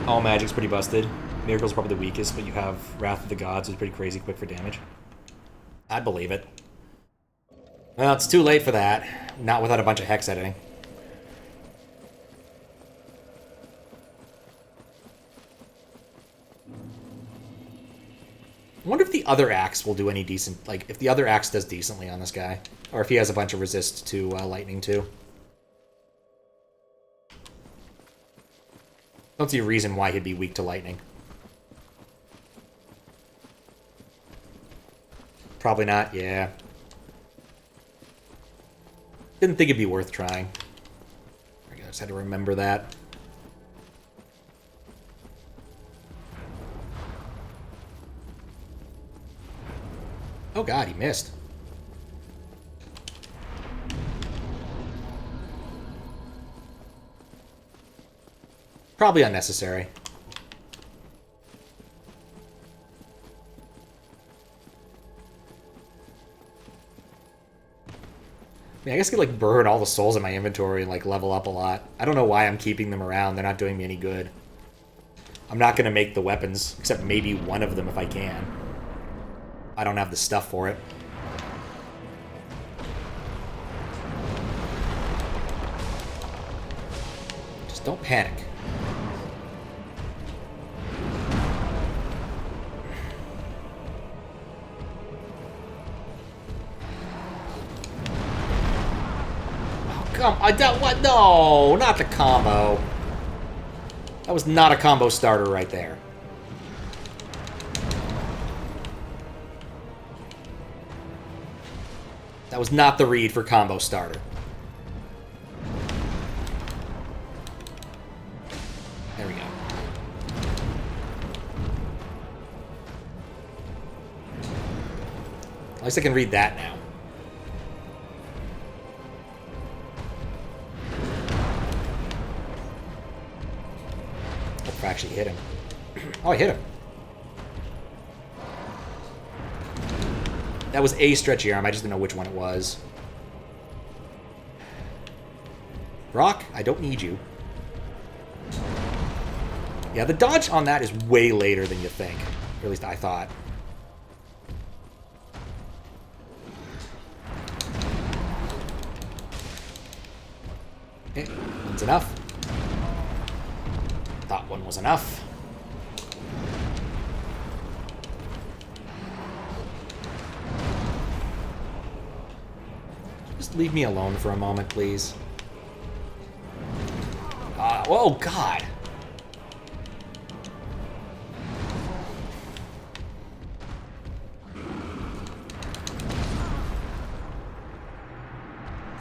All magic's pretty busted. Miracle's probably the weakest, but you have Wrath of the Gods, which is pretty crazy quick for damage. I'd believe it. Well, it's too late for that. Not without a bunch of hex editing. I wonder if the other axe will do any decent... Like, if the other axe does decently on this guy. Or if he has a bunch of resist to lightning, too. Don't see a reason why he'd be weak to lightning. Probably not, yeah. Didn't think it'd be worth trying. I just had to remember that. Oh god, he missed. Probably unnecessary. I mean, I guess I could, like, burn all the souls in my inventory and, like, level up a lot. I don't know why I'm keeping them around. They're not doing me any good. I'm not going to make the weapons, except maybe one of them if I can. I don't have the stuff for it. Just don't panic. I don't what? No, not the combo. That was not a combo starter right there. That was not the read for combo starter. There we go. At least I can read that now. If I actually hit him. Oh, I hit him. That was a stretchy arm. I just didn't know which one it was. Brock, I don't need you. Yeah, the dodge on that is way later than you think. Or at least I thought. Okay, that's enough. Thought one was enough. Just leave me alone for a moment, please. Oh, God.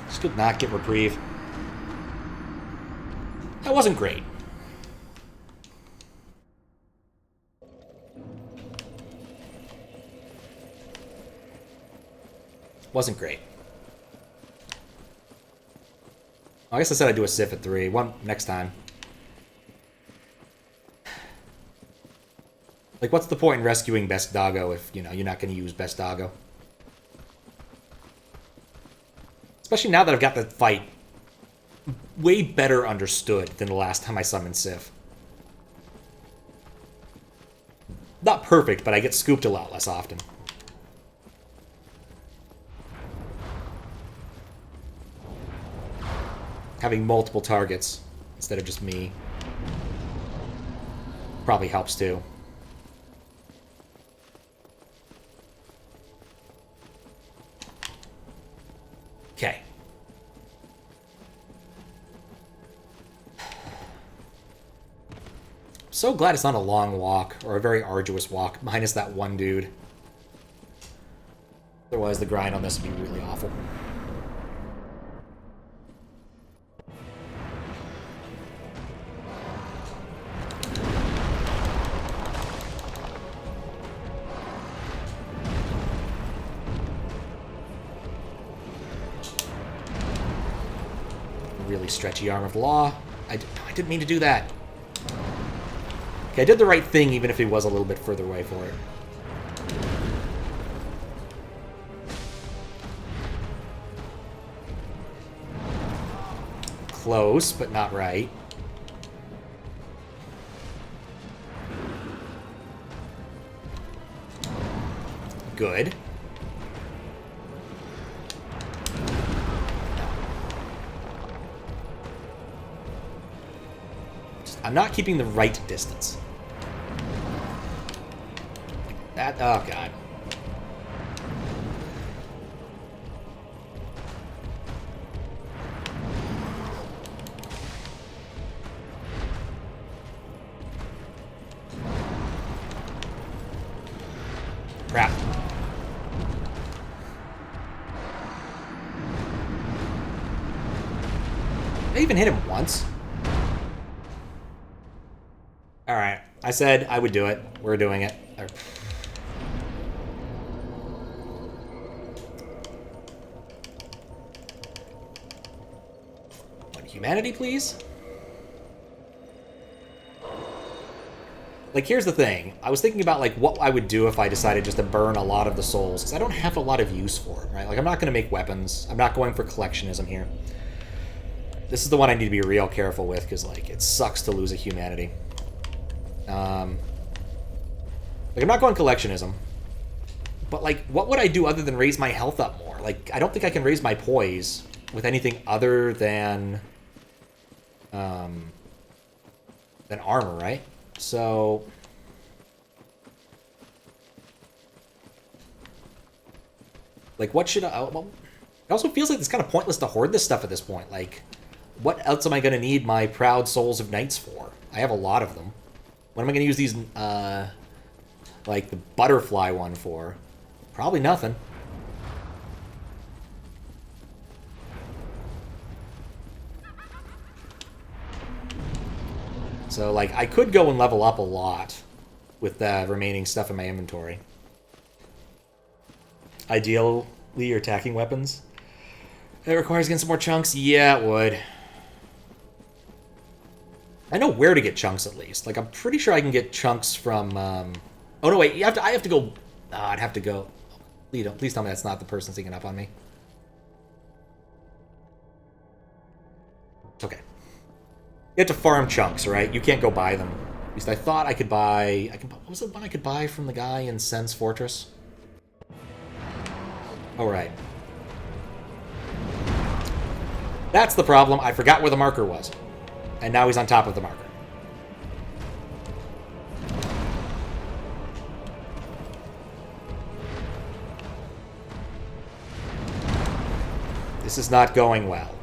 Just could not get reprieve. That wasn't great. Wasn't great. I guess I said I'd do a Sif at 3. One next time. Like, what's the point in rescuing Best Doggo if, you know, you're not going to use Best Doggo? Especially now that I've got the fight way better understood than the last time I summoned Sif. Not perfect, but I get scooped a lot less often. Having multiple targets instead of just me probably helps too. Okay. So glad it's not a long walk, or a very arduous walk, minus that one dude. Otherwise, the grind on this would be really awful. Really stretchy arm of law. I didn't mean to do that. Okay, I did the right thing, even if he was a little bit further away for it. Close, but not right. Good. I'm not keeping the right distance. That, oh god. Crap. Did I even hit him once? Alright, I said I would do it. We're doing it. One humanity, please? Like, here's the thing. I was thinking about, like, what I would do if I decided just to burn a lot of the souls, because I don't have a lot of use for it, right? Like, I'm not going to make weapons. I'm not going for collectionism here. This is the one I need to be real careful with, because, like, it sucks to lose a humanity. Like, I'm not going collectionism. But, like, what would I do other than raise my health up more? Like, I don't think I can raise my poise with anything other than armor, right? So... like, what should I... well, it also feels like it's kind of pointless to hoard this stuff at this point. Like, what else am I going to need my Proud Souls of Knights for? I have a lot of them. What am I going to use these, like, the butterfly one for? Probably nothing. So, like, I could go and level up a lot with the remaining stuff in my inventory. Ideally, your attacking weapons. It requires getting some more chunks? Yeah, it would. I know where to get chunks, at least. Like, I'm pretty sure I can get chunks from, oh, no, wait. I have to go... I'd have to go... Please tell me that's not the person sneaking up on me. Okay. You have to farm chunks, right? You can't go buy them. At least I thought I could buy... what was the one I could buy from the guy in Sen's Fortress? Oh, right. That's the problem. I forgot where the marker was. And now he's on top of the marker. This is not going well.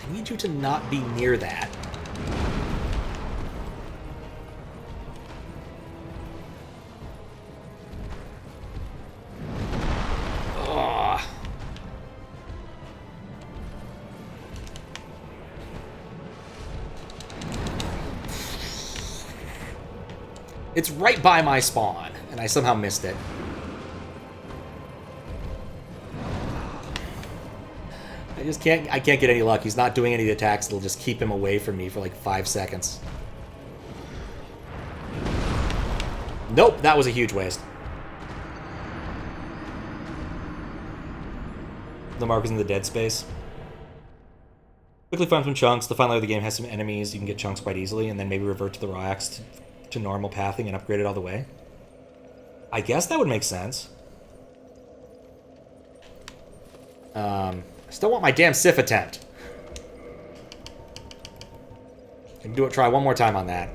I need you to not be near that. It's right by my spawn, And I somehow missed it. I can't get any luck. He's not doing any attacks that'll just keep him away from me for like 5 seconds. Nope, that was a huge waste. The mark is in the dead space. Quickly find some chunks. The final layer of the game has some enemies. You can get chunks quite easily, and then maybe revert to the raw axe to normal pathing and upgrade it all the way. I guess that would make sense. I still want my damn Sif attempt. I can try one more time on that.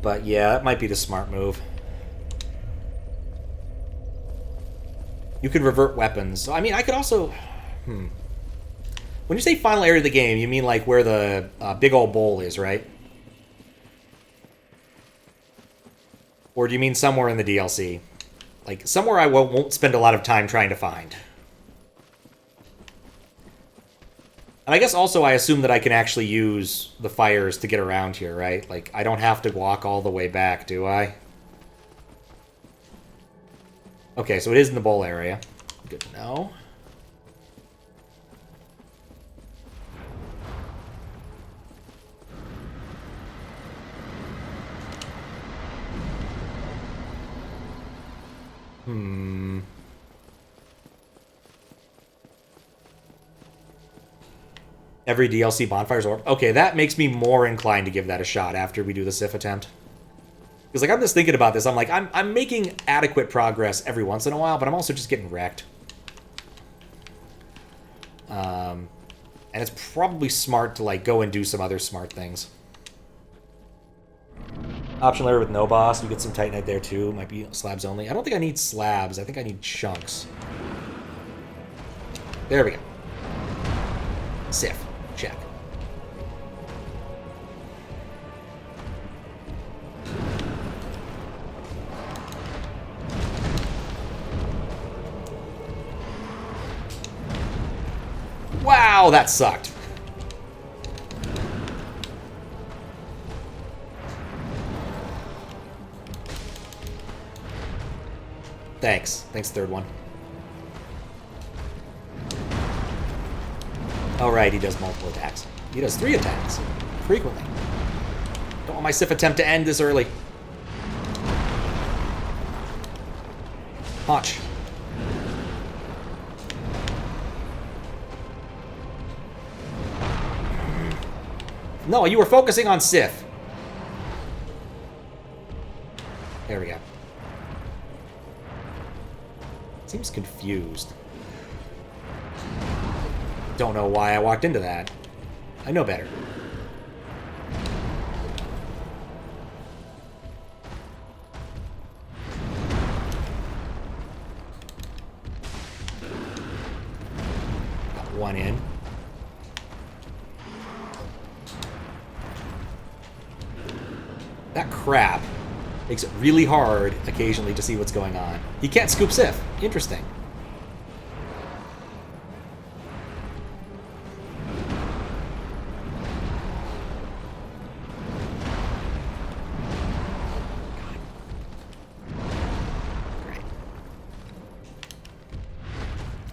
But yeah, that might be the smart move. You could revert weapons. So, I mean, I could also... When you say final area of the game, you mean like where the big old bowl is, right? Or do you mean somewhere in the DLC? Like, somewhere I won't spend a lot of time trying to find. And I guess also I assume that I can actually use the fires to get around here, right? Like, I don't have to walk all the way back, do I? Okay, so it is in the bowl area. Good to know. Every DLC bonfires orb. Okay, that makes me more inclined to give that a shot after we do the Sif attempt. Because, like, I'm just thinking about this. I'm like, I'm making adequate progress every once in a while, but I'm also just getting wrecked. And it's probably smart to, like, go and do some other smart things. Option layer with no boss. We get some Titanite there, too. Might be slabs only. I don't think I need slabs. I think I need chunks. There we go. Sif. Check. Wow, that sucked. Thanks. Thanks, third one. Oh, right, he does multiple attacks. He does 3 attacks. Frequently. Don't want my Sif attempt to end this early. Punch. No, you were focusing on Sif. There we go. Seems confused. Don't know why I walked into that. I know better. Got one in. That crap makes it really hard occasionally to see what's going on. He can't scoop Sif. Interesting.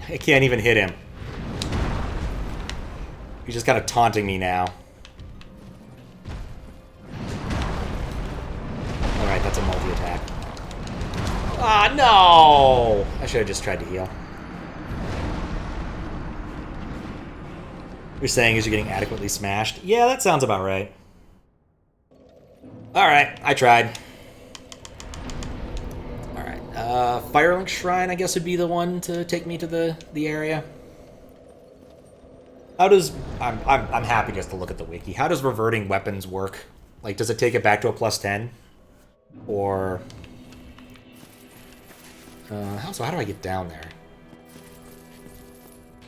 I can't even hit him. He's just kind of taunting me now. Alright, that's a multi-attack. Ah, no! I should have just tried to heal. You're saying is you're getting adequately smashed? Yeah, that sounds about right. Alright, I tried. Firelink Shrine, I guess, would be the one to take me to the area. How does... I'm happy just to look at the wiki. How does reverting weapons work? Like, does it take it back to a +10? Or... so how do I get down there?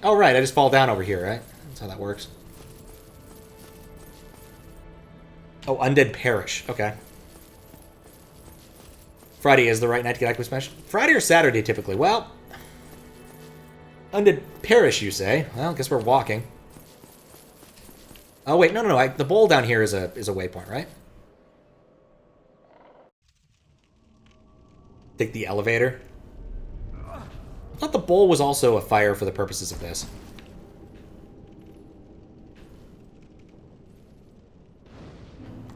Oh, right, I just fall down over here, right? That's how that works. Oh, Undead Parish. Okay. Friday is the right night to get active smash. Friday or Saturday, typically. Well, Undead Parish, you say? Well, I guess we're walking. Oh, wait, no. The bowl down here is a waypoint, right? Take the elevator. I thought the bowl was also a fire for the purposes of this.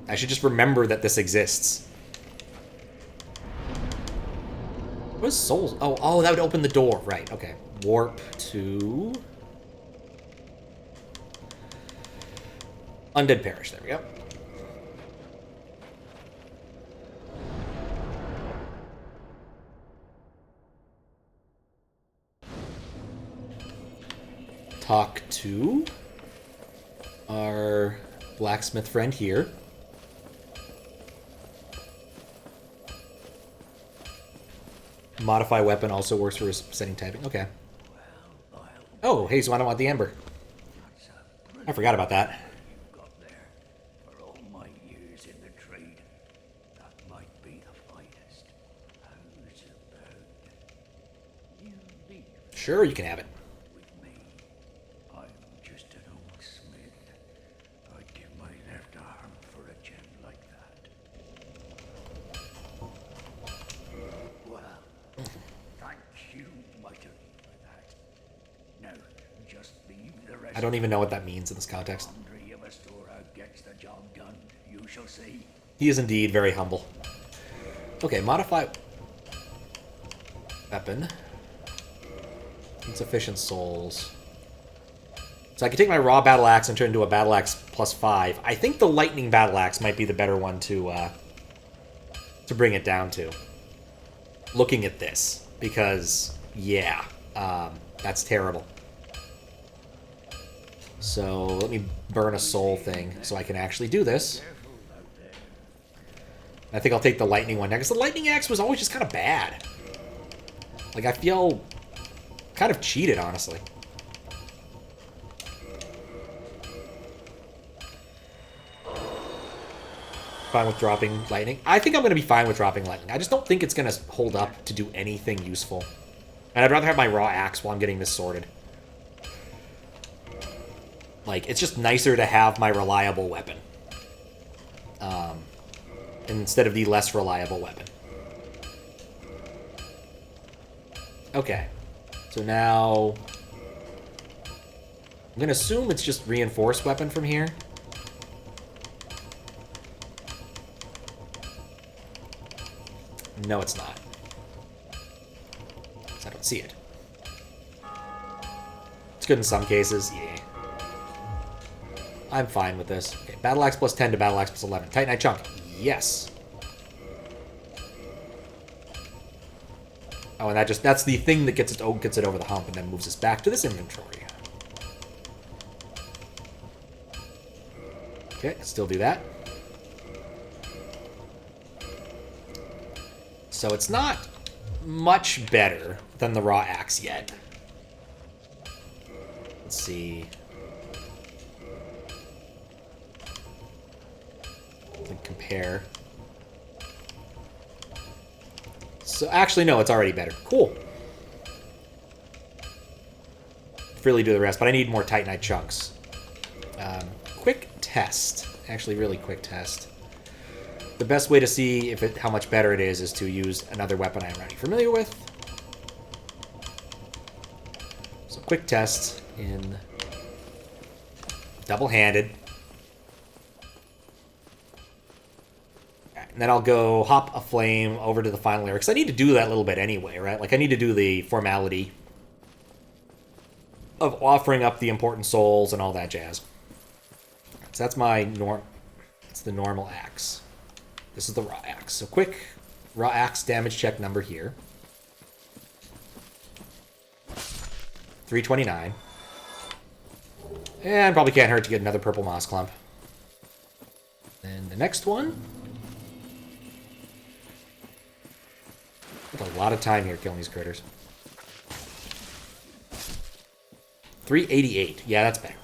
I should just remember that this exists. What is souls? Oh, that would open the door. Right, okay. Warp to... Undead Parish. There we go. Talk to our blacksmith friend here. Modify weapon also works for setting typing. Okay. Oh, hey, so I don't want the ember. I forgot about that. Sure, you can have it. I don't even know what that means in this context. He is indeed very humble. Okay, modify weapon. Insufficient souls. So I can take my raw battle axe and turn it into a battle axe +5. I think the lightning battle axe might be the better one to bring it down to. Looking at this, because yeah, that's terrible. So let me burn a soul thing so I can actually do this. I think I'll take the lightning one now, because the lightning axe was always just kind of bad. Like, I feel kind of cheated, honestly. Fine with dropping lightning? I think I'm going to be fine with dropping lightning. I just don't think it's going to hold up to do anything useful. And I'd rather have my raw axe while I'm getting this sorted. Like, it's just nicer to have my reliable weapon. Instead of the less reliable weapon. Okay. So now... I'm going to assume it's just reinforced weapon from here. No, it's not. I don't see it. It's good in some cases. Yeah. I'm fine with this. Okay, battle axe +10 to battle axe +11. Titanite chunk. Yes. Oh, and that's the thing that gets it over the hump and then moves us back to this inventory. Okay, still do that. So it's not much better than the raw axe yet. Let's see. Compare. So actually, no, it's already better. Cool. Freely do the rest, but I need more Titanite chunks. Quick test. Actually, really quick test. The best way to see how much better it is to use another weapon I'm already familiar with. So quick test in double-handed. And then I'll go hop a flame over to the final area, because I need to do that a little bit anyway, right? Like, I need to do the formality of offering up the important souls and all that jazz. So that's my it's the normal axe. This is the raw axe. So quick raw axe damage check number here. 329. And probably can't hurt to get another purple moss clump. And the next one... a lot of time here killing these critters. 388. Yeah, that's better.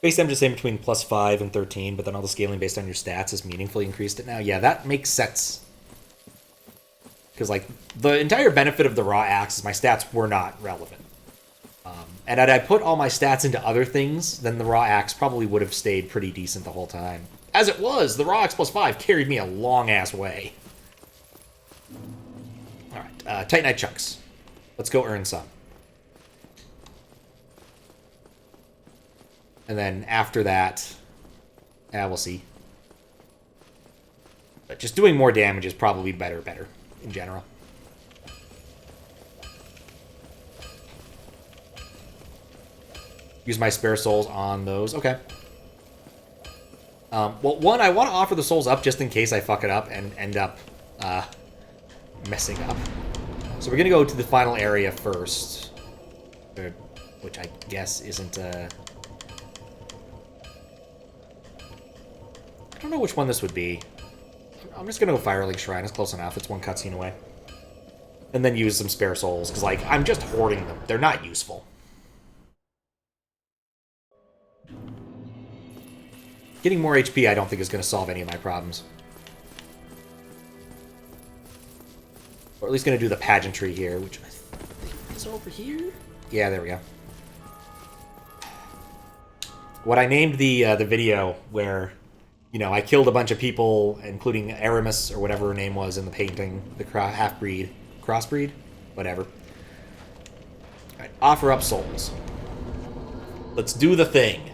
Base damage is the same between +5 and 13, but then all the scaling based on your stats is meaningfully increased it now. Yeah, that makes sense. Because, like, the entire benefit of the raw axe is my stats were not relevant. And had I put all my stats into other things, then the raw axe probably would have stayed pretty decent the whole time. As it was, the raw axe +5 carried me a long-ass way. Alright, Titanite chunks. Let's go earn some. And then after that, we'll see. But just doing more damage is probably better in general. Use my spare souls on those. Okay. Well, one, I want to offer the souls up just in case I fuck it up and end up messing up. So we're going to go to the final area first. Which I guess isn't... I don't know which one this would be. I'm just going to go Firelink Shrine. It's close enough. It's one cutscene away. And then use some spare souls, because, like, I'm just hoarding them. They're not useful. Getting more HP I don't think is going to solve any of my problems. Or at least going to do the pageantry here, which I think is over here? Yeah, there we go. What I named the video where, you know, I killed a bunch of people, including Aramis, or whatever her name was in the painting, the half-breed, crossbreed? Whatever. Alright, offer up souls. Let's do the thing.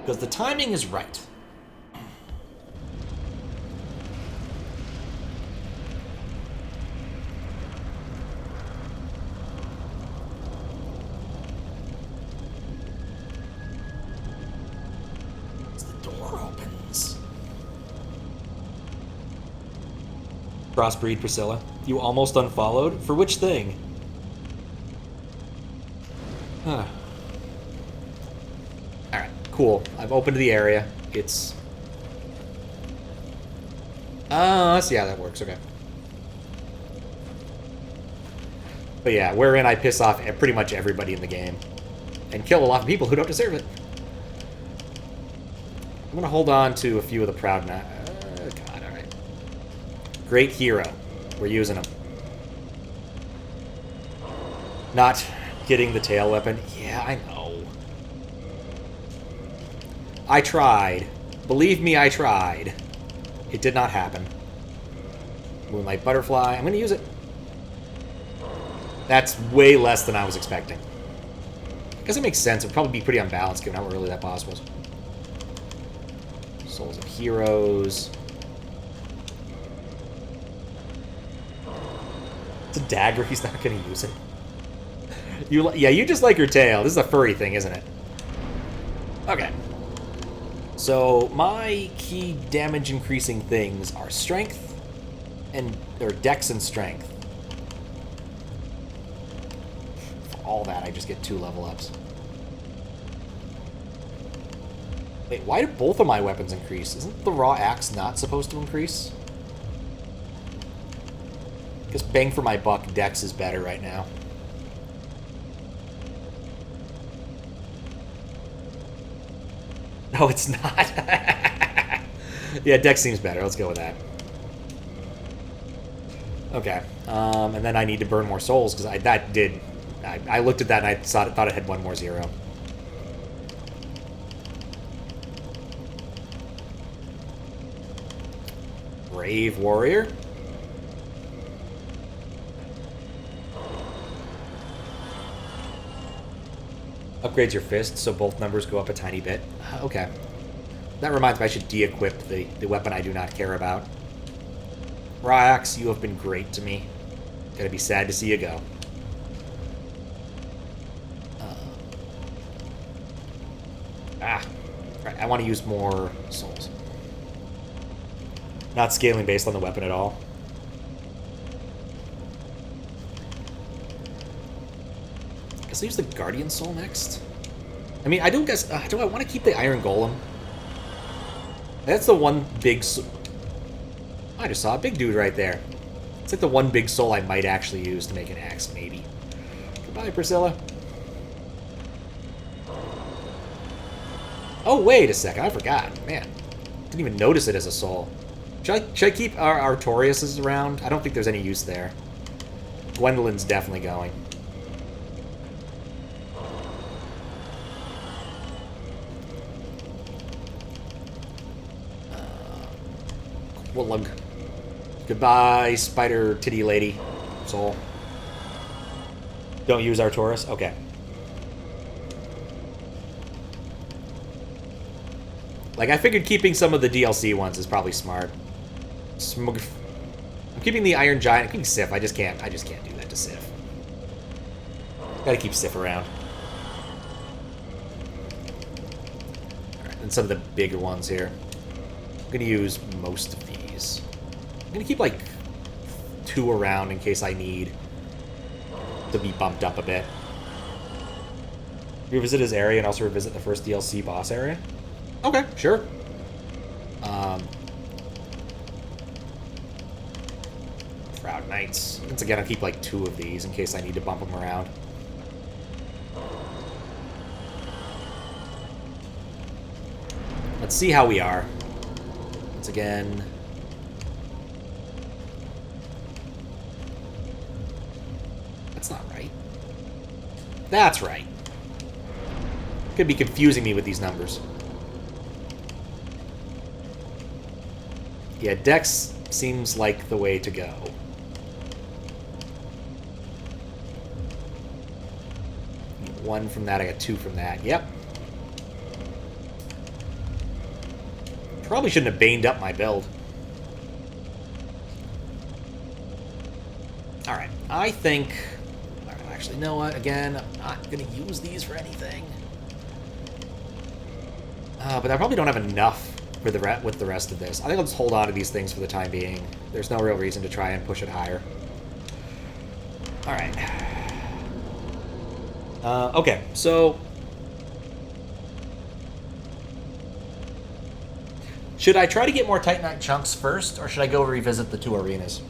Because the timing is right. As the door opens. Crossbreed, Priscilla. You almost unfollowed? For which thing? Huh. Alright, cool. I've opened the area. It's... let's see how that works. Okay. But yeah, wherein I piss off pretty much everybody in the game. And kill a lot of people who don't deserve it. I'm gonna hold on to a few of the proud... God, alright. Great hero. We're using him. Not getting the tail weapon. Yeah, I know. I tried. Believe me, I tried. It did not happen. Moonlight Butterfly. I'm going to use it. That's way less than I was expecting. I guess it makes sense. It would probably be pretty unbalanced given how early that boss was. Souls of Heroes. It's a dagger. He's not going to use it. Yeah, you just like your tail. This is a furry thing, isn't it? Okay. So, my key damage increasing things are strength or dex and strength. For all that, I just get 2 level ups. Wait, why do both of my weapons increase? Isn't the raw axe not supposed to increase? I guess bang for my buck, dex is better right now. No, it's not. Yeah, dex seems better. Let's go with that. Okay. And then I need to burn more souls, because I looked at that and I thought it had 1 more 0. Brave Warrior. Upgrades your fist, so both numbers go up a tiny bit. Okay. That reminds me I should de-equip the weapon I do not care about. Ryax, you have been great to me. Gonna be sad to see you go. Right, I want to use more souls. Not scaling based on the weapon at all. I guess I'll use the Guardian Soul next. I mean, I don't guess... do I want to keep the Iron Golem? That's the one big... I just saw a big dude right there. It's like the one big soul I might actually use to make an axe, maybe. Goodbye, Priscilla. Oh, wait a second. I forgot. Man. Didn't even notice it as a soul. Should I keep our Artorias around? I don't think there's any use there. Gwendolyn's definitely going. Woolug. Goodbye, spider titty lady. Soul. Don't use Artorias? Okay. Like, I figured keeping some of the DLC ones is probably smart. I'm keeping the Iron Giant. I'm keeping Sif. I just can't do that to Sif. Gotta keep Sif around. Alright, and some of the bigger ones here. I'm gonna use most of these. I'm gonna keep, like, 2 around in case I need to be bumped up a bit. Revisit his area and also revisit the first DLC boss area? Okay, sure. Proud Knights. Once again, I'll keep like 2 of these in case I need to bump them around. Let's see how we are. Once again. That's not right. That's right. Could be confusing me with these numbers. Yeah, Dex seems like the way to go. One from that, I got 2 from that. Yep. Probably shouldn't have baned up my build. Alright, I think... Actually, you know what? Again, I'm not going to use these for anything. But I probably don't have enough for with the rest of this. I think I'll just hold on to these things for the time being. There's no real reason to try and push it higher. Alright. Okay, so... Should I try to get more Titanite chunks first, or should I go revisit the 2 arenas?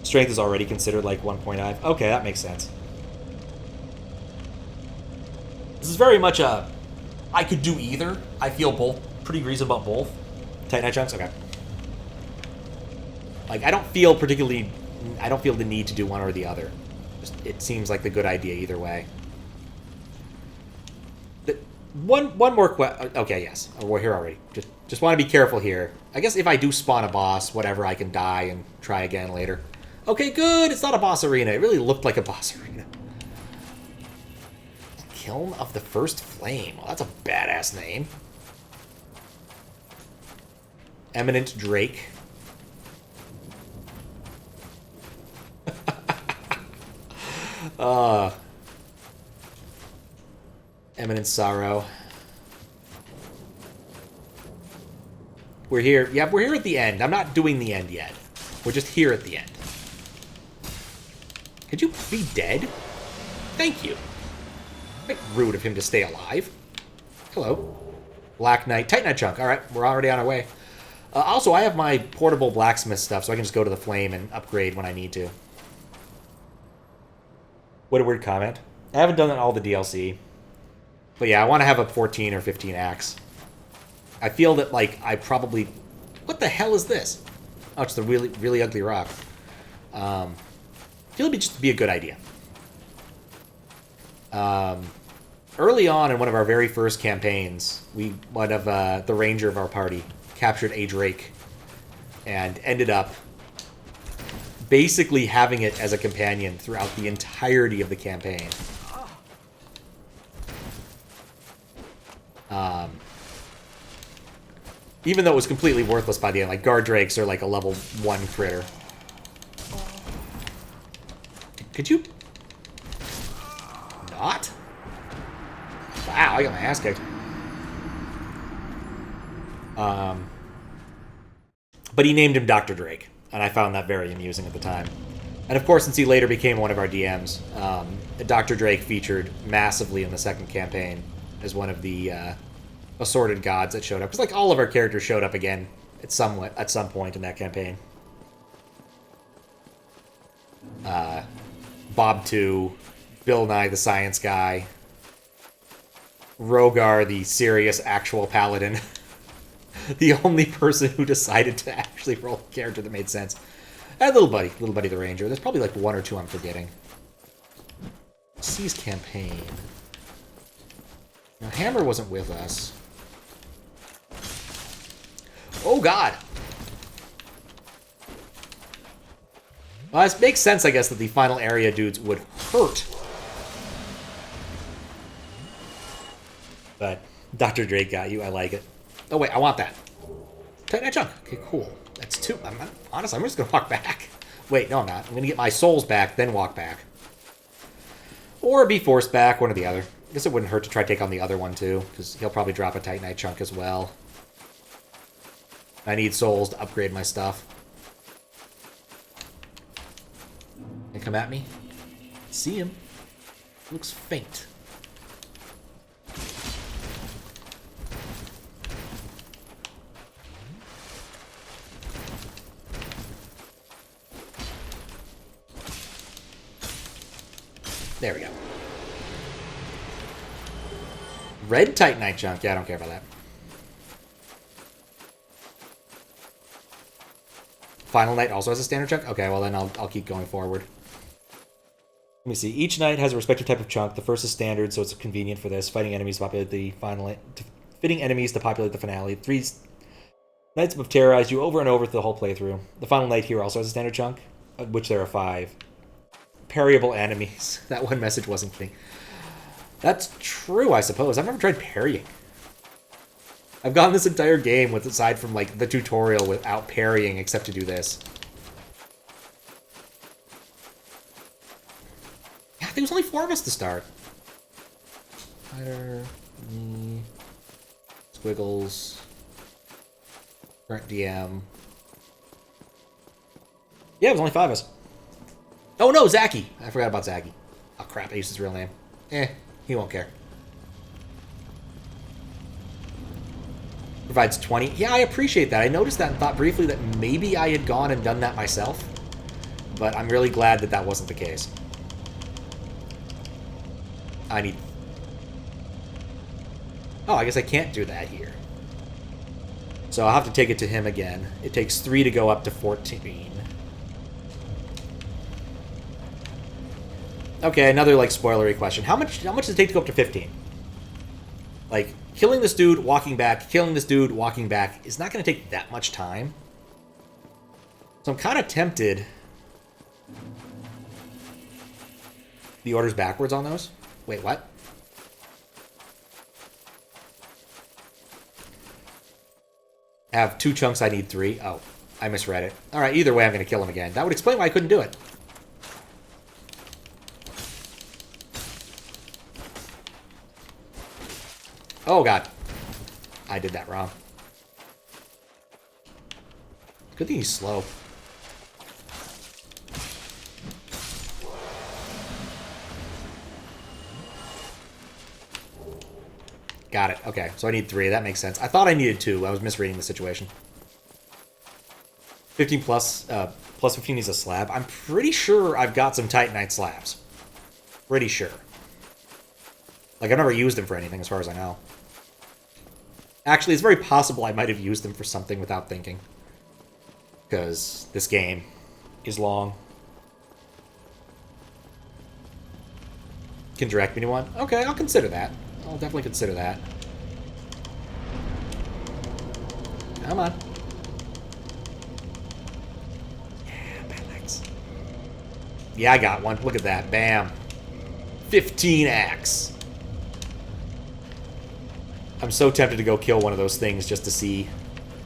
Strength is already considered like 1.5. Okay, that makes sense. This is very much a... I could do either. I feel both pretty reasonable about both. Titanite chunks? Okay. Like, I don't feel particularly... I don't feel the need to do one or the other. Just, it seems like the good idea either way. One more question. Okay, yes. We're here already. Just want to be careful here. I guess if I do spawn a boss, whatever, I can die and try again later. Okay, good. It's not a boss arena. It really looked like a boss arena. Kiln of the First Flame. Well, that's a badass name. Eminent Drake. Eminent Sorrow. We're here. Yeah, we're here at the end. I'm not doing the end yet. We're just here at the end. Could you be dead? Thank you. Quite rude of him to stay alive. Hello. Black Knight. Titanite chunk. Alright, we're already on our way. Also, I have my portable blacksmith stuff, so I can just go to the flame and upgrade when I need to. What a weird comment. I haven't done all the DLC. But yeah, I want to have a 14 or 15 axe. I feel that, like, I probably... What the hell is this? Oh, it's the really, really ugly rock. I feel it'd just be a good idea. Early on in one of our very first campaigns, one of the ranger of our party captured a drake and ended up basically having it as a companion throughout the entirety of the campaign. Even though it was completely worthless by the end. Like, guard drakes are like a level 1 critter. Could you... not? Wow, I got my ass kicked. But he named him Dr. Drake, and I found that very amusing at the time. And of course, since he later became one of our DMs, Dr. Drake featured massively in the second campaign as one of the assorted gods that showed up. Because like all of our characters showed up again at some point in that campaign. Bob 2, Bill Nye the Science Guy, Rogar the serious actual paladin. The only person who decided to actually roll a character that made sense. Little buddy the ranger. There's probably like one or two I'm forgetting. Seize campaign. Now, Hammer wasn't with us. Oh god! Well, it makes sense, I guess, that the final area dudes would hurt. But Dr. Drake got you. I like it. Oh, wait. I want that. Tighten that chunk. Okay, cool. That's two. Honestly, I'm just going to walk back. Wait, no, I'm not. I'm going to get my souls back, then walk back. Or be forced back, one or the other. I guess it wouldn't hurt to try to take on the other one, too, because he'll probably drop a Titanite chunk as well. I need souls to upgrade my stuff. And come at me. See him. Looks faint. There we go. Red Titanite chunk. Yeah, I don't care about that. Final Knight also has a standard chunk? Okay, well then I'll keep going forward. Let me see. Each knight has a respective type of chunk. The first is standard, so it's convenient for this. Fighting enemies to populate the final... Fitting enemies to populate the finale. 3 knights have terrorized you over and over through the whole playthrough. The final knight here also has a standard chunk, of which there are 5. Parryable enemies. That one message wasn't kidding. That's true, I suppose. I've never tried parrying. I've gone this entire game with, aside from like the tutorial, without parrying except to do this. Yeah, there was only 4 of us to start. Fighter, me, Squiggles, current DM. Yeah, it was only 5 of us. Oh no, Zaki! I forgot about Zaki. Oh crap, I used his real name. He won't care. Provides 20. Yeah, I appreciate that. I noticed that and thought briefly that maybe I had gone and done that myself. But I'm really glad that that wasn't the case. I need... Oh, I guess I can't do that here. So I'll have to take it to him again. It takes 3 to go up to 14. Okay, another, like, spoilery question. How much does it take to go up to 15? Like, killing this dude, walking back, killing this dude, walking back is not going to take that much time. So I'm kind of tempted. The order's backwards on those? Wait, what? I have 2 chunks, I need 3. Oh, I misread it. Alright, either way I'm going to kill him again. That would explain why I couldn't do it. Oh, God. I did that wrong. Good thing he's slow. Got it. Okay, so I need 3. That makes sense. I thought I needed 2. I was misreading the situation. 15 plus... plus 15 is a slab. I'm pretty sure I've got some Titanite slabs. Pretty sure. Like, I've never used them for anything, as far as I know. Actually, it's very possible I might have used them for something without thinking. Because this game is long. Can direct me to one? Okay, I'll consider that. I'll definitely consider that. Come on. Yeah, bad legs. Yeah, I got one. Look at that. Bam. 15 axe. I'm so tempted to go kill one of those things just to see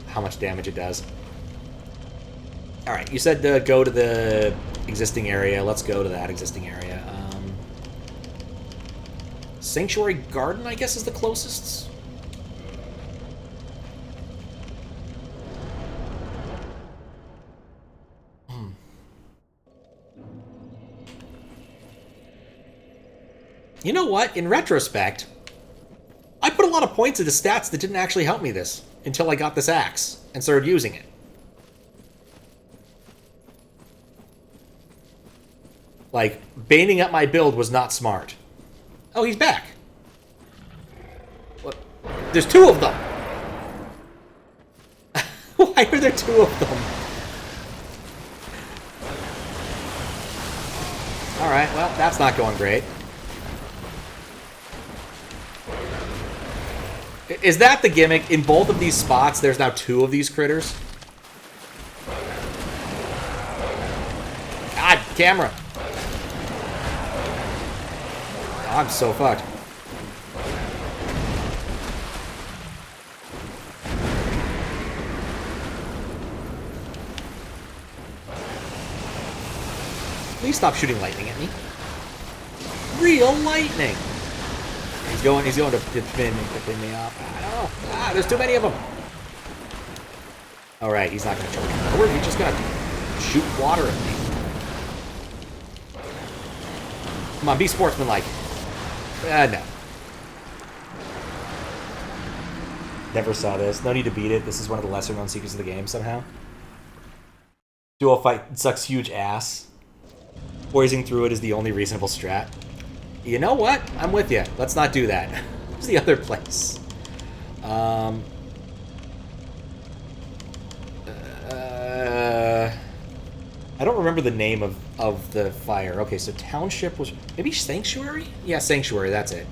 how much damage it does. Alright, you said to go to the existing area. Let's go to that existing area. Sanctuary Garden, I guess, is the closest. You know what? In retrospect... I put a lot of points into stats that didn't actually help me this until I got this axe and started using it. Like, baning up my build was not smart. Oh, he's back. What? There's 2 of them. Why are there two of them? Alright, well, that's not going great. Is that the gimmick? In both of these spots, there's now two of these critters? God, camera. Oh, I'm so fucked. Please stop shooting lightning at me. Real lightning! He's going to pin me off. I don't know. Ah, there's too many of them. Alright, he's not going to charge me forward. He's just going to shoot water at me. Come on, be sportsmanlike. No. Never saw this. No need to beat it. This is one of the lesser known secrets of the game somehow. Duo fight sucks huge ass. Poising through it is the only reasonable strat. You know what? I'm with you. Let's not do that. Where's the other place? I don't remember the name of the fire. Okay, so Township was... Maybe Sanctuary? Yeah, Sanctuary. That's it.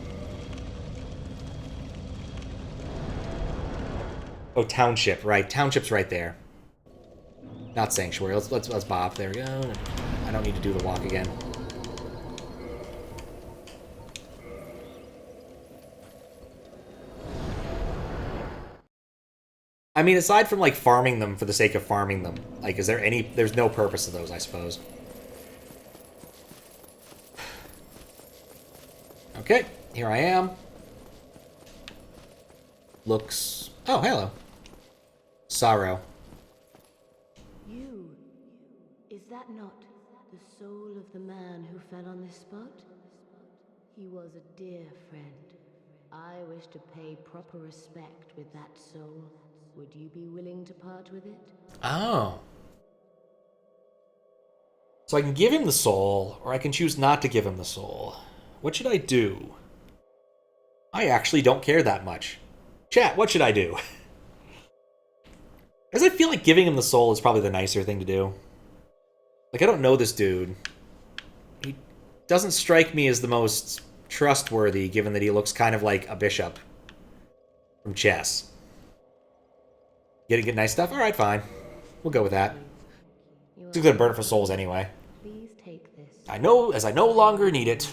Oh, Township. Right. Township's right there. Not Sanctuary. Let's bop. There we go. I don't need to do the walk again. I mean, aside from, like, farming them for the sake of farming them, like, is there any... There's no purpose to those, I suppose. Okay, here I am. Looks... Oh, hello. Sorrow. You... Is that not the soul of the man who fell on this spot? He was a dear friend. I wish to pay proper respect with that soul. Would you be willing to part with it? Oh. So I can give him the soul, or I can choose not to give him the soul. What should I do? I actually don't care that much. Chat, what should I do? Because I feel like giving him the soul is probably the nicer thing to do. Like, I don't know this dude. He doesn't strike me as the most trustworthy, given that he looks kind of like a bishop from chess. Getting nice stuff? Alright, fine. We'll go with that. He's gonna burn it for souls anyway. Please take this. I know, as I no longer need it,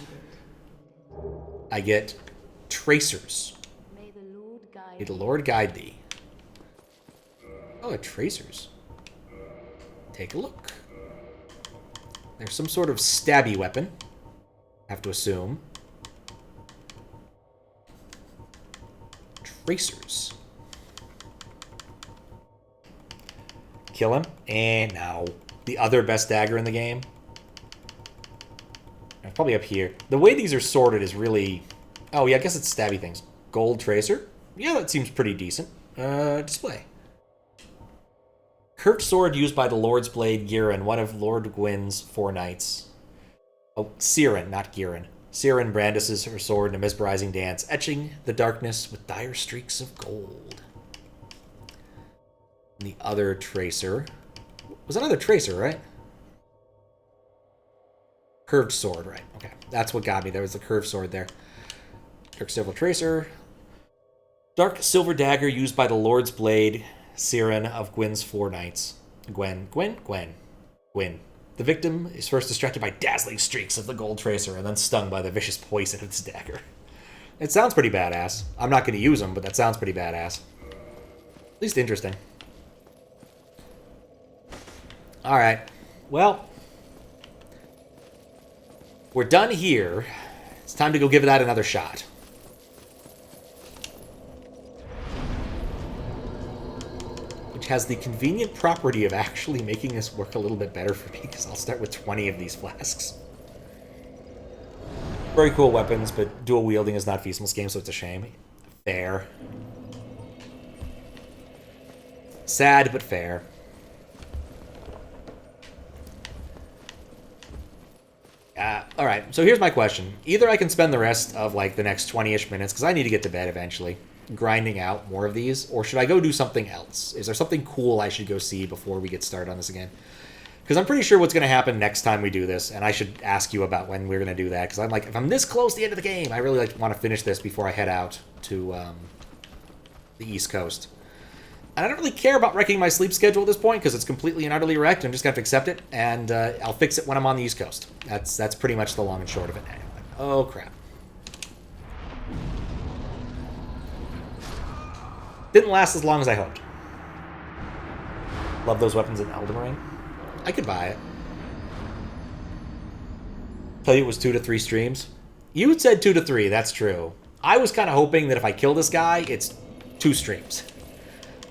I get tracers. May the Lord guide May the Lord guide thee. Oh, tracers. Take a look. There's some sort of stabby weapon. Have to assume. Tracers. Kill him? No. The other best dagger in the game? It's probably up here. The way these are sorted is really... Oh, yeah, I guess it's stabby things. Gold tracer? Yeah, that seems pretty decent. Display. Curved sword used by the Lord's Blade Giran, one of Lord Gwyn's 4 knights. Oh, Siren, not Giran. Siren brandishes her sword in a mesmerizing dance, etching the darkness with dire streaks of gold. And the other tracer... Was another tracer, right? Curved sword, right. Okay, that's what got me. There was the curved sword there. Dark silver tracer. Dark silver dagger used by the Lord's Blade, Siren of Gwyn's 4 knights. Gwen. The victim is first distracted by dazzling streaks of the gold tracer and then stung by the vicious poison of this dagger. It sounds pretty badass. I'm not going to use them, but that sounds pretty badass. At least interesting. Alright. Well, we're done here. It's time to go give that another shot. Which has the convenient property of actually making this work a little bit better for me, because I'll start with 20 of these flasks. Very cool weapons, but dual wielding is not feasible in this game, so it's a shame. Fair. Sad, but fair. Alright, so here's my question. Either I can spend the rest of, like, the next 20-ish minutes, because I need to get to bed eventually. grinding out more of these, or should I go do something else? Is there something cool I should go see before we get started on this again? Because I'm pretty sure what's going to happen next time we do this, and I should ask you about when we're going to do that, because I'm like, if I'm this close to the end of the game, I really want to finish this before I head out to the East Coast. And I don't really care about wrecking my sleep schedule at this point, because it's completely and utterly wrecked. I'm just going to have to accept it, and I'll fix it when I'm on the East Coast. That's pretty much the long and short of it. Oh, crap. Didn't last as long as I hoped. Love those weapons in Elden Ring. I could buy it. Tell you it was 2 to 3 streams. You had said 2 to 3, that's true. I was kind of hoping that if I kill this guy, it's 2 streams.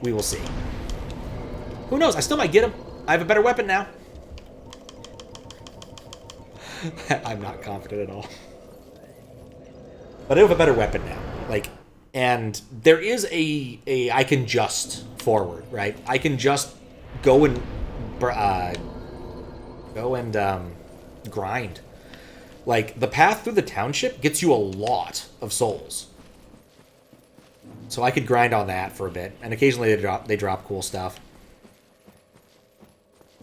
We will see. Who knows? I still might get him. I have a better weapon now. I'm not confident at all. But I have a better weapon now. Like, and there is a I can just forward, right? I can just go and grind. Like, the path through the township gets you a lot of souls. So I could grind on that for a bit, and occasionally they drop cool stuff.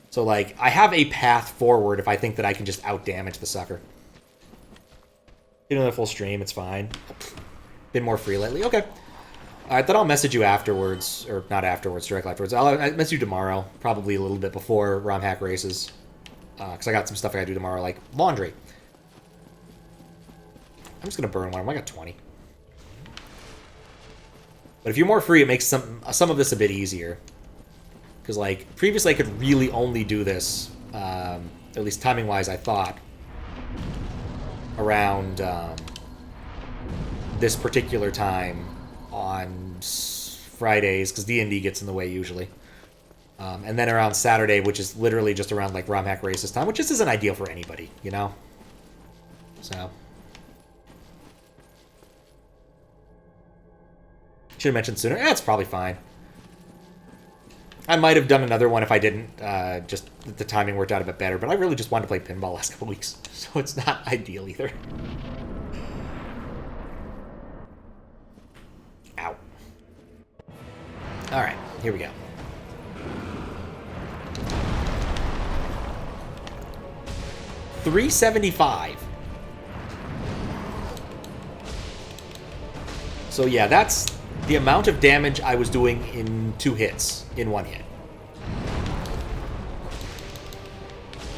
So, like, I have a path forward if I think that I can just out-damage the sucker. Get another full stream, it's fine. Been more free lately. Okay. Alright, then I'll message you afterwards. Or not afterwards, directly afterwards. I'll message you tomorrow. Probably a little bit before ROM hack races. Because I got some stuff I gotta do tomorrow, like laundry. I'm just gonna burn one. I got 20. But if you're more free, it makes some of this a bit easier. Because, like, previously I could really only do this, at least timing-wise, I thought, around this particular time on Fridays, because D&D gets in the way usually. And then around Saturday, which is literally just around, like, ROM hack races time, which just isn't ideal for anybody, you know? So... should have mentioned sooner. It's probably fine. I might have done another one if I didn't. Just the timing worked out a bit better. But I really just wanted to play pinball last couple weeks. So it's not ideal either. Ow. Alright, here we go. $375. So yeah, that's the amount of damage I was doing in 2 hits, in 1 hit.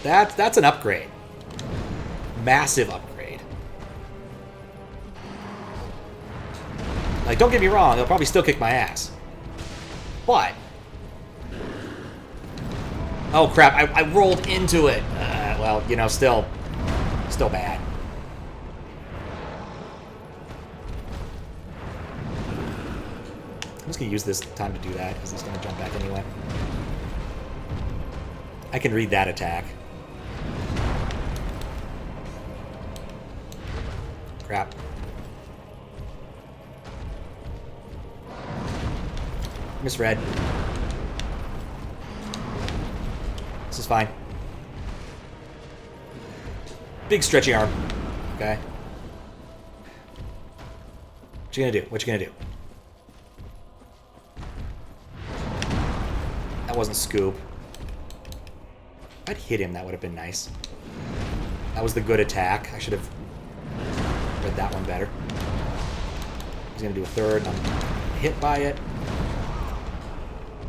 That's an upgrade. Massive upgrade. Like, don't get me wrong, they'll probably still kick my ass. But... oh crap, I rolled into it. Well, you know, still bad. I'm just going to use this time to do that, because he's going to jump back anyway. I can read that attack. Crap. Misread. This is fine. Big stretchy arm. Okay. What you gonna do? What you gonna do? That wasn't scoop. If I'd hit him, that would have been nice. That was the good attack. I should have read that one better. He's gonna do a third, and I'm hit by it.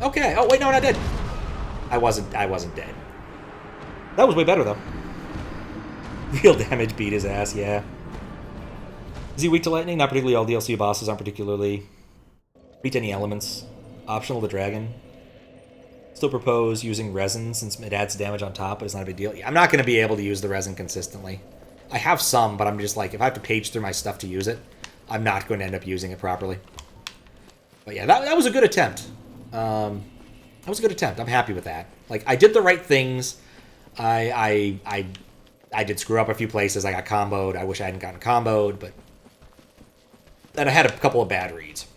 Okay. Oh wait, no, not dead. I wasn't dead. That was way better though. Real damage beat his ass. Yeah. Is he weak to lightning? Not particularly. All DLC bosses aren't particularly weak to any elements. Optional to dragon. Still propose using resin since it adds damage on top, but it's not a big deal. I'm not going to be able to use the resin consistently. I have some, but I'm just like, if I have to page through my stuff to use it, I'm not going to end up using it properly. But yeah, that was a good attempt. That was a good attempt. I'm happy with that. Like, I did the right things. I did screw up a few places. I got comboed. I wish I hadn't gotten comboed, but... and I had a couple of bad reads.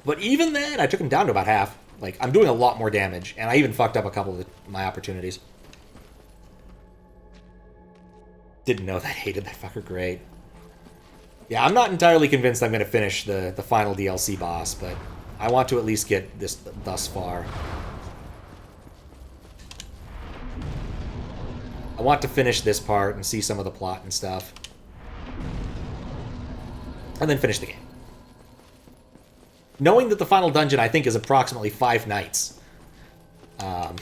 But even then, I took him down to about half. Like, I'm doing a lot more damage, and I even fucked up a couple of my opportunities. Didn't know that. Hated that fucker. Great. Yeah, I'm not entirely convinced I'm going to finish the final DLC boss, but I want to at least get this thus far. I want to finish this part and see some of the plot and stuff. And then finish the game. Knowing that the final dungeon, I think, is approximately 5 nights, I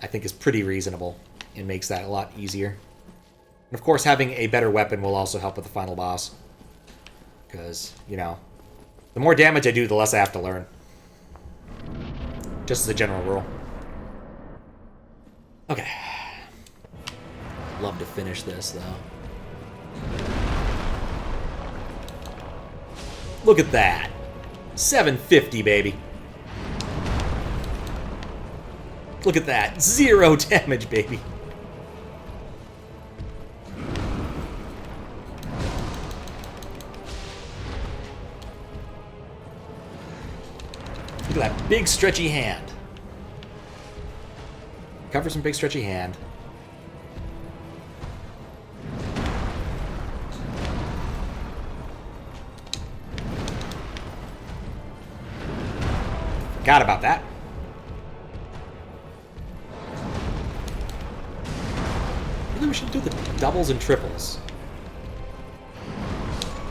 think is pretty reasonable. It makes that a lot easier. And of course, having a better weapon will also help with the final boss. Because, you know, the more damage I do, the less I have to learn. Just as a general rule. Okay. Love to finish this, though. Look at that. 750, baby. Look at that. 0 damage, baby. Look at that big stretchy hand. Cover some big stretchy hand. Forgot about that. Maybe we should do the doubles and triples.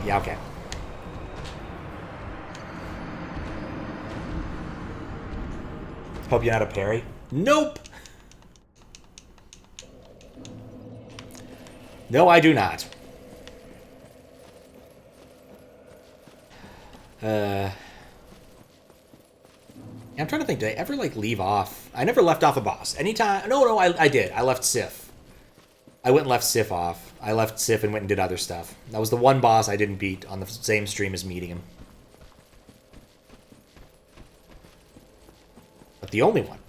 Yeah, okay. Hope you know how to parry. Nope! No, I do not. I'm trying to think, did I ever, like, leave off? I never left off a boss. Anytime... No, I did. I left Sif. I went and left Sif off. I left Sif and went and did other stuff. That was the one boss I didn't beat on the same stream as meeting him. But the only one.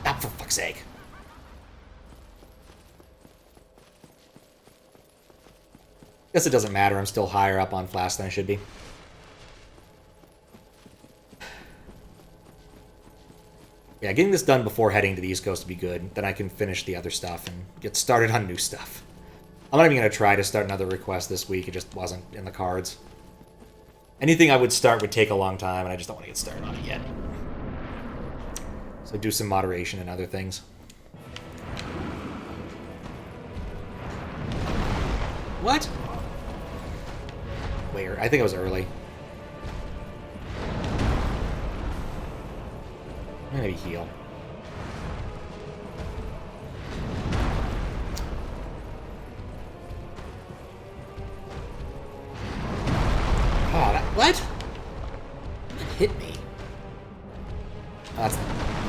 Ah, for fuck's sake. Guess it doesn't matter. I'm still higher up on Flask than I should be. Yeah, getting this done before heading to the East Coast would be good. Then I can finish the other stuff and get started on new stuff. I'm not even going to try to start another request this week. It just wasn't in the cards. Anything I would start would take a long time, and I just don't want to get started on it yet. So do some moderation and other things. What? Where? I think it was early. Maybe heal. Oh, that... What? It hit me. Oh, that's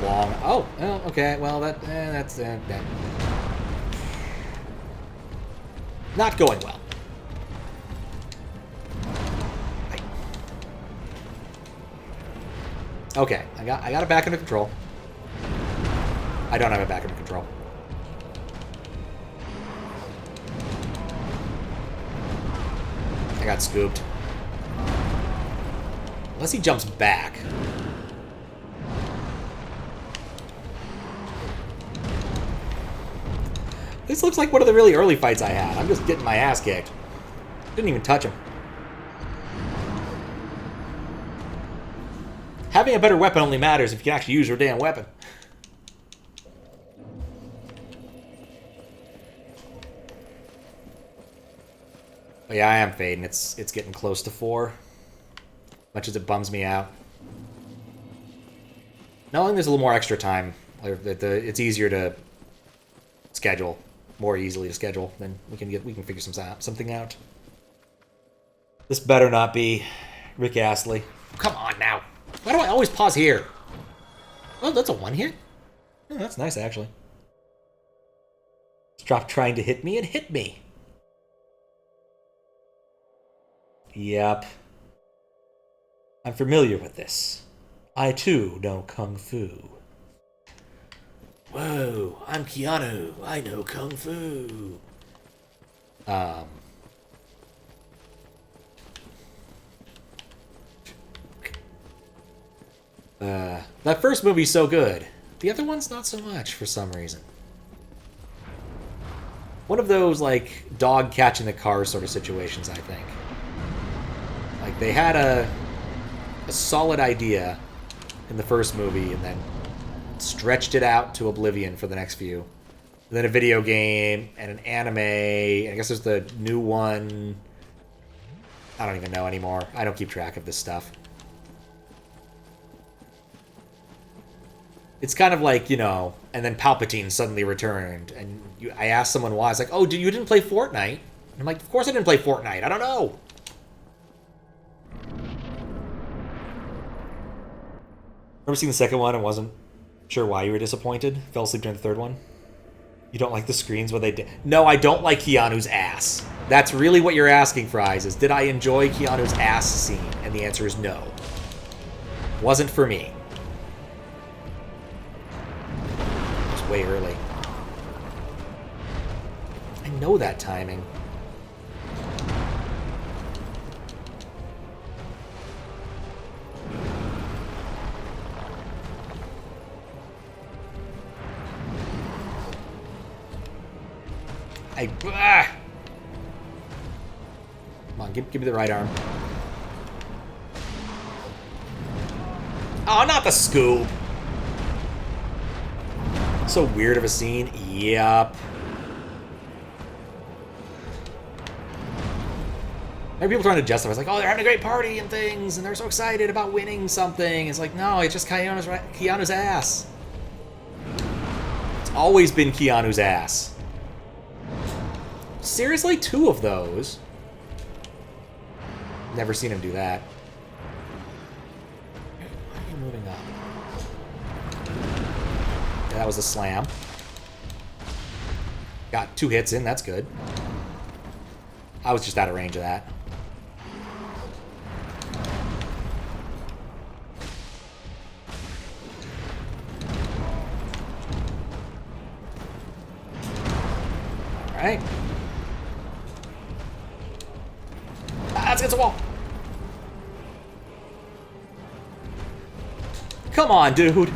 long. Oh, okay. Well, that's... that. Not going well. Okay, I got it back under control. I don't have it back under control. I got scooped. Unless he jumps back. This looks like one of the really early fights I had. I'm just getting my ass kicked. Didn't even touch him. Having a better weapon only matters if you can actually use your damn weapon. But yeah, I am fading. It's getting close to 4. Much as it bums me out. Knowing there's a little more extra time, it's easier to schedule, more easily to schedule, then we can figure something out. This better not be Rick Astley. Come on now. Why do I always pause here? Oh, that's a 1 hit? Oh, that's nice, actually. Stop trying to hit me and hit me. Yep. I'm familiar with this. I, too, know Kung Fu. Whoa, I'm Keanu. I know Kung Fu. That first movie's so good. The other one's not so much for some reason. One of those, like, dog catching the car sort of situations, I think. Like, they had a solid idea in the first movie and then stretched it out to oblivion for the next few. And then a video game and an anime. And I guess there's the new one. I don't even know anymore. I don't keep track of this stuff. It's kind of like, you know, and then Palpatine suddenly returned. And I asked someone why. It's like, oh, you didn't play Fortnite? And I'm like, of course I didn't play Fortnite. I don't know. Remember seeing the second one and wasn't sure why you were disappointed? Fell asleep during the third one? You don't like the screens where they did? No, I don't like Keanu's ass. That's really what you're asking, Fries, is did I enjoy Keanu's ass scene? And the answer is no. Wasn't for me. It was way early. I know that timing. Come on, give me the right arm. Oh, not the scoop. So weird of a scene. Yep. There are people trying to justify. It's like, oh, they're having a great party and things, and they're so excited about winning something. It's like, no, it's just Keanu's ass. It's always been Keanu's ass. Seriously? 2 of those? Never seen him do that. Why are you moving up? Yeah, that was a slam. Got 2 hits in, that's good. I was just out of range of that. Alright. That's against the wall. Come on, dude.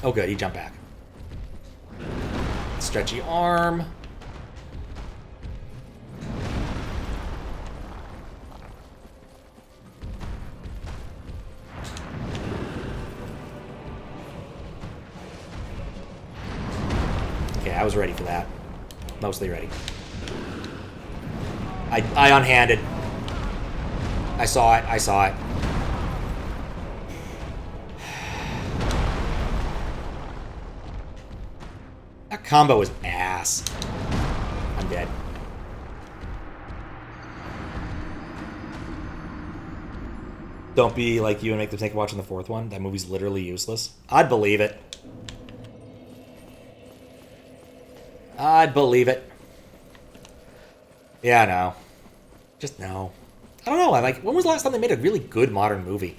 Oh, good. He jumped back. Stretchy arm. Okay, I was ready for that. Mostly ready. I unhanded. I saw it. I saw it. That combo was ass. I'm dead. Don't be like you and make them think of watching the 4th one. That movie's literally useless. I'd believe it. I'd believe it. Yeah, no. Just no. I don't know. I like. When was the last time they made a really good modern movie?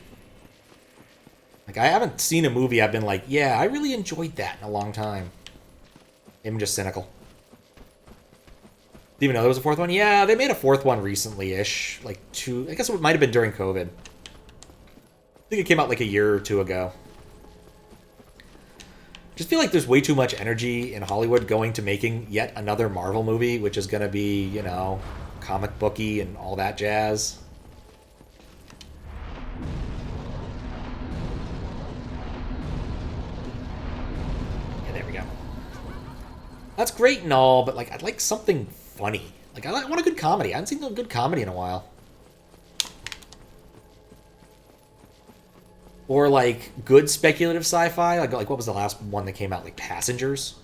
Like, I haven't seen a movie I've been like, yeah, I really enjoyed that in a long time. I'm just cynical. Didn't even know there was a 4th one? Yeah, they made a 4th one recently-ish. Like, 2... I guess it might have been during COVID. I think it came out like a year or 2 ago. Just feel like there's way too much energy in Hollywood going to making yet another Marvel movie, which is going to be, you know, comic booky and all that jazz. Yeah, there we go. That's great and all, but, like, I'd like something funny. Like, I want a good comedy. I haven't seen a good comedy in a while. Or, like, good speculative sci-fi. Like, what was the last one that came out? Like, Passengers?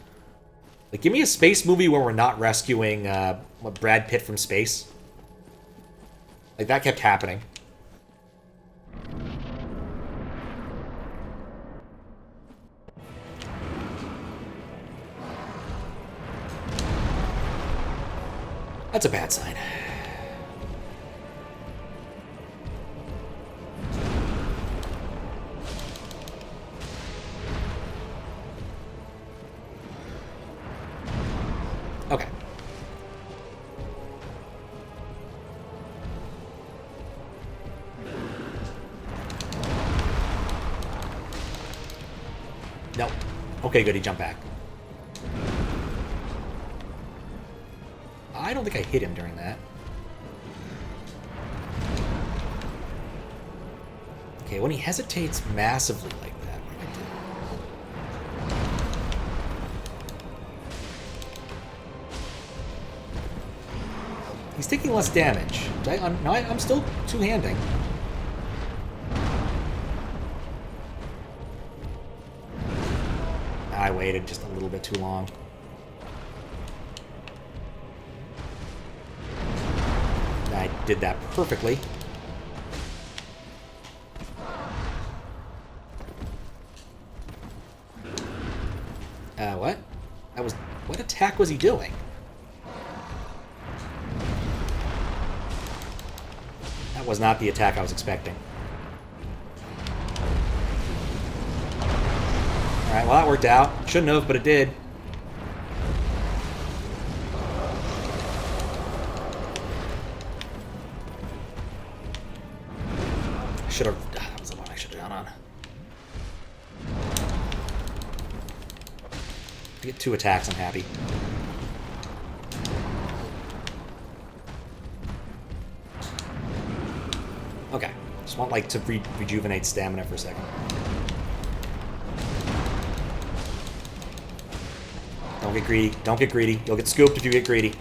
Like, give me a space movie where we're not rescuing Brad Pitt from space. Like, that kept happening. That's a bad sign. Okay. No. Okay, good, he jumped back. I don't think I hit him during that. Okay, when he hesitates massively like that, what do I do? He's taking less damage. No, I'm still two-handing. I waited just a little bit too long. I did that perfectly. What? What attack was he doing? That was not the attack I was expecting. Alright, well that worked out. Shouldn't have, but it did. Should have... That was the one I should have gone on. I get 2 attacks, I'm happy. Okay. Just want, like, to rejuvenate stamina for a second. Don't get greedy. Don't get greedy. You'll get scooped if you get greedy.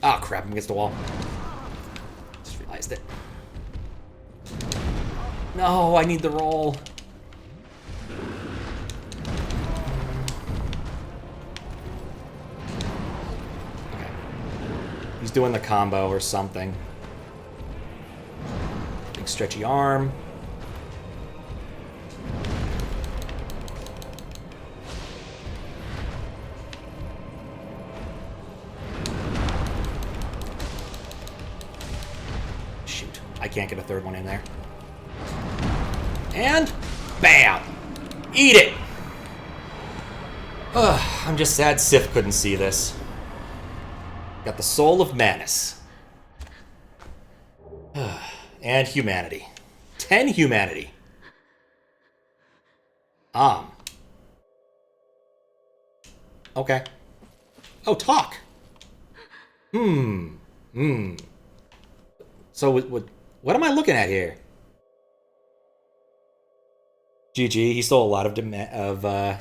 Ah, crap. I'm against the wall. Just realized it. No, I need the roll. Okay. He's doing the combo or something. Big stretchy arm. Shoot. I can't get a third one in there. And bam! Eat it! Ugh, I'm just sad Sif couldn't see this. Got the soul of Manus. And humanity. 10 humanity. Okay. Oh, talk! So, what am I looking at here? GG, he stole a lot of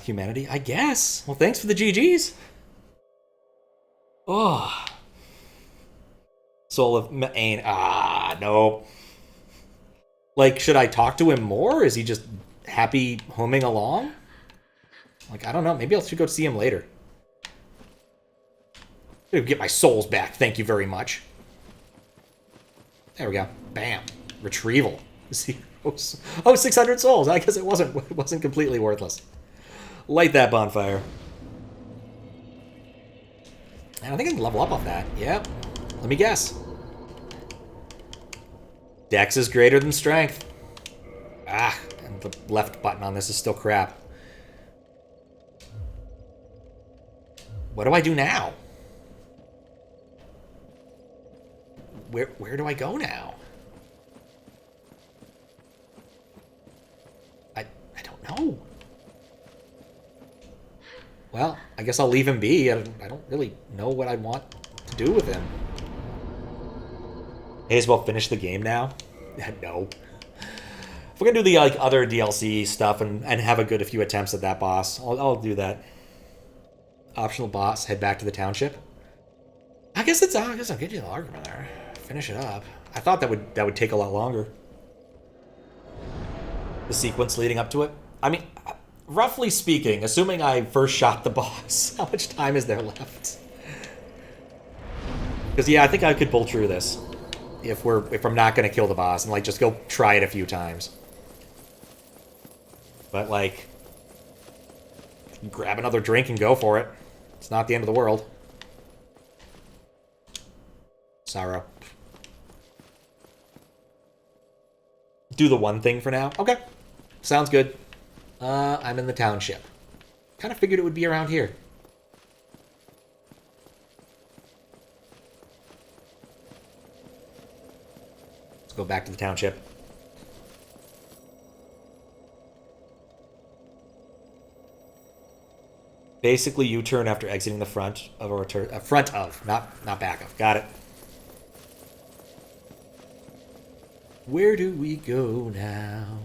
humanity, I guess. Well, thanks for the GGs. Oh. Soul of Maine. Ah, no. Like, should I talk to him more? Is he just happy humming along? Like, I don't know. Maybe I should go see him later. Get my souls back. Thank you very much. There we go. Bam. Retrieval. Oh, 600 souls. I guess it wasn't completely worthless. Light that bonfire. And I think I can level up off that. Yep. Let me guess. Dex is greater than strength. Ah, and the left button on this is still crap. What do I do now? Where do I go now? I don't know. Well, I guess I'll leave him be. I don't really know what I want to do with him. May as well finish the game now? No. If we're gonna do the like other DLC stuff and have a few attempts at that boss, I'll do that. Optional boss, head back to the township. I guess I'll get you the argument there. Finish it up. I thought that would take a lot longer. The sequence leading up to it. I mean, roughly speaking, assuming I first shot the boss, how much time is there left? Because yeah, I think I could pull through this if I'm not gonna kill the boss and like just go try it a few times. But like, grab another drink and go for it. It's not the end of the world. Sorrow. do the one thing for now. Okay. Sounds good. I'm in the township. Kind of figured it would be around here. Let's go back to the township. Basically, U-turn after exiting the front of front of, not back of. Got it. Where do we go now?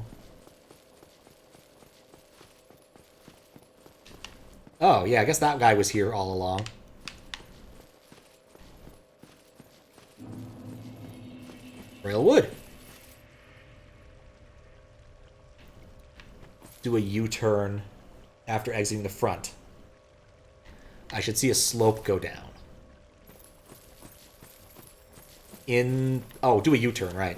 Oh, yeah, I guess that guy was here all along. Rail wood. Do a U-turn after exiting the front. I should see a slope go down. Oh, do a U-turn, right.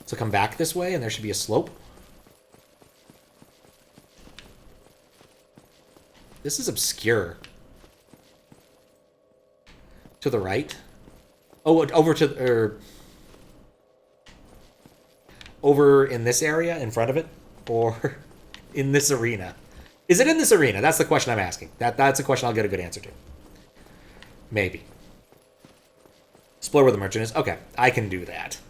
So come back this way, and there should be a slope. This is obscure. To the right. Oh, over to... over in this area, in front of it? Or in this arena? Is it in this arena? That's the question I'm asking. That's a question I'll get a good answer to. Maybe. Explore where the merchant is. Okay, I can do that.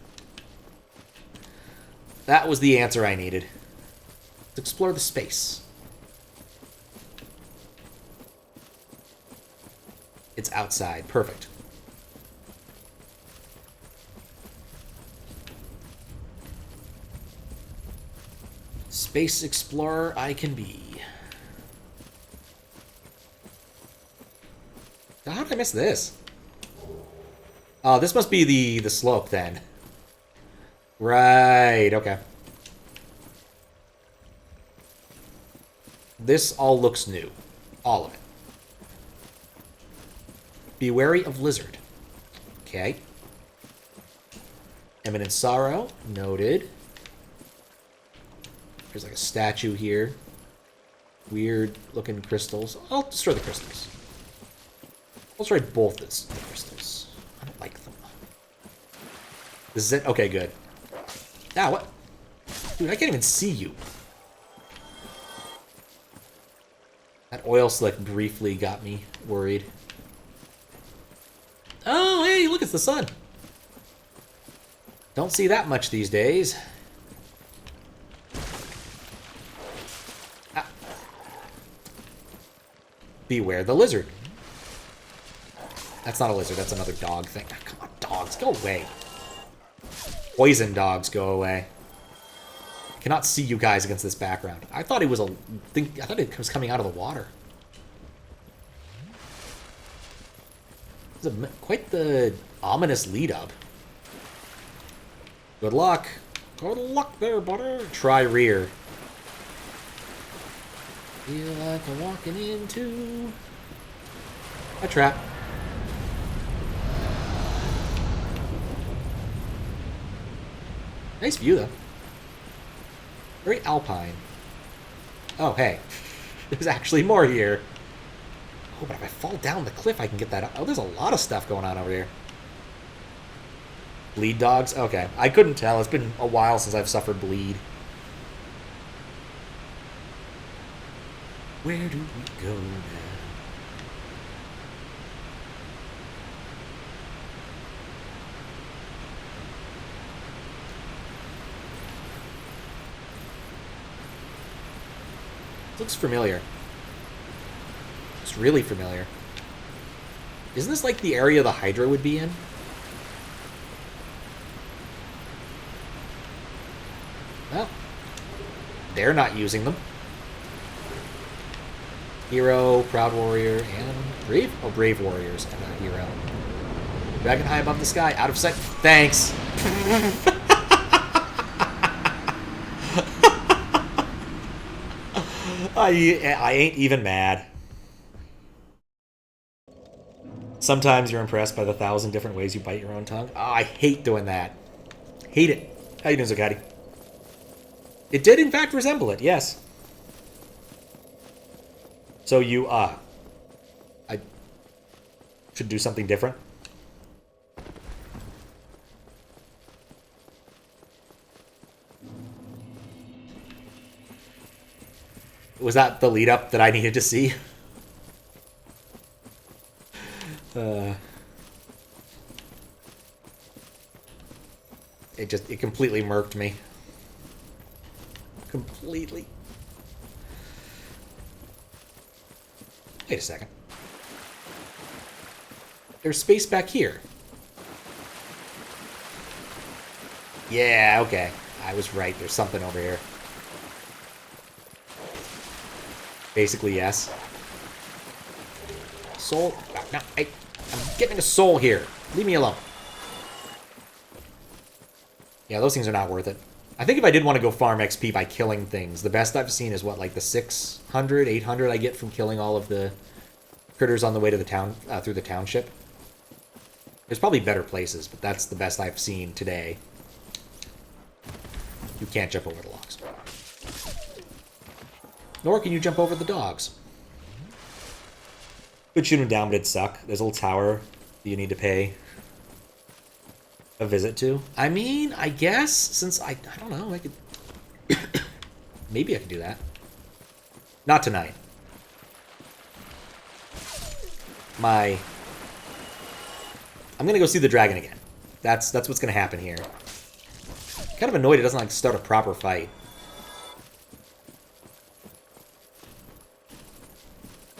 That was the answer I needed. Let's explore the space. It's outside. Perfect. Space explorer I can be. How did I miss this? Oh, this must be the slope then. Right, okay. This all looks new. All of it. Be wary of lizard. Okay. Eminent sorrow. Noted. There's like a statue here. Weird looking crystals. I'll destroy the crystals. I'll destroy both the crystals. I don't like them. This is it? Okay, good. Ah, what? Dude, I can't even see you. That oil slick briefly got me worried. Oh, hey, look, it's the sun. Don't see that much these days. Ah. Beware the lizard. That's not a lizard, that's another dog thing. Ah, come on, dogs, go away. Poison dogs, go away. I cannot see you guys against this background. I thought it was I thought it was coming out of the water. It's quite the ominous lead up. Good luck. Good luck there, buddy. Try rear. Feel like I'm walking into a trap. Nice view, though. Very alpine. Oh, hey. There's actually more here. Oh, but if I fall down the cliff, I can get that up. Oh, there's a lot of stuff going on over here. Bleed dogs? Okay. I couldn't tell. It's been a while since I've suffered bleed. Where do we go now? Looks familiar. It's really familiar. Isn't this like the area the Hydra would be in? Well, they're not using them. Hero, Proud Warrior, and Brave? Oh, Brave Warriors and a Hero. Dragon high above the sky, out of sight. Thanks! I ain't even mad. Sometimes you're impressed by the 1,000 different ways you bite your own tongue. Oh, I hate doing that. Hate it. How you doing, Zucati? It did, in fact, resemble it, yes. So you, I should do something different? Was that the lead up that I needed to see? It completely murked me. Completely. Wait a second. There's space back here. Yeah, okay. I was right. There's something over here. Basically, yes. Soul. No, I'm getting a soul here. Leave me alone. Yeah, those things are not worth it. I think if I did want to go farm XP by killing things, the best I've seen is what, like the 600, 800 I get from killing all of the critters on the way to the town, through the township. There's probably better places, but that's the best I've seen today. You can't jump over the logs. Nor can you jump over the dogs. Could shoot them down, but it'd suck. There's a little tower that you need to pay a visit to. I mean, I guess, since I don't know, I could... Maybe I could do that. Not tonight. I'm gonna go see the dragon again. That's what's gonna happen here. Kind of annoyed it doesn't like start a proper fight.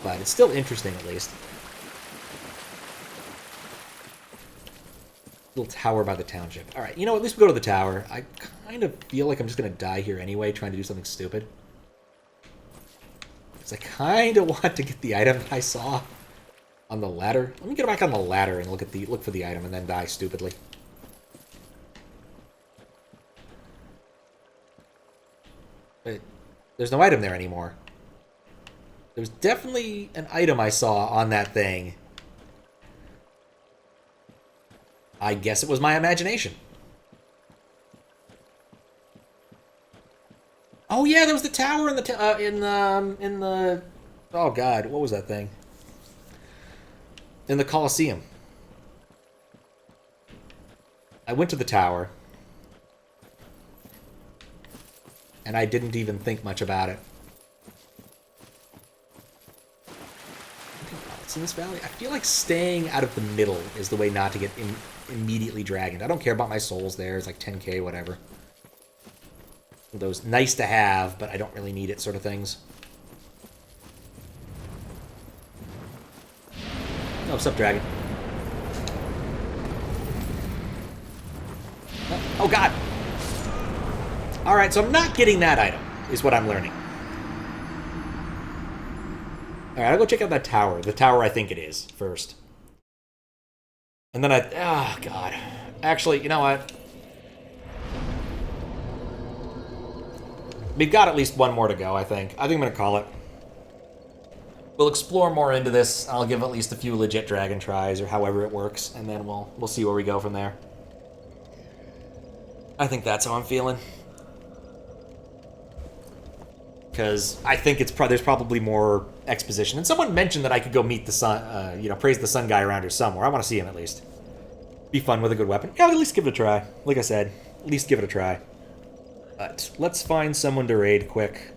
But it's still interesting at least. Little tower by the township. Alright, you know what? At least we go to the tower. I kind of feel like I'm just gonna die here anyway, trying to do something stupid. Because I kind of want to get the item I saw on the ladder. Let me get back on the ladder and look for the item and then die stupidly. But there's no item there anymore. There's definitely an item I saw on that thing. I guess it was my imagination. Oh yeah, there was the tower in the oh god, what was that thing? In the Colosseum. I went to the tower. And I didn't even think much about it. It's in this valley. I feel like staying out of the middle is the way not to get immediately dragoned. I don't care about my souls there. It's like 10k, whatever. Those nice to have, but I don't really need it sort of things. Oh, what's up, dragon? Oh, God! Alright, so I'm not getting that item, is what I'm learning. Alright, I'll go check out that tower. The tower I think it is, first. And then oh, God. Actually, you know what? We've got at least one more to go, I think. I think I'm going to call it. We'll explore more into this. I'll give at least a few legit dragon tries, or however it works, and then we'll see where we go from there. I think that's how I'm feeling. Because I think there's probably more exposition. And someone mentioned that I could go meet the sun, praise the sun guy around here somewhere. I want to see him at least. Be fun with a good weapon. Yeah, I'll at least give it a try. Like I said, at least give it a try. But let's find someone to raid quick.